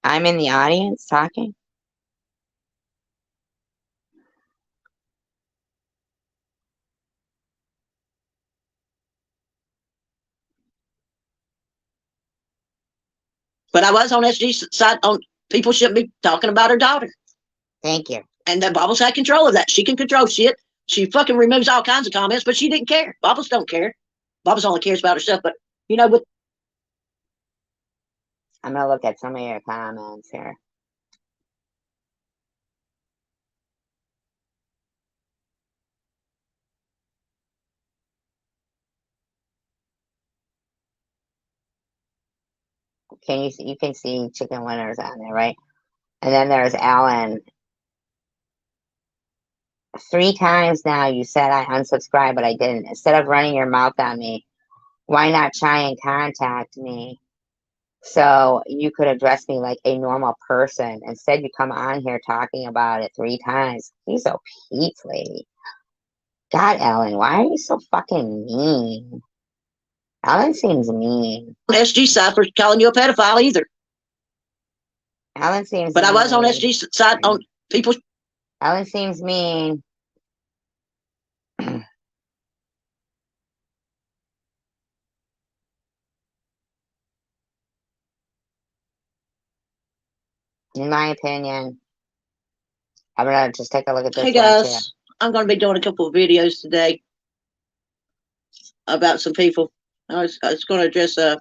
I'm in the audience talking. But I was on SG's side on people shouldn't be talking about her daughter. Thank you. And then Bobbles had control of that. She can control shit. She fucking removes all kinds of comments, but she didn't care. Bobbles don't care. Bobbles only cares about herself. But, you know, with I'm going to look at some of your comments here. You can see Chicken Winners on there, right? And then there's Alan. 3 times now you said I unsubscribed, but I didn't. Instead of running your mouth on me, why not try and contact me so you could address me like a normal person? Instead, you come on here talking about it 3 times. He's so Pete, lady. God, Ellen, why are you so fucking mean? Ellen seems mean. SG side for calling you a pedophile either. Ellen seems But mean. I was on SG side on people. Ellen seems mean. In my opinion. I'm gonna just take a look at this. Hey guys, I'm gonna be doing a couple of videos today. about some people. I was going to address the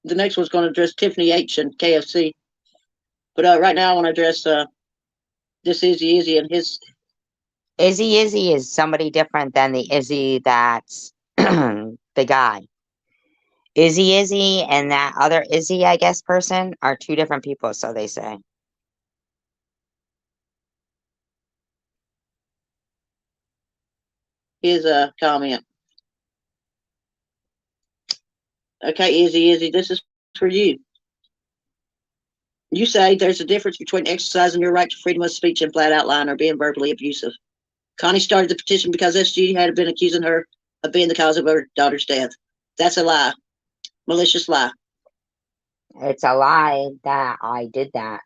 next one's going to address Tiffany H and KFC. But right now I want to address this Izzy and his. Izzy is somebody different than the Izzy that's the guy. Izzy and that other Izzy, I guess, person are two different people, so they say. His comment. Okay, Izzy, this is for you. You say there's a difference between exercising your right to freedom of speech and flat out lying or being verbally abusive. Connie started the petition because SG had been accusing her of being the cause of her daughter's death. That's a lie. Malicious lie. It's a lie that I did that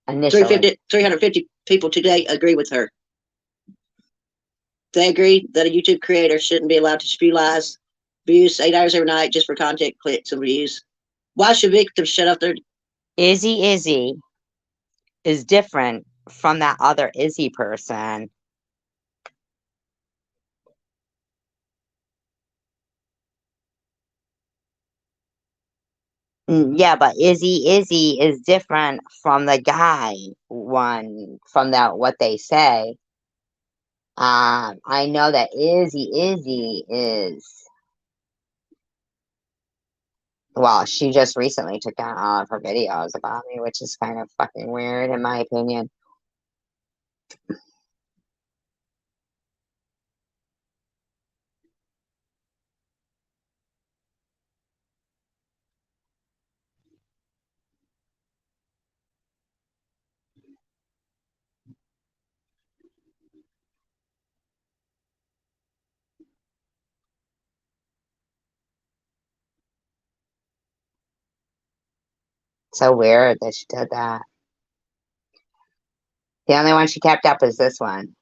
initially. 350 people today agree with her. They agree that a YouTube creator shouldn't be allowed to spew lies, abuse 8 hours every night just for content, clicks, and views. Why should victims shut up their... Izzy is different from that other Izzy person. Yeah, but Izzy is different from the guy one, from that what they say. I know that Izzy is, well, she just recently took down all of her videos about me, which is kind of fucking weird in my opinion. So weird that she did that. The only one she kept up is this one.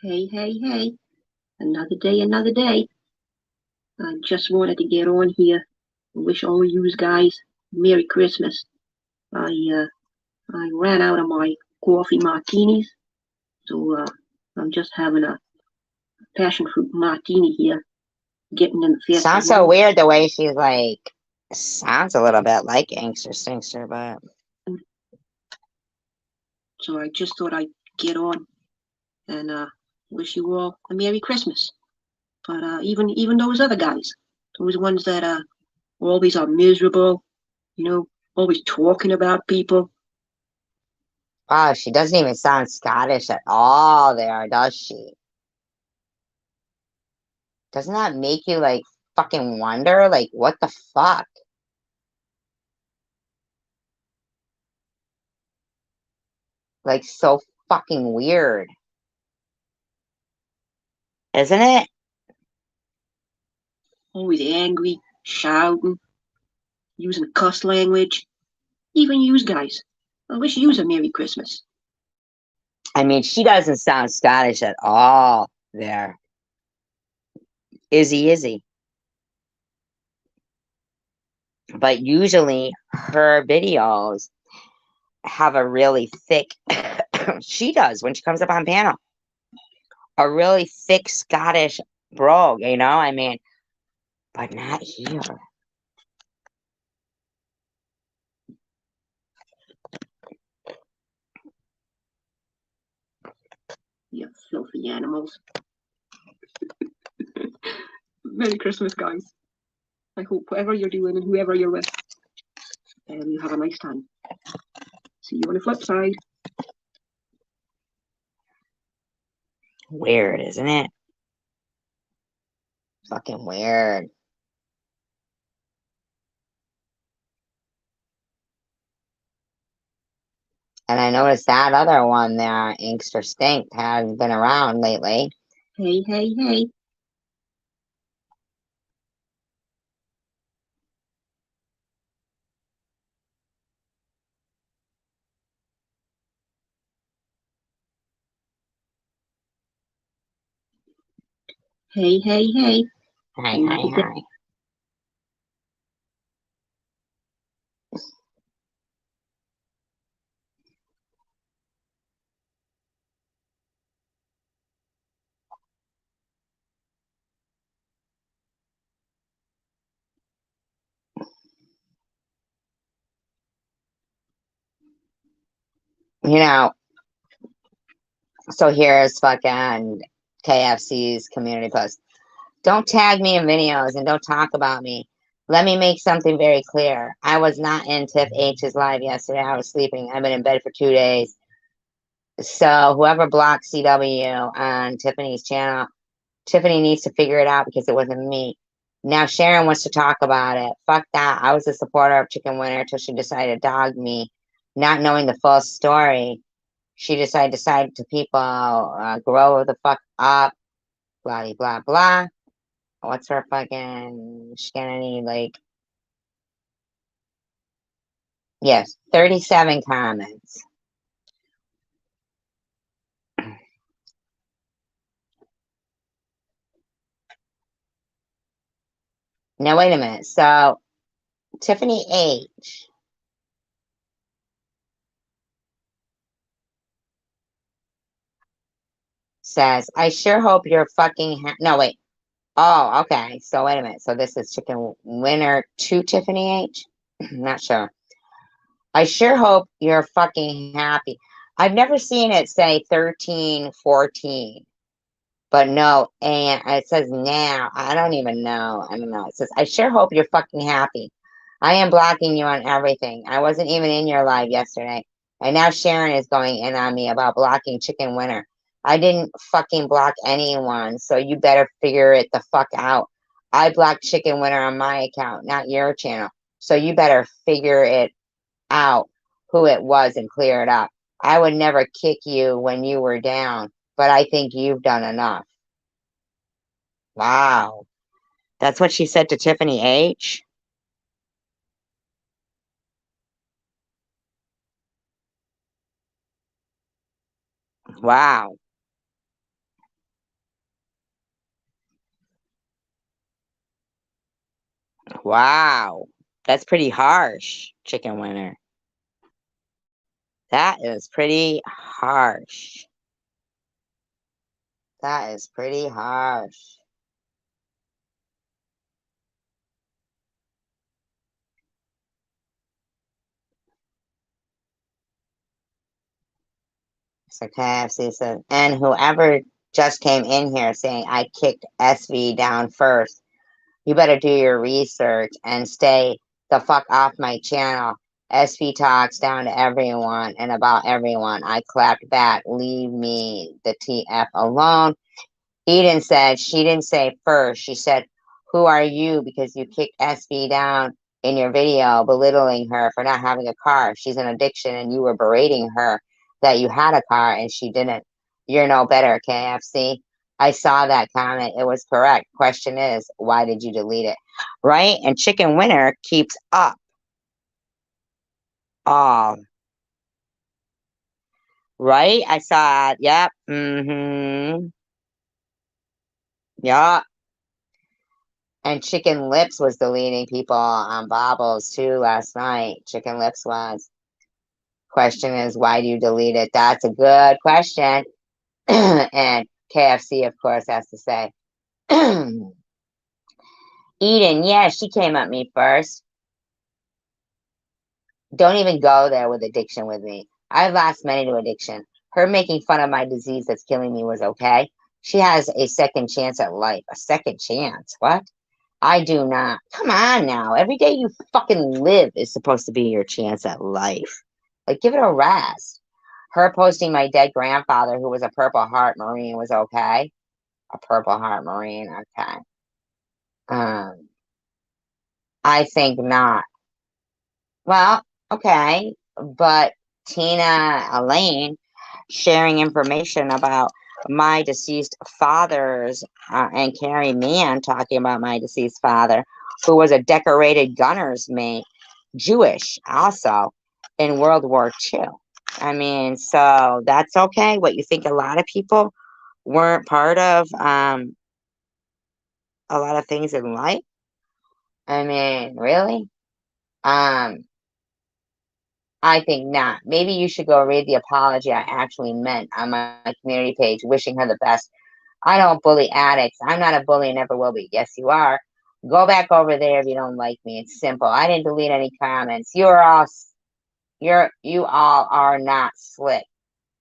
Hey. Another day, another day. I just wanted to get on here and wish all you guys Merry Christmas. I ran out of my coffee martinis, so I'm just having a passion fruit martini here, getting in the fast. Sounds so weird the way she's like, sounds a little bit like Inkster Stinkster, but. So I just thought I'd get on and wish you all a Merry Christmas. But even those other guys, those ones that always are miserable, always talking about people. Wow, she doesn't even sound Scottish at all there, does she? Doesn't that make you like fucking wonder? Like, what the fuck? Like, so fucking weird. Isn't it? Always angry, shouting, using cuss language. Even you guys. I wish you a Merry Christmas. I mean, she doesn't sound Scottish at all there. Izzy. But usually her videos have a really thick, she does when she comes up on panel, a really thick Scottish brogue, I mean, but not here. You filthy animals. Merry Christmas, guys. I hope whatever you're doing and whoever you're with, you have a nice time. See you on the flip side. Weird, isn't it? Fucking weird. And I noticed that other one there, Inkster Stink, has been around lately. Hey. Hey. Hi. You know, so here's fucking KFC's community post. Don't tag me in videos and don't talk about me. Let me make something very clear. I was not in Tiff H's live yesterday. I was sleeping. I've been in bed for 2 days. So whoever blocked CW on Tiffany's channel, Tiffany needs to figure it out because it wasn't me. Now Sharon wants to talk about it. Fuck that. I was a supporter of Chicken Winner until she decided to dog me, not knowing the full story. She decided to people, grow the fuck up, blah, blah, blah. What's her fucking skinny, like, yes, 37 comments. Now, wait a minute. So, Tiffany H. says, I sure hope you're fucking, no, wait. Oh, okay. So, wait a minute. So, this is Chicken Winner to Tiffany H. Not sure. I sure hope you're fucking happy. I've never seen it say 13, 14. But no, and it says now. I don't even know. I don't know. It says, I sure hope you're fucking happy. I am blocking you on everything. I wasn't even in your live yesterday. And now Sharon is going in on me about blocking Chicken Winner. I didn't fucking block anyone, so you better figure it the fuck out. I blocked Chicken Winner on my account, not your channel. So you better figure it out who it was and clear it up. I would never kick you when you were down, but I think you've done enough. Wow. That's what she said to Tiffany H. Wow. Wow. That's pretty harsh, Chicken Winner. That is pretty harsh. That is pretty harsh. So KFC said, and whoever just came in here saying I kicked SV down first, you better do your research and stay the fuck off my channel. SV talks down to everyone and about everyone. I clapped back. Leave me the TF alone. Eden said she didn't say first. She said, who are you? Because you kicked SV down in your video, belittling her for not having a car. She's an addiction and you were berating her that you had a car and she didn't. You're no better, KFC. I saw that comment. It was correct. Question is, why did you delete it? Right? And Chicken Winner keeps up. Oh. Right? I saw it. Yep. Mm-hmm. Yeah. And Chicken Lips was deleting people on Bobbles too last night. Chicken Lips was. Question is, why do you delete it? That's a good question. And KFC, of course, has to say, Eden, yeah, she came at me first. Don't even go there with addiction with me. I've lost many to addiction. Her making fun of my disease that's killing me was okay. She has a second chance at life. A second chance? What? I do not. Come on now. Every day you fucking live is supposed to be your chance at life. Like, give it a rest. Her posting my dead grandfather, who was a Purple Heart Marine, was okay. A Purple Heart Marine, okay. I think not. Well, okay. But Tina Elaine sharing information about my deceased father's and Carrie Mann talking about my deceased father, who was a decorated gunner's mate, Jewish also, in World War II. I mean, so that's okay. What, you think a lot of people weren't part of a lot of things in life? I mean, really? I think not. Maybe you should go read the apology I actually meant on my community page, wishing her the best. I don't bully addicts. I'm not a bully and never will be. Yes, you are. Go back over there if you don't like me. It's simple. I didn't delete any comments. You're all You all are not slick.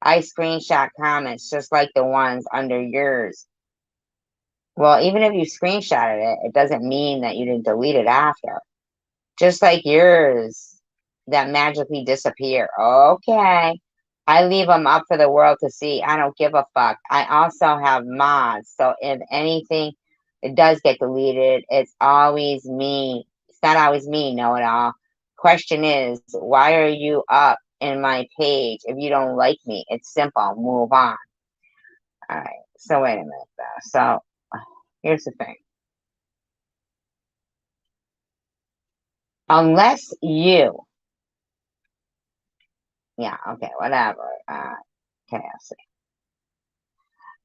I screenshot comments just like the ones under yours. Well, even if you screenshotted it, it doesn't mean that you didn't delete it after. Just like yours that magically disappear. Okay. I leave them up for the world to see. I don't give a fuck. I also have mods. So if anything, it does get deleted. It's always me. It's not always me, know it all. Question is, why are you up in my page if you don't like me? It's simple. Move on. All right. So wait a minute though. So here's the thing. Unless you, yeah, okay, whatever. KFC.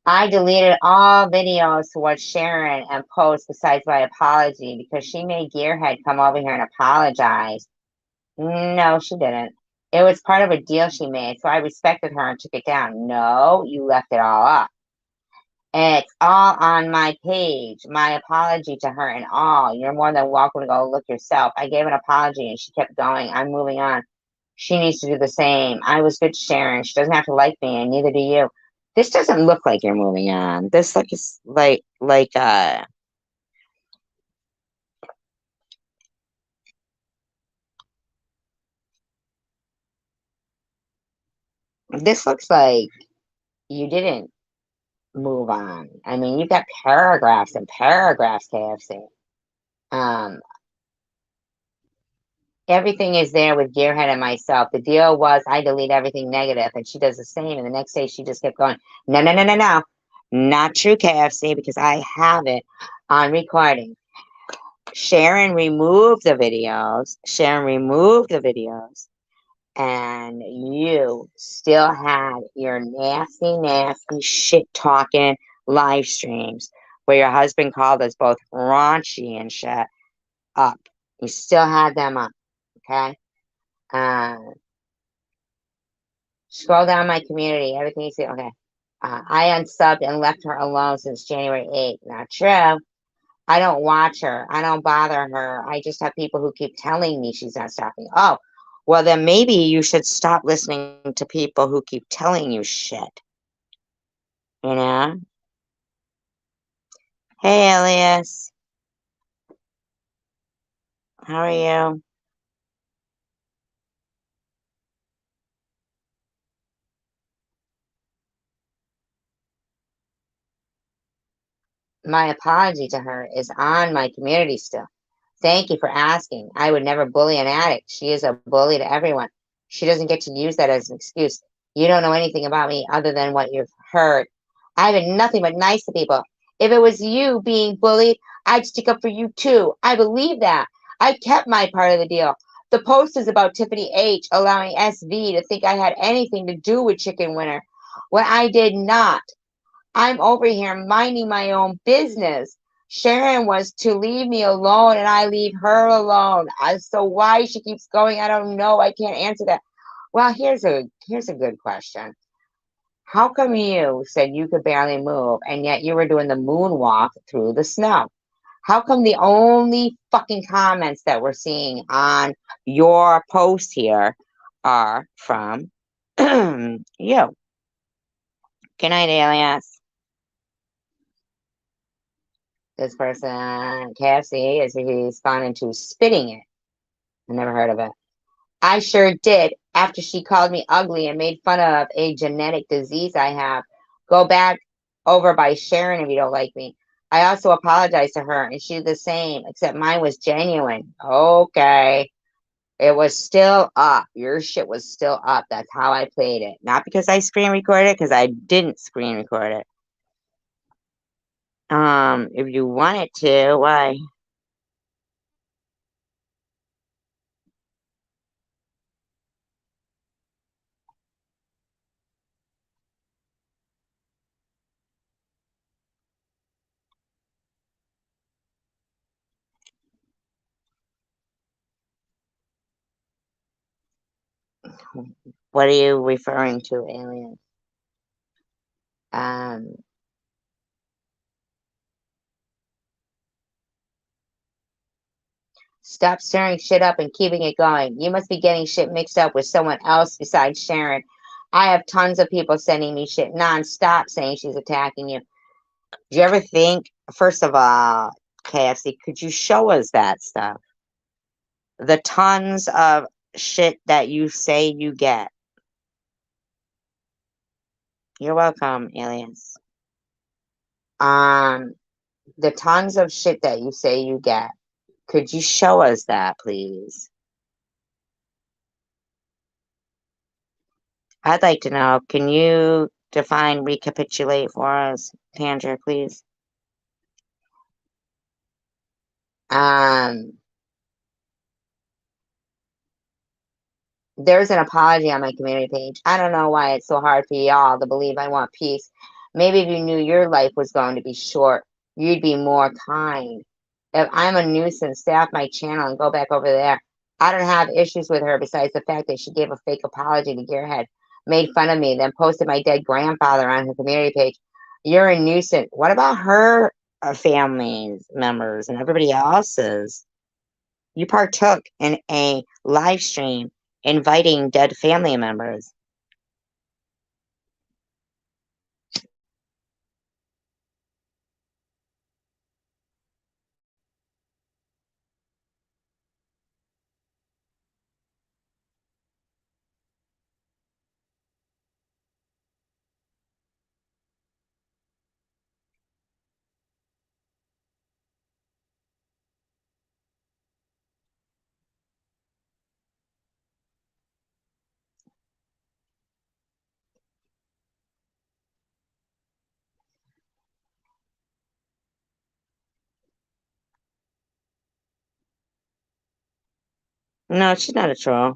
I deleted all videos towards Sharon and posts besides my apology because she made Gearhead come over here and apologize. No, she didn't. It was part of a deal she made, so I respected her and took it down. No, you left it all up. It's all on my page. My apology to her and all. You're more than welcome to go look yourself. I gave an apology and she kept going. I'm moving on. She needs to do the same. I was good to Sharon. She doesn't have to like me, and neither do you. This doesn't look like you're moving on. This looks like this looks like you didn't move on. I mean, you've got paragraphs and paragraphs, KFC. Everything is there with Gearhead and myself. The deal was I delete everything negative, and she does the same. And the next day, she just kept going, no, no, no, no, no. Not true, KFC, because I have it on recording. Sharon removed the videos. And you still had your nasty, nasty shit talking live streams where your husband called us both raunchy and shit up. You still had them up, okay? Scroll down my community. Everything you see, okay. I unsubbed and left her alone since January 8th. Not true. I don't watch her. I don't bother her. I just have people who keep telling me she's not stopping. Oh, well, then maybe you should stop listening to people who keep telling you shit. You know? Hey, Elias. How are you? My apology to her is on my community still. Thank you for asking. I would never bully an addict. She is a bully to everyone. She doesn't get to use that as an excuse. You don't know anything about me other than what you've heard. I've been nothing but nice to people. If it was you being bullied, I'd stick up for you too. I believe that. I kept my part of the deal. The post is about Tiffany H. allowing SV to think I had anything to do with Chicken Winner when I did not. I'm over here minding my own business. Sharon was to leave me alone and I leave her alone. So why she keeps going, I don't know. I can't answer that. Well, here's a good question. How come you said you could barely move and yet you were doing the moonwalk through the snow? How come the only fucking comments that we're seeing on your post here are from you? Good night, Alias. This person, KFC, is responding to spitting it. I never heard of it. I sure did. After she called me ugly and made fun of a genetic disease I have. Go back over by Sharon if you don't like me. I also apologized to her, and she's the same, except mine was genuine. Okay. It was still up. Your shit was still up. That's how I played it. Not because I screen recorded, because I didn't screen record it. If you wanted to, why? What are you referring to, alien? Stop stirring shit up and keeping it going. You must be getting shit mixed up with someone else besides Sharon. I have tons of people sending me shit nonstop saying she's attacking you. Do you ever think, first of all, KFC, could you show us that stuff? The tons of shit that you say you get. You're welcome, aliens. The tons of shit that you say you get. Could you show us that, please? I'd like to know. Can you define recapitulate for us, Tandra, please? There's an apology on my community page. I don't know why it's so hard for y'all to believe I want peace. Maybe if you knew your life was going to be short, you'd be more kind. If I'm a nuisance, stay off my channel and go back over there. I don't have issues with her besides the fact that she gave a fake apology to Gearhead, made fun of me, then posted my dead grandfather on her community page. You're a nuisance. What about her family members and everybody else's? You partook in a live stream inviting dead family members. No, she's not a troll.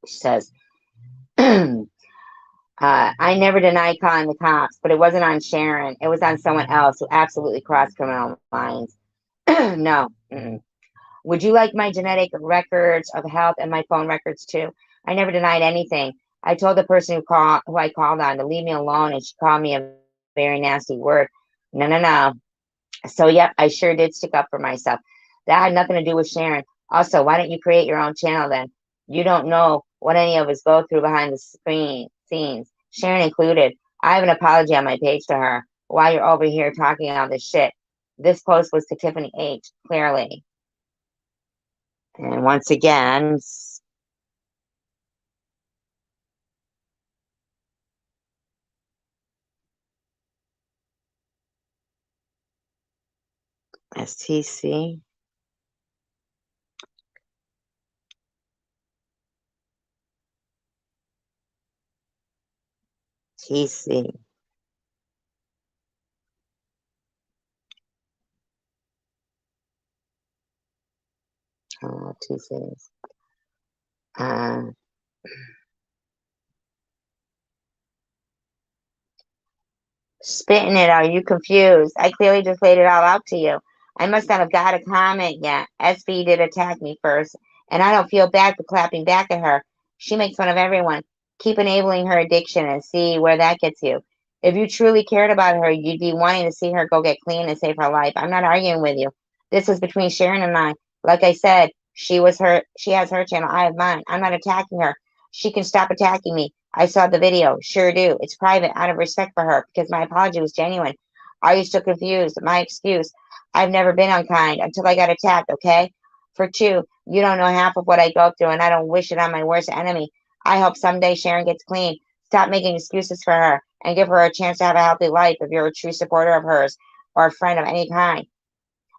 She says, I never denied calling the cops, but it wasn't on Sharon. It was on someone else who absolutely crossed criminal lines. No. Would you like my genetic records of health and my phone records too? I never denied anything. I told the person who I called on to leave me alone, and she called me a very nasty word. No. So, yep, I sure did stick up for myself. That had nothing to do with Sharon. Also, why don't you create your own channel then? You don't know what any of us go through behind the scenes, Sharon included. I have an apology on my page to her while you're over here talking all this shit. This post was to Tiffany H, clearly. And once again, STC. TC. TCs. Spitting it, are you confused? I clearly just laid it all out to you. I must not have got a comment yet. SV did attack me first, and I don't feel bad for clapping back at her. She makes fun of everyone. Keep enabling her addiction and see where that gets you. If you truly cared about her, you'd be wanting to see her go get clean and save her life. I'm not arguing with you. This was between Sharon and I. Like I said, she has her channel, I have mine. I'm not attacking her. She can stop attacking me. I saw the video. Sure do. It's private out of respect for her because my apology was genuine. Are you still confused? My excuse. I've never been unkind until I got attacked, okay? For two, you don't know half of what I go through, and I don't wish it on my worst enemy. I hope someday Sharon gets clean. Stop making excuses for her and give her a chance to have a healthy life if you're a true supporter of hers or a friend of any kind.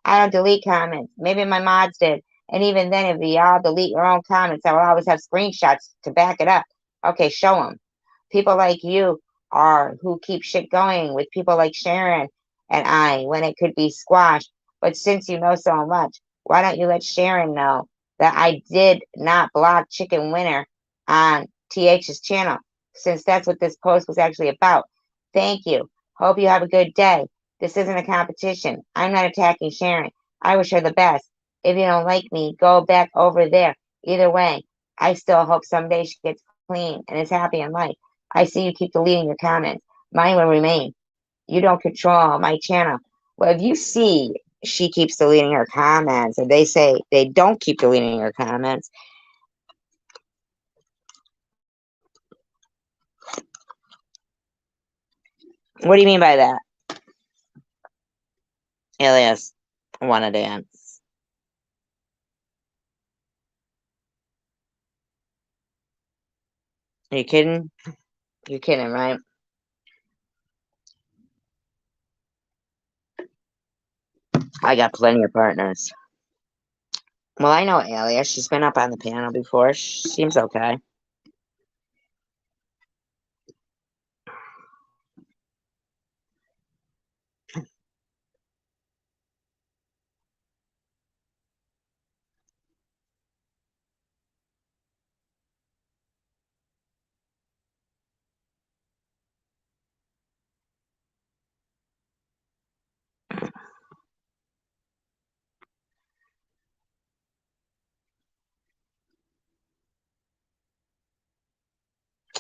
I don't delete comments. Maybe my mods did. And even then, if you all delete your own comments, I will always have screenshots to back it up. Okay, show them. People like you are who keep shit going with people like Sharon and I when it could be squashed. But since you know so much, why don't you let Sharon know that I did not block Chicken Winner on TH's channel? since that's what this post was actually about. Thank you. Hope you have a good day. This isn't a competition. I'm not attacking Sharon. I wish her the best. If you don't like me, go back over there. Either way, I still hope someday she gets clean and is happy in life. I see you keep deleting your comments. Mine will remain. You don't control my channel. Well, if you see she keeps deleting her comments, and they say they don't keep deleting her comments, what do you mean by that? Alias, wanna dance. Are you kidding? You're kidding, right? I got plenty of partners. Well, I know Alias. She's been up on the panel before. She seems okay.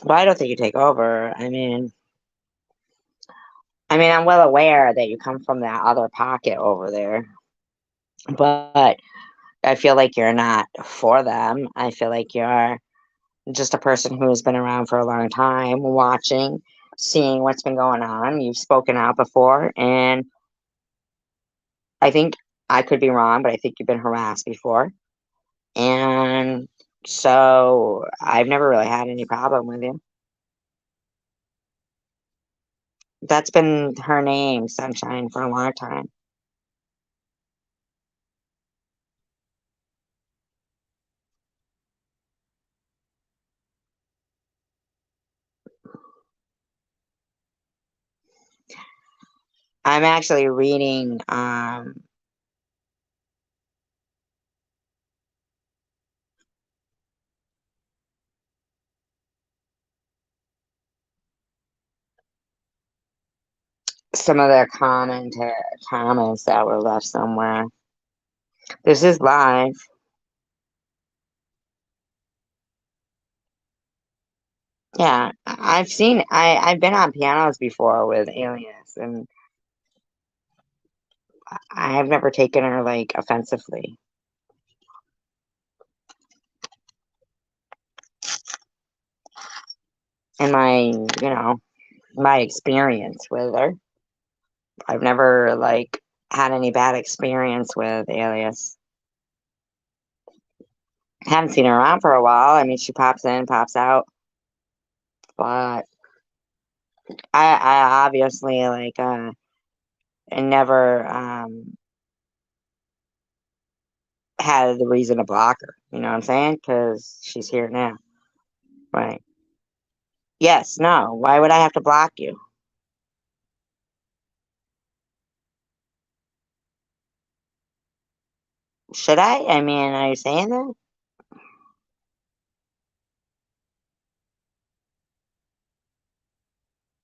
Well, I don't think you take over. I mean, I'm well aware that you come from that other pocket over there, but I feel like you're not for them. I feel like you're just a person who has been around for a long time, watching, seeing what's been going on. You've spoken out before, and I think I could be wrong, but I think you've been harassed before. And so I've never really had any problem with you. That's been her name, Sunshine, for a long time. I'm actually reading some of their comments that were left somewhere. This is live. Yeah, I've been on pianos before with Alias, and I've never taken her like offensively. In my experience with her, I've never like had any bad experience with Alias. Haven't seen her around for a while. I mean, she pops in, pops out, but I obviously like and never had the reason to block her. You know what I'm saying? Because she's here now, right? Yes, no. Why would I have to block you? Should I? I mean, are you saying that?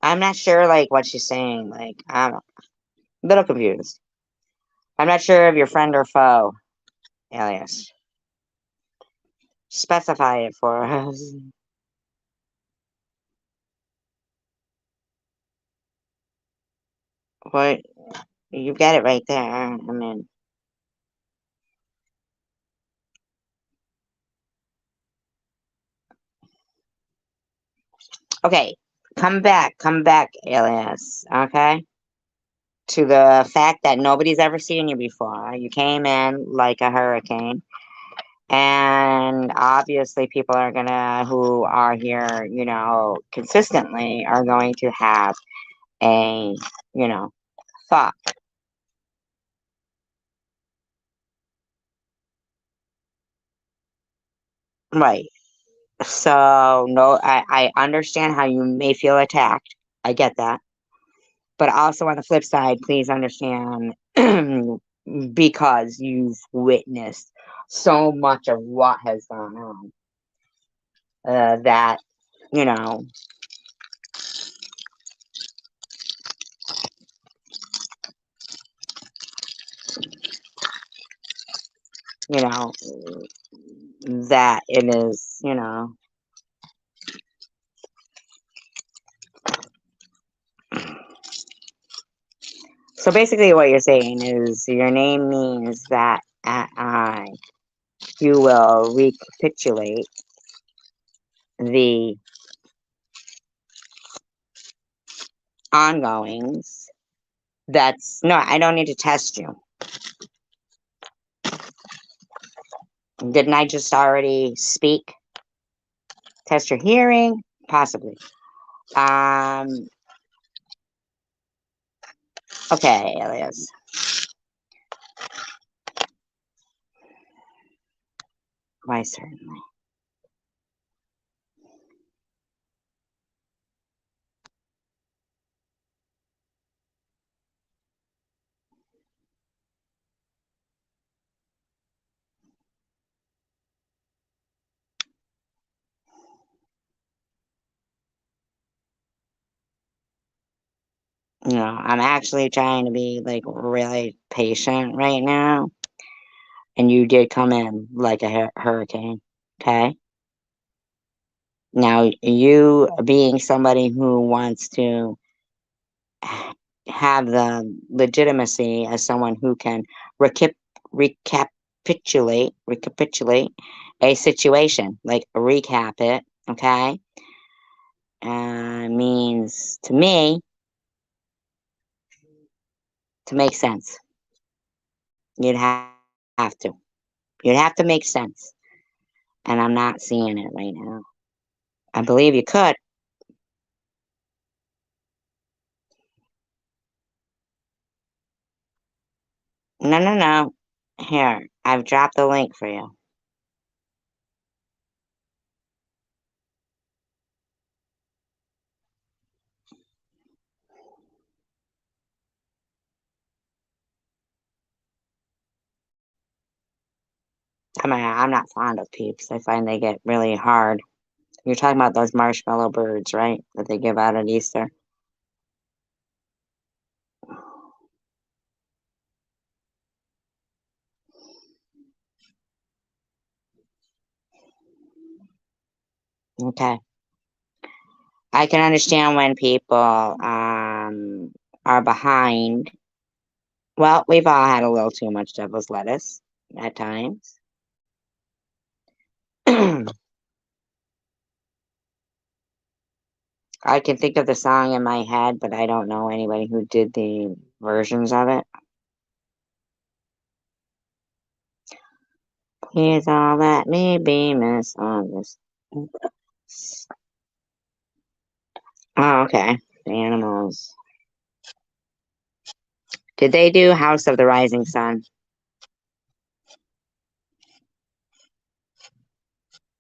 I'm not sure, like, what she's saying. Like, I'm a little confused. I'm not sure if you're friend or foe, Alias. Specify it for us. What? You got it right there. I mean, okay. Come back, Alias. Okay? To the fact that nobody's ever seen you before. You came in like a hurricane. And obviously people are gonna, who are here, consistently, are going to have a, thought. Right. So, no, I understand how you may feel attacked. I get that. But also on the flip side, please understand because you've witnessed so much of what has gone on, that, you know, that it is, you know. So basically what you're saying is your name means that you will recapitulate the ongoings. That's, no, I don't need to test you. Didn't I just already speak? Test your hearing? Possibly. Okay, Elias. Why, certainly. You know, I'm actually trying to be like really patient right now. And you did come in like a hurricane. Okay. Now, you being somebody who wants to have the legitimacy as someone who can recapitulate a situation, like recap it, okay? Means to me to make sense. You'd have to. You'd have to make sense. And I'm not seeing it right now. I believe you could. No. Here, I've dropped the link for you. I mean, I'm not fond of peeps. I find they get really hard. You're talking about those marshmallow birds, right? That they give out at Easter. Okay. I can understand when people are behind. Well, we've all had a little too much devil's lettuce at times. I can think of the song in my head, but I don't know anybody who did the versions of it. Please all let me be misunderstood. Oh, okay. The Animals. Did they do House of the Rising Sun?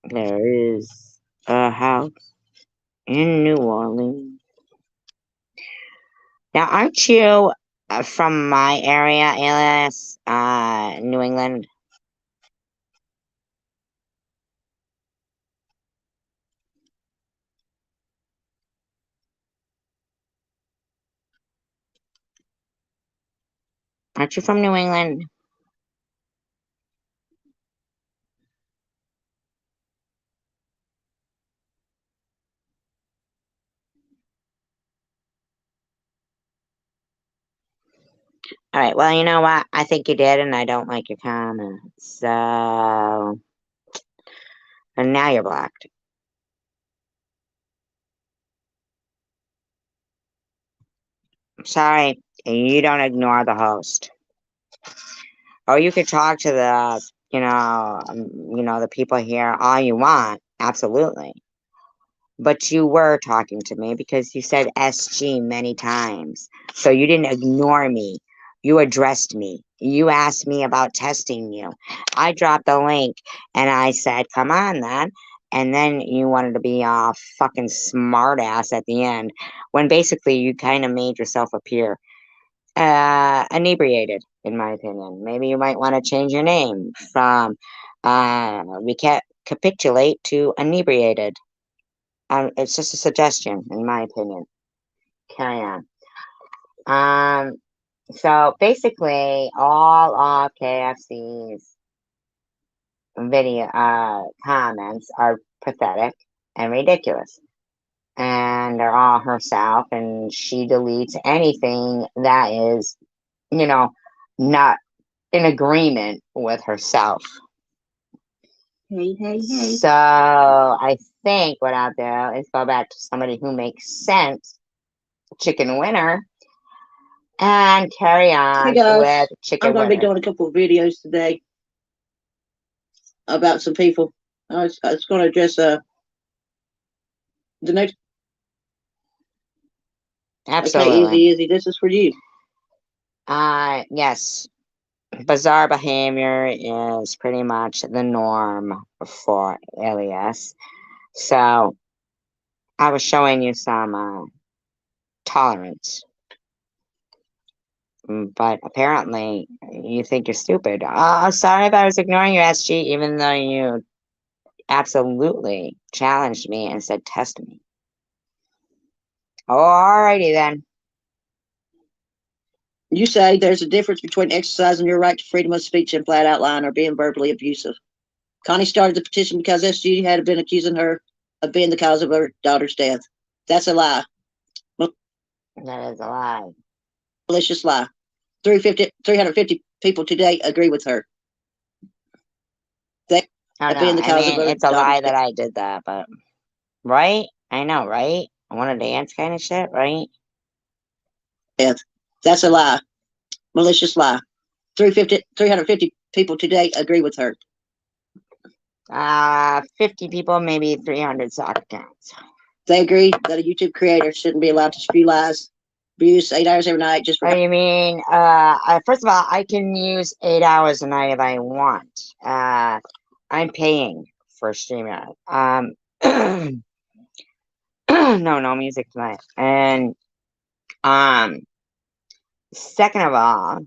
There is a house in New Orleans. Now, aren't you from my area, Alias, New England? Aren't you from New England? All right, well, you know what? I think you did, and I don't like your comments. So, and now you're blocked. Sorry, you don't ignore the host. Or you could talk to the, the people here all you want. Absolutely. But you were talking to me because you said SG many times. So you didn't ignore me. You addressed me. You asked me about testing you. I dropped the link and I said, come on then. And then you wanted to be all fucking smart ass at the end when basically you kind of made yourself appear inebriated, in my opinion. Maybe you might want to change your name from recapitulate to inebriated. It's just a suggestion, in my opinion. Carry on. So basically, all of KFC's video comments are pathetic and ridiculous. And they're all herself, and she deletes anything that is, you know, not in agreement with herself. Hey, hey, hey. So I think what I'll do is go back to somebody who makes sense, Chicken Winner, and carry Hey on guys, with I'm Chicken going to be Winner. doing a couple of videos today about some people. I was going to address the next. Absolutely. Okay, Izzy, this is for you. Yes. Bizarre behavior is pretty much the norm for Ilias. So I was showing you some tolerance. But apparently you think you're stupid. Sorry if I was ignoring you, SG, even though you absolutely challenged me and said test me. Alrighty then. You say there's a difference between exercising your right to freedom of speech and flat out lying or being verbally abusive. Connie started the petition because SG had been accusing her of being the cause of her daughter's death. That's a lie. That is a lie. Malicious lie. 350 people today agree with her. They Oh, no, being the cause of her it's a lie daughter's that death. I did that, but right? I know, right? I want to dance kind of shit, right? Death. That's a lie. Malicious lie. 350 people today agree with her. 50 people, maybe 300 soccer accounts. They agree that a YouTube creator shouldn't be allowed to spew lies, abuse 8 hours every night just for. What do you mean? First of all, I can use 8 hours a night if I want. I'm paying for StreamYard. No music tonight. And second of all,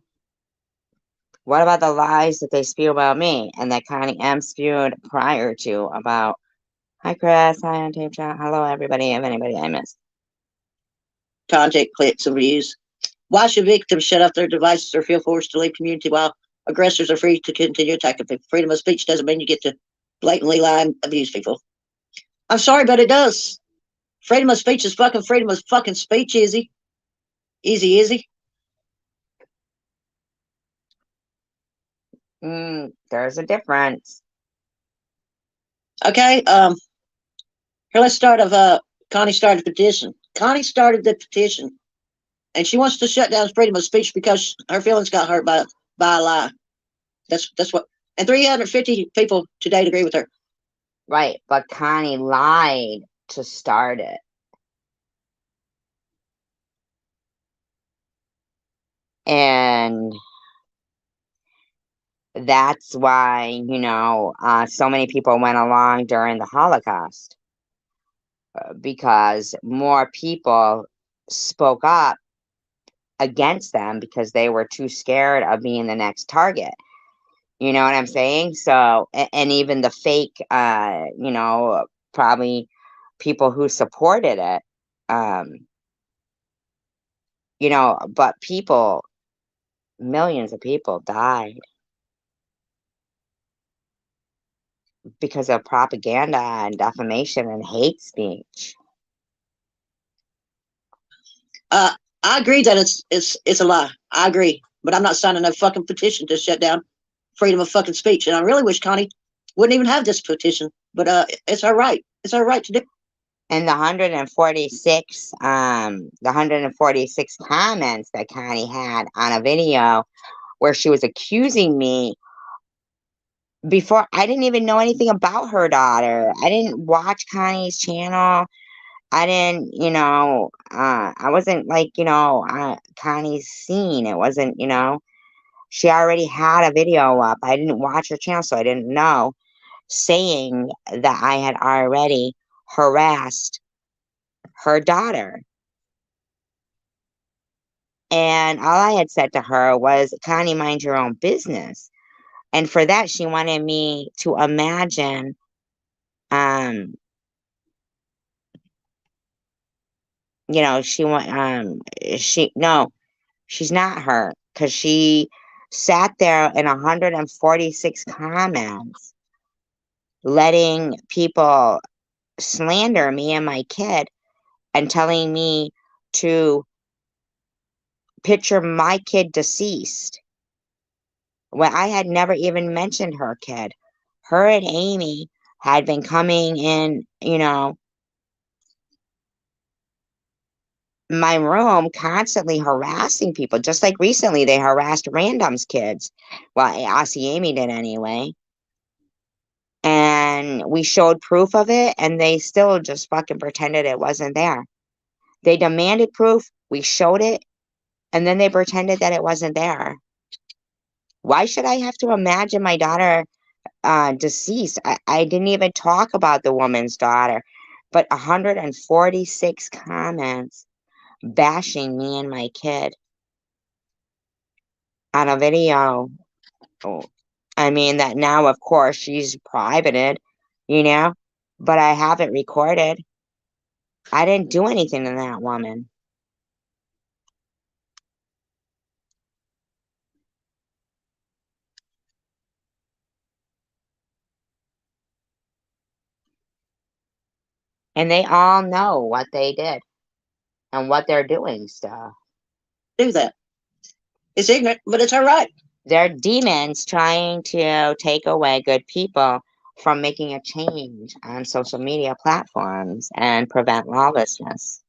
what about the lies that they spew about me and that Connie M spewed prior to about, hi Chris, hi on Tape Chat, hello everybody, if anybody I missed. Content, clicks, and views. Why should victims shut off their devices or feel forced to leave community while aggressors are free to continue attacking people? Freedom of speech doesn't mean you get to blatantly lie and abuse people. I'm sorry, but it does. Freedom of speech is fucking freedom of fucking speech, Izzy. Izzy. There's a difference. Okay, here let's start Connie started the petition. Connie started the petition, and she wants to shut down freedom of speech because her feelings got hurt by a lie. That's what. And 350 people today agree with her. Right, but Connie lied to start it. And that's why, so many people went along during the Holocaust. Because more people spoke up against them because they were too scared of being the next target. You know what I'm saying? So, and even the fake, probably people who supported it, but millions of people died because of propaganda and defamation and hate speech. I agree that it's a lie. I agree, but I'm not signing a fucking petition to shut down freedom of fucking speech. And I really wish Connie wouldn't even have this petition, but it's her right. It's her right to do. And the 146 comments that Connie had on a video where she was accusing me before, I didn't even know anything about her daughter. I didn't watch Connie's channel. I didn't, I wasn't like, Connie's scene. It wasn't, she already had a video up. I didn't watch her channel, so I didn't know, saying that I had already harassed her daughter. And all I had said to her was, Connie, mind your own business. And for that, she wanted me to imagine, she's not her, because she sat there in 146 comments letting people slander me and my kid and telling me to picture my kid deceased when I had never even mentioned her kid. Her and Amy had been coming in, my room constantly harassing people. Just like recently they harassed Random's kids. Well, Aussie Amy did anyway. And we showed proof of it, and they still just fucking pretended it wasn't there. They demanded proof, we showed it, and then they pretended that it wasn't there. Why should I have to imagine my daughter deceased? I didn't even talk about the woman's daughter, but 146 comments bashing me and my kid on a video. I mean, that now, of course, she's privated, but I have it recorded. I didn't do anything to that woman. And they all know what they did and what they're doing still. Do that. It's ignorant, but it's her right. They're demons trying to take away good people from making a change on social media platforms and prevent lawlessness.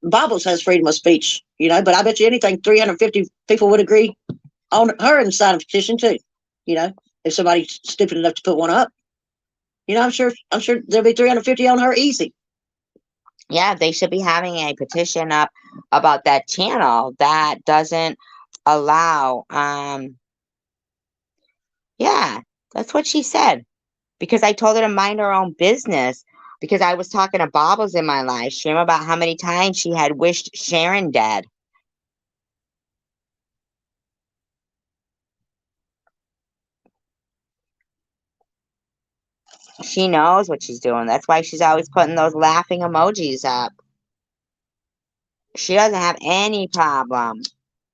Bible says freedom of speech, but I bet you anything 350 people would agree on her and sign a petition too. If somebody's stupid enough to put one up. I'm sure there'll be 350 on her easy. Yeah, they should be having a petition up about that channel that doesn't allow yeah, that's what she said. Because I told her to mind her own business. Because I was talking to Bobbles in my live stream about how many times she had wished Sharon dead. She knows what she's doing. That's why she's always putting those laughing emojis up. She doesn't have any problem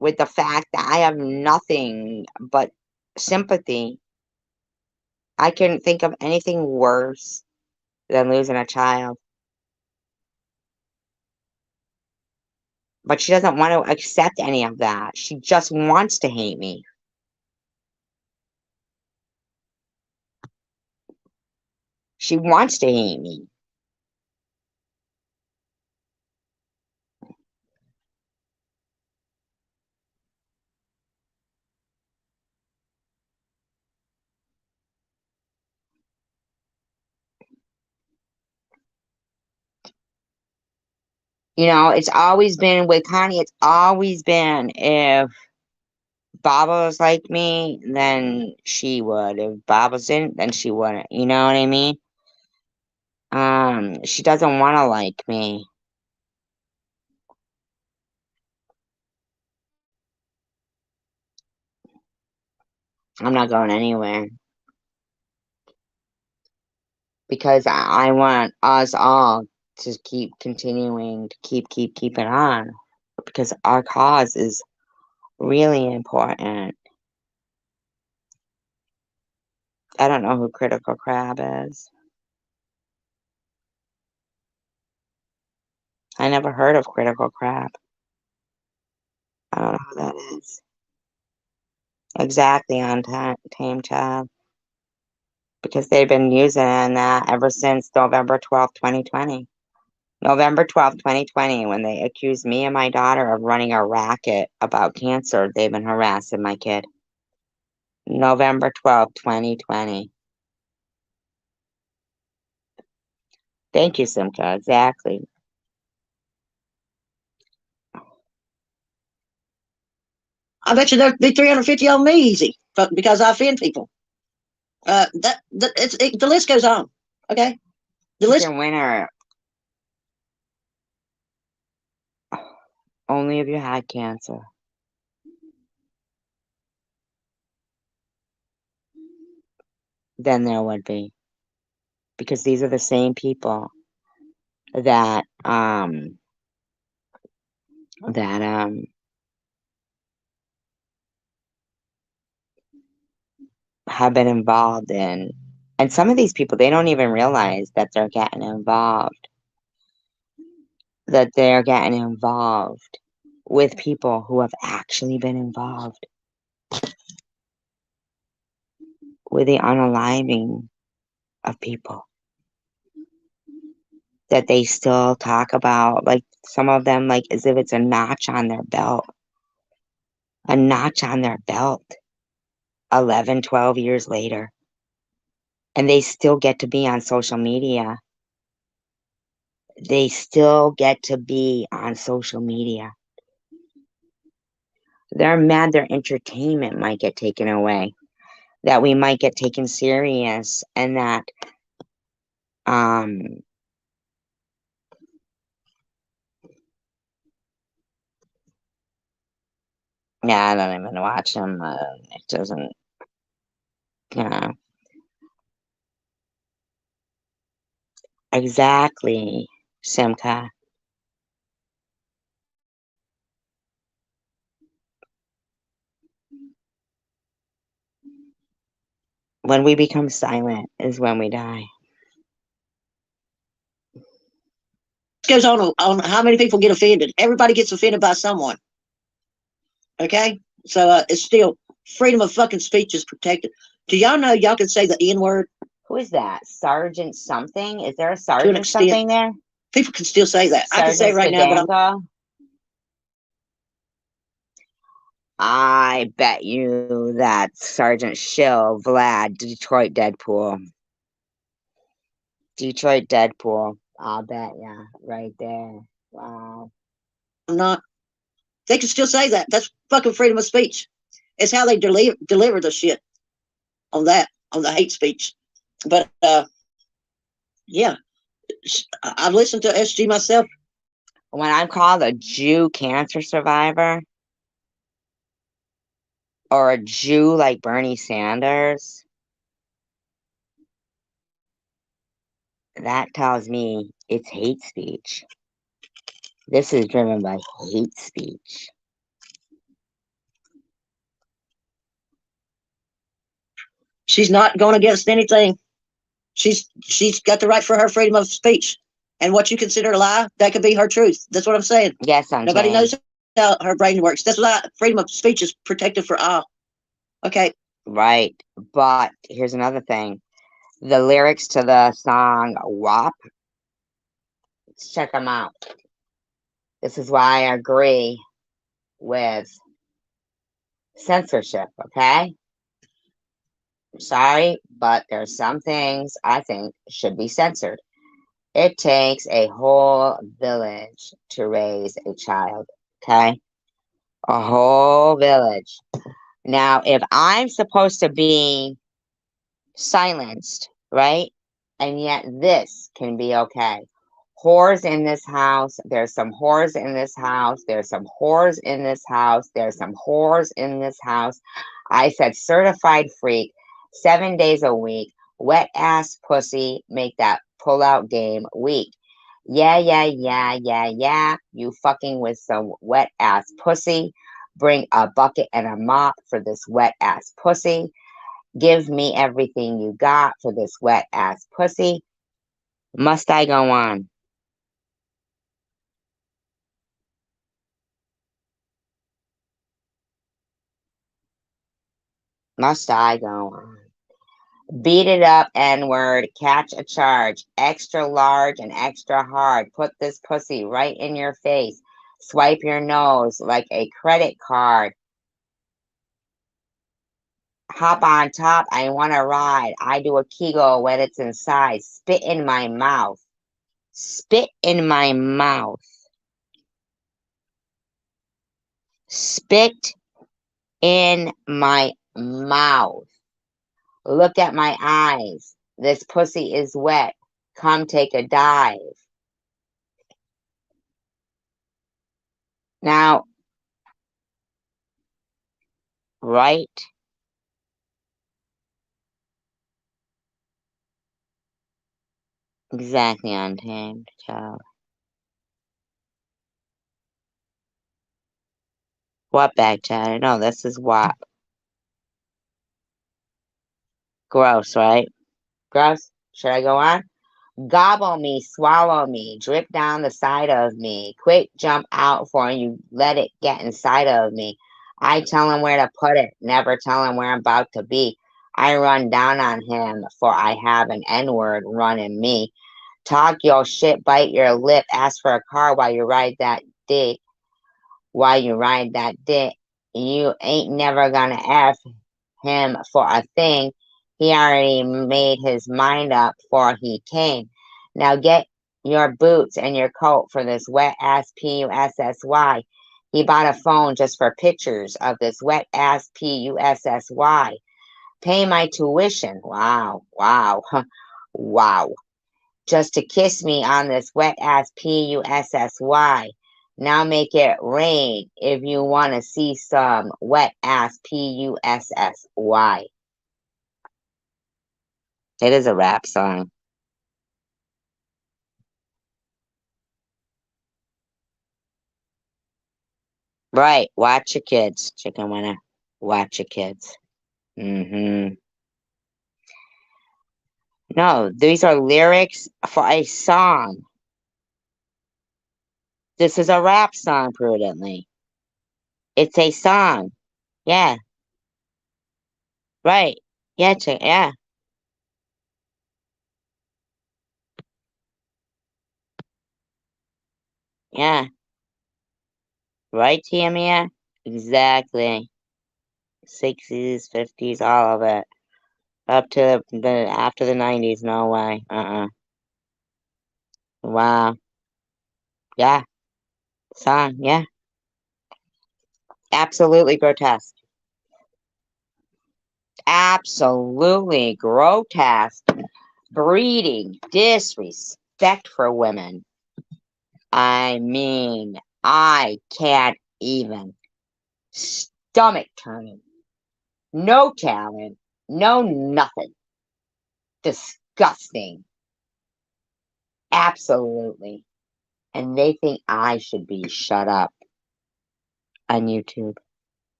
with the fact that I have nothing but sympathy. I couldn't think of anything worse than losing a child. But she doesn't want to accept any of that. She just wants to hate me. She wants to hate me. It's always been with Connie, it's always been if Baba was like me, then she would. If Baba's didn't, then she wouldn't. You know what I mean? She doesn't want to like me. I'm not going anywhere. Because I want us all to keep continuing to keep it on. Because our cause is really important. I don't know who Critical Crab is. I never heard of Critical Crab. I don't know who that is. Exactly, on Tame Child. Because they've been using that ever since November 12th, 2020. November 12th, 2020, when they accused me and my daughter of running a racket about cancer, they've been harassing my kid. November 12th, 2020. Thank you, Simca. Exactly. I bet you there'd be 350 on me easy because I offend people. The list goes on. Okay, the list. Winner. Only if you had cancer. Then there would be. Because these are the same people that have been involved in. And some of these people, they don't even realize that they're getting involved. That they're getting involved with people who have actually been involved with the unaliving of people. That they still talk about, like some of them, like as if it's a notch on their belt. A notch on their belt. 11, 12 years later. And they still get to be on social media. They still get to be on social media. They're mad their entertainment might get taken away. That we might get taken serious. And that yeah, I don't even watch them. It doesn't, you know. Exactly, Simca. When we become silent is when we die. Goes on how many people get offended. Everybody gets offended by someone. Okay? So it's still freedom of fucking speech is protected. Do y'all know y'all can say the N-word? Who is that? Sergeant something? Is there a To an sergeant extent. something there? People can still say that. I can say it Sergeant right now, but Stadanko? I bet you that Sergeant Shill, Vlad, Detroit Deadpool. Detroit Deadpool. I'll bet, yeah, right there. Wow. I'm not. They can still say that. That's fucking freedom of speech. It's how they deliver the shit on that, on the hate speech. But yeah, I've listened to SG myself. When I'm called a Jew cancer survivor, or a Jew like Bernie Sanders, that tells me it's hate speech. This is driven by hate speech. She's not going against anything. She's got the right for her freedom of speech. And what you consider a lie, that could be her truth. That's what I'm saying. Yes, Nobody knows how her brain works. That's why freedom of speech is protected for all. Okay. Right. But here's another thing. The lyrics to the song WAP, let's check them out. This is why I agree with censorship, okay? Sorry, but there's some things I think should be censored. It takes a whole village to raise a child, okay? A whole village. Now, if I'm supposed to be silenced, right? And yet this can be okay. Whores in this house. There's some whores in this house. There's some whores in this house. There's some whores in this house. I said certified freak, 7 days a week, wet ass pussy, make that pull out game weak. Yeah, yeah, yeah, yeah, yeah. You fucking with some wet ass pussy. Bring a bucket and a mop for this wet ass pussy. Give me everything you got for this wet ass pussy. Must I go on? Must I go on? Beat it up, N-word. Catch a charge. Extra large and extra hard. Put this pussy right in your face. Swipe your nose like a credit card. Hop on top. I want to ride. I do a Kegel when it's inside. Spit in my mouth. Spit in my mouth. Spit in my mouth. Look at my eyes. This pussy is wet. Come take a dive. Now, right? Exactly, untamed child. What back chatter? No, this is WAP. Gross, right? Gross. Should I go on? Gobble me, swallow me, drip down the side of me. Quick jump out for you, let it get inside of me. I tell him where to put it, never tell him where I'm about to be. I run down on him, for I have an N-word running me. Talk your shit, bite your lip, ask for a car while you ride that dick. While you ride that dick, you ain't never gonna F him for a thing. He already made his mind up before he came. Now get your boots and your coat for this wet ass PUSSY. He bought a phone just for pictures of this wet ass PUSSY. Pay my tuition. Wow, wow, wow. Just to kiss me on this wet ass PUSSY. Now make it rain if you want to see some wet ass PUSSY. It is a rap song. Right. Watch your kids, chicken winner. Watch your kids. No, these are lyrics for a song. This is a rap song, prudently. It's a song. Yeah. Right. Yeah, yeah. Yeah. Right, Tamia? Exactly. 60s, 50s, all of it. Up to the after the 90s, no way. Wow. Yeah. Song, yeah. Absolutely grotesque. Absolutely grotesque. Breeding disrespect for women. I mean, I can't even. Stomach turning. No talent. No nothing. Disgusting. Absolutely. And they think I should be shut up on YouTube.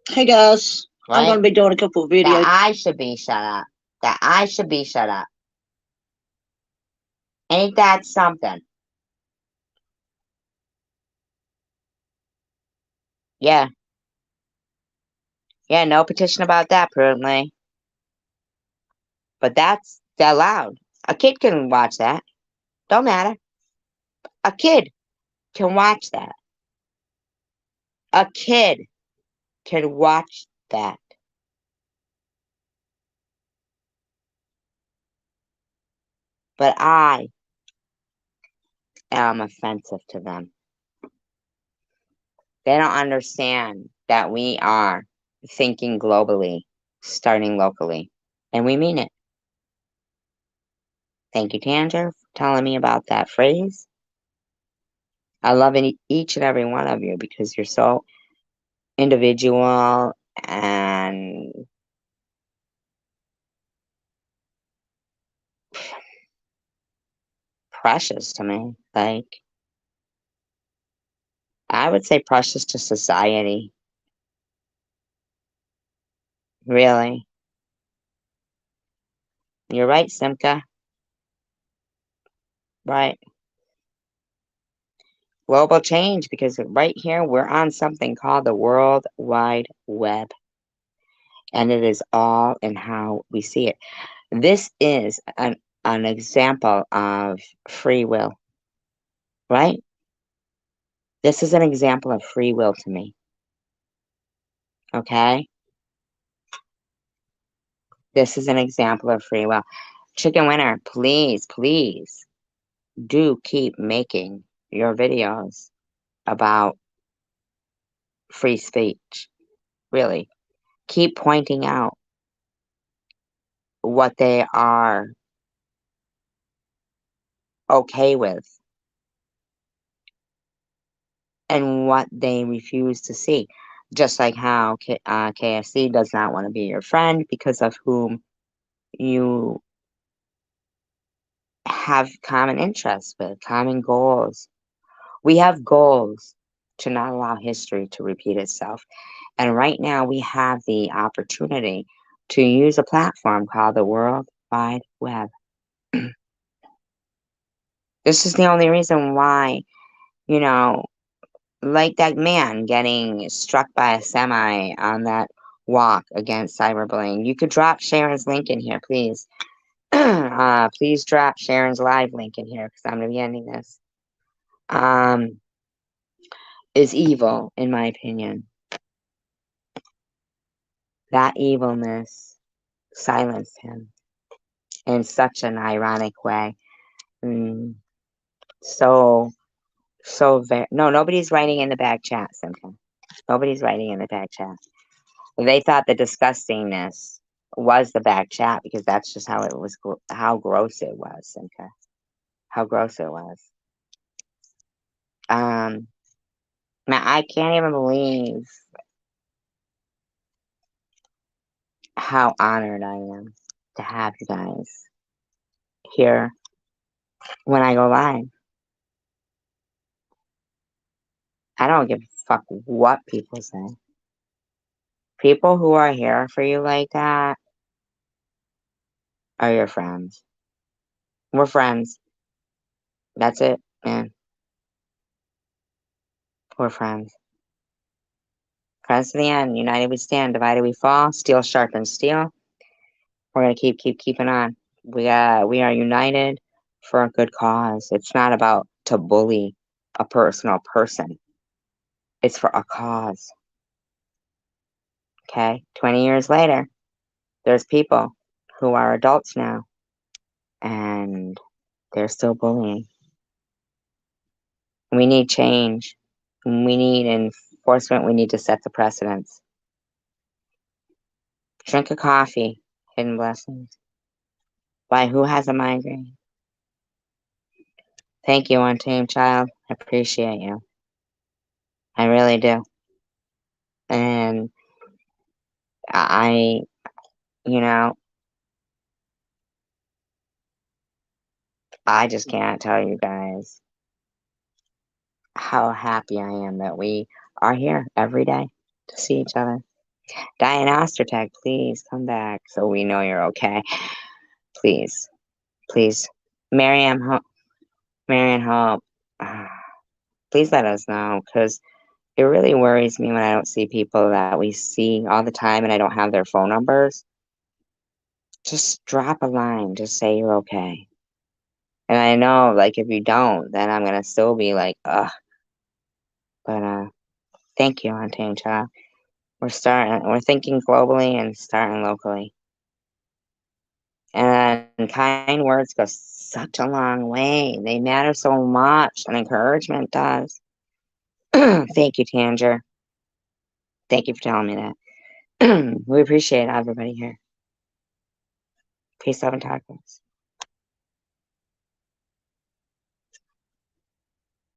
Hey guys, Right? I'm going to be doing a couple of videos. That I should be shut up. That I should be shut up. Ain't that something? Yeah. Yeah, no petition about that, prudently. But that's allowed. A kid can watch that. Don't matter. A kid can watch that. A kid can watch that. But I am offensive to them. They don't understand that we are thinking globally, starting locally. And we mean it. Thank you, Tanger, for telling me about that phrase. I love each and every one of you because you're so individual and precious to me. Like, I would say precious to society. Really. You're right, Simka. Right. Global change, because right here we're on something called the World Wide Web. And it is all in how we see it. This is an example of free will. Right? This is an example of free will to me. Okay? This is an example of free will. Chicken Winner, please, please do keep making your videos about free speech. Really. Keep pointing out what they are okay with and what they refuse to see. Just like how KFC does not want to be your friend because of whom you have common interests with, common goals. We have goals to not allow history to repeat itself. And right now we have the opportunity to use a platform called the World Wide Web. This is the only reason why, you know, like that man getting struck by a semi on that walk against cyberbullying. You could drop Sharon's link in here, please. Please drop Sharon's live link in here because I'm going to be ending this. Is evil, in my opinion. That evilness silenced him in such an ironic way. So very. No, nobody's writing in the back chat, Simple. Nobody's writing in the back chat. They thought the disgustingness was the back chat because that's just how it was, how gross it was, Simca. How gross it was. Man, I can't even believe how honored I am to have you guys here when I go live. I don't give a fuck what people say. People who are here for you like that are your friends. We're friends. That's it, man. We're friends. Friends to the end. United we stand, divided we fall. Steel sharpens steel. We're gonna keeping on. We are united for a good cause. It's not about to bully a personal person. It's for a cause. Okay? 20 years later, there's people who are adults now, and they're still bullying. We need change. We need enforcement. We need to set the precedents. Drink a coffee. Hidden blessings. By who has a migraine? Thank you, Untamed Child. I appreciate you. I really do. And I, I just can't tell you guys how happy I am that we are here every day to see each other. Diane Ostertag, please come back so we know you're okay. Please. Please. Marianne Hope, please let us know, because it really worries me when I don't see people that we see all the time and I don't have their phone numbers. Just drop a line. Just say you're okay. And I know, like, if you don't, then I'm going to still be like, ugh. But, thank you, Untamed Child. We're thinking globally and starting locally. And kind words go such a long way. They matter so much, and encouragement does. Thank you, Tanger. Thank you for telling me that. We appreciate everybody here. Peace, love, and tacos.